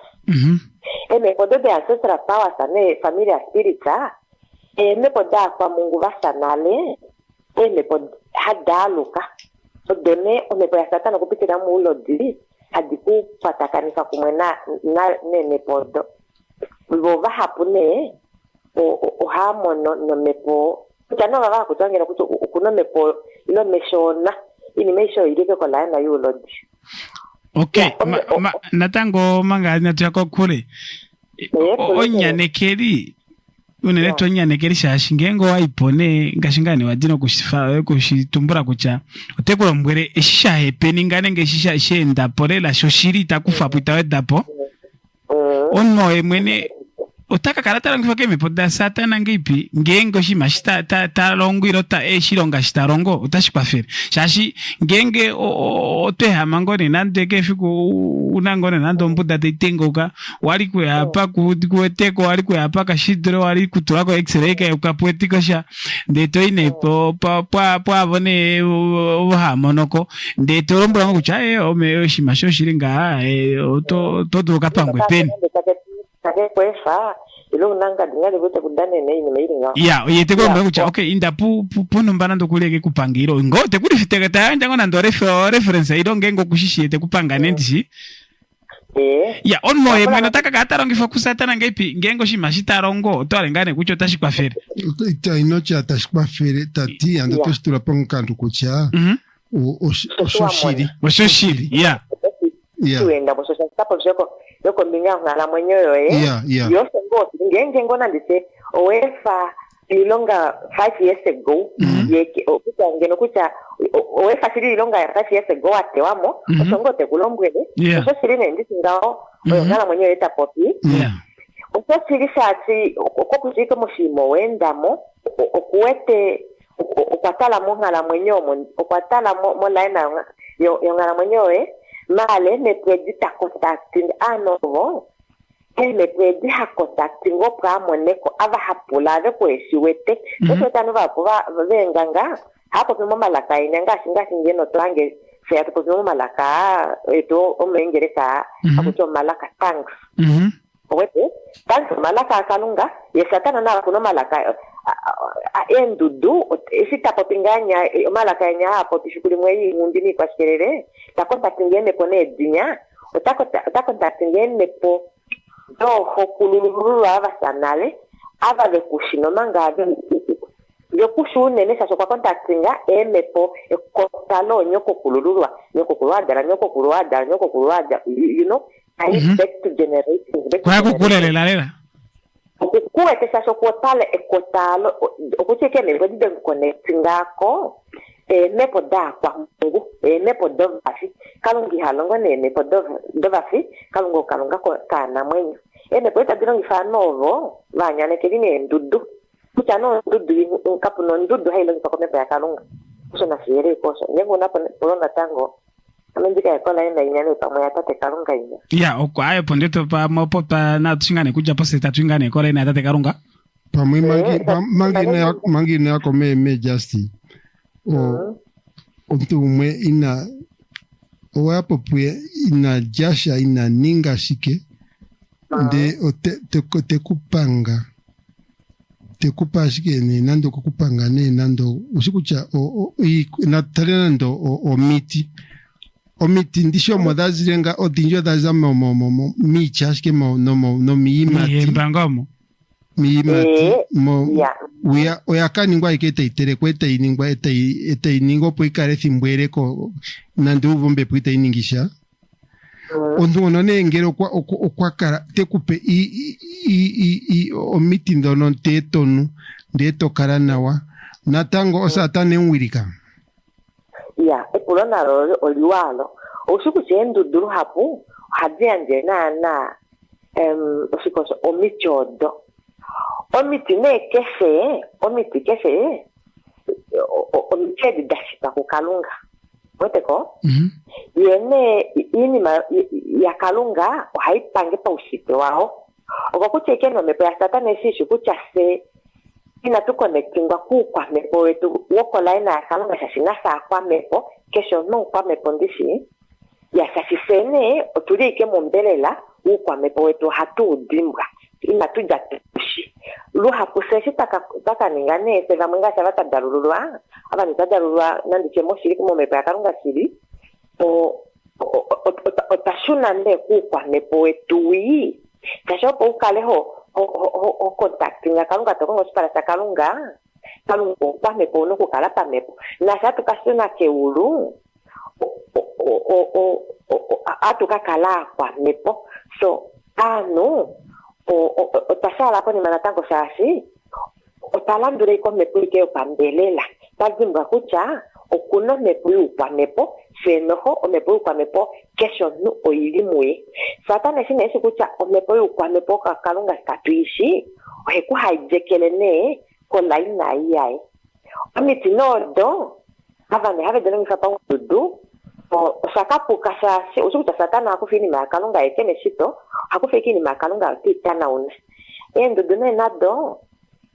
mepo de ancestral powers ane familiar spirits mepo da kwa Mungu vasanale mepo hadaluka done mepo ya satana kupitira muulo dili hadiku patakanika kumwena na mepo do vova hapune hamono no mepo kana baba kutangira kuto kuna mepo ilo meshona ini mesho ilike kwa laina yulodi okay natango manga nyatako kule onyanekeri unene tonyanekeri shashingengo waipone ngashingane wadino kushitumbura kucha utekula mbwere eshisha hepeni ngane ngeshisha shenda porela shoshiri takufa pita dapo onno emwene utaka karata longo fake mepo da satana ngipi ngengo shimashita ta longo irota eshilonga shitarongo utashipafere shashi ngenge ote hamangone nandeke fiku unangone nando mbuda tengoka wali kwe hapa kuweteko wali kwe hapa kashidro wali kutulako x-ray ka ukapwetiko sha ndeto ine po abone hamonoko ndeto rombo lango kucha ome shimasho shiringa to duka pangwe peni kage kwefa ilo nanga dingale bote kudane ne ine meiringa ya yete ko mba kucha okay inda pu nombana ndokuleke kupangiro ngote kuri fiteka tayanja ngona ndo reference ilo ngengo kushishi yete kupanga nendisi ya onmo emwe nataka katarongifa kusatana ngaipi ngengo shimashitarongo tolengane kucho tashikwafere inochi atashikwafere tati anda tositula pankantu kucha oshoshiri ya tuenda bososha tapo joko yoko mbinga ngala mwenyewe yose ngenge ngona ndise owefa ilonga 5 years ago yeke okuta ngeno kucha owefa siri ilonga 5 years ago atewamo osongo te kulombwele so siri ndisi ngao ngala mwenyewe eta popi oso siri shati okokuzika mushimo wendamo okuwete okwatala ngala mwenyewe okwatala mo laina yo ngala mwenyewe male me puede ta contacting anovo me puede ha contacting go pra moneko ava hapula de kwesiwete eso tanu va kuva venganga hapo kwa malaka inanga singa singeno twange feato kwa malaka eto omengereka hapo kwa malaka thanks wete thanks malaka kanunga yesatana na kuno malaka endudu esita popinganya malaka nya hapo tishukuli mwei mundini kwa shirere takonta kingene pone dinya utakonta kingene po do hokululu ava sanale ava de kushino mangave yo kushune nesa so kwa contactinga emepo ekotalo nyoko kululwa nyoko kulwada you know I expect to generate kwa kukulelela lela kuwe tesa so kotale ekotalo okucheke ne ngodi de connectinga ko mepo da kwa mungu mepo dovafi kalungi halongo ne mepo dovafi kalunga ko kana mwenyo mepo itadiro ngifanovo vanyane kedine ndudu kuchano ndudu nkapuno ndudu hailo ngipako mepo ya kalunga kuso na fiere koso nyengo napo polonga tango amenjika yakola enda inyane pamwe yatate kalunga inya ya okwayo pondeto pa mopo pa na tushingane kuja pose tatwingane kola ina yatate kalunga pamwe mangi na yako me justi ontumwe ina oapopwe ina jasha ina ninga shike nde tekupa shike ne nando kukupanga ne nando usikucha na talena ndo o miti ndisho modazirenga odinjo dazama micha shike no miimati oyakani ngwa ikete itere kweta iningwa eta iningo po ikare thimbwere ko nande uvombe po ita iningisha ondu onone ngero kwa kara tekupe omiti ndono tetonu ndeto kara nawa natango osatane nwirika epulona oliwalo oshiku chendu duru hapu hadianje na osikoso omichodo omiti kese omichedi dashita kukalunga weteko yene inima ya kalunga haipange pa usipe wao okakucheke no mepo ya satana shishu kuchase ina tu connectingwa kwa mepo wetu woko laina ya kalunga shashina saa kwa mepo kesho no kwa mepo ndishi ya shashisene oturi ike mombelela kwa mepo wetu hatu udimwa ina tu jatushi luha kuseshi taka ningane sega mwenga shabata darulua aba nitadarulua nandi chemo shiri kumo mepo ya kalunga shiri otashuna nde kwa mepo wetu wii kashopo ukaleho contactinga kalunga tokongo para sa kalunga kwa mepo no kukala pa mepo na sa tukasuna keulu atukakala kwa mepo so otashala po ni manatango shashi otalandure ko mepo ike upambelela tazimba kucha okuno mepo kwa mepo senoho omepo kwa mepo kesho nu oilimwe satana shine esi kucha omepo kwa mepo kakalunga skatuishi oheku haijekelene ko laina iyai amiti nodo have deno ngifapa udu osakapu kashashi usukucha satana hakufini makalunga ekene shito hakufiki ni makalunga titana una ndudu nado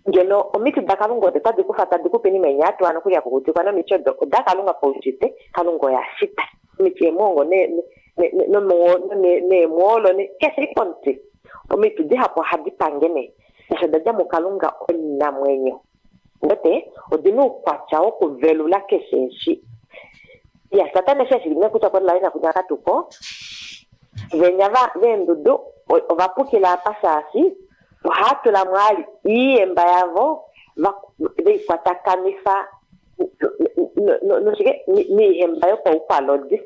ngeno omiti dakalungo de tadi kufata dikupeni menyatu anakuja kukutika na michodo dakalunga pauchite kalungo ya shita miti emongo ne mwolo ne kesi konti omiti di hapo hadipangene nashadaja mukalunga onna mwenyo ngote odinu kwachao kuvelula keshenshi ya satana sheshi nekuta kwa laina kunyaka tuko venyava vendudu ovapukila pasasi hatu la mwali iemba yavo vakwatakanisa ni hemba yo kwa upalodi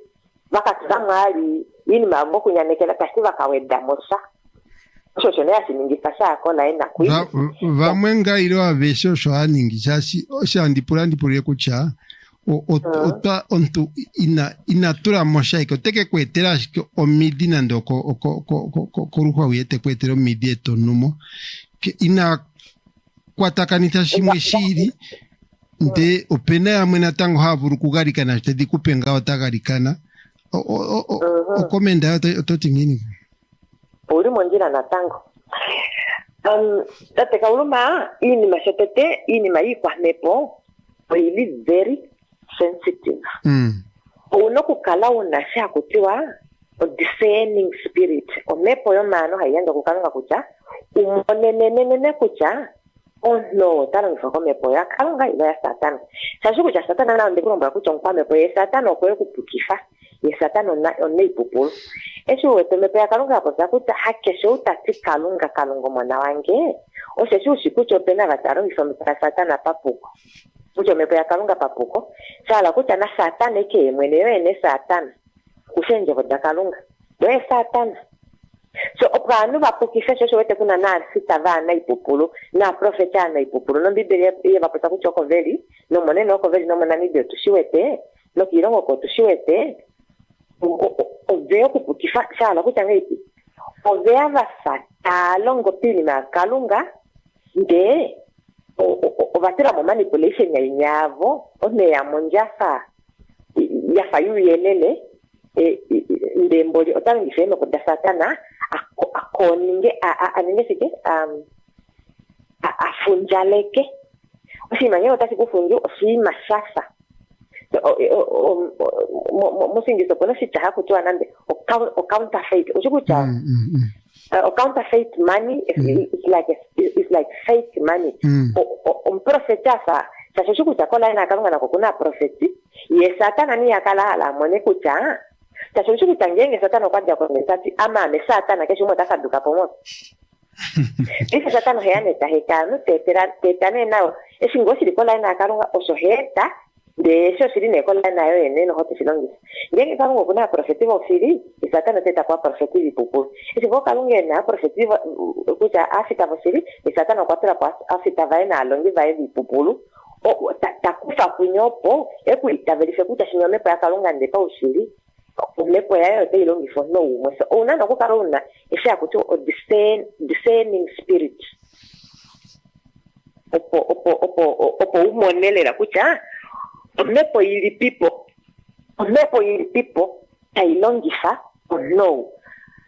vakatuza mwali ini mambo kunyanekela kasi vakaweda mosa shosho ya siningisa shako laina kui vamwenga ilo avesho sho aningisha oshandipura ndipure kucha ota ontu inatura moshaiko teke kwetera omidi nando koruhwa uyete kwetera omidi etonumo ina kwatakanita shimwe shiri nde opena yamwe natango havuru kugarikana tedi kupenga otagarikana okomenda ototi ngini uri monjira natango tate kauluma ini mashetete ini maikwa mepo really very sensitive. Uno kukala unasha kutiwa discerning spirit. Omepo yo mano hayendo kukalanga kucha. Umonenenene kucha. Oh no, tala ngifako mepo ya kalanga ila ya satana. Sashu kucha satana na ndekuro mba kucha mpa mepo ya satana okwe kupukifa. Ye satana one ipupulu. Esho mepe yakalunga hapo zakuta hakesho utati kalunga mwana wange. Osesho ushikucho pena vataro ifomika satana papuko. Ucho mepe yakalunga papuko. Sala kucha na satana ke mweneyo ene satana. Kushenje vodakalunga. We satana. So opanu vapukisa shosho wete kuna na sitava na ipupulu na profeta na ipupulu no biblia ye vapota kuchoko veli no monene oko veli no monani de tushiwete no kirongo ko tushiwete oveo kupukisa shala kuchanga ipi ovea vasata longo pili na kalunga nde ovatira mo manipulation ya inyavo one ya monjafa ya fayu yelele ndemboli otangi fema kwa satana akoninge aninge sike afunjaleke usimanye otasi kufunju osima sasa musingizo pona sitaha kutwa nande o counterfeit uchukucha o counterfeit money is like fake money profeta sasa uchukucha kola ina kalunga na kokuna profeti ye satana ni yakala mone kucha sasa uchukucha ngenge satana kwa kwa mesati ama mesata kesho motaka duka pomoto ese satana heyane tahekano tetane nao esingosi likola ina kalunga osoheta de eso siri ne kola na yo ene no hote silongi ngenge kalunga kuna profetivo siri satana teta kwa profetivi pupu ese go kalunga na profetivo kucha afika vosiri satana kwa tera kwa afika vaina alongi vaevi pupulu o takufa kunyopo ekuitavelife kucha shinyome pa kalunga ndepa usiri umepo yayo te ilongi fo no umwe so una no kukaruna isha kutu o discerning spirit opo umonelera kucha umepo ili people ta ilongi fa no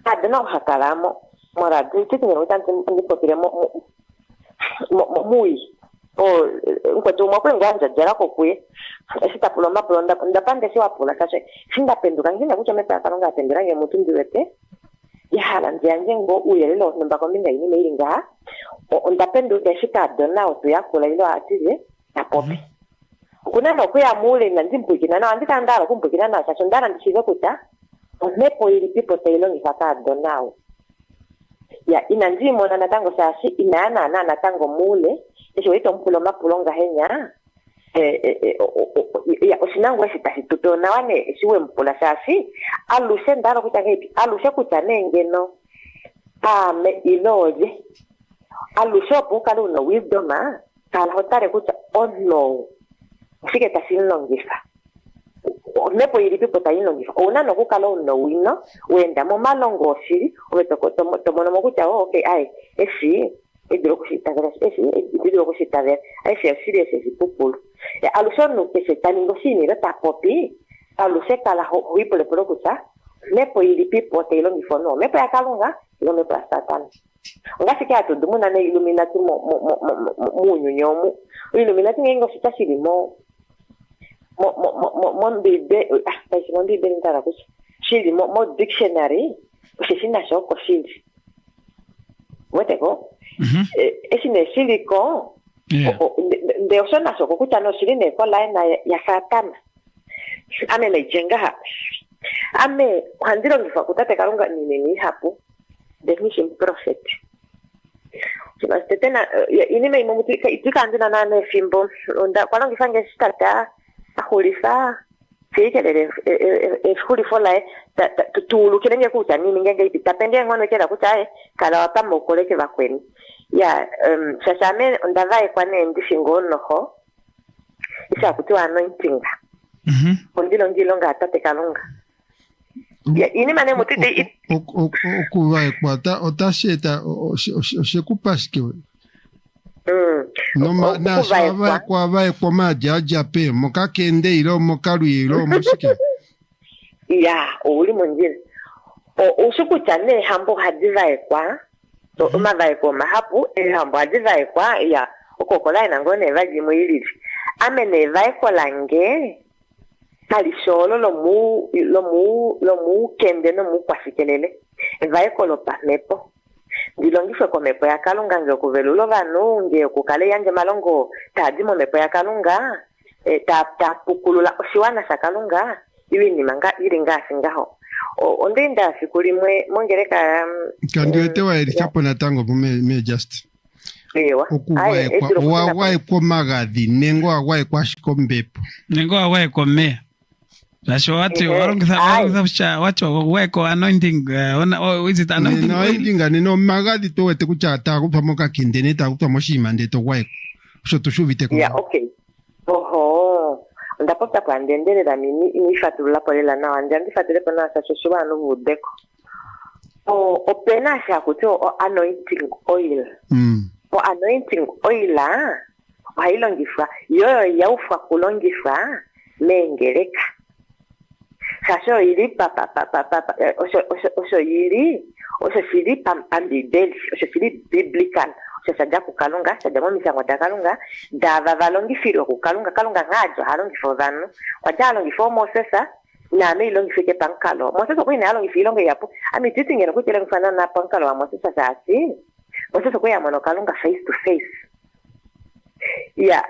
adana hakalamo mara dinti ngero tanti ndipo piremo muy o nkoto mwa nganja jara ko kwe esita puloma pulonda ndapande si wapula kache sinda penduka ngina kucha mepa kalonga pendera nge mutu ndiwete ya hala njanje ngo uyelelo namba ko minga ini meiringa o ndapendo deshika dona o yakula ilo atije na popi kuna no kuya mule na ndimpukina na andika ndala kumpukina na sasa ndala ndishive kuta mepo ili people tailo ngifaka dona ya ina ndimo na natango sasi inaana na natango mule eso ito mpuloma pulonga henya ya osinango esitasi tutona wane siwe mpula sasi aluse ndalo kutangepi aluse kutanenge no me iloje aluse opuka luno wisdom kala hotare kuta ono sike tasinlongifa nepo iri pipo tainlongifa una no kukalo no wino wenda mo malongo siri obetoko tomono mo kuta okay ai esi idro kusita vera esi idro kusita vera ai si esi pupulu ya alusor no que se taningo sini reta popi aluse kala huipole prokuta nepo iri pipo tainlongifa no me pa kalunga no me pa satan ngasi ke atu dumuna ne illuminati mo nyonyomu illuminati ngengo sita silimo bibe basi bibe ndara kusi shili mo dictionary ushisina shoko shili weteko esine shili ko de osona shoko kuta no shili ne ko line ya satana ame le jenga ame kwandiro ngifa kutate kalunga nini hapo definition prophet kina tena ini mai momutika itikandina nane fimbo onda kwa ngifange stata ahulisa sikelele efulifola tutulu kilenge kuta nini ngenge itapende ngono kera kuta kala wapamo koleke bakweni ya sasa me ndavae kwa nendi shingono ho isa kutua anointing ondilo ngilo ngata tekalunga ya ini mane mutite okuvae kwata otasheta oshekupashike no na shava kwa vai kwa majaja pe mokakende iro mokaruiro moshike ya uli monjini o ushukutane hambo hadivai kwa to umavai kwa mahapu hambo hadivai kwa ya okokola inangone vaji muiliri amene vai kwa lange alisholo lo mu kende no mu kwasikelele vai kwa lo pamepo dilongife kwa mepo ya kalunga nge kuvelulo vanu nge kukale yanje malongo tadimo mepo ya kalunga ta pukulula oshiwana sa kalunga iwi ni manga iri ngasi ngaho ondenda sikulimwe mongereka kandiwete wa erikapo natango me just okuwae kwa magadhi nengo awae kwa shikombepo nengo awae kwa mea lasho watu warongitha watu weko anointing is it anointing no magadhi to wete kuchata kupamoka kindene ta kupamoshima ndeto wae so tushuvite ko okay oho ndapota kwa ndendelera mini inifatula polela na wanje ndifatule pona sashoshwa no budeko opena sha kuto anointing oil anointing oil wailongifa yo yaufa kulongifa mengereka sasho yiri papa osho yiri osho shiri pambideli osho shiri biblical osho shaja kukalunga shaja mo misango dakalunga dava valongifiro kukalunga kalunga ngajo halongifo vanu waja halongifo Mosesa na me ilongifike pankalo Mosesa ko ina halongifilo nge yapo ami titingena kutele mfana na pankalo wa Mosesa sasi Mosesa ko ya mono kalunga face to face ya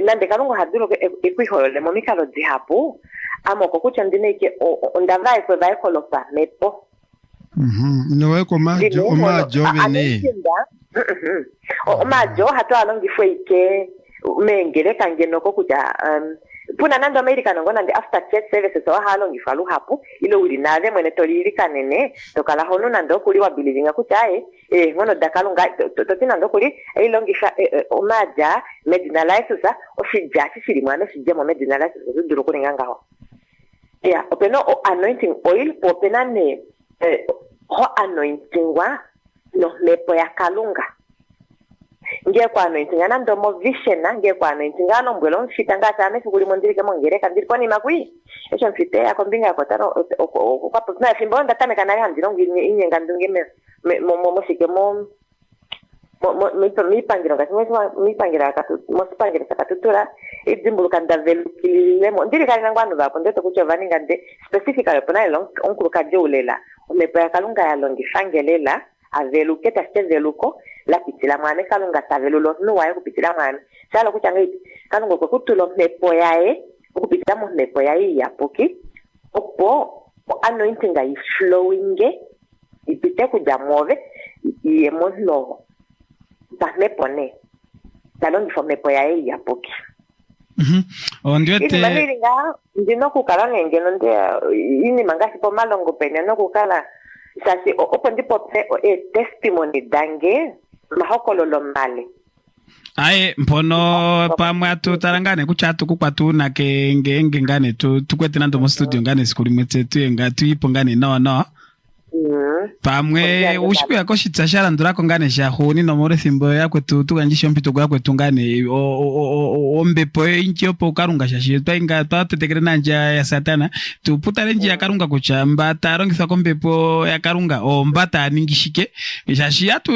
nande kalunga haduro ekwihole mo mikalo dihapo amoko kucha ndineke ondavai kwa vai kolopa mepo no eko majo vene majo hatu alongifo ike mengereka ngenoko kuja puna nando America ngona ndi after church services wa halongifo aluhapo ile ulinave mwene tolili kanene tokala hono nando kuli wa believing kuchae ngono dakalunga totina ndo kuli ilongisha omaja medinalize sa oshija shiri mwana shije medinalize zuduro kulinganga ho yeah openo anointing oil opena ne ho anointing wa no mepo ya kalunga nge kwa anointing ana ndomo vision na nge kwa anointing ano mbwelo mfitanga sana sikuli mondirike mongereka ndiri kwani makui echo mfite ya kombinga kotano kwa na fimbo ndatame kanali handiro inyenga ndunge mo shikemo mi pangira katutura idzimbuluka ndavelukile mo ndiri kana ngwanu vapo ndeto kuchovani ngande specifically pona onkuluka joulela umepa ya kalunga ya longi fangelela aveluke tasteveluko la pitila mwane kalunga tavelulo nuwaye kupitila mwane sala kuchanga iti kalunga kutulo mepo yae kupitila mo mepo yae yapoki opo anointing ga flowing ipite kujamove yemo no ta mepone talongi fo mepo yae yapoki ondiwete maniringa ndino kukala ngeno ndia ini mangasi po malongo pene no kukala sasi opo ndipo pe testimony dange mahokololo mbale aye mpono pamwe atutarangane kuchatu kukwatu na ke ngengane tukwete nando mu studio ngane sikulimetse tuyenga tuipo ngane no pamwe ushiku yako shitsashara ndurako ngane shahuni no more thimbo yakwe tukanjisho mpito gwakwe tungane ombepo inchi opo ukarunga shashi twainga twatetekere nanja ya satana tuputale nji yakarunga kuchamba tarongisa kombepo yakarunga ombata aningishike shashi atu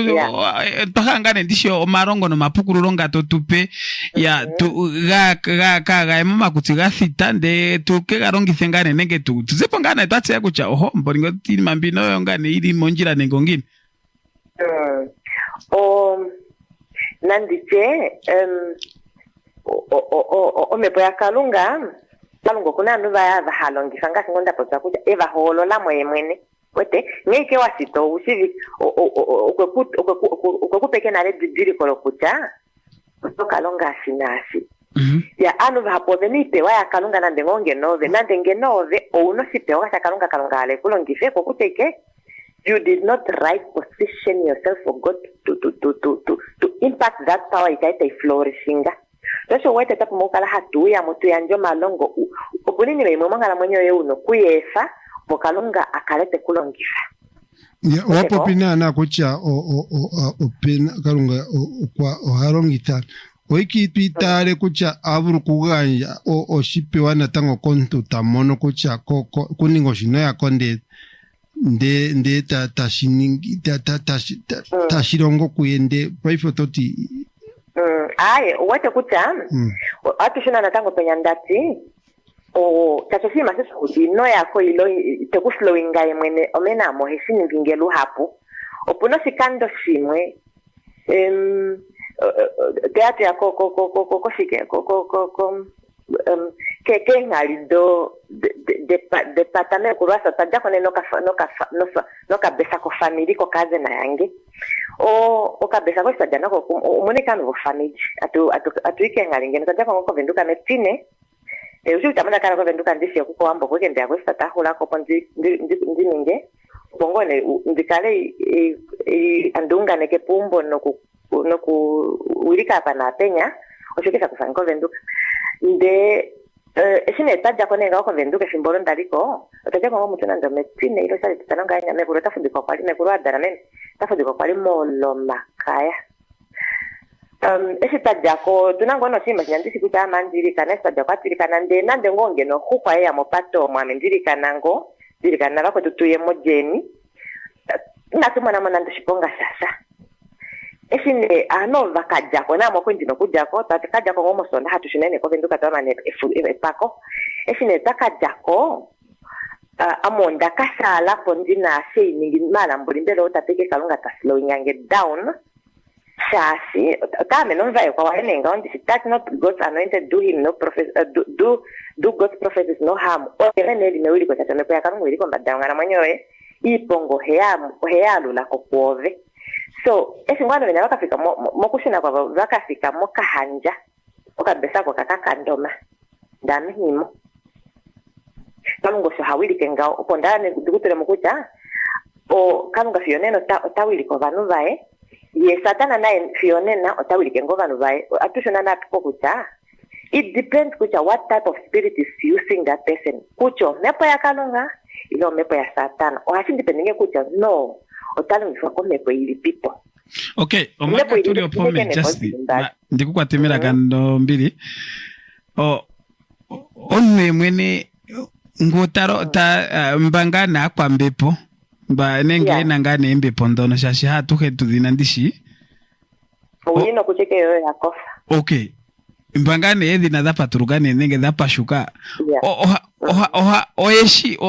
twahangane ndisho omarongo no mapukururonga totupe ya ga emama kuti gathita nde tukegarongise ngane nenge tuzepo ngane twatse kucha oho mboringo tiri mambino ngane iri monjira nengongini nandiche mepo ya kalunga kuna anu vaya vahalongisa ngasi ngonda potsa kuja eva holo la mwene wete ngeke wasito usivi okwekupeke nale didiri kolo kucha kalunga sinasi ya anu vapove nipewa ya kalunga nande ngongenove nande ngenove ouno sipewa ya kalunga ale kulongise kokuteke you did not right position yourself for God to impact that power itaita flourishing. Tosho wete tapu mokala hatu ya mutu ya njo malongo opunini wei mwangala mwenyo yeuno kuyefa mokalunga akalete kulongifa. Ya wapo pina na kucha opena kalunga kwa oharongita oiki tuitare kucha avuru kuganja oshipe wana tango kontu tamono kucha kuningo shino ya konde nde tashirongo kuyende paifototi aye wete kucha atu shina natango penya ndati tachosima sisi kudino yako ilo tekuslowinga yemwene omena mohesini ngingelu hapo opuno sikando shimwe teatro yako shike que ngalido departamento kurasa tajja kone no kabesa ko family ko kaze na yange o kabesa ko sajja nako umonekano vo family atu ike ngalingene tajja ko venduka metine usi tamana kana ko venduka ndisi ko ambo ko kende ko stata hula ko ponzi ndinge bongone ndikale andunga neke pumbo no ku wilika hapa na penya oshikisa kufanya ko venduka nde esine tajja konenga ko venduka shimbolo ndaliko tajja ko mutu nando metine ilo sale tutananga nya me kurota fudiko kwali me kurwa dara men tafudiko kwali molo makaya esi tajja ko tunango no sima nyandisi kuta mandiri kana tajja kwatiri kana nande ngonge no hukwa ya mopato mwamendiri kanango diri kana bako tutuye mojeni natumana manando shiponga sasa esine ano vakajja ko namo kwindino kujja ko tatikajja ko ngomo sonda hatu shinene ko venduka tamane pako esine takajja ko amonda kasala pondina sei ningi mala mbulimbelo tapeke kalunga ta slow nyange down shasi tame non vai ko wale nga on that not God's anointed do him no prophet do God's prophets no harm o ele ne wili ko tatame ko yakalunga wili ko mbadanga na manyoe ipongo healu la ko kuove. So, esingwana wena wakafika mokushina kwa wakafika mokahanja okabesa kwa kakakandoma ndami himo kalungo sho hawili kenga opondane dukutule mukucha o kalunga fioneno tawili ko vanu vae ye satana naye fionena otawili kengo vanu vae atushona na kukucha. It depends kucha what type of spirit is using that person kucho mepo ya kalunga ilo mepo ya satana o hashindi pendenge kucha no otalo mfako mepo ili people. Okay, omaka tuli opome just ndikukwatemera kando mbili onwe mwene ngotaro ta mbangana kwa mbepo mba nenge nangane embepo ndono shashi hatu hetu dinandishi uyino kucheke yoyo yakofa. Okay, mbangane edi na dapa turugane nenge dapa shuka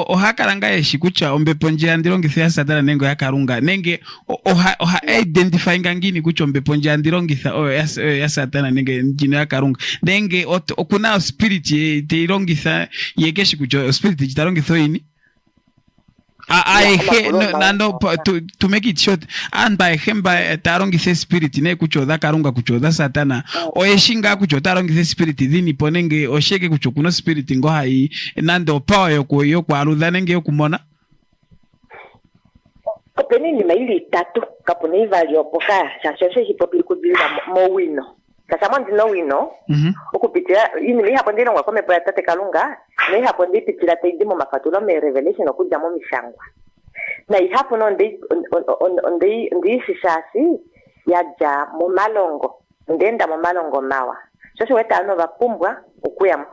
oha karanga yeshi kucha ombepo njia ndilongitha satana nengo ya karunga nenge oha identify ngangini kucha ombepo njia ndilongitha ya satana nenge njina ya karunga nenge okuna spirit teilongitha yekeshi kucha spirit jitalongitha ini nando to make it short and by hemba tarongithe spirit ne kuchodha karunga kuchodha satana oyeshinga kuchodha tarongithe spirit dhini ponenge osheke kucho kuno spirit ngo hai nando power yo kwarudha nenge yokumona openini maili tatu kapone ivali opoka shashoshe hipopili kudilika mowino kasama ndino wino okupitia ini hapo ndino ngakome po tate kalunga ne hapo ndi pitira teidimo mafatulo me revelation okuja mo mishangwa na hapo no ndi shishasi yaja mo malongo ndenda mo malongo mawa sho weta no bapumbwa okuya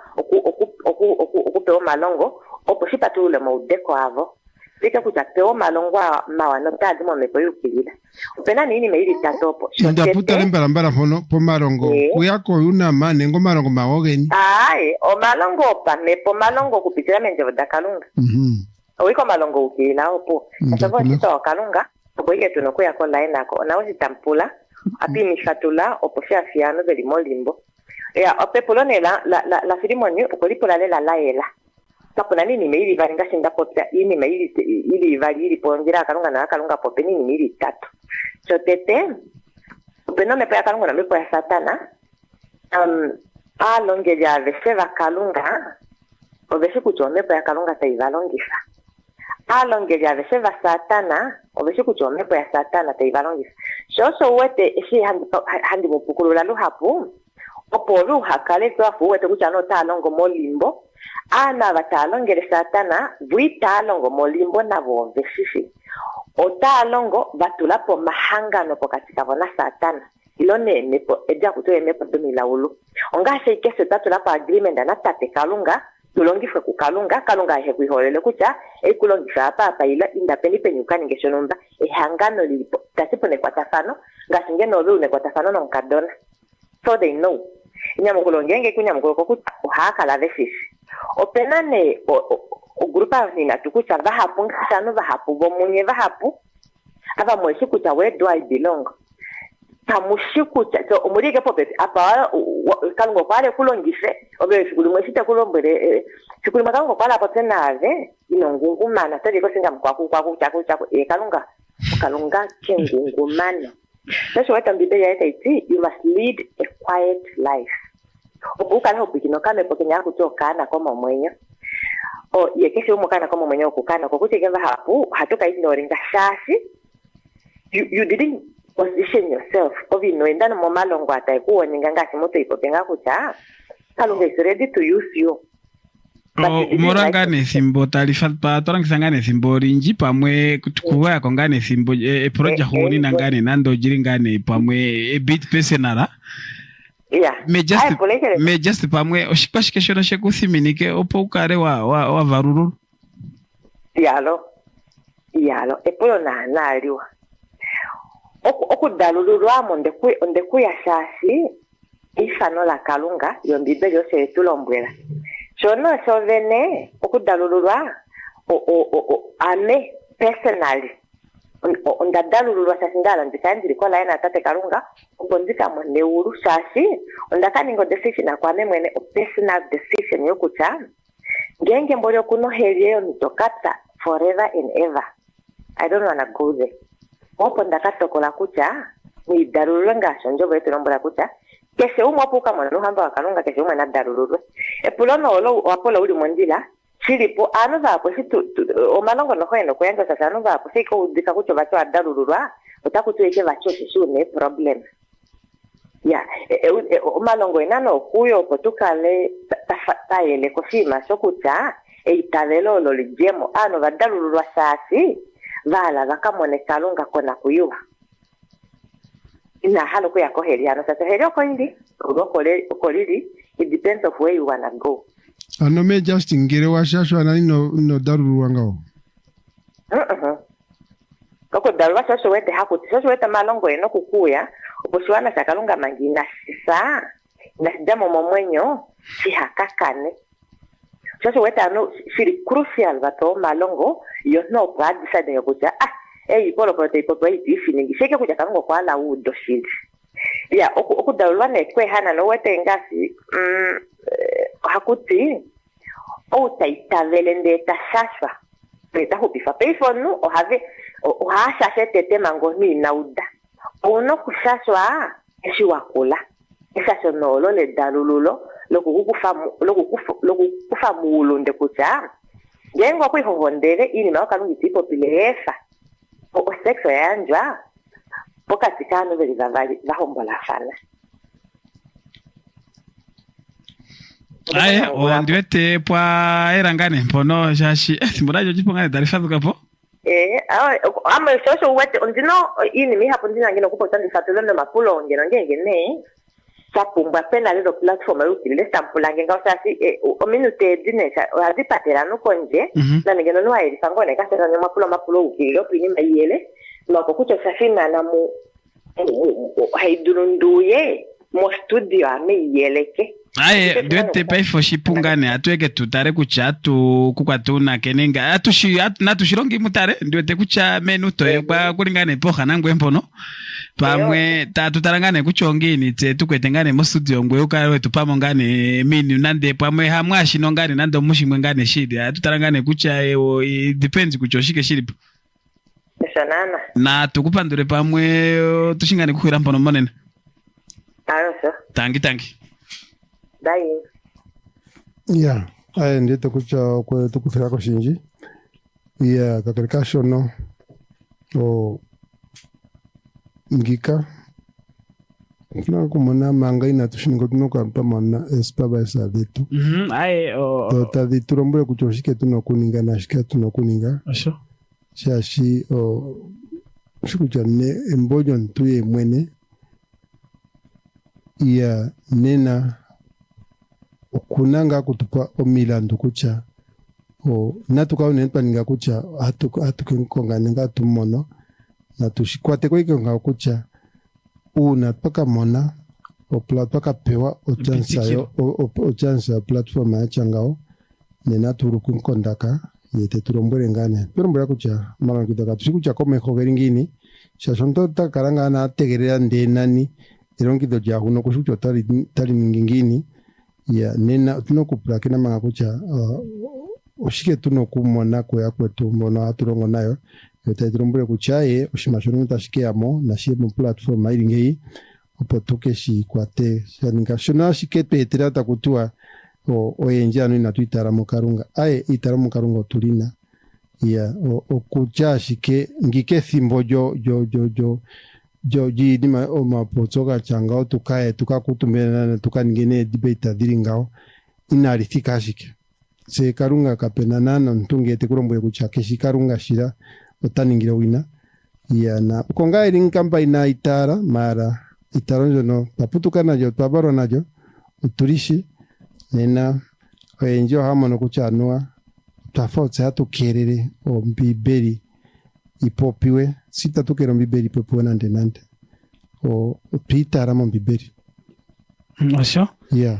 okupewa malongo oposhipa tule mo udeko avo Vika kuchapeo malongwa mawa no tadi mo mepo yukilila. Upena nini meili tatopo. Ndaputa lembala mbala hono po malongo. Uyako yuna mane ngo malongo mawogeni. Ai, o malongo pa mepo malongo kupitila menjevo da kalunga. Uiko malongo ukilila opo. Sababu sito kalunga. Opo ike tunoku yako laenako. Na usi tampula. Api mishatula opo shia fiano veli molimbo. Ya opepulone la filimoni ukolipula lela laela. Kapuna nini meili varinga shinda popya ini meili ili vari ili pongira kalunga na kalunga pope nini meili tatu. So tete upeno mepo ya kalunga na mepo ya satana alonge ya veseva kalunga oveshi kucho mepo ya kalunga taivalongisa. Alonge ya veseva satana oveshi kucho mepo ya satana taivalongisa. So wete ishi handi mupukulu lalu hapu opo ruha kale tuafu wete kuchano talongo molimbo ana batalongere satana vitalongo molimbo na vovesisi otalongo batulapo mahangano pokatika bona satana ilone mepo eja kutoe mepo domilaulu onga sheikese tatulapo agreement na tate kalunga tulongifwe ku kalunga he kuiholele kucha ekulongifwa apa ila indapendi penyukani ngeshonomba ehangano lilipo tasipone kwa tafano ngasinge nobe une kwa tafano no nkadona so they know inyamukulongenge kunyamukuluko kucha uhaka la vesisi openane o grupa nina tukucha vahapu ngisano vahapu bomunye vahapu ava mweshi kucha where do I belong tamushiku cho umurike pope apa kalungo pale kulongise obe sikulumwe sita kulombere sikuluma kalungo pala potenave inongungumana tadi ko singa mkwaku chako kalunga kengungumana. That's what I'm doing at IT. You must lead a quiet life. Obuka na ubikino kame pokenya kutoka na kama mwenye. O yekeshe umukana kama mwenye ukukana kwa kutegeza hapo hatoka ignoring shashi. You didn't position yourself. Ovino endana momalongo ataikuwa ningangasi moto ipokenga kucha. Kalunga is ready to use you. Morangane simbo talifa pa torangisangane simbo rinji pamwe kuwa kongane simbo project honi nangane nando jiringane pamwe bit personala. Yeah. Me just pamwe oshipashike shona shekusiminike opo ukare wa varuru. Yalo epolo na aliwa. Okudalululwa ondeku ya shashi ifano la kalunga yombibe yose tulombwela. Chono sovene okudalululwa ame personally ondadalululwa shashindala ndikandiri kola yana tate kalunga uponzika mwene uru shashi ondakaningo decision akwame mwene personal decision yokucha ngenge mbolo kuno heliyo nitokata forever and ever. I don't wanna go there. Opo ndakatokola kucha ni dalululwa ngasho njobo yetu nombola kucha kese umwapuka mwana nuhamba wakalunga kese umwana dalululwe epulono olo wapola uli mwandila chilipo anova hapo situ omalongo nohoeno kuyanga sasa anova hapo siko udika kucho vacho adalululwa utakutu eke vacho sisune problem ya omalongo inano kuyo potukale tayele koshima sokucha eitalelo lo lijemo anova dalululwa sasi vala vakamone kalunga kona kuyuwa ina halo kuya koheliano sasa helio koindi ukolili it depends of where you wanna go. Ano me just ngere wa shashwa na no daruru wangao. Koko daruru shashwa wete hakuti shashwa wete malongo eno kukuya uposhiwana shakalunga mangina sisa na sidamo momwenyo shihakakane shashwa wete ano shiri crucial vato malongo yono kwa decide yokucha ipolo prote ipoto ifiningi sheke kuja kalungo kwa la udo shindi ya okudalulwa nekwe hana no wete ngasi hakuti utaitavele ndeta shashwa ndeta hupifa peifonu ohashashe tete mango ni nauda ono kushashwa eshi wakula eshasho nolo le dalululo lokukufa muulunde kucha ngengo kwihohondele ini mao kalungi tipo pilefa o sexo yanjwa pokati kanu veli vahombola fana. Aye, ndiwete pwa erangane mpono shashi simborajo jipongane darifa zukapo? Ama shosho uwete ondino ini mi hapo ndina ngino kupo tandi fatulone mapulo ngene sapumba pena lelo platform utile sampulange ngawasasi ominute dinesha azipatela nukonje na ngeno no ayi sangone kasera no mapulo ukilo pini mayele loko kucho safina na mu haidurunduye mo studio ameyeleke. Aye, ndiwete paifo shipungane atueke tutare kuchatu kukwatuna kenenga natushirongi mutare ndiwete kucha menu toe kwa kulingane poha nangwe mpono pamwe tutarangane kuchongini tse tukwetengane mu studio ngwe ukare tupamo ngane mini nande pamwe hamwashi nongane nando mushimwe ngane shidi tutarangane kucha depends kuchoshike shilipo sanana na tukupandure pamwe tushingane kukhira mpono monene. Ayo tangi dai ya aye ndito kucha kwa tukufira ko shinji ya kakarika shono o ngika na kumona manga ina tushingo tunoka pamana espaba esa vitu aye o taviturombo kuchoshike tunokuninga na shika tunokuninga asho shashi o shukujane embojo ntuye mwene ya nena okunanga kutupa omilandu kucha o natukaone paninga kucha hatukenkonga tumono na tushikwate kwaikenga kucha una paka mona paka pewa ochansa platform ya changao nena turukunkondaka yete turombore ngane turombora kucha mara kitaka tushikucha kome khogeringini shashonto takaranga na tegerea ndenani irongido jahuno kushucho tali mingingini ya nena tuno kupulakina manga kucha ushike tuno kumona kwa kwetu mbona aturongo nayo yotaiturumbure kuchaye ushimashoni mutashike amo na shie mu platform iringei opotuke shi kwate shaninga shona shike petera takutua oyenja no inatuitara mukarunga aye itara mukarunga tulina ya okucha shike ngike thimbo jo jidima o mapotoka changao tukae tukakutumbena tukaningene debate diringao inarithika shike se karunga kapenana no ntungete kuromboye kuchake shikarunga shira otaningira wina ya na konga iring campaign itara mara itaronjo no paputuka najo twabaro najo uturishi nena enjo hamono kuchanua tafauti hatu kerere o mbiberi ipopiwe sita tukero mbiberi ipopiwe nande o pitara mo mbiberi Asho? Yeah.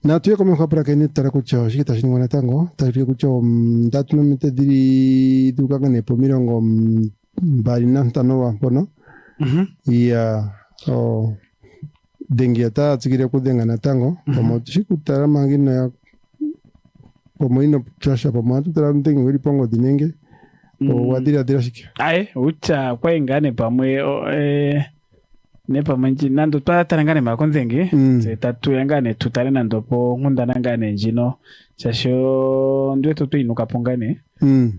Na tuye kome kwa pra kene tara kucho shikita shini wana tango tari kucho datu no mite diri dukaka nepo mirongo mbari nantano wa pono iya dengi ata tsikire kudenga na tango como shikutara mangina ya como ino trasha pomo atu tara mtengi wili pongo dinenge o wadira shiki ae ucha kwa ingane pamwe nepa manji nando twatarangane makonzengi tatu yangane tutale nando po ngunda nangane njino chasho ndwe tutu inuka pongane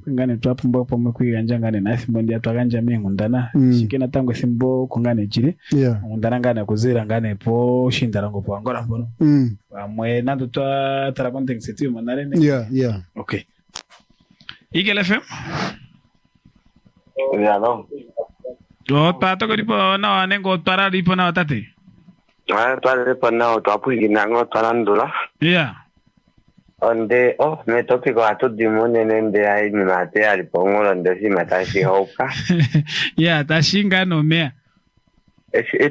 ngane twapumba pomwe kuiganja ngane na thimbo ndia twaganja ngundana shikena tango thimbo kongane chile ngundana ngane kuzira ngane po shindarango po angora mbono amwe nando twatara konzengi setu manare yeah okay Eagle FM no. Pato ko ripo na nengo tara ripo na tate. Tara ripo na to apu ginango tarandula. Yeah. Onde me topico atu dimone nende ai mi mate ali pongo onde si matashi hoka. Yeah, tashinga no me.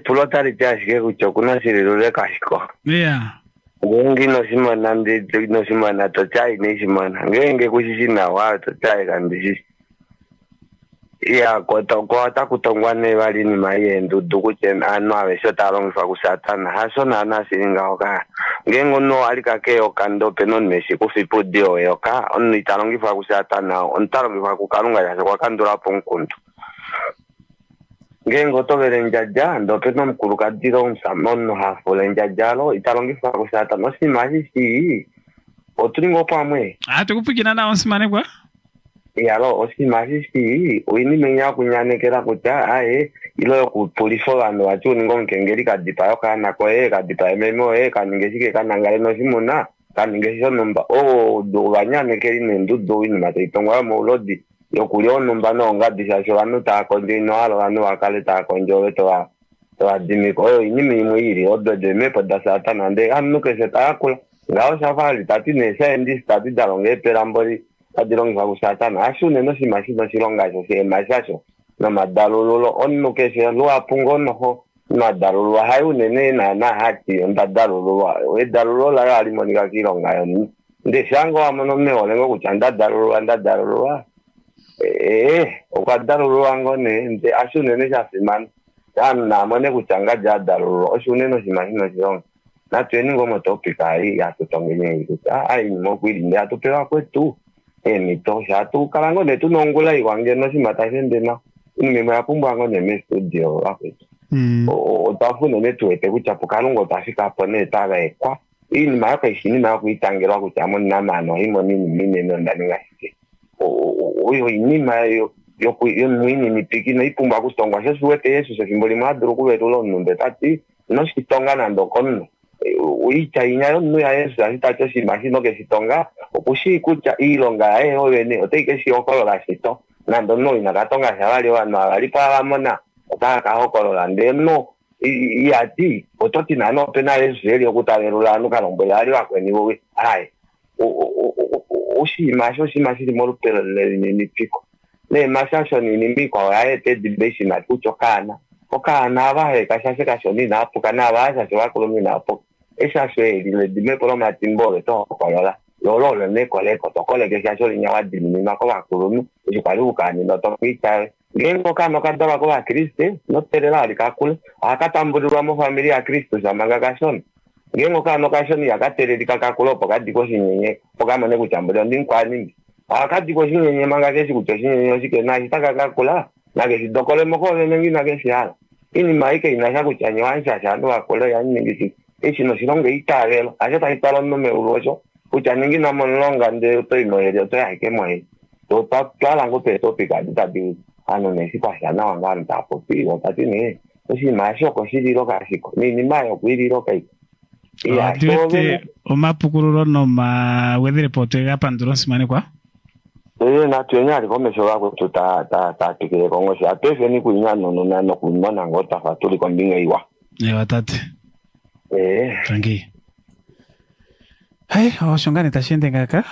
Tulota ri jashike kuchokuna sirirule kashiko. Yeah. Ngi no simana ndi no simana to chai ni simana. Ngenge kushishina wa to chai kandishi. Ya kota kutongwane bali ni mayendo dukuchen ano avesho talong fa kusatana haso na nasiringa oka ngengo no alika ke okando penon meshi kufipu dio yoka on italongi fa kusatana on talongi fa kukalunga ya kwa kandura ponkuntu ngengo to berenjaja ndo penon kuruka diro unsamon no hafo lenjajalo italongi fa kusatana no simaji si otringo pamwe tukupikina na onsimane kwa yalo osimasi oini menya kunyane kera kucha ae ilo ku polifola no achu ningo nkengeri kadipa yo kana ko kadipa memo kaningeshike kana ngale no simuna kaningesho nomba do banyane keri nendu do ini mate tongwa mo lodi yo kulyo nomba no ngadisha sho anu ta konje no alo anu akale ta konjo to adimi ko ini mimo iri odo de me pada satana ande anu ke setakula ngao safari tati ne sendi tati dalonge perambori adirong fa kusatana asune no simashi no silonga so se masasho na madalolo onno ke se lo apungo no ho madalolo hayu nene na hati onda dalolo we dalolo la ali monika kilonga yo nde shango amono me olengo kuchanda dalolo anda dalolo okadalolo ango ne nde asune ne jafiman dan na mone kuchanga ja dalolo asune no simashi no silonga na tweni ngomo topika ai ya tutongene ikuta ai mo kwiri nda tupewa kwetu mi to sha tu karango de tu nongula iwange no simata sende na ni me apumba ngo ne me studio ape o tafu ne tu ete kuchapuka ngo tafika pone taga ekwa ini ma ka shini na ku itangera ku chamo na mano imo ni mine no ndani ngasi o ini ma yo ku yo mwini ni piki na ipumba ku stongwa se suete yesu se simboli madro ku vetulo nunde tati no sitonga nando konno uicha inyayo no ya eso asita cho si imagino que si tonga okushi kucha ilonga obene oteke si okolola sito nando no inakatonga shabali wano abali pa mona otaka okolola ndeno iati ototi nano pena eso eli okutaberula no kalombola ali wakweni bowe ai ushi masho si masiri molu pero ni piko le masasho ni miko aete dibesi na kuchokana okana abahe kashase kashoni na apukana abasha se bakolomi na apo esa se le dime por ma timbo de to kolola lolo le ne kole ko to kole ke shaso ni nyawa dimini ma ko bakolomi e paru ka ni no to pita ngengo kano kadaba kwa Kristo no terelali kakule akatambulirwa mu family ya Kristo zamanga kashoni ngengo kano kashoni yakaterelika kakulo pakati ko shinyenye pokamane kuchambulira ndinkwani akati ko shinyenye manga keshi kutoshinyenye shike na hitaka kakula nage sidokole mokole nengi nage siala ini maike inasha kuchanywansha chando akole yaningiti no sinonge itarelo acha italo no me urocho kuchaningi na monlonga nde to inoyerio to yake moye to tala ngo pe topic aditabi ano ne sipashana wangani tapo piwo tatini osi masho ko shiriro kasiko ni mayo kwiriro kai ya tuete omapukururo no ma weather report ya panduro simane kwa na tuenya ri komesho wako ta tikire kongo sha pese ni kuinya no kuimona ngota fatuli kombinga iwa watate tranqui hai oshongane tashende ngaka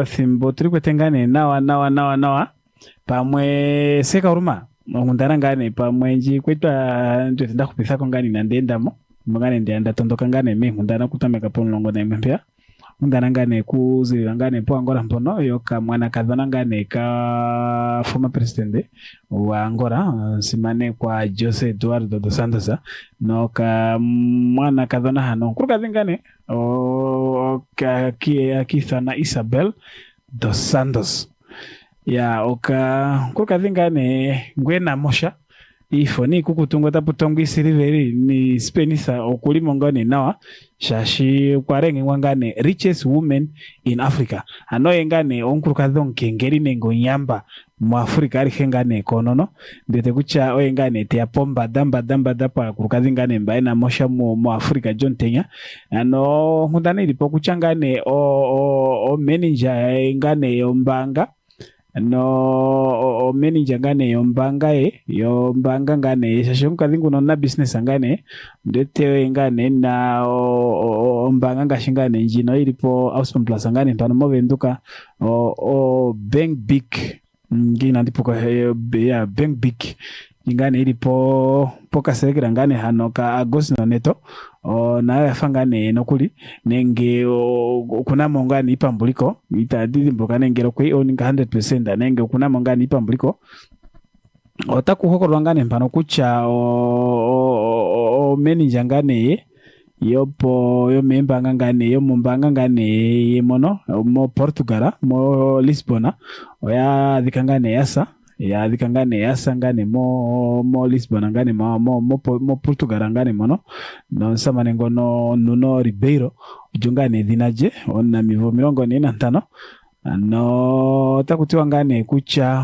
thimbo turi kwetengane nawa pamwe seka uruma ngundana ngane pamwe nji kwetwa ndio tenda kupitha kongani na ndendamo ngane ndianda tondoka ngane me ngundana kutameka polongo na mpya ngundana ngane kuzilira ngane po Angola mpono yoka mwana kadhona ngane ka former president wa Angola simane kwa Jose Eduardo dos Santos no ka mwana kadhona hano kuruka ngane akithana Isabel dos Santos ya oka kuruka ngane ngwena mosha ifoni kukutunga taputonga isiriveri ni spenisa okulimo ngane nawa shashi kwarenge ngane richest women in Africa ano engane onkuruka dhonke ngeri nengo nyamba mu Africa ari ngane konono ndete kucha oyengane te apomba damba dapa kuruka ngane mbaina mosha mu Africa John Tenya ano ngundane ilipo kuchangane o manager ngane yombanga no manager ngane yombanga ngane shashonka dhingu no na business ngane ndete ngane na ombanga ngashingane njino ilipo Austin Plus ngane mpano movenduka bank big ngina ndipo ya bank big ngane ilipo poka sekira ngane hano ka Agosti no neto na yafangane nokuli nenge kuna mongani ipambuliko itadidi mboka nengero kwe oninga 100% nenge kuna mongani ipambuliko otakuhokorwa ngane mpano kucha manager ngane yopo yo memba ngane yo mumbanga ngane yemono mo Portugal mo Lisbona oya dikangane yasa ya dikangane yasa ngane mo Lisbona ngane mo Portugal ngane mono no samane ngono Nuno Ribeiro ujungane dinaje onna mivo 45 no takutiwa ngane kucha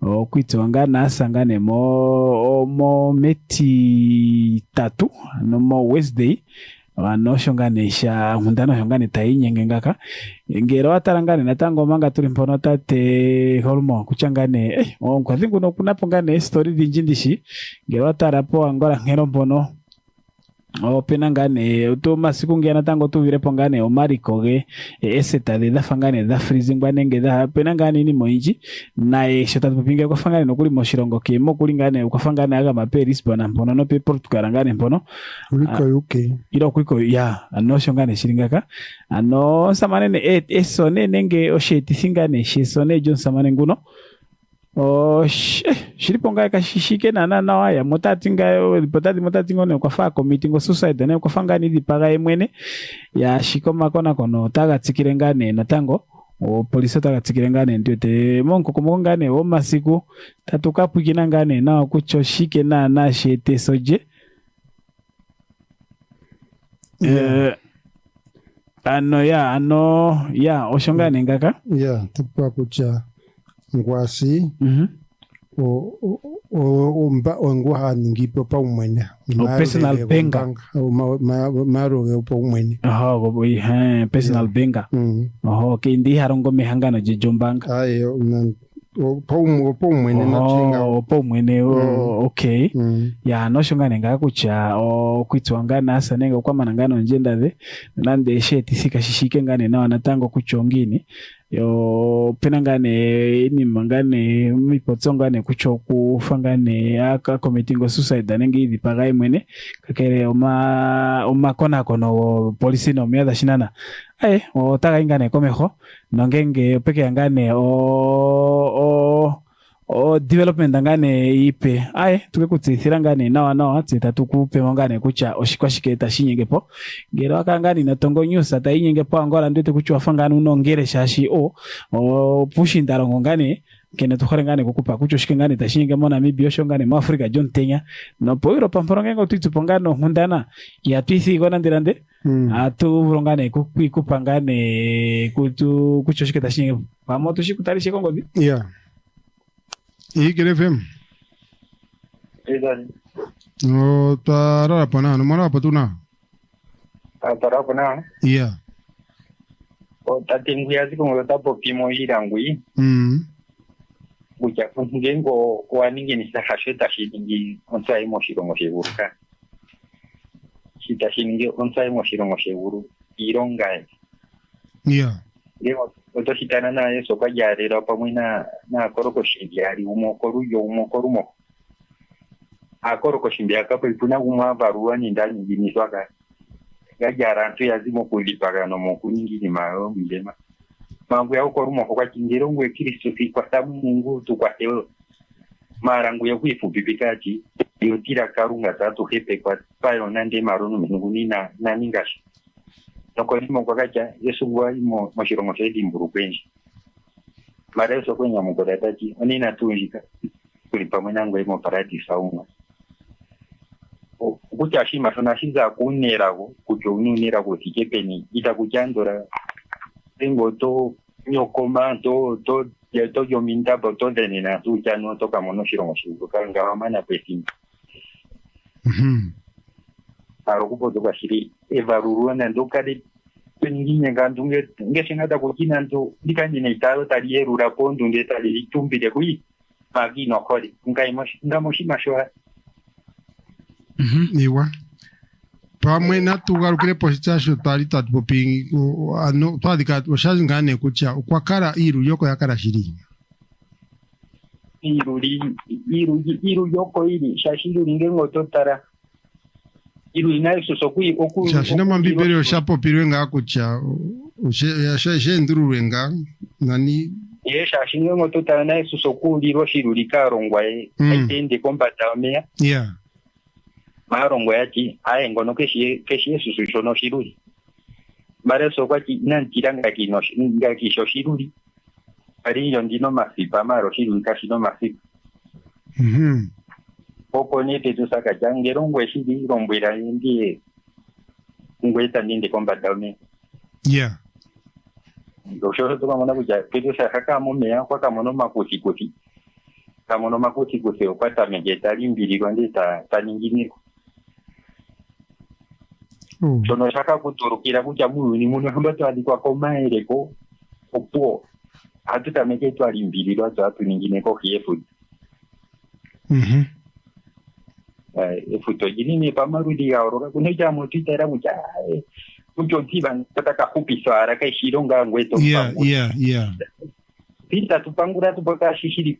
okwitwangana asa ngane mo meti 3 no mo Wednesday no shongane sha ngundano shongane tainyenge ngaka ngero atarangane natango manga turi mpono tate hormo kuchangane kwa thingu no kunapo ngane story dinjindishi ngero atarapo Angola ngero mpono pena ngane utoma siku ngena tango tuvire pongane omarikoge eseta de da fangane da freezing banenge da pena ngane ni moinji na shota tupinge kwa fangane nokuli moshirongo kemo kuli ngane kwa fangane aga maperis bona mpono no pe Portugal ngane mpono uliko UK ilo kuliko ya ano shongane shiringaka ano samane esone nenge osheti singane shesone John samane nguno shiriponga kashishike na waya motatinga ripotati motatingo ne kwa fa committee ngo suicide ne kwa fanga ni dipaga emwene ya shikoma kona kono taga tsikirengane natango polisi taga tsikirengane ndete monko komongane o masiku tatuka pukina ngane na kucho shike na shete soje ano ya oshongane ngaka ya tupwa kucha ngwasi o ngwa ningipo pa umwene personal benga maro pa umwene personal benga kindi harongo mehangano jijombanga ayo po umwene na chinga po umwene okay ya no shongane ngakucha kwitwangana asa nenga kwa manangano njenda de nande sheti sika shishike ngane na wanatango kuchongini yo penangane ni mangane mipotsongane kucho kufangane aka committing suicide nangi dipagai mwene kakere oma kona kono police no miada shinana o taga ingane komeho nongenge peke yangane o development ngane ipe tukekutsithira ngane nawa tsita tukupe ngane kucha oshikwashike tashinyengepo ngero akangani natongo news atayinyengepo angola ndete kuchwa fangana unongere shashi o pushinda ngane kene tukhore ngane kukupa kucho shike ngane tashinyenge mona mibiosho ngane mu Africa John Tenya no poiro pamporonge ngo twitsupongano hundana ya twisi gona ndirande atu burongane kupangane kucho shike tashinyenge pamoto shikutarishe kongo Eagle FM. No, tarara pana, no mara patuna. Tarara pana. Yeah. O tatingu yazi como tapo pimo irangui. Buja kungengo kwa ningi ni sahasheta shilingi onsai moshiro mosheguru ka. Shita shilingi onsai moshiro mosheguru irongai. Yeah. Leo otoshitana naye soka yarera pamwe na koroko shindiyari umokoru mo akoroko shindiyaka pepuna uma barua ni ndani ngimiswaka gajara ntu yazimo kulipaga no mokuningi ni mayo milema mangu ya okorumo kwa kingero ngwe Kristo kwa sababu Mungu tukwateo marangu ya kuifupipikaji yotira karunga tatu hepe kwa payo nande marono Mungu nina ningashi noko limo kwa kacha Yesu wa imo mashirongo saidi mburukwenji mara so kwenya mugodataji onina tunjika kulipa mwanangu imo paradisa umwa kucha shima tunashiza kunerago kucho ununerago tikepeni itakujandora tengo to nyokoma to yominda boto denena tuja no toka mono shirongo shibu kanga mana pesi arokupo toka shiri evaruru na ndokade penginya gandunge ngeshinga da kokina ndo dikanye ne taro tarieru rapondo ndeta litumbire kui magi no kodi ngai moshi mashwa Iwa pamwe na tugarukire postasho tarita tupingi ano twadika oshazi ngane kucha kwa kara iru yoko yakara shiri iru yoko iri shashiru ngengo totara iru inayo sosokui oku shashina mambibere oshapo pirwenga kucha oshe nduruwenga nani shashinga ngoto tara nayo sosoku liro shiru likarongwae aitende kombata omea marongo yati aye ngono keshi susu shono shiruri mare so kwa ki nantiranga kino ngaki shiruri ari yondino masipa maro shiruri kashino masipa popo nete tusaka jangero ngwe shiri rombwira ndiye ngweta ninde kombata ome dosho to kamona kuja kedo saka kama mea kwa kamono makuti opata mejeta limbiri kwandeta taningini sono shaka kuturukira kuja muuni muno hambato alikwa komaereko opuo hatutameke twalimbiri lwazo ningine ko kiefu efuto jinini pamarudi ya oroka kuneja motitera mucha kujo tiba tataka kupisa araka shironga ngweto pita tupangura tupoka shishiri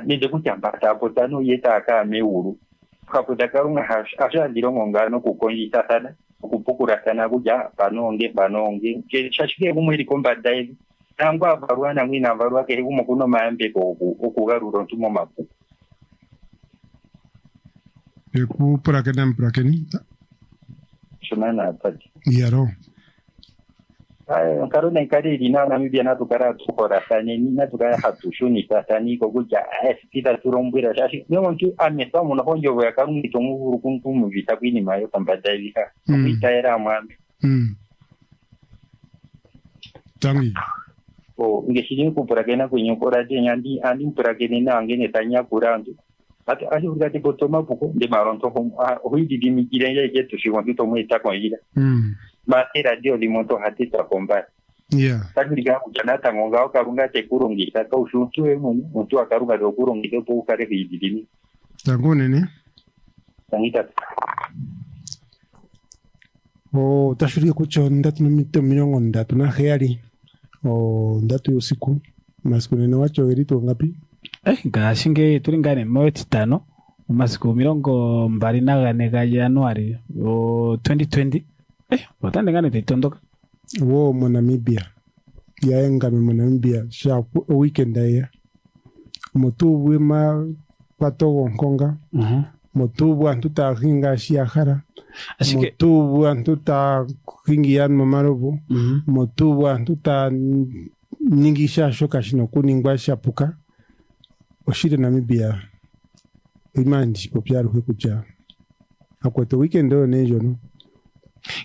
nende kuchambata potano yeta aka meuru kaputa karunga asha ndirongo ngano kukonjita sana kupukura sana kuja banonge ke shashike kumwiri komba dai nangwa barua na mwina barua ke kumo kuno maambe ko okugaruro ntumo mapu eku prakeni shomana pati yaro karona ikari na mibia na tukara tukora sane ni na tukara hatushuni tatani ko kuja kita turombira shashi nyo mtu amesa muna honjo ya karungi tomu kuntu mu vitakwini mayo kambada vika kuitaera mwambe tangi ngeshini kupurakena kunyokora je andi purakene na ngene tanya kurandu ati ali urgati botoma buko de maronto hoidi dimikire yake tushiwantu tomu itakwira Mati radio di moto hati terkombat. Tadi juga ujana tangonga karunga cekurung kita kau susu untuk akarunga do kurung itu bu kare di sini. Tangone ne? Tangita. Tashuri kucho ndat numito minyongo ndat na heari. ndatu usiku masiku nene wacho erito ngapi ngashinge turi ngane mwezi 5 masiku 24 ga Januari 2020 watande ngane titondoka wo mu Namibia yaenga mu Namibia sha weekend ya motubu ma patogo nkonga motubu antuta hinga shiahara motubu antuta hingian mamarobo motubu antuta ningisha shoka shino kuningwa shapuka oshire Namibia imandi popyaro kucha akweto weekend ndo nejo no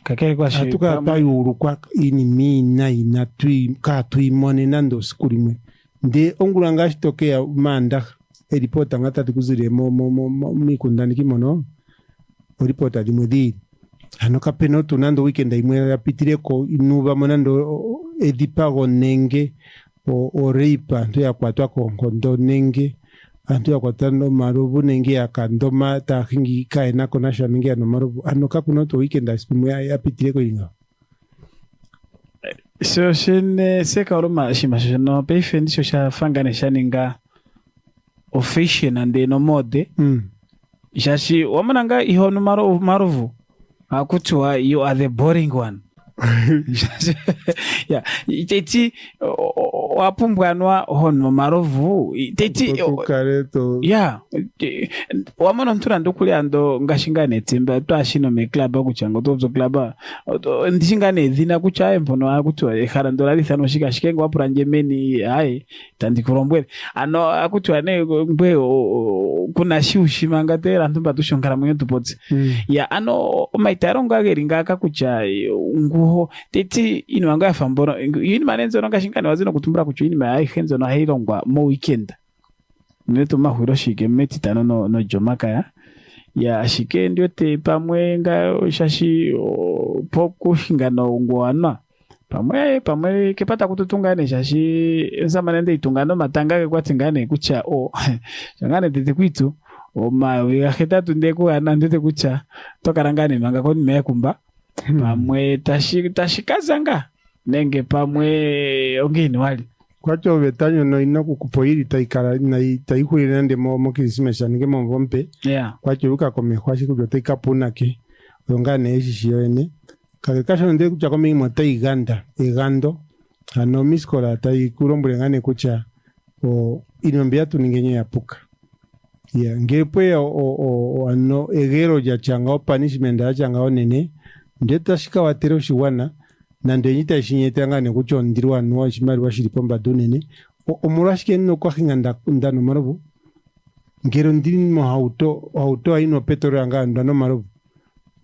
kakere kwa shi atuka tayuru kwa ini mina ina tui mone nando skulimwe nde ongulanga shitokea manda eripota ngata tukuzire mikundani kimono oripota limwedi hanoka penoto nando weekend imwe yapitireko inuba monando edipago nenge o reipa nto yakwatwa konkondo nenge antu yakwatando marubu nenge yakandoma tahingi kaena konasha nenge ya no marubu hanoka kunoto weekend aspimwe yapitireko inga so shine seka oroma shimashino pefendi so shafangane shaninga official ande no mode shashi wamananga iho no maruvu akutwa you are the boring one yeah teti wapumbwanwa hono marovu teti yeah wamona mtura ndokuli ando ngashingane timba twashino me club akuchanga tobzo club ndishingane dhina kuchaye mpono akutwa ekharandora lithano shika shikengo apuranje meni hai tandikurombwele ano akutwa ne mbwe kuna shiushimanga tera ntumba tushongara mwenye tupotse ya ano maitaro ngageringa akakucha nguho teti inwanga yafamboro yini manenzo ngashingane wazino kutumbura kucho yini mai henzo no hairongwa mo weekend neto mahuro shike meti tano no jomaka ya shike ndio te pamwe nga shashi poku shingano ngwana pamwe kepata kututungane shashi zamanende itungano matanga kwa tingane kucha ngane tete kwitu ma wiheta tundeku ana ndete kucha tokarangane manga koni mekumba pamwe tashikazanga nenge pamwe ongini wali kwacho betanyo no inakukupoiri taikara na taihurira nande mo Christmas nge mo vompe kwacho luka komehwashi kujo taikapuna ke ongane eshishiyene kakasho nde kucha komi mo igando ano miskola taikurombule ngane kucha inombia tuningenye yapuka ngepwe ano egero ya changa punishment ya changa onene ndeta shika watero shiwana na ndenyita shinyeta ngane kucho ndirwa no shimari washiripomba dunene omurashike no kwahinga ndano marobo ngero ndiri mo auto aino petro yanga ndano marobo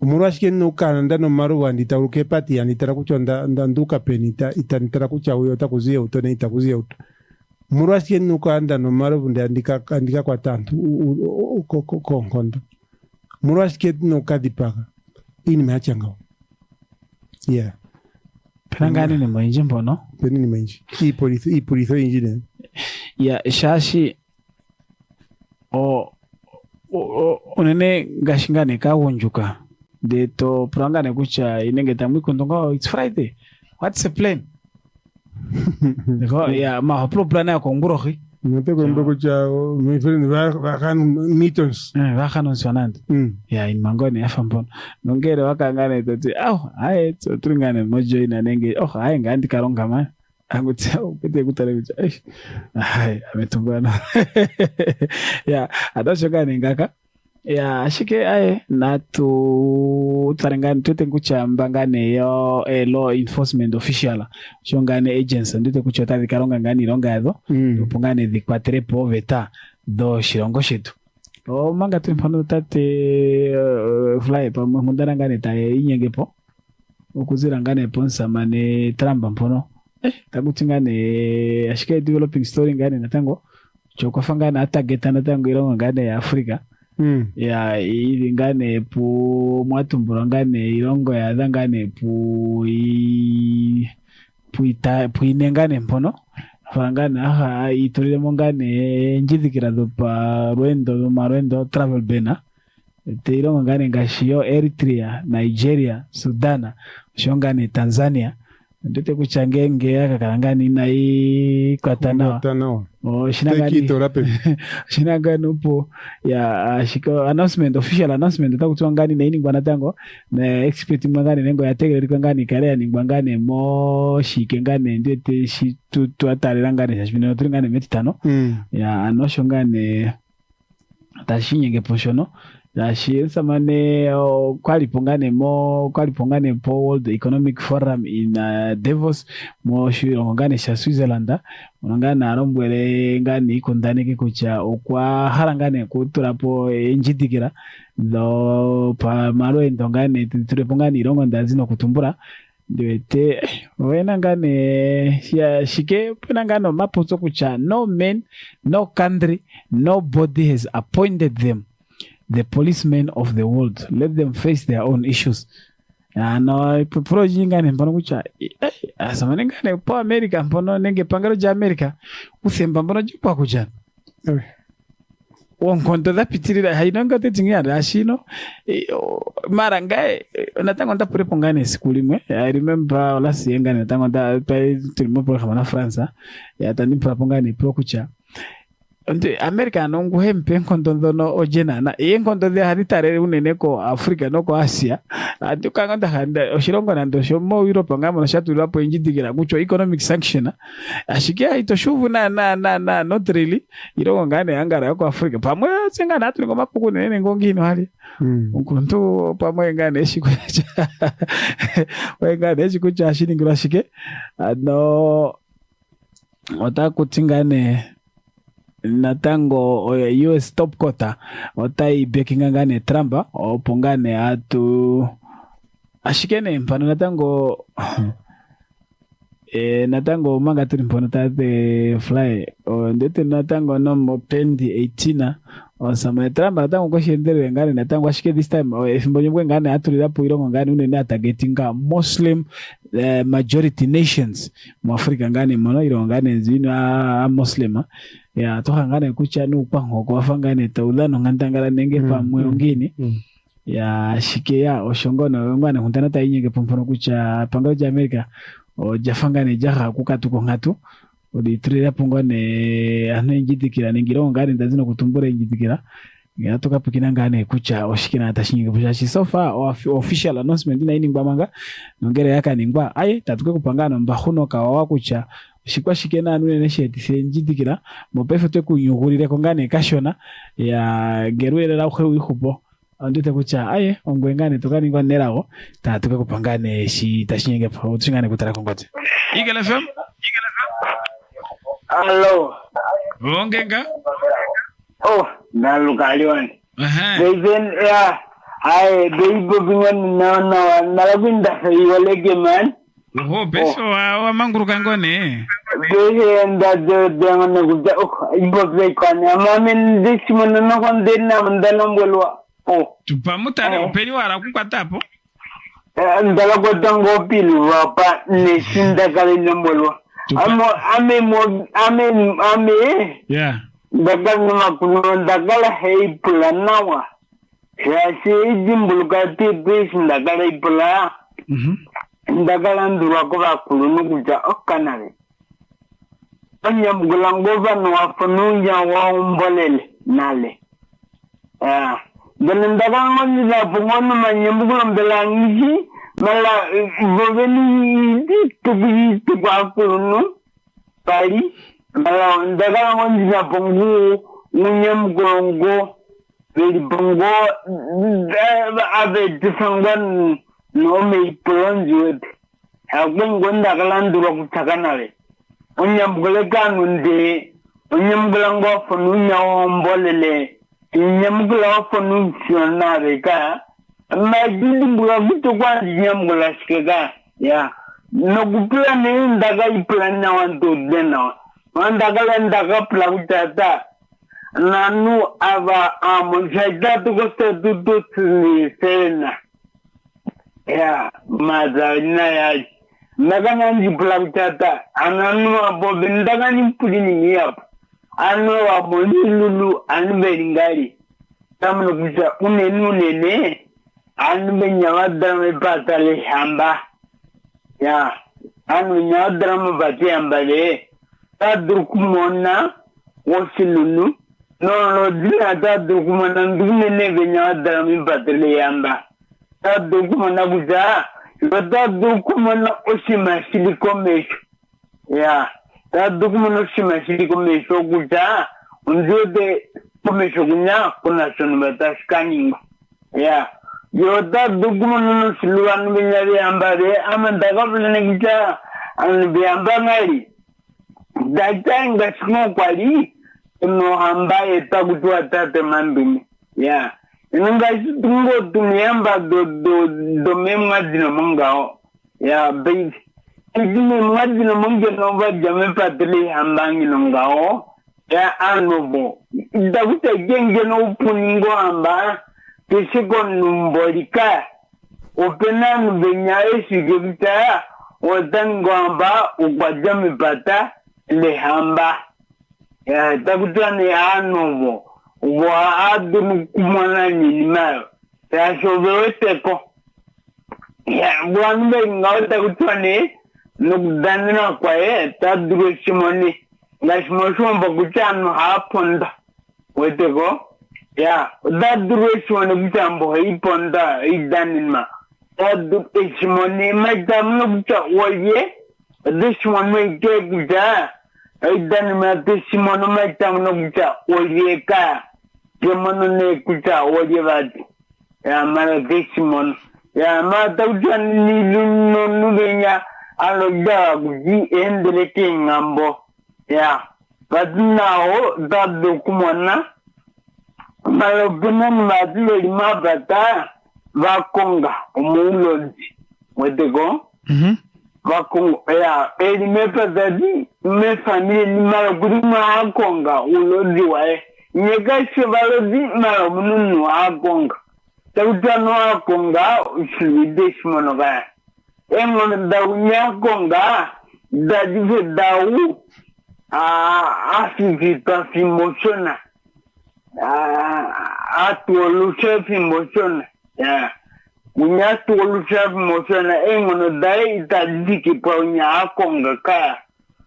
omurashike no kana ndano marobo andita uke pati anditara kucho ndanduka penita itanitara kucha uyo takuzie utone itakuzie uto murashike no kana no marobo ndandika kwa tantu konkondo murashike no kadipaka ini machanga Prangani ni mwenji mbono? Peni ni mwenji. Ipolitho injine. Shashi unene gashingane ka wonjuka. Deto prangane kucha inengeta mwikondonga it's Friday. What's the plan? Ma plan ya kongurohi. Noteko mboko cha my friend vakan meetings. Vakan onsonant. In mangoni ya fambon. Nongere wakangane toti. Aye turingane mojo ina nenge. Aye ngandi karonga ma. Angutsa upete kutale kucha. Aye ametumbana. Adashogane ngaka. Ashike aye natu tarengane tute kucha mbangane yo law enforcement official shongane agency ndite kucha tari karonga ngani ronga yado upungane dikwatre poveta do shirongo shetu manga tumpano tate fly pa mundana ngane taye inyengepo ukuzira ngane ponsa mane tramba mpono tagutingane ashike developing story ngane natango chokofangana atageta natango ironga ngane ya Afrika ili ngane pu mwatumbura ngane irongo ya ngane pu inengane mpono fangana iturire mongane njidikira dopa marwendo travel bena te irongo ngane ngashiyo Eritrea, Nigeria, Sudana, shongane Tanzania ndete kuchangenge akakarangani nai kwatana shinanga nupo ya shiko announcement official announcement takutwangani na ini ngwana tango na expert mwangani nengo yategere kwangani kale ya ningwangane mo shikengane ndete shitu twatarerangane shashbino turingane metitano ya anoshongane tashinyenge poshono yashisa mane kwalipongane po World Economic Forum in Davos mo shirongane sha Switzerland ngana arombwele ngani ikundanike kucha okwa harangane kuturapo enjidikira do pa malo endongane turepongani irongo ndazino kutumbura ndete wena ngane ya shike pena ngano maputo kucha no man no country nobody has appointed them the policemen of the world. Let them face their own issues. No projingane mpono kucha asamane ngane po America mpono nenge pangaro ja America usemba mpono jipa kucha wonkondo da pitirira hainonga tetingira ashino marangae natango nda prepongane sikulimwe. I remember last year ngane natango nda tulimo program na France ya tani prepongane pro kucha nde America nongu hempe nkondondo no ojena na yenkondo de haritare unene ko Africa no ko Asia atukanga ndahanda oshirongo nando shomo Europe ngamo shatu lapo injidigira gucho economic sanction ashikia itoshuvu na not really irongo ngane angara ko Africa pamwe senga natu ngo mapuku nene ngongi no hali unkuntu pamwe ngane shikucha wengane shikucha shiningira shike no otakutingane natango US top quota otai bekingangane tramba opongane atu ashikene mpano natango natango manga turi mpano tate fly ndete natango no mopendi 18 osama tramba natango ko shendere ngane natango ashike this time imbonye ngane aturi lapo irongo ngane unene atagetinga Muslim majority nations mu Africa ngane mono irongo ngane zino a Muslim ya tohangane kucha ni upango kwa fangane taudano ngantangala nenge pa mwingine ya shike ya oshongono ngane huntana ta inyenge pompono kucha pangao ja America o jafangane jaha kukatuko ngatu odi trira pongone ano injidikira ningiro ngane ndazino kutumbura injidikira ya toka pikina ngane kucha oshikina atashinyenge pusha so far official announcement ina ini ngwamanga nongere yaka ningwa aye tatuke kupangana mbahuno kawa kucha shikwa shikena nune nesheti senjidikira mopefete kunyugurire kongane kashona ya gerwele la ukhe wihupo andite kucha aye ongwengane tukani ngo nerago tatuke kupangane shi tashinyenge pa utsingane kutara kongote Eagle FM Hello ongenga na lukaliwan then ya ai beibo bingan na labinda iwalege man beso wa manguru kangone enda de ngone guja ibo bekane amamen dishimono no kondena mandano bolwa tupamutane upeni wara kukwatapo ndala godango pilu wapa ne sinda kale nombolwa ame yeah dagal nama kuno dagala hei planawa ya si jimbulukati bis dagala ipla ndagala ndura ko bakulu nukuja okanale anya mugulangova no afanunya wa umbolele nale dan ndagala ngila bungono manyembugula mbelangi mala boveni tubi tubakulu pali mala ndagala ngila bungu unyemgongo beli bungo ave difangan no me plonjud agwen gonda galanduro kutakanale onyambule kanunde onyambulango fonunya ombolele nyambula fonunsionare ka majidimbulo bitu kwa nyambula skega ya no kuplane ndaga iplana wanto dena wandaga ndaga plautata nanu ava amonjaida tukoste tututni sena ya mazalina ya nagana njiplautata ananu abobe ndaga nimpulini miyapo ano aboni lulu anberingari tamno bisa unene anbe nyawada me patale hamba ya anu nyadrama bati ambale tadrukumona wosilunu no dina tadrukumona ndune be nyadrama batele yamba tadrukumona buza tadrukumona osima silikomesho ya tadrukumona osima silikomesho buza unjode komesho gunya kuna sonu bataskaningo ya yo tadrukumona siluan binyari ambare amanda gablene gita an biamba ngali datanga smo kwali no hambaye tagutua tate mambini ya inunga tungo tumiamba do memwadino mongao ya baby idine mwadino monge nova jame patele hambangi nongao ya anobo daguta genge no upuningo hamba kisiko numbolika openanu benyae sigebita otango hamba ukwajame pata le hamba ya takutane anobo wa adunu kumana nyinima ya shobeweteko ya buanbe ngao takutane nukdanina kwae taduro simoni ngashmoshomba kuchano haponda weteko ya daduro simoni kuchambo hiponda idanima taduro simoni matamno kucha waye dishmoni ke kucha idan mate simono matamno kucha olieka kemono ne kucha olievati ya mara simon ya mata kucha ni no benya aloja kuji endele kingambo ya kadnao dadu kumona malo bunan madle limabata vakonga omulonzi wetego vakongo ya elimepa dadi me famille ni mara guduma akonga ulodi wae nyegase valodi mara mununu akonga tawutano akonga ushwide shimonoga engon dawunya akonga dadi ve dawu afifita fimoshona atuolusha fimoshona ya unyatu olusha fimoshona engono dai itadiki pa unya akonga ka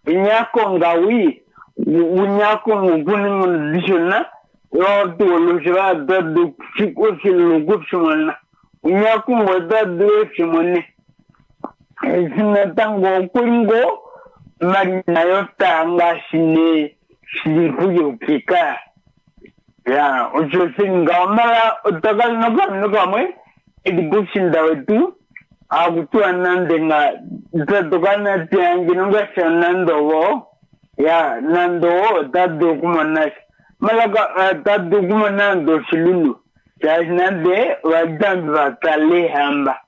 unyakonga wi unyakonga kuningo dishona yo tuolusha dadu sikosilugu shimona unyakonga dadu shimone esina tango kuringo marina yotanga shine shilipuyo kika ya uchosinga mara utakal nokamwe edibushinda wetu akutua nandenga tatokana tiangi nungasha nandowo ya nandowo tadu kumanash malaka tadu kumanando shilulu nande wadambi wakale hamba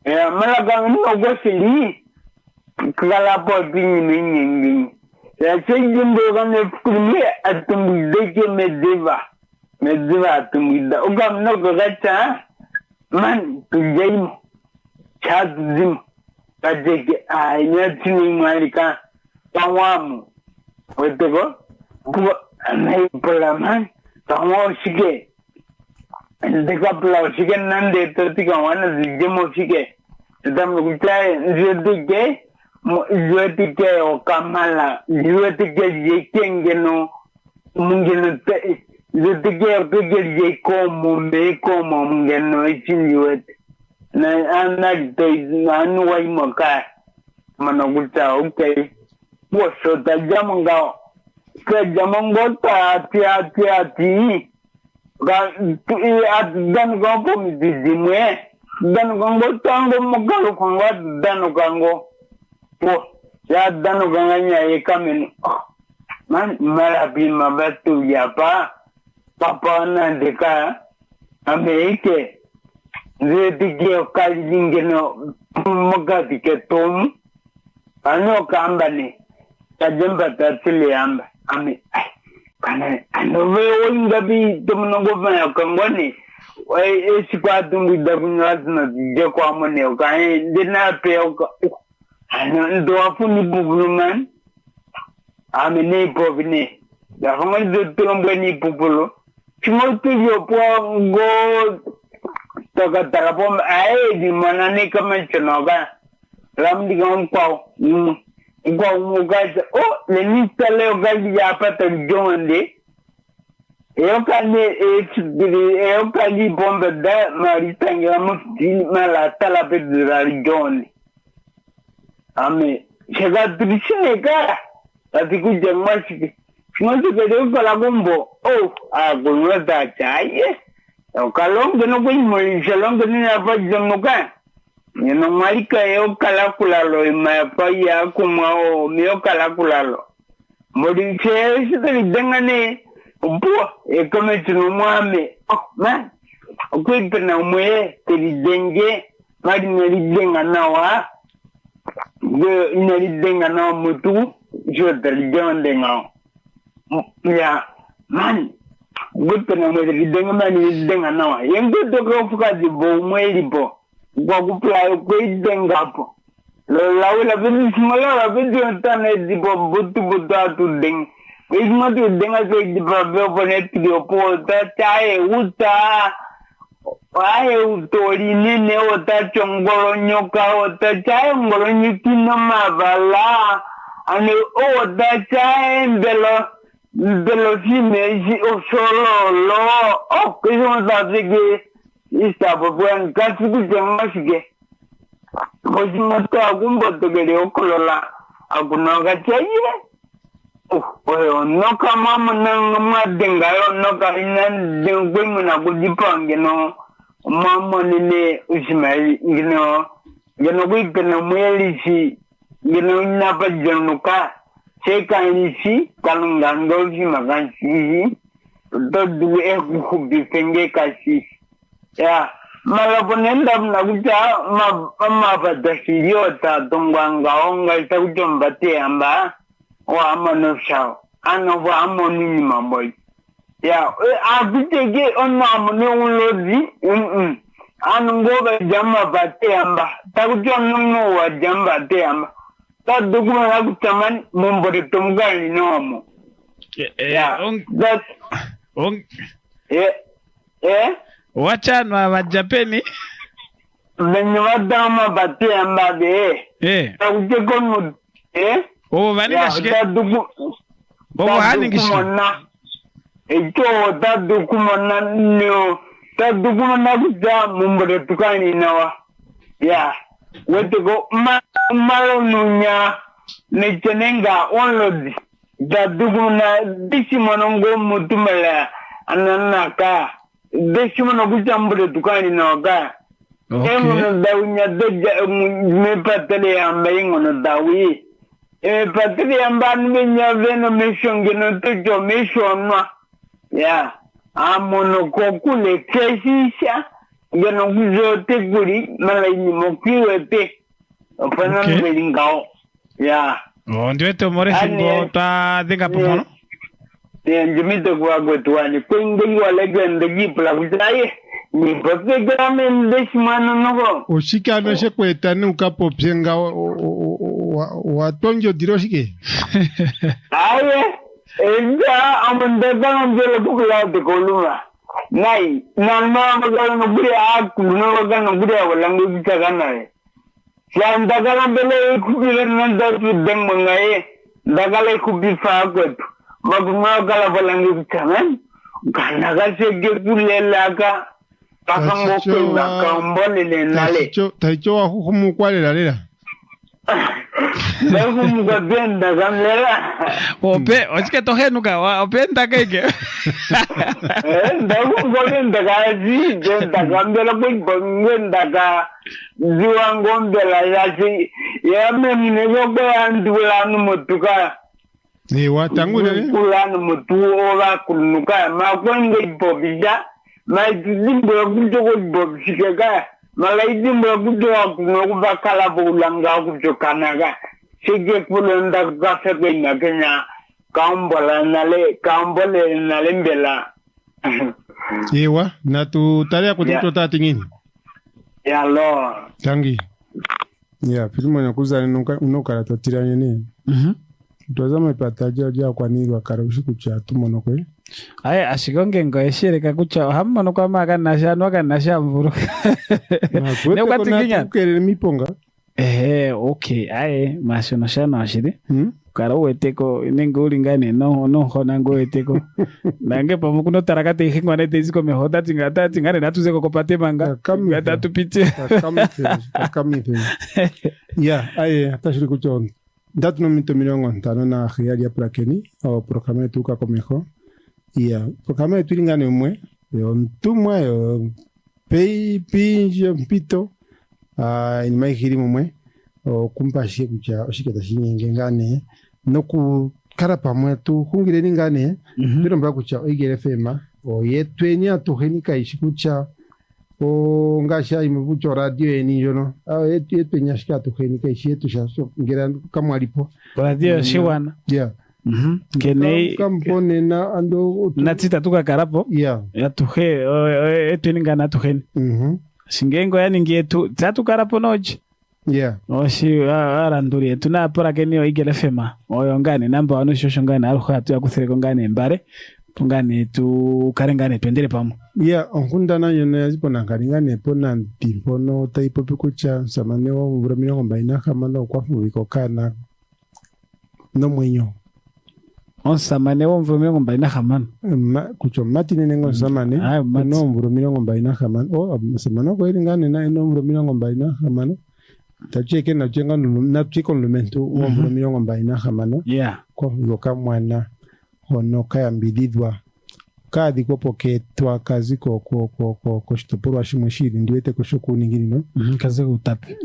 ya malaka mnogo shili kalapo pinyi minyi ya sejimbo kane fukumi atumbideke medeva atumbida uka mnogo gacha man tujaimo chazim kajeke nyatini marika tawamu wetego kuwa anaipola man tawamu shike ndeka pula shike nande totika wana zijemo shike tamu kuchae nzedike nzedike okamala nzedike jekengeno mungeno te nzedike pegel jekomo mungeno ichiniwete na anu wai moka managuta okay poso ta jamonga ke jamongo ta ti ga dan go po mi dimwe dan go tango moka ko dan go po ya dan go nganya e kamen man marabi mabatu ya papa na deka Amerike Zedige kalingeno mogati ke tom ano kambani tajamba tatile amba ami kana anove ongabi tomnongo bana kangoni wai esikwatu ngidabunazna je kwa mone okai dina pe ano ndo afuni bubuluman ami ne povine da honga de tombo ni bubulo chimotu yo po go toka tarapom di mana ni kama chinoga Lamdi gam kwao. Kwao mugaza. Oh, le nista leo gali ya pata jonde. Eu kali bomba da maritangira musti mala tala pedra jonde. Ame chega trishine ka. Ati kuja mwashiki. Mwashiki leo kala gombo. Oh, agulwa da chaye. Eu kalongo no kwenye mwisho longo ni hapa jamuka. Nino marika eu kala kulalo imapa ya kumao mio kala kulalo. Modi che sitari dengane ubua kama tunumwame. Oh man. Okwipe na umwe telidenge madi nalidenga nawa. Nalidenga nawa mutu jo telijonde ngao. Ya man. Good na mwezi lidenga mani lidenga nawa. Yengu toko fuka zibo mweli po. Kwa kupla kwe lidenga po. Lawe la vini simala la vini yontane zibo butu atu deng. Kwa matu denga kwe zibo veo poneti diopo. Ta chae uta. Wae utori nene ota chongolo nyoka ota chae ngolo nyukino mavala. Ane ota chae mbelo. Velocime o solo lo que yo sabe que está por casi que más que pues no te algún bote que le ocolola alguna gachaye pues no camamos no más denga no caminan de un buen una budipangue no mamá nene usmai no yo no voy que no muere si yo no napa yo nunca Sekanisi kalungando si makansi to duwe kubifenge kasi ya malaponenda mnakuta mabadasirio ta tongwanga onga itakutombate amba wa amanosha anova amonini mamboy ya akutege ono amone ulodi anungoba jamba bate amba takutono wa jamba te amba Dukuma na kutaman mumbore tumgani nomo. Wacha wa Japani. Menywadama bate ambabe. Takuje komu. Oh, vaniga shike. Bobo hani kishona. Echo dukuma na no. Dukuma na kuta mumbore tukani nawa. Yeah. Wete go malo nunya nechenenga onlodi daduguna dishimono mutumela ananaka dishimono kuchambure tukani noka emono dawunya deja me patele amba ingono dawi patele amba nmenya veno meshonge no tojo meshonwa ya amono kokule kesisha Gano kuzo te guri malai ni mokiwe te opana melingao ya ndio to more singo ta denga pomono njimito kwa gotwani kwenge wala gende gipla kuzaye ni bote gramen deshmano nogo ushika no se kweta nuka popsenga watonjo diroshike aye enda amandega ngelo kula de koluma Nai, nama magana gure aku, nama magana gure walang kita kana. Siya dagala bele kubiler nanda tu deng mangai, dagala kubi fagot. Maguma gala walang kita kan. Kana kasi gepulela ka. Pakango na kambole le nale. Taicho aku kumu kwale la lela. Bago mga benda kamera. Ope, oske tohe nuka wa ope ndakeke. Bago mga kasi benda kamera ko benda ka diwangon bela yasi ya memine ko andulanu mutuka. Ni watangu ne. Kulanu mutu ola kunuka ma kwenge bobija ma dimbo kujo bobishika Malaiti mbagudo akunoku bakala bulanga kujokanaga. Sige pulenda gafebe nakenya kambole nale mbela. Ewa, na tu tarea kututo tatingini. Ya lo. Tangi. Ya, filmu na kuzani unokala totira nene. Tuwazama ipataja jia kwa niru wakarawishi kuchatu monokwe. Aye, ashigonge ngo eshirika kucha hammono kwa maga nasha mvuru. Ne kwati kinya kukere miponga. Okay, aye, mashono shana ashiri. Kara uweteko nengo ulingane no hona ngo uweteko. Nange pamukuno tarakate ihingwane teziko mehoda tingane natuzeko kopate manga. Gata tupite. Kamite. Yeah, aye, atashiri kuchon. Datu no minto miliongo ntano na hiari ya prakeni o programa tuka komeho. Yeah, programa tulingane umwe. Ntumwa pei pinjo mpito. Ni maihiri mumwe kumpashie kucha oshiketa shinyenge ngane no ku karapa mwetu hungire ngane biro mba kucha igere fema o yetwenya tuhenika ishikucha o ngasha imubucho radio eni jono yetwenya shika tuhenika ishetu shaso ngira kama alipo radio shiwana kene kampone na ando natita tuka karapo ya tuhe etweninga na tuheni Singengo yani ngietu tatu karapo noji. Oshi aranduri tuna pora kenyo igele fema. Oyo ngane namba wano shosho ngane aruha tu ya kuthireko ngane mbare. Tungane tu karengane tuendele pamu. Onkunda na yone yazipo na karengane po na ntimpono taipo pikucha samaneo mbura ngombaina kamano kwa fuwiko kana no mwenyo. Samane wo mvumiro ngombaina hamano. Kucho mati nengo samane. No mvumiro ngombaina hamano. Samano kwa hili ngane na ino mvumiro ngombaina hamano. Tacheke na chenga na chiko lumentu wo mvumiro ngombaina hamano. Kwa yoka mwana hono kaya mbididwa. Kadi kwa poke tuwa kazi ko shitopuru wa shimoshiri ndiwete kushuku ningini no. Kazi utapi.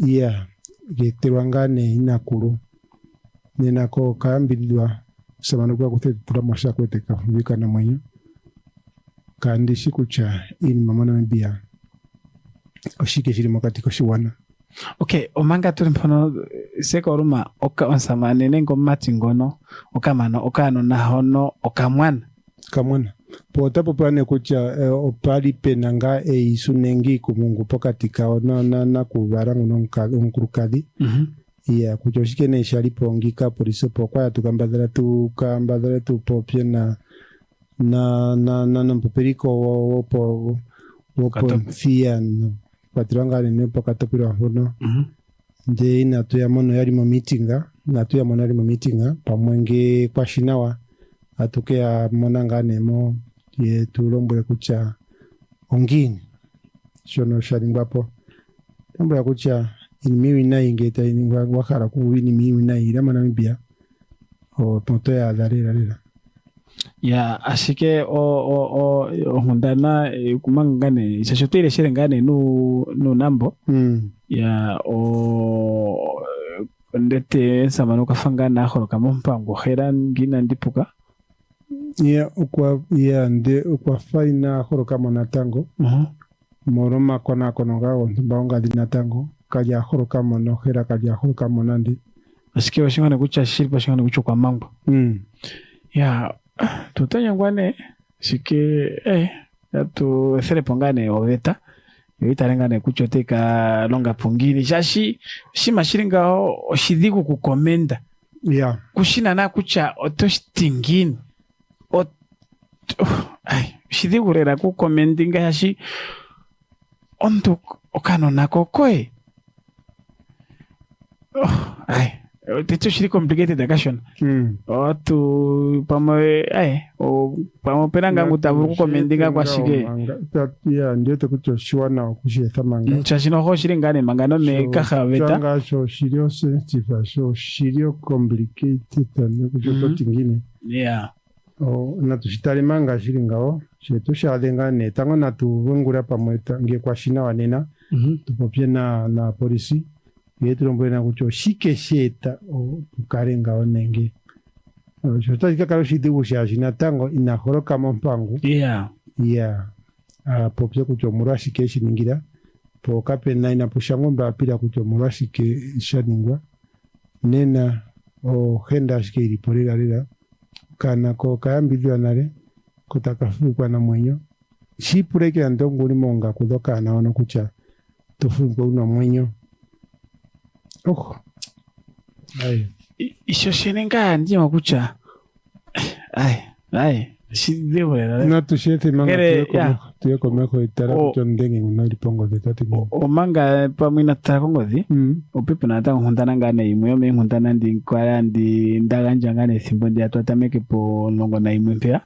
Getewa ngane inakuru. Nenako kaya mbididwa. Samano kwa kute turamasha kwete kafubika na mwenye kandi shikucha ini mamana mbia oshike shiri mokati koshiwana. Okay, omanga tuli mpono seko oruma oka onsamane nengo mati ngono okamano okano na hono okamwana pota popane kucha opali penanga isunengi kumungu pokati kao na kubarangu nonkurukadi kuchoshike ne shali pongika poliso pokwa ya tukambadala tu popye na mpoperiko wopo fian patranga ne pokatopiro hono nje na tu ya mono yali mo meetinga pamwenge kwa shinawa atuke ya monanga nemo ye tulombo kucha ongini shono shali ngwapo tombo ya kucha inimiwi na ingeta wakara kuwini miwi na irama na mbia o tonto ya dharira ashike o hundana kumangane isashotire shirengane nu nambo ya o ndete samano kafangana horo kama mpango heran gina ndipuka ukwa faina horo kama natango moroma kona kononga baonga dinatango kaja horo kama no hera kaja horo kama nandi asike washingana kucha shiripa shingana kucho kwa mango tutanya ngwane sike tu fere pongane oveta yoitarengane kucho teka longa pongini shashi shima shiringa oshidiku kukomenda kushina na kucha otostingini shidiku rera kukomendinga shashi onto okano nako koe Techo shiri complicated akashona. Tu pamo penanga ngutaburu kukomendinga kwa shige. Ndio tekucho shiwana kushiyeta manga. Chashino ho shiri ngane manga no me kaha veta. Changa sho shirio sensitive sho shirio complicated ne kucho tingine. Na tushitari manga shiri ngao. Shetu shadenga ne tango na tu wengura pamweta nge kwa shina wanena. Tupopye na polisi. Yetrombo na kucho shike sheta o karenga onenge shota kaka shidi bushaji na tango ina horoka mpango popye kucho murashi keshi ningira po kape na ina pushangomba pila kucho murashi ke shaningwa nena o henda shike iliporira rira kana ko kayambidwa nare kutakafuikwa na mwenyo shipureke andongo limonga kudoka na ono kucha tufuikwa una mwenyo Ishoshenenga ndima kucha. Shidewera. Na tushete manga tuye komeko itara kuchondenge unalipongo dekati ngi omanga pamwina takongozi opipo nata nkundana ngane imwe yome nkundana ndi nkwala ndi ndaganja ngane simbo ndi atwatameke po longo na imwe mpya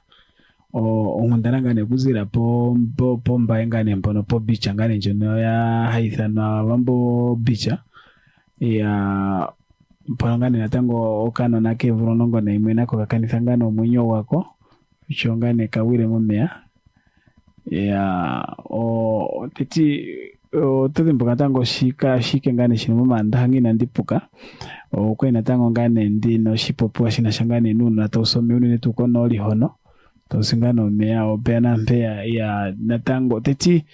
nkundana ngane kuzira po mbaye ngane mpono po bicha ngane njono ya haithana wambo bicha ya mpono ngane natango okano nake vulonongo na imwe nako kakanisa ngane omwenyo wako icho ngane kawire momea ya titi tulimbuka tango shike ngane shino mumanda hangina ndipuka kwena tango ngane ndino shipopo shina shangane nuno natausomi unine tuko noli hono tausingana omea opena mpea ya natango titi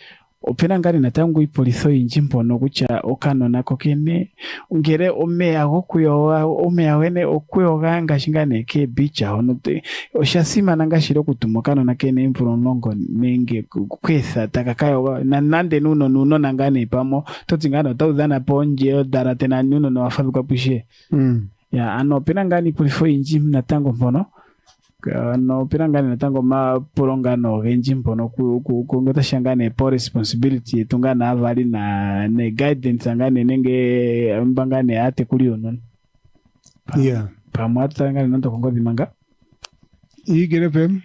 opena ngane natango ipoliso inji mpono kucha okano nako kene ungere omea gokuyoga omea wene okuyoga ngashingane ke bicha hono te oshasima nangashiro kutumokano nakene mpuronongo nenge kwesa takakayo nande nuno nangane pamo totingana taudana ponje dara tena nuno no afabi kwa pushe ya ano opena ngane ipoliso inji natango mpono no pirangane natango ma polongano genji mpono kungota shangane po responsibility tungana avali na ne guidance angane nenge mbangane ate kulio non yeah pamwata ngane nanto kongozi manga igere pem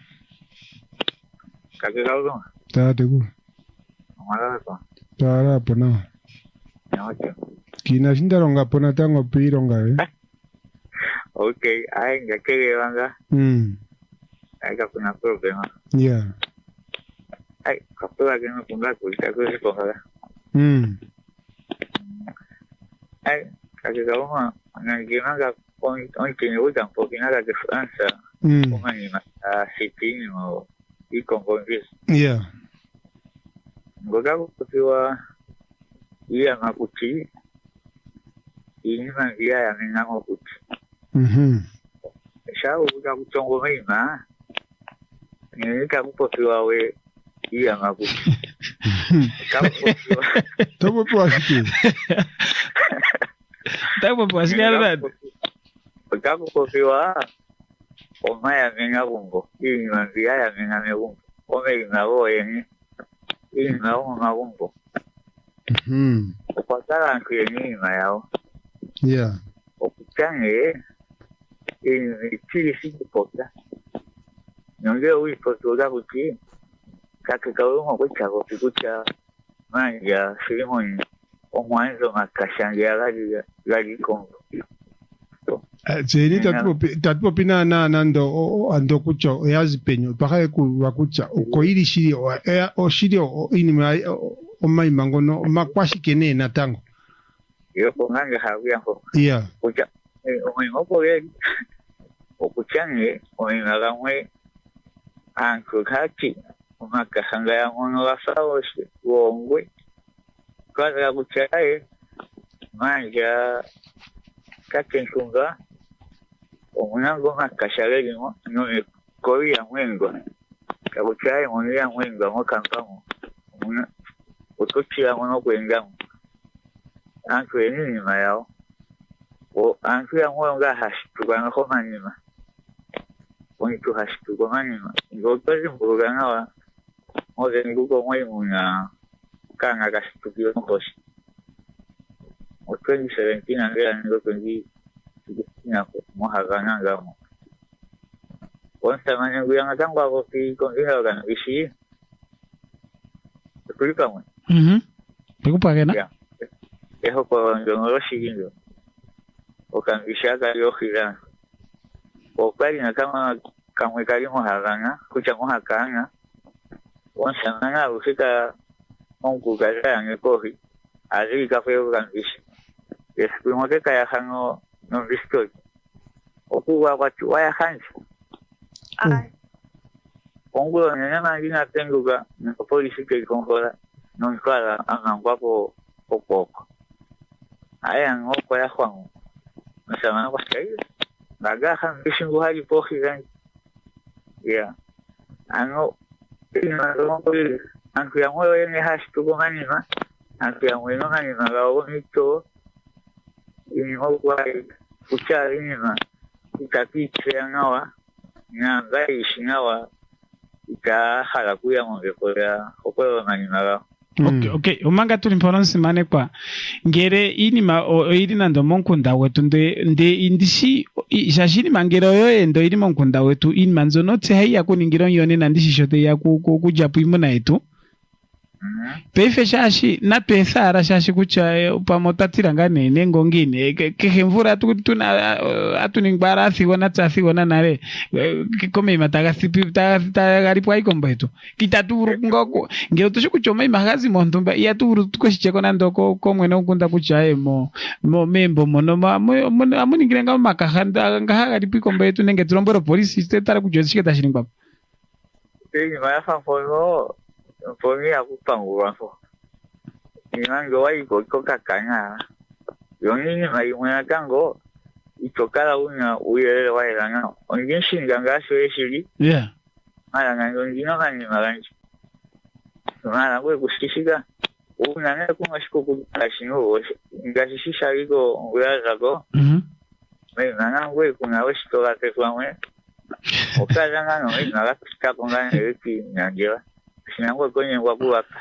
kake kaudo tate ku mara ko tara pona kina shindaronga pona tango pironga okay ay ngake wanga ay kuna problema yeah ay kapura que no ponga cuenta que se ponga ay kake kauma ngina point tiene vuelta un poco nada que Francia ponga ni más sitting o y con yeah ngoga kupiwa iya makuti ini mangia ya ninamo kuti shao uka kutongo mima nika kupofiwa we iya makuti tobo pwashiki tobo pwashiki alad kupofiwa omaya minga bungo ini mangia ya minga mebungo ome inago yeni ini nago mabungo opatara nkuyeni mayao yeah okutange chile siku pota nonge ui potoga kuti kake kauma kuchako pikucha manja sirimoni omwanzo makashangia gali kongo Zeni tatupo pina ando ando kucho yazi penyo paka ku wakucha uko ili shiri o shiri o ini o mai mangono makwashi kene na tango yo ponganga hawi hapo yeah kucha o ye okuchange oingagamwe anko kati umakahanga ya mono wasawo wongwe kaza kuchaye manja katenkunga omunango makashageli mo no koi ya mwengo kabuchaye mono ya mwengo mo kampamo omuna otochira mono kwengamo anko enini mayao o anko ya mwonga hashituka ko manimaonitu hashituka manima ngotozi mbugana wa moze nguko mwimunya kanga kashitukiyo ngoshi o 2017 angela ngoko ndi kina ko mohagana ngamo onsa manya guyanga tangwa ko ki kondiha kana bishi kulika mo Pagana eho ko ngoro shigindo okangishaka yohira okali na kama kamwe kali mohagana kucha mohakana onsamana usika onku kaya ngekohi ali kafe okangishi eskumo ke kaya hango no risto okuwa watu waya hansi ongo nyama ngina tenguga no polisi ke kongola no nkala angangwapo popo aya ngoko ya kwangu nasema kwa sahihi bagaha ngishingu hali pohi gani ya ano ina rompo ile anku ya moyo yene hashtuko manima anku ya moyo manima gawo mito ini mokwa kucha inima itapitse ngawa na ngai shingawa ika hala kuya ngombe kwa kwa nganyinaga. Okay, umanga tuli mpono simane kwa ngere inima iri nando monkunda wetu nde indishi shashini mangero yo endo iri monkunda wetu in manzono tse haya kuningiro yone nandishi shote ya kujapu imuna yetu. Peife shashi na pesa ara shashi kucha upamotatira ngane nengongine kehe mvura atuningbara asiwona tsasiwona nare kome mataga sipi tagaripo aikomba etu kitaturu ngoko ngero tushikuchoma imagazi montumba iya turu tukoshikeko nandoko komwene ukunda kucha mo membo mono amuningire ngamo makahanda ngahagaripo ikomba etu nenge tulomboro polisi tetara kujozishike tashiringwa maya fono Pongi aku pangguran fo. Ingan go ai ko kakanya. Yung ini mai muna kango. Ito kala una uye wai langa. Ongin shin ganga shiri. Yeah. Mala ngango ngino kan magan. Mala go kushishika. Una ne ku mashiko ku kashingo. Ngashi shishari go uya rago. Mai nanga go ku na wishito ga te kwame. Okala ngano ai naga pika ponga ne ki nyangira. Sinangwa kwenye wakuwaka.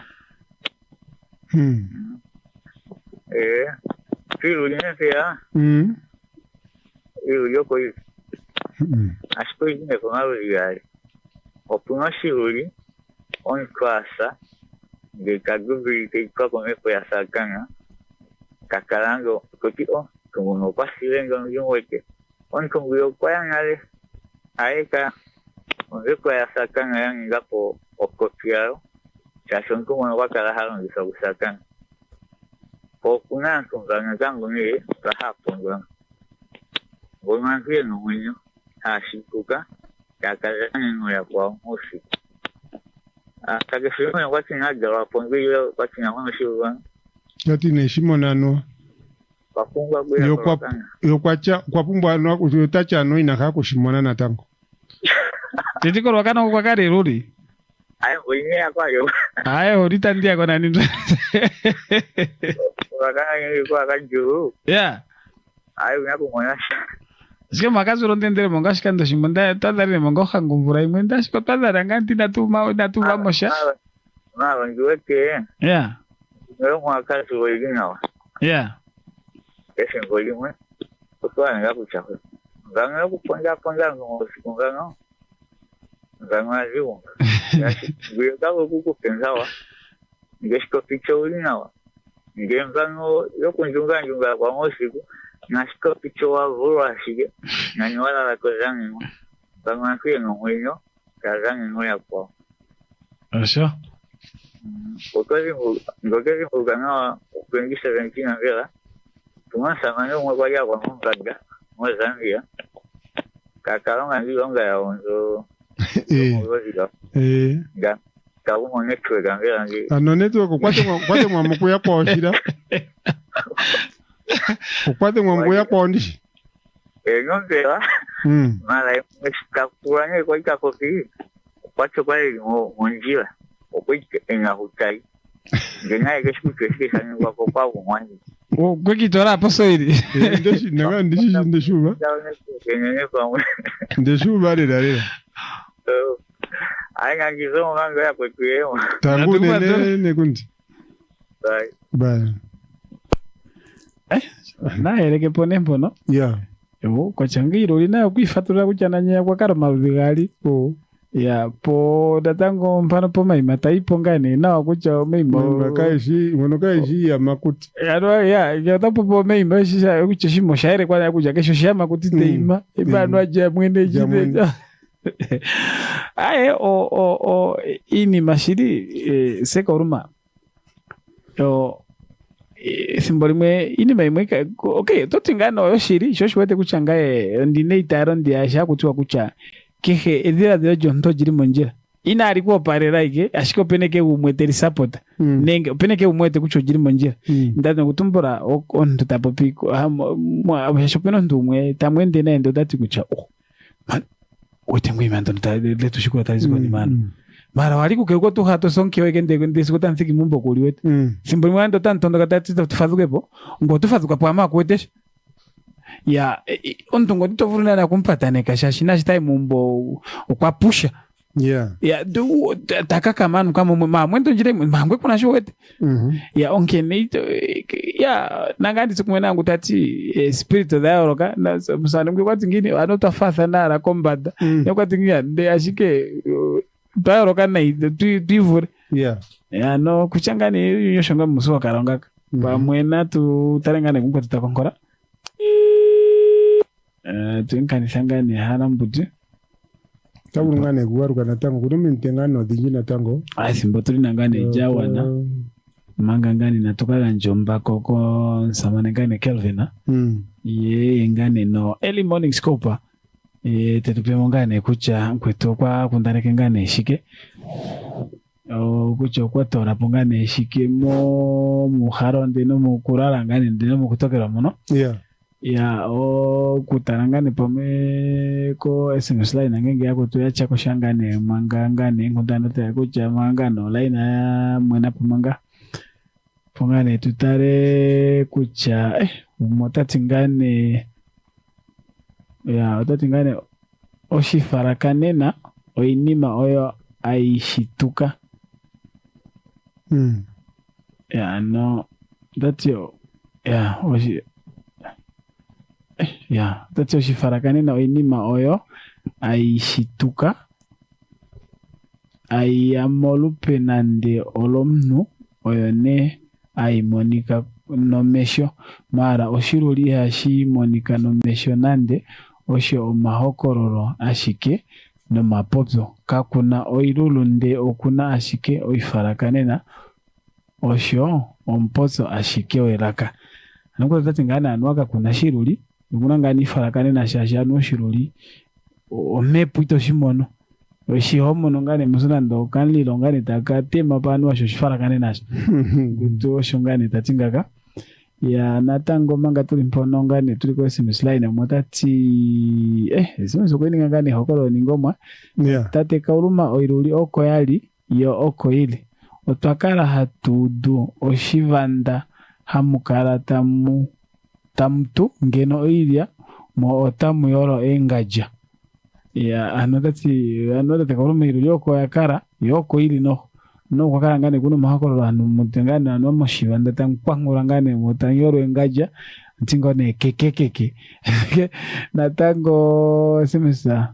Firu line fea. Firu yoko yu. Aspo ine kongaru yari. Opuna shiruri. On kwasa. De kagubiri te kwa kome ya sakanga. Kakalango. Koti o. Kumuno pasi lengo yunweke. On kunguyo kwa yangale. Aeka. Onge kwa ya sakanga yang ngapo. Okopiao, chashon como wakalaharon bisa usakan. Pokuna kunganga kango ni rahapon. Woman feel no winyo, hashikuka, kakalan ngoya kwa musi. Takafilme watching at the rapon video watching a one show. Yati ne shimona no. Papunga kwa kwa pumba no kutacha no inaka kushimona na tango. Titiko wakana kwa kare rudi. Ayo wengine kwa yo. Ayo uritandia kwa nani? Wakana yeye kwa kanjuru. Yeah. Ayo ngapo mwanasha. Sike makazi urondendere monga shikando shimonda tadari monga khangumvura imwenda shiko tadara nganti natuma mosha. Wangiweke. Yeah. Ngero mwakazi wengine. Yeah. Ese ngolimwe. Kwa ngapo chafu. Nganga kuponga ngomosikunga. Nganga liwo. Gue tahu buku pensawa. Ngesko picho ulinawa. Ngenzango yo kunjunga njunga kwa ngosiku. Nasko picho wa vura sige. Nanywala la kozango. Nganga kwe ngomwenyo. Kazango ngoya kwa. Asha. Ngokezi muganga kwengi 17 ngela. Tumasa manyo mwa ya kwa mkaga. Mwa Zambia. Kakalonga ndilonga ya onzo. Kabumo network angela ngi. Ano network kwate mwa mukuya kwa shida. Kwate mwa mukuya kwa ndishi. Ngongela. Mala msikapuranye kwa ikakofi. Kwate kwa monjila. Okwike enga hutai. Ngenga kesikuke sana kwa mwanji. Kwekitora paso iri. Ndeshuba. Ndeshuba rera. Aya ngizo nganga ya kwekweyo. Tangu ne kundi. Bye. Na ereke pone mpono. Yeah. Yo kwa changiro lina kwifatura kuchananya kwa karama bigali. Ya po datango mpano po mai mataipo ngane na kucha meimo kaishi ya makuti. Ya tapo po meimo shisha kucha shimo shaire kwa kuja kesho shama kuti teima. Ibano aje mwene jide. Ae ini mashiri seka uruma. Yo simbolimwe ini maimwe okay totingano yo shiri shoshwete kuchangae ndine itaro ndiasha kutiwa kucha kehe edira de jonto jiri monjira ina alikuwa parera ike ashiko peneke umweteri support nenge peneke umwete kucho jiri monjira ndane kutumbura on tutapopiko mwa shopeno ndumwe tamwende na ndo dati kucha wote ngwe mando letu shikura taliziko ni mano mara waliku kego tu hato sonke weke ndesiko tanthiki mumbo kuli wetu simboli mwando tanto ndo katati tufazukepo ngo tufazuka po ama kwetesha ya ontongo titofuruna na kumpatane kashashi na chitai mumbo kwa pusha ya du takaka manu kama mwendo njire mangwe kuna showete ya onke neito ya nangandi sikumwena ngutati spirit of the oroka na musana mwe kwati ngini anota fatha nara kombada ya kwati ngia de ashike taoroka na tivure ya no kuchangani yoshonga musuwa karongaka bamwena tu tarengane kumpa tutakongora tuinkanisangane hana mbuti tabungane guwaruka natango kudumi ntengano dhinji natango simbo tuli nangane jawana manga ngani natoka njomba koko samane ngane Kelvina ye ngane no early morning scope tetupemo ngane kucha kweto kwa kundareke ngane shike kucha kwa tora pongane shike mo muharo ndino mukurara ngane ndino mukutokera muno ya kutarangane pome ko SMS line ngenge yako tu ya chako shangane manga ngane ngundana ta kucha manga no line ya mwena pomanga pongane tutare kucha motatingane ya otatingane oshifarakanena oinima oyo aishituka ya no datio ya oshi ya datio oshifarakanena oinima oyo aishituka ayamolupe nande olomnu oyo ne aimonika nomesho mara oshiruli hashi monika nomesho nande osho omahokororo ashike nomapopyo kakuna oirulunde okuna ashike oifarakanena osho ompotso ashike oiraka anoko tati ngana anwaka kuna shiruli nguna ngani ifarakanena shashanu shiruli omepu ito shimono oshihomono ngane musuna ndo kanlilo ngane takatema panu washo shifarakanena gutu osho ngane tatingaka ya natango manga tuli mpono ngane tuli kwa SMS line motati SMS kweni ngane hokolo ningoma tate kauruma oiruli oko yali yo oko ile otwakala hatudu oshivanda hamukala tamtu ngeno oilia mo otamu yoro engaja ya anotati kauruma iruli oko yakara yoko ili no kwa ngane kuno mahakolo anu mutengane anu moshivanda tankwangura ngane mutanyoro engaja ntingo ne kekekeke natango semesa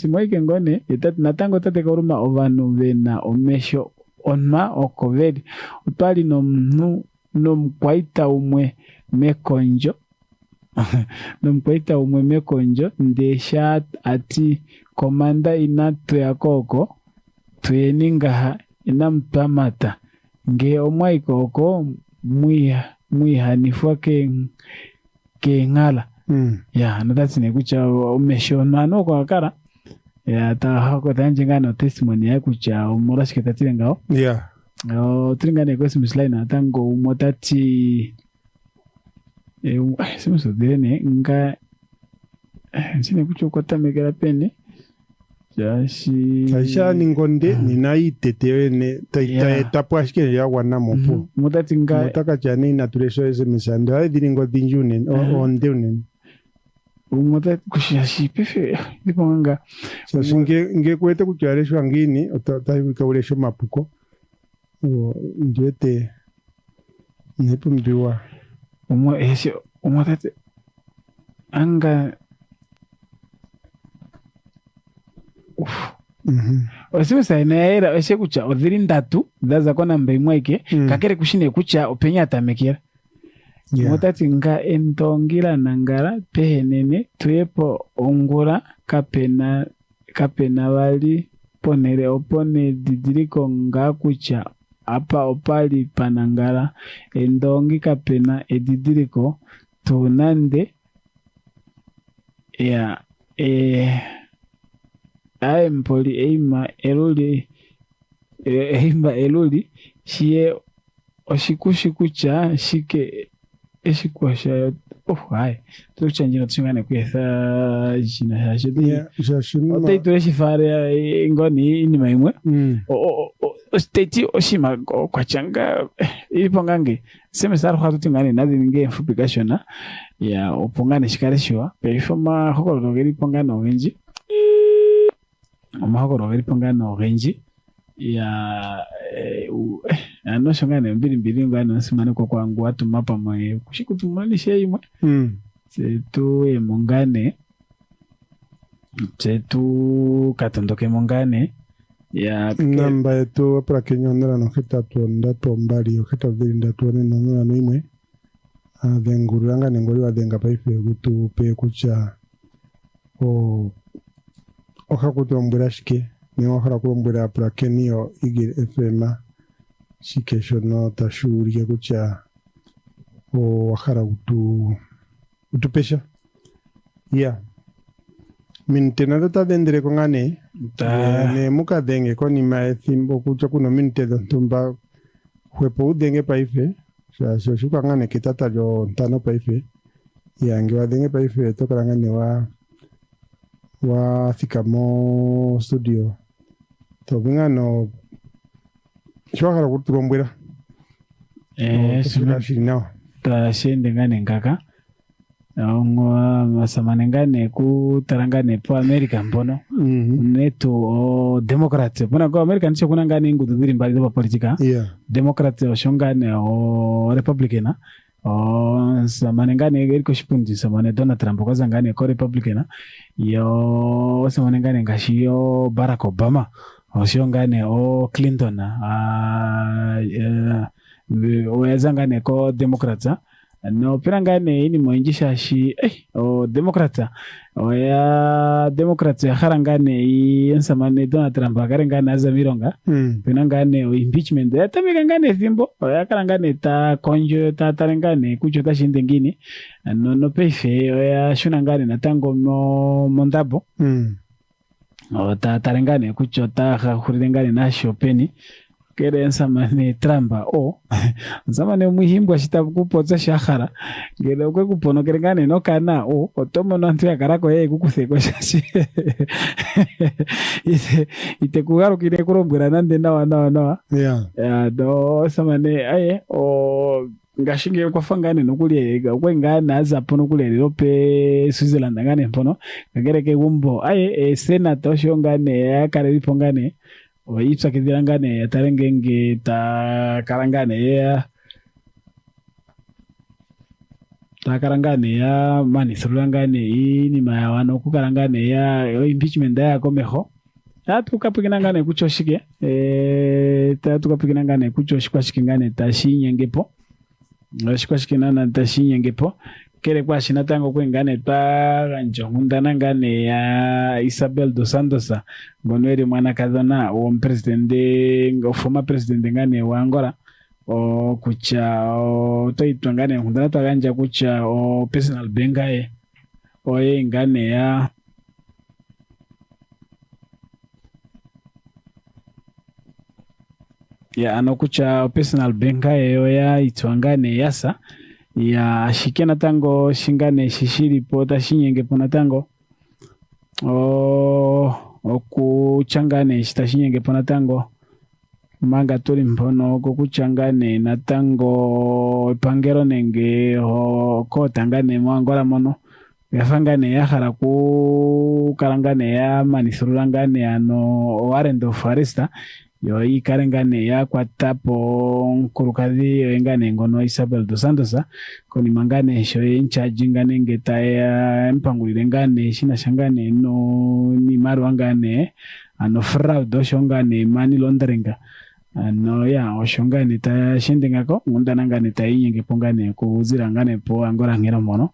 moike ngone natango tate kauruma ovanu vena omesho onma okoveli utwali nomkwaita umwe mekonjo nomkwaita umwe mekonjo ndesha ati komanda inatu ya koko tuyeningaha inampamata nge omwaikoko mwihanifwa kengala ya natatine kucha omeshono anoko akara ya tahako tanjingano testimony ya kucha umurashike tatile ngao turingane kwa simisline atango umotati simisodene nga nsine kucha ukotamekera pene Aisha ningonde ninaitetewe ne tapo ashike ya wana mopo mutatinga mutaka chani natureso ese misando ai diringo dinjune onde unen umuta kushashi pefe dipanga so nge kwete kucharesho angini otatai wikaulesho mapuko ndiete nepo mbiwa umutate anga osimesa inaera ese kucha odhiri ndatu daza kona mbeimweke kakere kushine kucha openya atamekera mutati nga entongira nangara pehenene tuyepo ongura kapena wali ponere opone didiriko nga kucha apa opali panangara endongi kapena edidiriko tunande ya mpoli eima eluli shiye oshikushikucha shike eshikwasha hai tuchanjina tuchingane kwesa jina shashidi otaitore shifare ngoni inima imwe state oshima kwachanga ipongange semesar khatu tingane nadi ninge mfupikashona ya opongane shikareshwa peifoma hokolo ngeri pongana wenji omahokoro geli pongano ogendji ya anoshongane mbili ngano simane kwa ngu atuma pamwe kushikutumalishe imwe setu emongane setu katondoke mongane ya namba yetu para Kenya nora no hetatu ndato mbali hetatu ndatu nora no imwe adenguranga nengori wadenga paife gutu pe kucha o okakutombura shike ni wakara kutombura para Kenya Eagle FM shike shono tashuri kucha o wakara utupesha ya mintenada ta dendere kongane ne muka denge koni maethimbo kucha kuno mintedo tumba huepo udenge paife so shuka ngane kitata jo ntano paife ya ngewa denge paife toka ngane wa thikamo studio to bingano shwakara kuturombwera sino ta shende ngane ngaka ngwa masamanengane ku tarangane po America mbono neto Democrat bona ko America nicho kuna ngane ngudu biri mbali do politika Democrat oshongane o Republican samanengane geri ko shipundi samane Donald Trump ko zangane ko Republican yo samanengane ngashiyo Barack Obama oshongane o Clinton zangane ko Democrats no pirangane ini moinjisha shi Democrats ya Democrats ya harangane yensamane Donald Trump akarengana azamironga pinangane impeachment ya tamikangane thimbo ya karangane ta konjo ta tarengane kucho ta shindengini no peife ya shunangane natango mondabo ta tarengane kucho ta hurirengane na shopeni kere ensamane tramba ensamane muhimbo ashitabu kupotsa shahara ngelo kwe kupono kerengane no kana otomo no antu yakarako kukutheko shashi ite kugaro kire kurombwera nande nawa ya do samane ngashinge kwa fangane nokulie kwengana azapo nokulelero pe Switzerland ngane mpono kagereke wumbo senator shongane yakarelipo ngane oitsa kidirangane yatarengenge ta karangane ya mani surangane ini mayawano kukarangane ya impeachment ya komeho tukapikingane kuchoshike tukapikingane kuchoshikwa shikingane tashinyengepo shikwa tashinyengepo kere kwa shinatango kwengane ta njongundana ngane ya Isabel dos Santos bonweri mwana kadona former president ngane wa Angola kucha toitwa ngane hundana twaganja kucha personal bengae ngane ya anokucha personal bengae ya itwangane yasa ya shikena tango shingane shishiri pota shinyenge pona tango kuchangane shitashinyenge pona tango manga tuli mpono kuchangane na tango pangero nenge ko tangane mwangola mono yafangane yahara ku karangane ya manisurangane warendo foresta yo ikarengane ya kwatapo nkurukadhi engane ngono Isabel dos Santos koni mangane sho incharge ngane ngeta ya mpangulire ngane shina shangane no ni marwangane fraud shongane money laundering ya oshongane ta shindingako ngundana ngane ta yinyenge pongane kuzira ngane po Angola ngero mono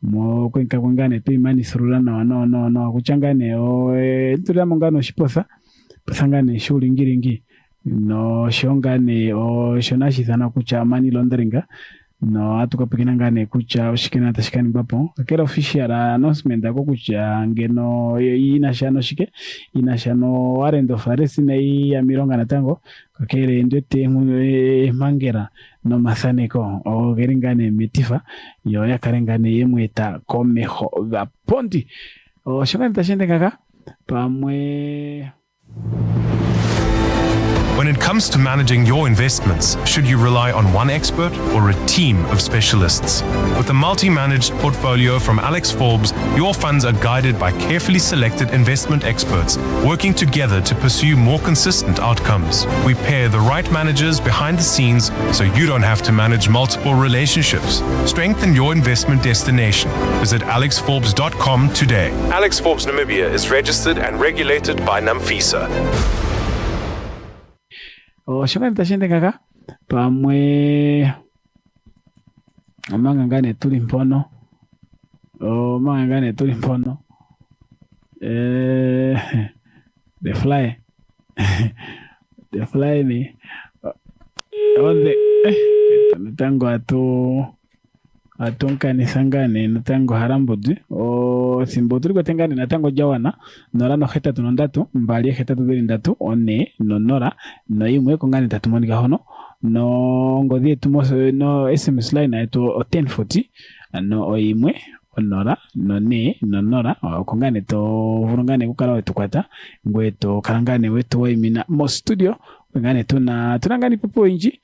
mo kwenka kwengane pe mani surulana no kuchangane ntula mongano shiposa pasangane shuli ngiringi no shongane shonashi sana kucha money laundering no atukapikina ngane kucha ushikina tashikani bapo kakera official announcement ako kucha ngeno inashano shike inashano warendo faresi na ya mironga na tango kakere ndete mangera no masaneko geringane mitifa yo yakarengane yemweta komeho gapondi shongane tashende kaka pamwe When it comes to managing your investments, should you rely on one expert or a team of specialists? With a multi-managed portfolio from Alex Forbes, your funds are guided by carefully selected investment experts, working together to pursue more consistent outcomes. We pair the right managers behind the scenes so you don't have to manage multiple relationships. Strengthen your investment destination. Visit alexforbes.com today. Alex Forbes Namibia is registered and regulated by NAMFISA. Shokani tashende kaka pamwe amangangane tuli mpono the fly ni on the tango atonkani sangane natango harambudi simbo tuli gotengane natango jawana nora no heta tunondatu mbali heta tudindatu one nonora no imwe kongani tatumonika hono no ngodie tumoso no SMS line aito 1040 no oimwe onora no ne nonora kongane to vurungane kukala wetu kwata ngweto karangane wetu waimina mo studio ngane tunangani popo inji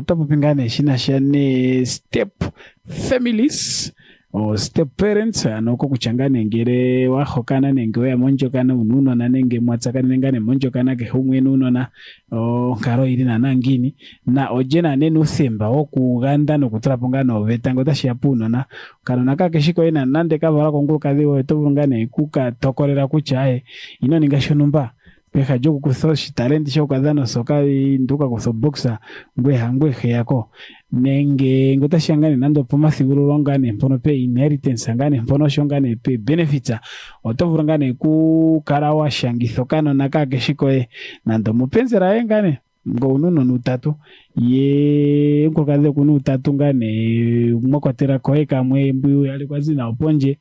tapu pingane shine step families step parents anoko kuchangane ngere wahokana nenge ya monjo kana ununo na nenge mwatsakana nengane monjo kana ke humwe nuno na ngaro iri na nangini na ojena nenu semba okuganda no kutraponga no vetango tashiapuno na kana kakeshiko ina nande kavala konguka dhiwe tobungane kuka tokorera kuchae ino ningashonumba peha joku kusoshi talenti shoko kadhano soka nduka kuso boxa ngwe yako nenge ngota shangane nando poma siguru rongane mpono pe inheritance ngane mpono shongane pe benefits otovurangane ku karawa shangithokano nakake shikoe nando mupenzera ngane ngo ununo nutatu ye ngokadhe kunu utatu ngane mwakwatera koeka mwe mbu yali kwazina oponje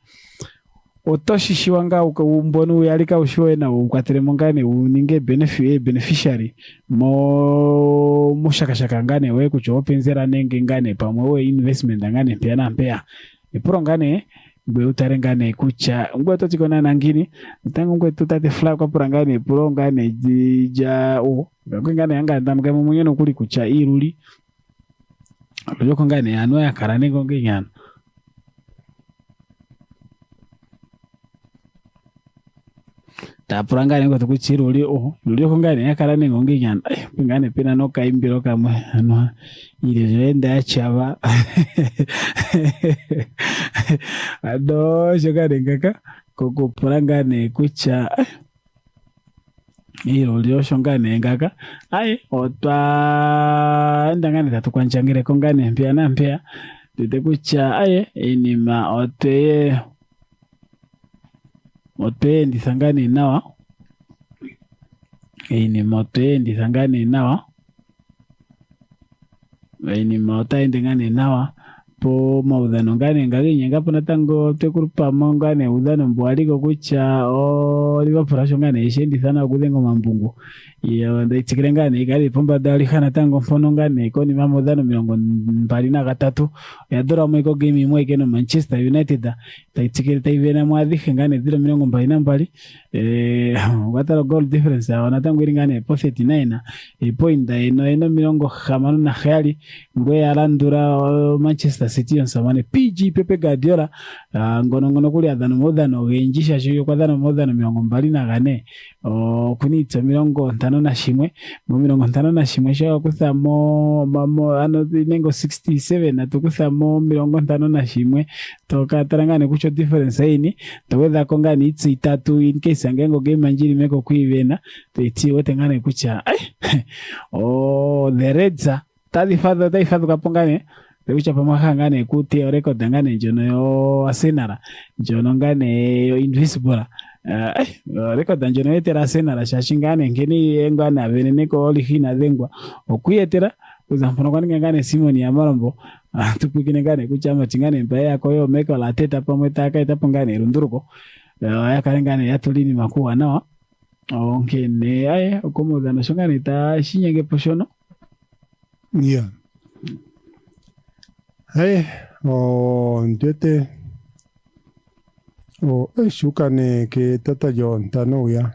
otoshishiwa nga umbonu yalika ushiwe na ukwatire mongane uninge beneficiary mo mushakashaka ngane we kucho penzera nenge ngane pamwe we investment ngane pia na mpea ipuro ngane ngwe utarengane kucha ngwe totikona nangini tangu ngwe tutate fly kwa purangane ipuro ngane jija ngane yanga ndamga munyeno kuli kucha iruli loko ngane anwa yakarane ngonge nyana tapurangane ngo tukuchiruli luli kongane yakarane ngonge nyana ngane pina no kaimbiro kamwe no ile enda yachava ado shokane ngaka kokupurangane kucha ilo lio shongane ngaka otwa ndangane tatukwanchangire kongane mpia na mpia tete kucha enima oteye ndisangane nawa ndisangane nawa ndingane nawa po maudhano ngane ngaginyenga pona tango tekurupa mongane udhano mbwaliko kucha livapurasho ngane ishendi sana kudhengo mambungu iyo ndaitikire ngane ikali pomba dali khana tango mpono ngane koni mamudhano 23 yadora mwiko game imwe keno Manchester United taitikire taivena mwadhi ngane 22 watara goal difference wana tango ngane po 39 point eno milongo khamano na khali ngwe alandura Manchester City onsamane PG Pepe Guardiola ngono kuli adhano modhano genjisha shiyo kwa dhano modhano 24 kunitsa milongo 51 mu milongo 51 shaka kuthamo ano nengo 67 na tukuthamo milongo 51 toka tarangane kucho difference ini toweza kongani itsi 3 in case angengo game anjiri meko kuivena titi wote ngane kucha the Reds taifadho kapongane Tewicha pamwaha ngane kuti record ngane njono yo Arsenal njono ngane yo Invisible record njono yetera Arsenal shashingane ngeni ngana veneneko olihina dhengwa okuyetera uzampono kwani ngane Simon ya Marombo tupikine ngane kuchama chingane mbaya koyo meko la teta pamwe taka itapongane runduruko yakarengane yatulini makuwa nawa ngene okomoza no shongane ta shinyenge poshono ndete shukane ke tata John tano ya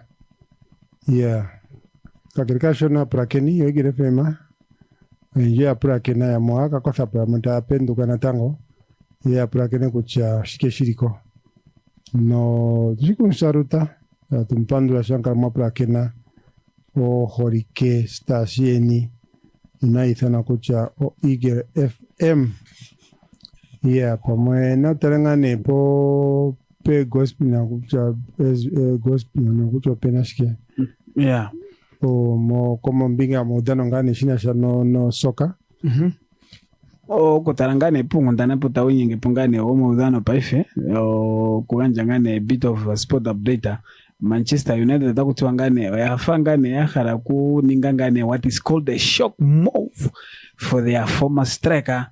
kakirika na prakeni yegire fema ya prakena ya mwaka kwa sababu mta pendu kana tango ya prakene kucha shikeshiriko no jiku sharuta tumpandu la shankar mwa prakena o horike stasieni inaithana kucha o Eagle FM ya pamwe na terengane po pe gospel na kucha gospel na kucha penashike o mo como mbinga modano ngane shina no soka o kutarangane pungu ndana puta winyingi pungane o modano paife o kuanja ngane bit of a sport update. Manchester United takutwangane yafangane yakhara ku ningangane what is called a shock move for their former striker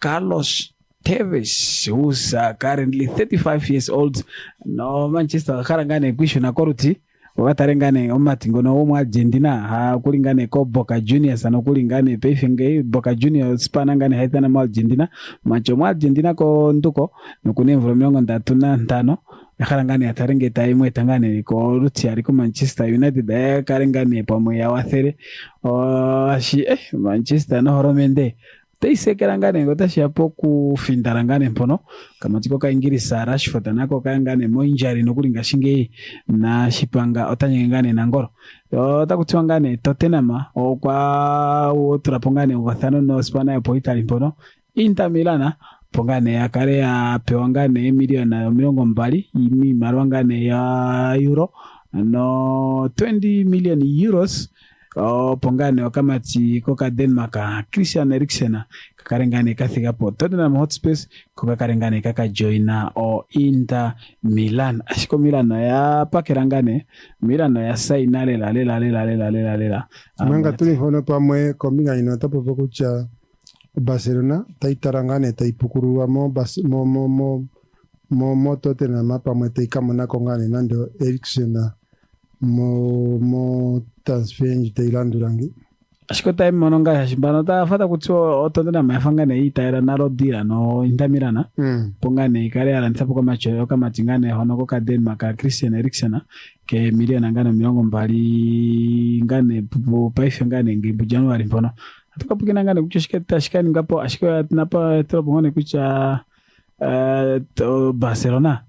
Carlos Tevez, who's currently 35 years old. No Manchester kharangane kwishuna koruti watarengane omatingo no omwa Argentina kulingane ko Boca Juniors anokulingane peifenge Boca Juniors panangane haitana mu Argentina macho mu Argentina ko nduko nokunemvro 35 yakharangane atarengeta imwe tangane ko ruti ari ku Manchester United karengane pamwe ya wathere ashi Manchester no horomende teisekerangane ngotashapo kufindarangane mpono kama tiko kaingirisa Rashford nako kaangane mo injury nokulinga shinge na shipanga otanyengane na ngoro takutwangane Tottenham okwa utrapongane uvathano no Spana po Italy mpono Inter Milan pongane yakare ya pewangane milioni 20 imi marwangane ya euro no 20 million euros pongane wakamati koka Denmark Christian Eriksen kakarengane kathika po Tottenham Hotspur koka karengane kaka joina o Inter Milan ashiko Milan ya pakerangane Milan ya saina lela manga tuli hono pamwe kombinga ino tapo pokucha Barcelona taitarangane taipukurua mo Tottenham pamwe taikamona kongane nando Eriksen mo transfer tailandurangi ashiko time mononga hashibano ta fata kutso Tottenham yafangane itaira naro dira no Inter Milan pongane ikare ala ntapo kama choyo kama tingane hono ko ka Denmark Christian Eriksen ke milioni ngana 20 ngane pupo paife ngane ngibu January mpono atukapukina ngane kuchoshika tashikani ngapo ashiko tunapa tropongone kucha Barcelona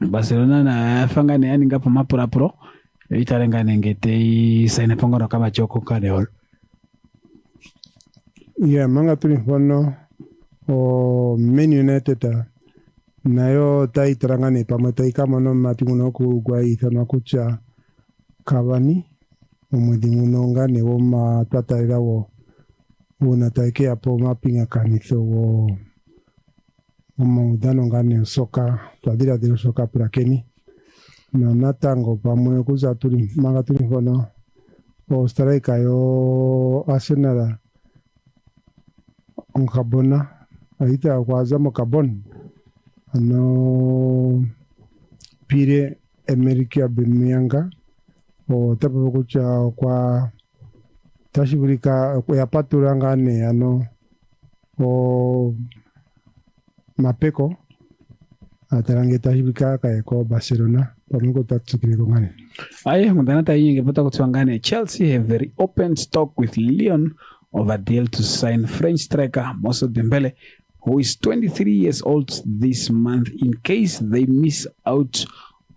Barcelona na fangane yani ngapo mapura pro itarengane ngete saina pongono kama choko kadeol manga tulifono o Man United nayo taitarangane pamwe taikamono matinguno ku gwaithana kucha Cavani umudinguno ngane wo matataira wo una taikea po mapinga kanitho wo udano ngane soka twadira de soka prakeni na natango pamwe kuza tuli manga tuli hono o striker yo Arsenal onkabona aita kwaza mo kabon ano pire America bemianga o tapo kucha kwa tashibulika ya paturangane ano o mapeko atarangeta hibika ko Barcelona pamungo tatsukire ngane aye mundana tayinge pota kutwangane Chelsea have very open stock with Lyon over deal to sign French striker Moussa Dembele, who is 23 years old this month, in case they miss out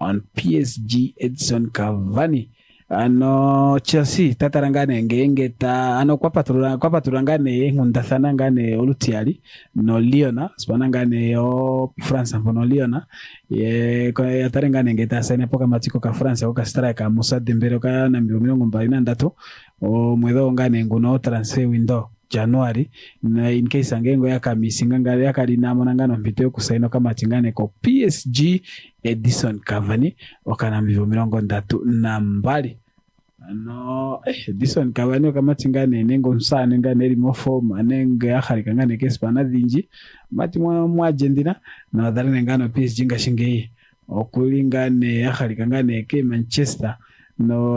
on PSG Edson Cavani. Ano Chelsea tatarangane ngengeta ano kwa paturangane ngundathana ngane olutiali no Liona spanangane yo France no Liona ye kwa yatarangane ngeta sene poka matiko ka France ka striker Moussa Dembele ka na 23 o mwedo ngane nguno transfer window January na in case angengo yakamisinga ngale yakalina monangano mpito kusaino kama tingane ko PSG Edison Cavani wakana 30 na mbali no Edison Cavani kama tingane nengo nsane ngane ri form anenge yakhalika ngane ke Spana dhinji mati mwa Argentina na dhalane ngano PSG ngashinge okulingane yakhalika ngane ke Manchester no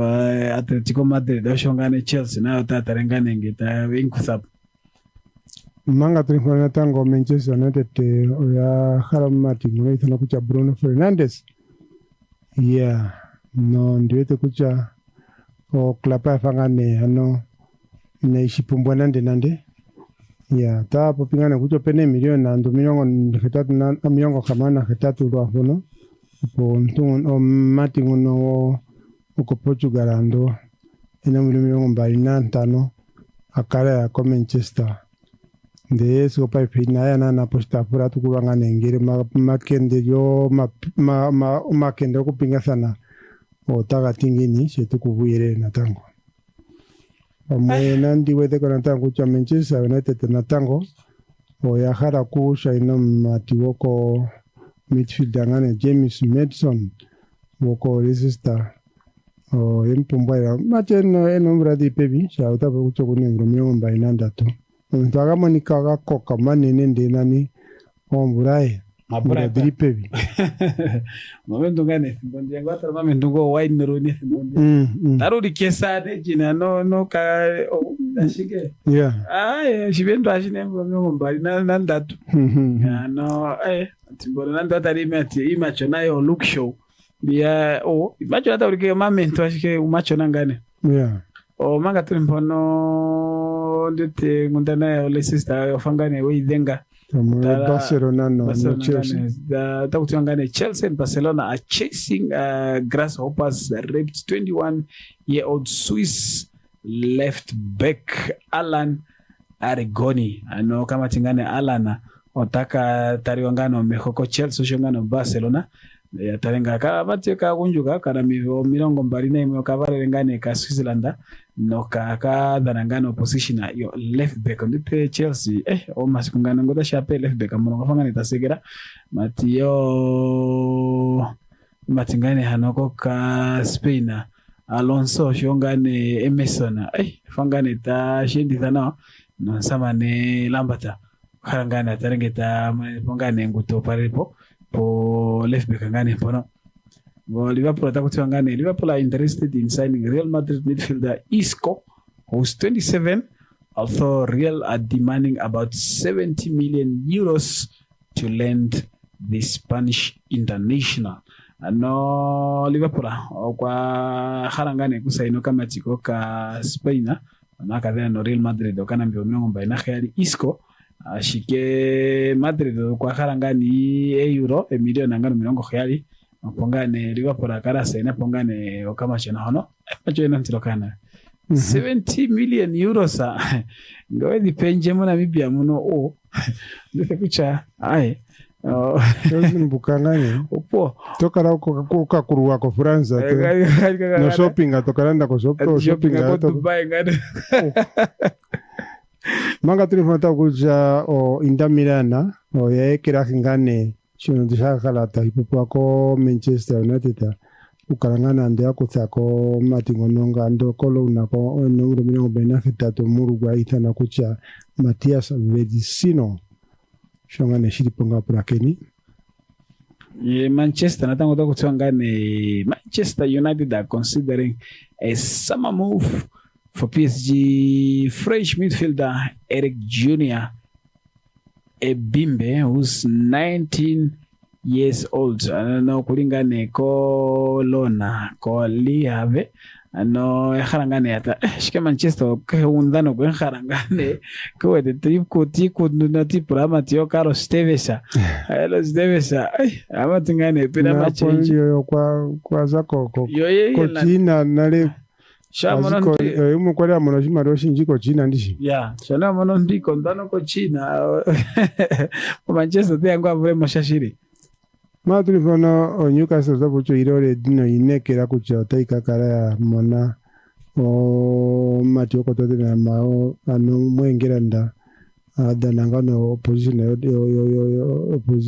Atletico Madrid oshongane Chelsea na tatarengane ngita inkusap manga tulifanya tango Manchester United ya haramati ngone kucha Bruno Fernandes no ndiwete kucha o klapa fangane ano inaishi pumbwana nande ya ta popingana kucho pene milioni na ndo miliongo hetatu na miliongo kamana hetatu lwa hono po ntungo o mati ngono uko Portugal ando ina miliongo mbali na ntano akala ya ko Manchester de so pa pina ya na posta pura tukubangana ngire makende yo makende kupinga sana o taga tingini shetukubuyere na tango amwe nandi wete kana tango cha Manchester United na tango o ya hara ku shaino matiwoko midfielder ngane James Maddison woko resista o empumba ya macheno enombra di pebi cha utapa kucho kunengro myomba inandatu ntwaga monika ga koka manene ndenani omburai Mabura dripevi. Momento ngane simbondia ngata momento ngo wide meroni simbondia. Tarudi kesade jina no ka ashike. Yeah. Shibendo ashine ngo mbali na ndatu. No timbona nandatu ari mati imacho nayo look show. Bia imacho hata ulike momento ashike umacho nangane. Yeah. Manga tulimpono ndete ngundana ya sister ofangane we denga. Barcelona no Chelsea. Chelsea and Barcelona are chasing grasshoppers. Raped 21-year-old Swiss left back Alan Arigoni. Ano kama tingane Alana otaka tariwangano mehoko Chelsea shongano Barcelona. Ya tarenga ka bateka kunjuka kana milongo mbali na imwe kavare ngane ka Switzerland no ka danangano position yo left back ndite Chelsea o masikungana ngoda shape left back amono kafanga nitasegera matingane hanoko ka Spain Alonso shongane Emerson fangane ta shindi sana no samane Lambata harangana tarengeta pongane nguto parepo po left back ngane pono Liverpool atakuti ngane Liverpool are interested in signing Real Madrid midfielder Isco who's 27, although Real are demanding about 70 million euros to lend the Spanish international. No Liverpool kwa harangane kusaino kama tiko ka Spain na kadha no Real Madrid okana mbiongo mba ina khali Isco ashike Madrid kwa harangani euro milioni ngano milongo khali pongane Liverpool akarasa ina pongane okama chena hono macho ina ntilokana 70 million euros ngawe dipenje mona bibia muno ndete kucha yozi mbukangane upo tokara uko kuruwa ko France no shopping atokaranda ko shopping ko Dubai ngade manga tulifata kuja Inter Milan yaekera ngane chino dishakala ipopo ko Manchester United ukarangana ndia kutsako matingononga ndo kolo unako nungro milongo benafita murugwa itana kucha Matias Vedicino shongane shiriponga prakeni Manchester natango to kutsangane Manchester United are considering a summer move for PSG French midfielder Eric Jr. Ebimbe, who's 19 years old. No kulingane ko lona ko liave no harangane ata shike Manchester ko undano ko harangane ko de trip ko ti ko na ti programa tio Carlos Tevesa Carlos Tevesa amatingane pina machange yo kwa zako ko China nale Shamono umukwari amono shimaro shinjiko China ndishi shana mono ndiko ndano ko China Manchester te angwa vure mashashiri matulifano Newcastle zabucho irore dino inekera kucha taika kara ya mona mati okotote na mao anu mwengeranda danangano opposition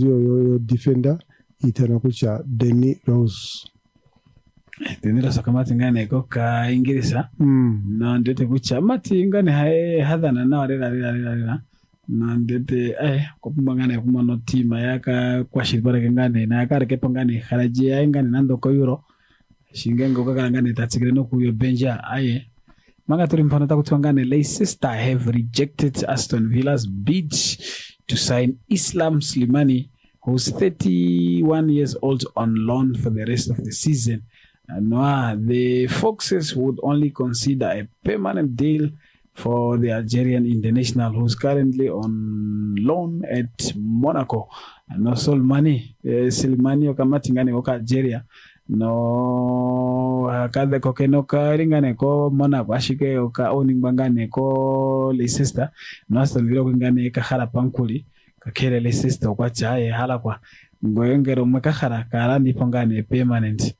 yo defender itana kucha Denis Rose Tendera sakamati ngane ko ka Ingirisa no ndete kucha mati ngane hadana na rera no ndete ko ngane kuma no tima yaka kwa shibara ngane na yaka ke pangane haraji ya ngane nando ko euro shingengo ka ngane tatsigire no kuyo benja manga tulimpana takutwangane Leicester have rejected Aston Villa's bid to sign Islam Slimani, who's 31 years old, on loan for the rest of the season. The Foxes would only consider a permanent deal for the Algerian international who's currently on loan at Monaco. No Solmani, Silmani okamatingane oka Algeria. No kada kokenoka ringane ko Monaco ashike oka onimbangane ko Leicester. No astonviro kingane ka hala pankuli kakere Leicester kwa chaye hala kwa ngoyongero mwekahara kala ndipongane permanent.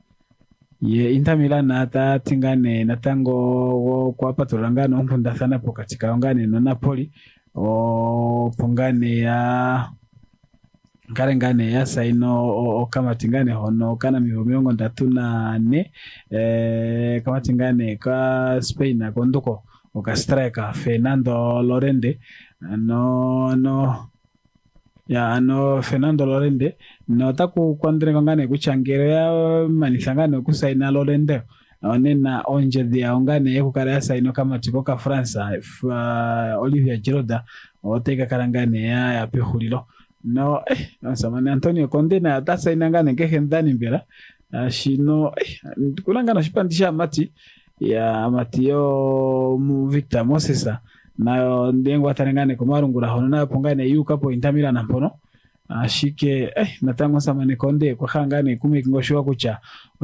Ye Inter Milan nata tingane natango kwa patolangano mpunda sana po katika ongane no Napoli o pongane ya karengane ya saino kama tingane hono kana miongo 34 kama tingane ka Spain na konduko oka striker Fernando Llorente Fernando Llorente no taku kwandre ngane kuchangere ya manisangane kusaina Llorente onena onje dia ongane ekukara ya saino kama tikoka France Olivier Giroud oteka karangane ya pehulilo no samani Antonio Conte na tasa inangane kehendani mbera shino kulangana shipandisha mati ya Matio Victor Mosesa nayo ndengo atarengane kumarungura hono nayo pongane yuka po Inter Milan nampono ashike natango samane Konde kwa hangane kumi kingoshiwa kucha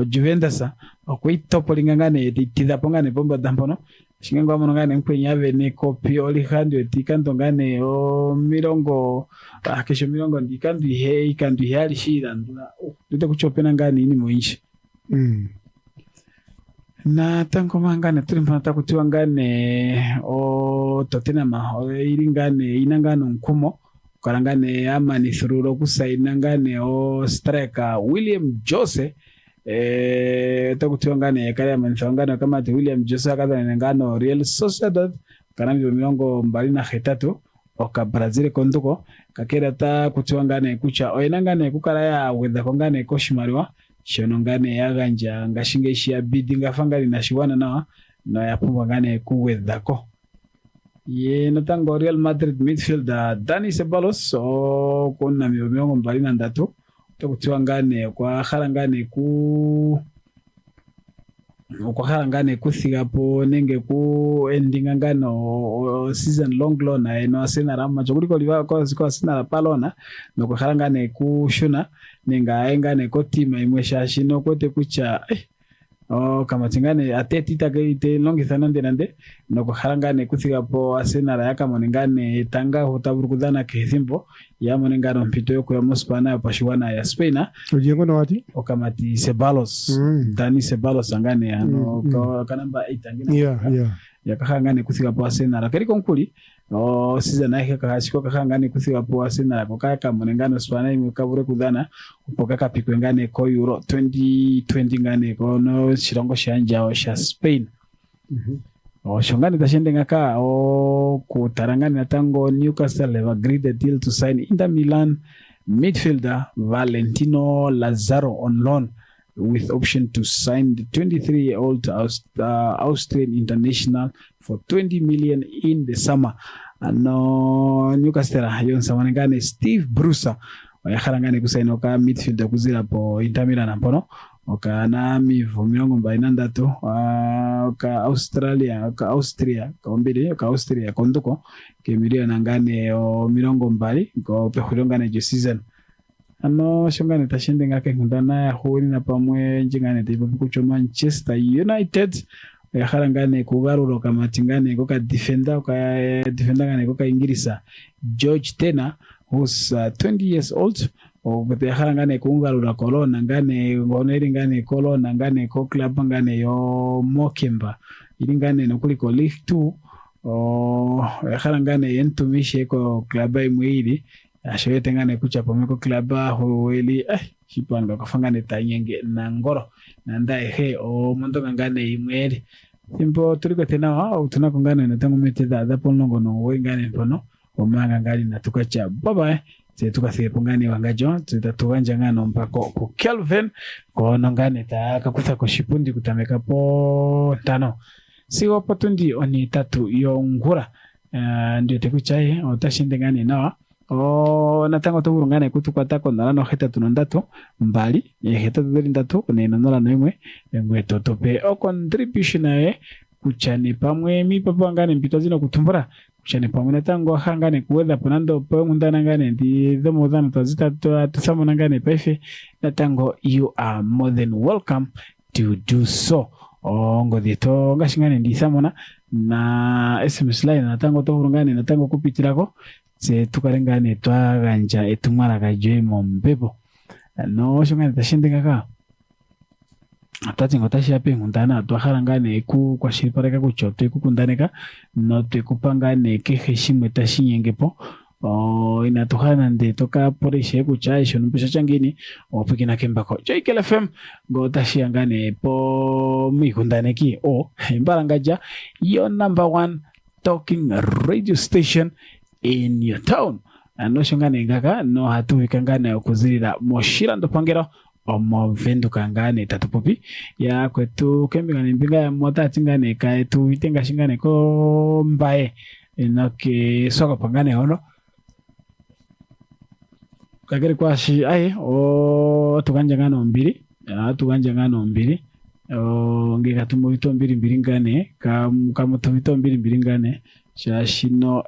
Juventus okuitopolingangane tida pongane bomba dampono shingengo amonongane nkwenyave ne kopi oli handi tikanto ngane o mirongo kesho mirongo ndikandu he ikandu hali shira ndula dute kuchopena ngane ini muinchi na tango mangane tulimpata kutiwa ngane o Tottenham iringane inangano nkumo karangane amani thururo kusaina ngane o striker William Jose takutiwa ngane kale amani thangano kama William Jose akadana ngano Real Sociedad kana mirongo mbali na hetatu oka Brazil konduko kakera ta kutiwa ngane kucha oinangane kukala ya weda kongane koshimariwa shonongane yaganja ngashinge shia bidi ngafangani na shiwana na yapumwa ngane kuwedako ye natango Real Madrid midfielder Dani Ceballos o kona miongo mbali na ndatu tokutiwa ngane kwa harangane harangane kuthigapo nenge ku endinga ngano season long loan na eno asena rama chokuliko liwa kwa asena palona no kwa harangane kushuna ninga engane ko tima imwesha shino kote kucha kama tingane ateti take longithana ndenande no kuharangane kuthigapo Arsenal yaka monengane tanga hotaburukudana kethimbo ya monengano mpito yoko ya Mospana pashiwana ya Spain ujengo no wati okamati Ceballos Dani Ceballos angane kanamba 8 angene yakahangane kuthigapo Arsenal kali konkuli season yake kahashiko kahangane kuthigapo Arsenal kokaka monengano Spain imukabure kudana upoka kapikwe ngane ko Euro 2020 ngane ko no shirongo shanja sha Spain shongani tashende ngaka kutarangani natango Newcastle have agreed a deal to sign Inter Milan midfielder Valentino Lazaro on loan with option to sign the 23-year-old Austrian international for 20 million in the summer. Newcastle yon samanengane Steve Bruce yakharangane kusaino ka midfielder kuzira po Inter Milan ampono okana mivu miongo mbaina ndatu ka Austria konduko kemiria nangane mirongo mbali ko pehulongane jo season shongane tashende ngake ngundana ya huri na pamwe njingane tipo kucho Manchester United yakharangane kugaruro kama tingane ko ka defender ngane ko ka Ingirisa George Tena who's 20 years old ogote yakharangane kuungarura Colonna ngane ngoneri ngane Colonna ngane ko club ngane yo Mokemba iringane no kuliko League 2 yakharangane yentumishe ko club imwili ashoyete ngane kucha pomeko club hoeli shipanga kafangane tanyenge na ngoro nandae he mondo ngane imweli simpo tuliko tena tunakongana na tangu meteda da ponongo no wengane pono omanga ngali na tukacha bye tukafike pongani wangajo tutatuwanja ngano mpako ku Kelvin kono ngane ta kakuta ko shipundi kutameka po tano sigo patundi oni tatu yongura ndio tekuchaye otashinde ngane nawa natango tovulungane kutukwatako 083 mbali 833 1 ngwe totope o contribution yae kuchane pamwe mipapa ngane mpito zino kutumbura kuchane pamwe natango hangane kuwedha ponando po ngundana ngane ndi dhomo dhano tazita tusamona ngane paife natango you are more than welcome to do so. Ngodito ngashingane ndi samona na SMS line natango tovulungane natango kupitirako se tukalengane twaganja etumala kajwe mombepo no shongane tashindingaka atatingo tashiape ngundana twahalangane ku kwashiripareka kuchoto kukundaneka no tekupangane keheshimwe tashinyengepo inatuhana nde toka poreshe kuchaisho nupisha changini opikina kembako Joikel FM go tashiangane po mikundaneki imbalangaja your number 1 talking radio station in your town. No shongane ngaka no hatu vikangane okuzirira moshira ndopangero omovendu kangane tatupopi ya kwetu kembingane mbinga ya mota tingane kaetu vitenga shingane ko mbae enoke soka pangane hono kagere kwa shi ai tuganja ngano mbiri ngeka tumuvito mbiri ngane kamutuvito mbiri ngane shashino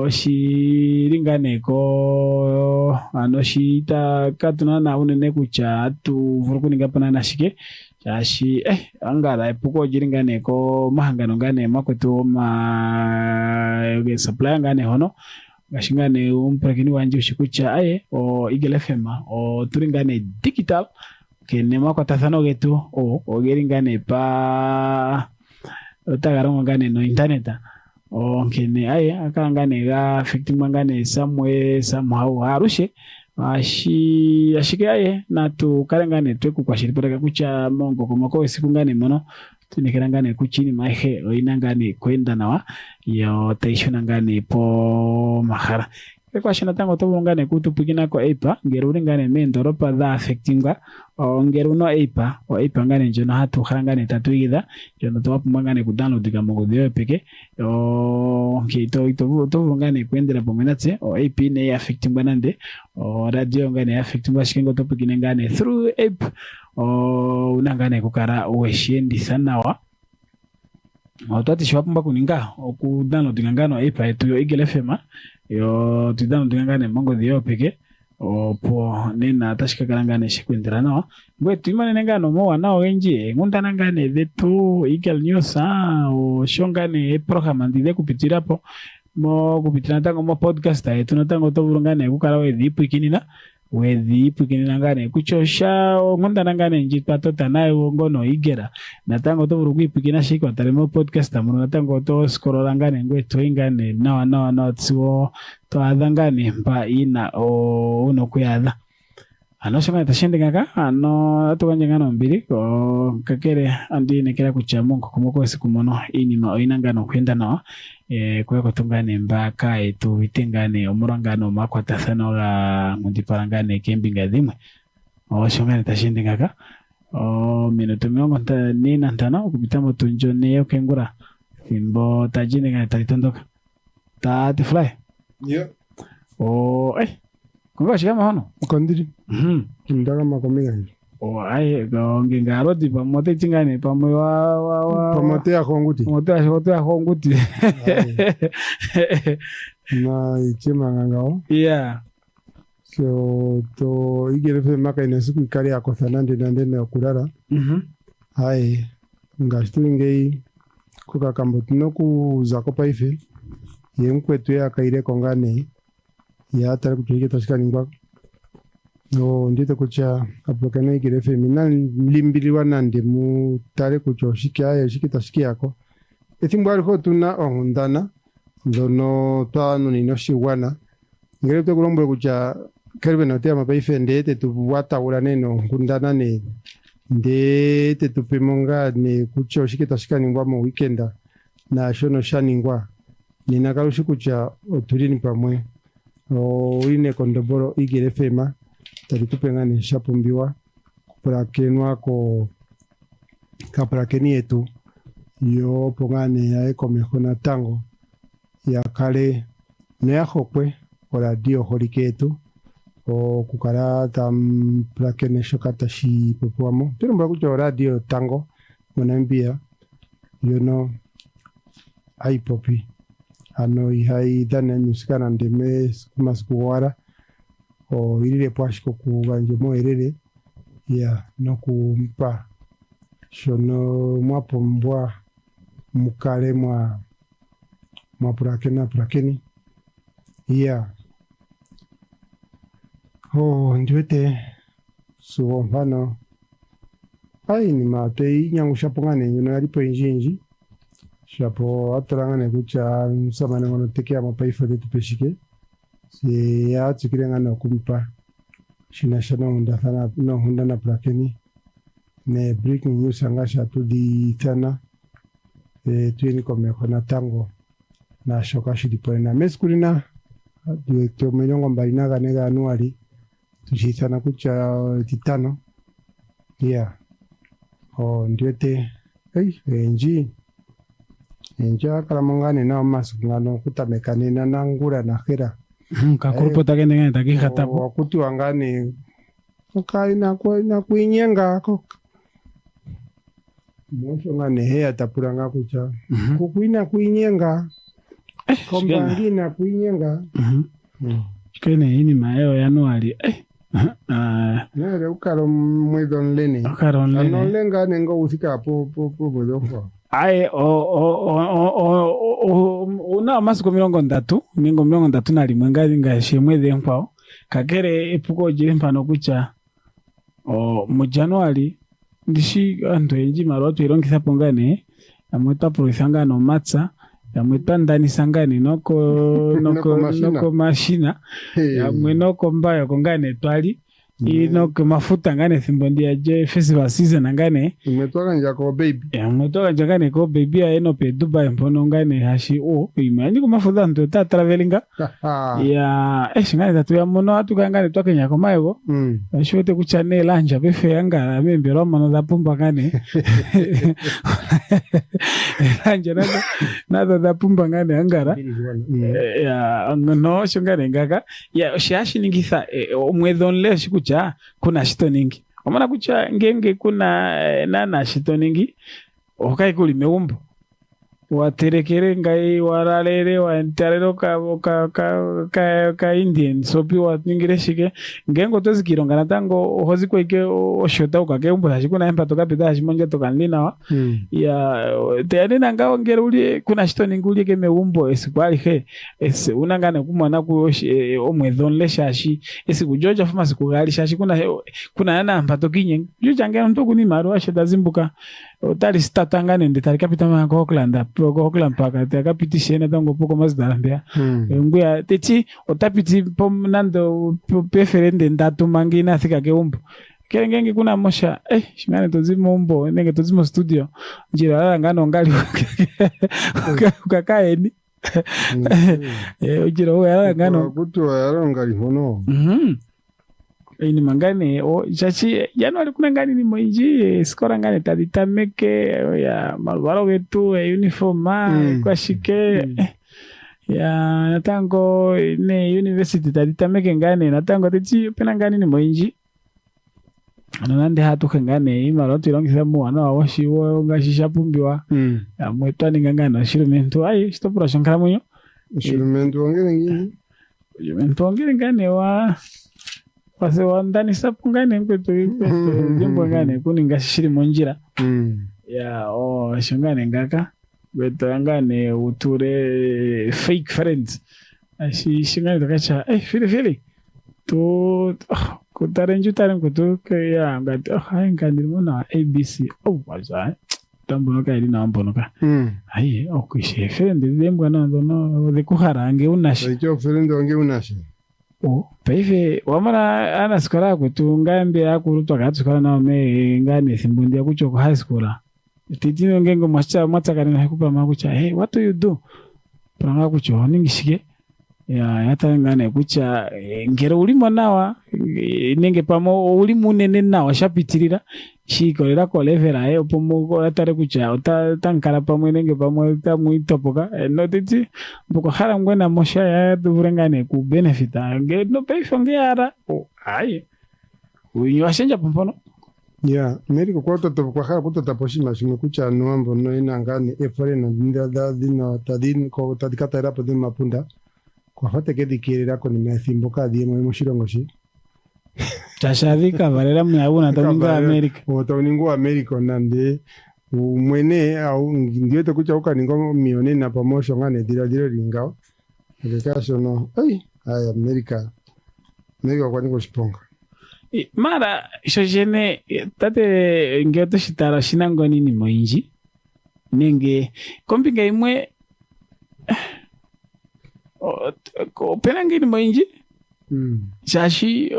shiringane ko anoshita katunana unene kucha tu vurukuninga panana shike shashi angara epuko jiringane ko mahangano ngane makwetu supply ngane hono gashingane umprekini wanje ushikucha Eagle FM turingane digital kene makwatathano getu ogeringane pa otagarongo ngane no internet nkene akangane ga affecting ngane somehow harushe ashike na tukalengane tweku kwashiripaka kucha mongo komako sikungane mono tunekerangane kuchini maihe oinangane kwenda nawa yo taishona ngane po mahara kwa shina tango tobungane kutupikina ko eipa ngero uringane mendoropa da affectinga ngero no eipa ngane njona hatu harangane tatuiga jono topumangane ku download ga mogodio peke ngito tobungane kwendera pomenatse ep ne affectinga nande radio ngane affectinga shikengo topikina ngane through app unangane kukara weshendi sanawa twati shwapumba kuninga ku download ngano eipa etu yo Eagle FM yo tudano dingane mongo dio peke po nena tashika kalangane shikwendera nawa ngwe tuimane ngano mo nao wenje ngundana ngane vetu Eagle News shongane program ndide kupitirapo mo kupitira tango mo podcast etu natango tobulungane kukala wedhi ipikinina ngane kuchosha ngundana ngane njipatota nayo ngono igera natango toburu kwipikina shiko taremo podcast amuno natango to scrolla ngane ngwe toingane nawa tsiwo to adangane mpa ina uno kuyadha anoshanga tashendengaka atuganje ngano mbiri kakere andi nekera kuchamungu kumoko sikumono inima oinangano kwenda nawa kweko tungane mbaka etu vitengane omurangano makwatathano la mundiparangane kembinga dhimwe shongane tashendengaka minuto miongo nina ntano kumitamo tunjone okengura fimbo tajine ngane talitondoka tati fly Kuga shikama hono ukandiri ndaga makomega ngarodi pamote tingane pamwe wa pamote ya konguti na ichema ngangao so to Eagle FM maka ina siku ikari yako thanande nandene ya kurara ngashtuingei kuka kambotino kuzako paife yemkwetu ya kaire kongane ya tare kuchike tashikaningwa ndite kucha apokana Eagle FM na limbiriwa nande mu tare kucho shikaya shikitashiki yako etimbwari ko tuna ongundana ndono twanu ninoshiwana ngere tukulombwe kucha kerbe no tema paife ndete tuwata ula neno ngundana ne ndete tupimonga ne kucho shikitashikaningwa mu weekenda na shono shaningwa ninakarushi kucha oturini pamwe ine kondoboro Eagle FM talikupengane shapumbiwa kupurakenwa ko kapurakeni yetu yo pongane ya ekomeko na tango ya kale neahokwe o radio holiketu o kukara tam plakene shokata shi pepuamo pero mba kucho radio tango monambia ai popi ano ihai dana musikana ndeme maskuwara o irire pwashiko kuganjo mo irere ya no kumpa shono mwapo mbwa mukale mwa purakeni ya njwete suo mfano ai ni matei nyangu shapongane nyuna alipo injinji shapo atorangane kucha msamane ngono tekea mapaifa de tupeshike si ya tsikiranga no kumpa shina shana hunda sana no hunda na plakeni ne breaking news angasha tu di tana tueni komekona tango na shoka shidipona meskulina director menyongo mbalina ganega anuari tushitana kucha titano ndiete enja kalamongane na masungano kutamekane na nangura na khera kakurupo takende ngane takihatapo wakuti wangane ukai na kuinyenga ko mosho ngane hea tapuranga kucha kukuina kuinyenga kombangina kuinyenga kene ini maeo yanuari nere ukaro mwedon lene ano lenga nengo usika po bodofo ai una masiku 30 na limwe ngashe mwezi mpao kakere epuko jire mpano kucha mu January ndishi anto enji maroto irongisa pongane amweta proisangano matsa yamweta ndani sangani noko mashina yamwenoko mbayo kongane twali inoko mafuta ngane thimbondia je festival season ngane umetoka njako baby umetoka njangane ko baby eno pe Dubai mpono ngane hashi imani ko mafuta ndo ta travelinga ya ngane tatu ya mono atu ngane toka nyako mayo shote ku channel anja befe yanga membero mono da pumba ngane anja nada da pumba ngane angara ya no shongane ngaka ya shashi ningisa omwedon le shikucha kuna shito ningi omana kucha ngenge kuna nana shito ningi okai kuli meumbo waterekere ngai waralere wantarero ka Indian sopi watingire shike ngengo tozikironga natango hozi kweke oshota ukake umbo hashikuna empa tokapita hashimonja tokanlina wa ya teyane ngao ngere uli kuna shito ningi uli ke meumbo esikwali he unangane kumwana ku omwedon le shashi esikujoja fuma sikugali shashi kuna nana empa tokinye jujange mtoku ni maru asheda zimbuka utali statangane nditali kapita mako Auckland paka takapitishena tango poko mazdarambia nguya teti otapiti pom nando preferende ndatu mangina thika ke umbo kengenge kuna mosha shingane tozimo umbo nenge tozimo studio njira ngano ngali ukakaeni ujira wewe ngano kutwa yaro ngali hono ini mangane chachi Januari kuna ngani ni moiji skora ngane taditameke ya malwaro wetu uniform kwa shike ya natango ne university taditameke ngane natango tichi pena ngani ni moiji anande hatu kangane imaroto irongisa mwana washi wo ngashisha pumbiwa ya mwetani ngangana instrumento stopura shankara munyo instrumento ngene ngane wa pase wandani sapungane kwetu jimbo ngane kuninga shiri monjira ya shongane ngaka beto ngane uture fake friends shingane tokacha fili to kutarenju kwetu ya ngati ngani mona ABC waza tambono ka ili na mbonoka okwishe friend dembo no de kuharange unashi friend wange unashi paife wamara ana skora kwetu ngambe akuruto akatsukana nawo me ngane simbundi akucho ku high school titino ngengo matsakana na kupa makucha what do you do pranga kucho ningishike ya yata ngane kucha ngero ulimo nawa nenge pamo ulimu nene nawa shapitirira shikorera ko level ayo pomo atare kucha tankala pamwe nenge pamwe tamuitopoka notiti boko hala ngwena mosha ya tuvurengane ku benefita nge no pay fonge ara ai uyo ashenja pompono ya America kwa toto kwa hala kuto poshima shimwe kucha nuambo no inangane efore na nda dino tadin ko tadikata era podin mapunda kwa fate ke dikirira ko ni methimboka die mo shirongo shi tashavika varera mnyabuna tauninga America tauninga America nande umwene au ndio tokucha ukaninga mione na promotion ngane dira ringao akakasho no ai America kwa ningo shiponga mara shojene tate ngeto shitara shinango nini moinji nenge kompinga imwe ko penangini moinji shashi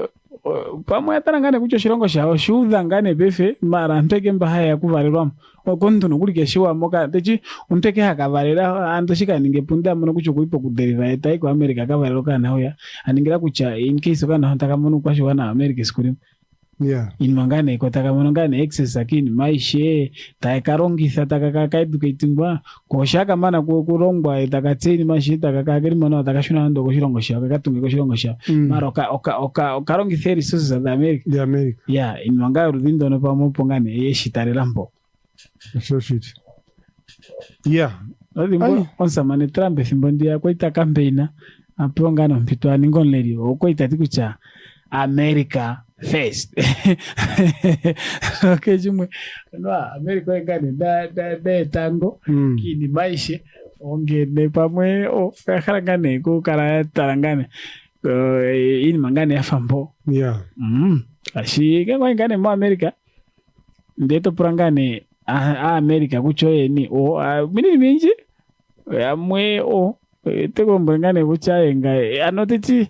pamwe atarangane kucho shirongo shawo shudhangane befe mara nteke mbahaya yakuvarirwamo okonto nokulike shiwa moka techi unteke hakavarira antoshika ninge punda muno kucho kuipo kuderiva etai ku America akavariro kana hoya aningira kucha in case kana hantaka muno kwa shiwa na America skuri inmangane ko taka muno ngane excess akini maishe taikarongi taka educatingwa ko shaka mana kurongwa itakatseni mashi takakageri mono takashuna ndo ko shirongo shawo katunge ko shirongo shawo mara okarongi theory resources of America inmanga rudindo no pamo pongane yeshitarelambo so shit onsa mane Trump fimbondia koita campaign apongano mpitwani ngonleri okoita tikucha America first okay jumwe no America ngane da tango kini maisha ongene pamwe kakharangane ko kara tarangane ini mangane afambo ashi ngane mo America ndeto purangane America kucho eni mini minji amwe tego mbengane kuchayenga anotiti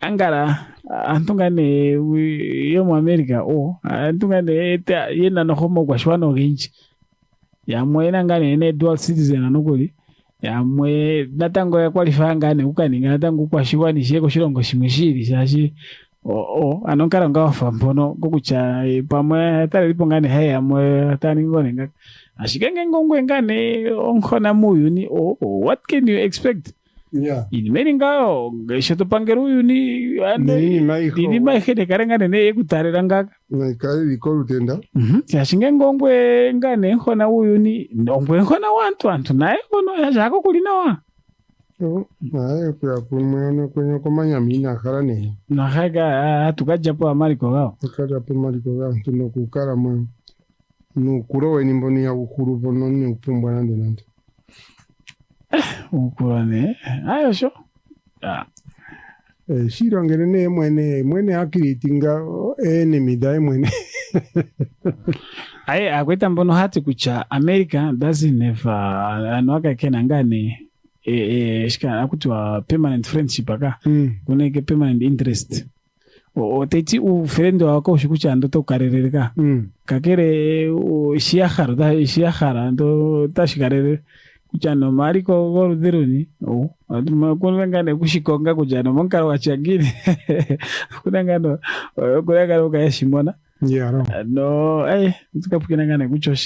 angara antungane yo mu America antungane yena no homo kwa shwano ginji yamwe nangane ne dual citizen anokoli yamwe natango ya qualify ngane ukaninga natango kwa shiwani sheko shirongo shimishiri shashi anonkara ngafa mpono kukucha pamwe talipo ngane haya mwe tani ngonenga ashikenge ngongwe ngane onkona muyuni what can you expect ini meri ngao geshoto pangeru yuni ini mai khede karengane ne kutarira ngaka kali likolu tenda yashinge ngongwe ngane nkona uyuni ngongwe nkona wantu naye kono yashako kulina wa naye kwa kumwana kwenye komanya mina karane na haga tukaja po America gao tuno kukara mwe nukurowe nimboni ya ukuru bono ni upumbwa nande ukurane ayo sho shirongere ne mwene akiritinga enemy dai mwene akweta mbono hati kucha America doesn't have anwaka kena ngane shika akutwa permanent friendship aka kuneke permanent interest oteti ufrendo wako shikucha ndo to karereka kakere shiahara ndo tashikarere kuchano mari ko gorderoni kunangane kushikonga kujano monkara wachagini kunangano kuyagaro kayashimona no tukapukina ngane kuchoshi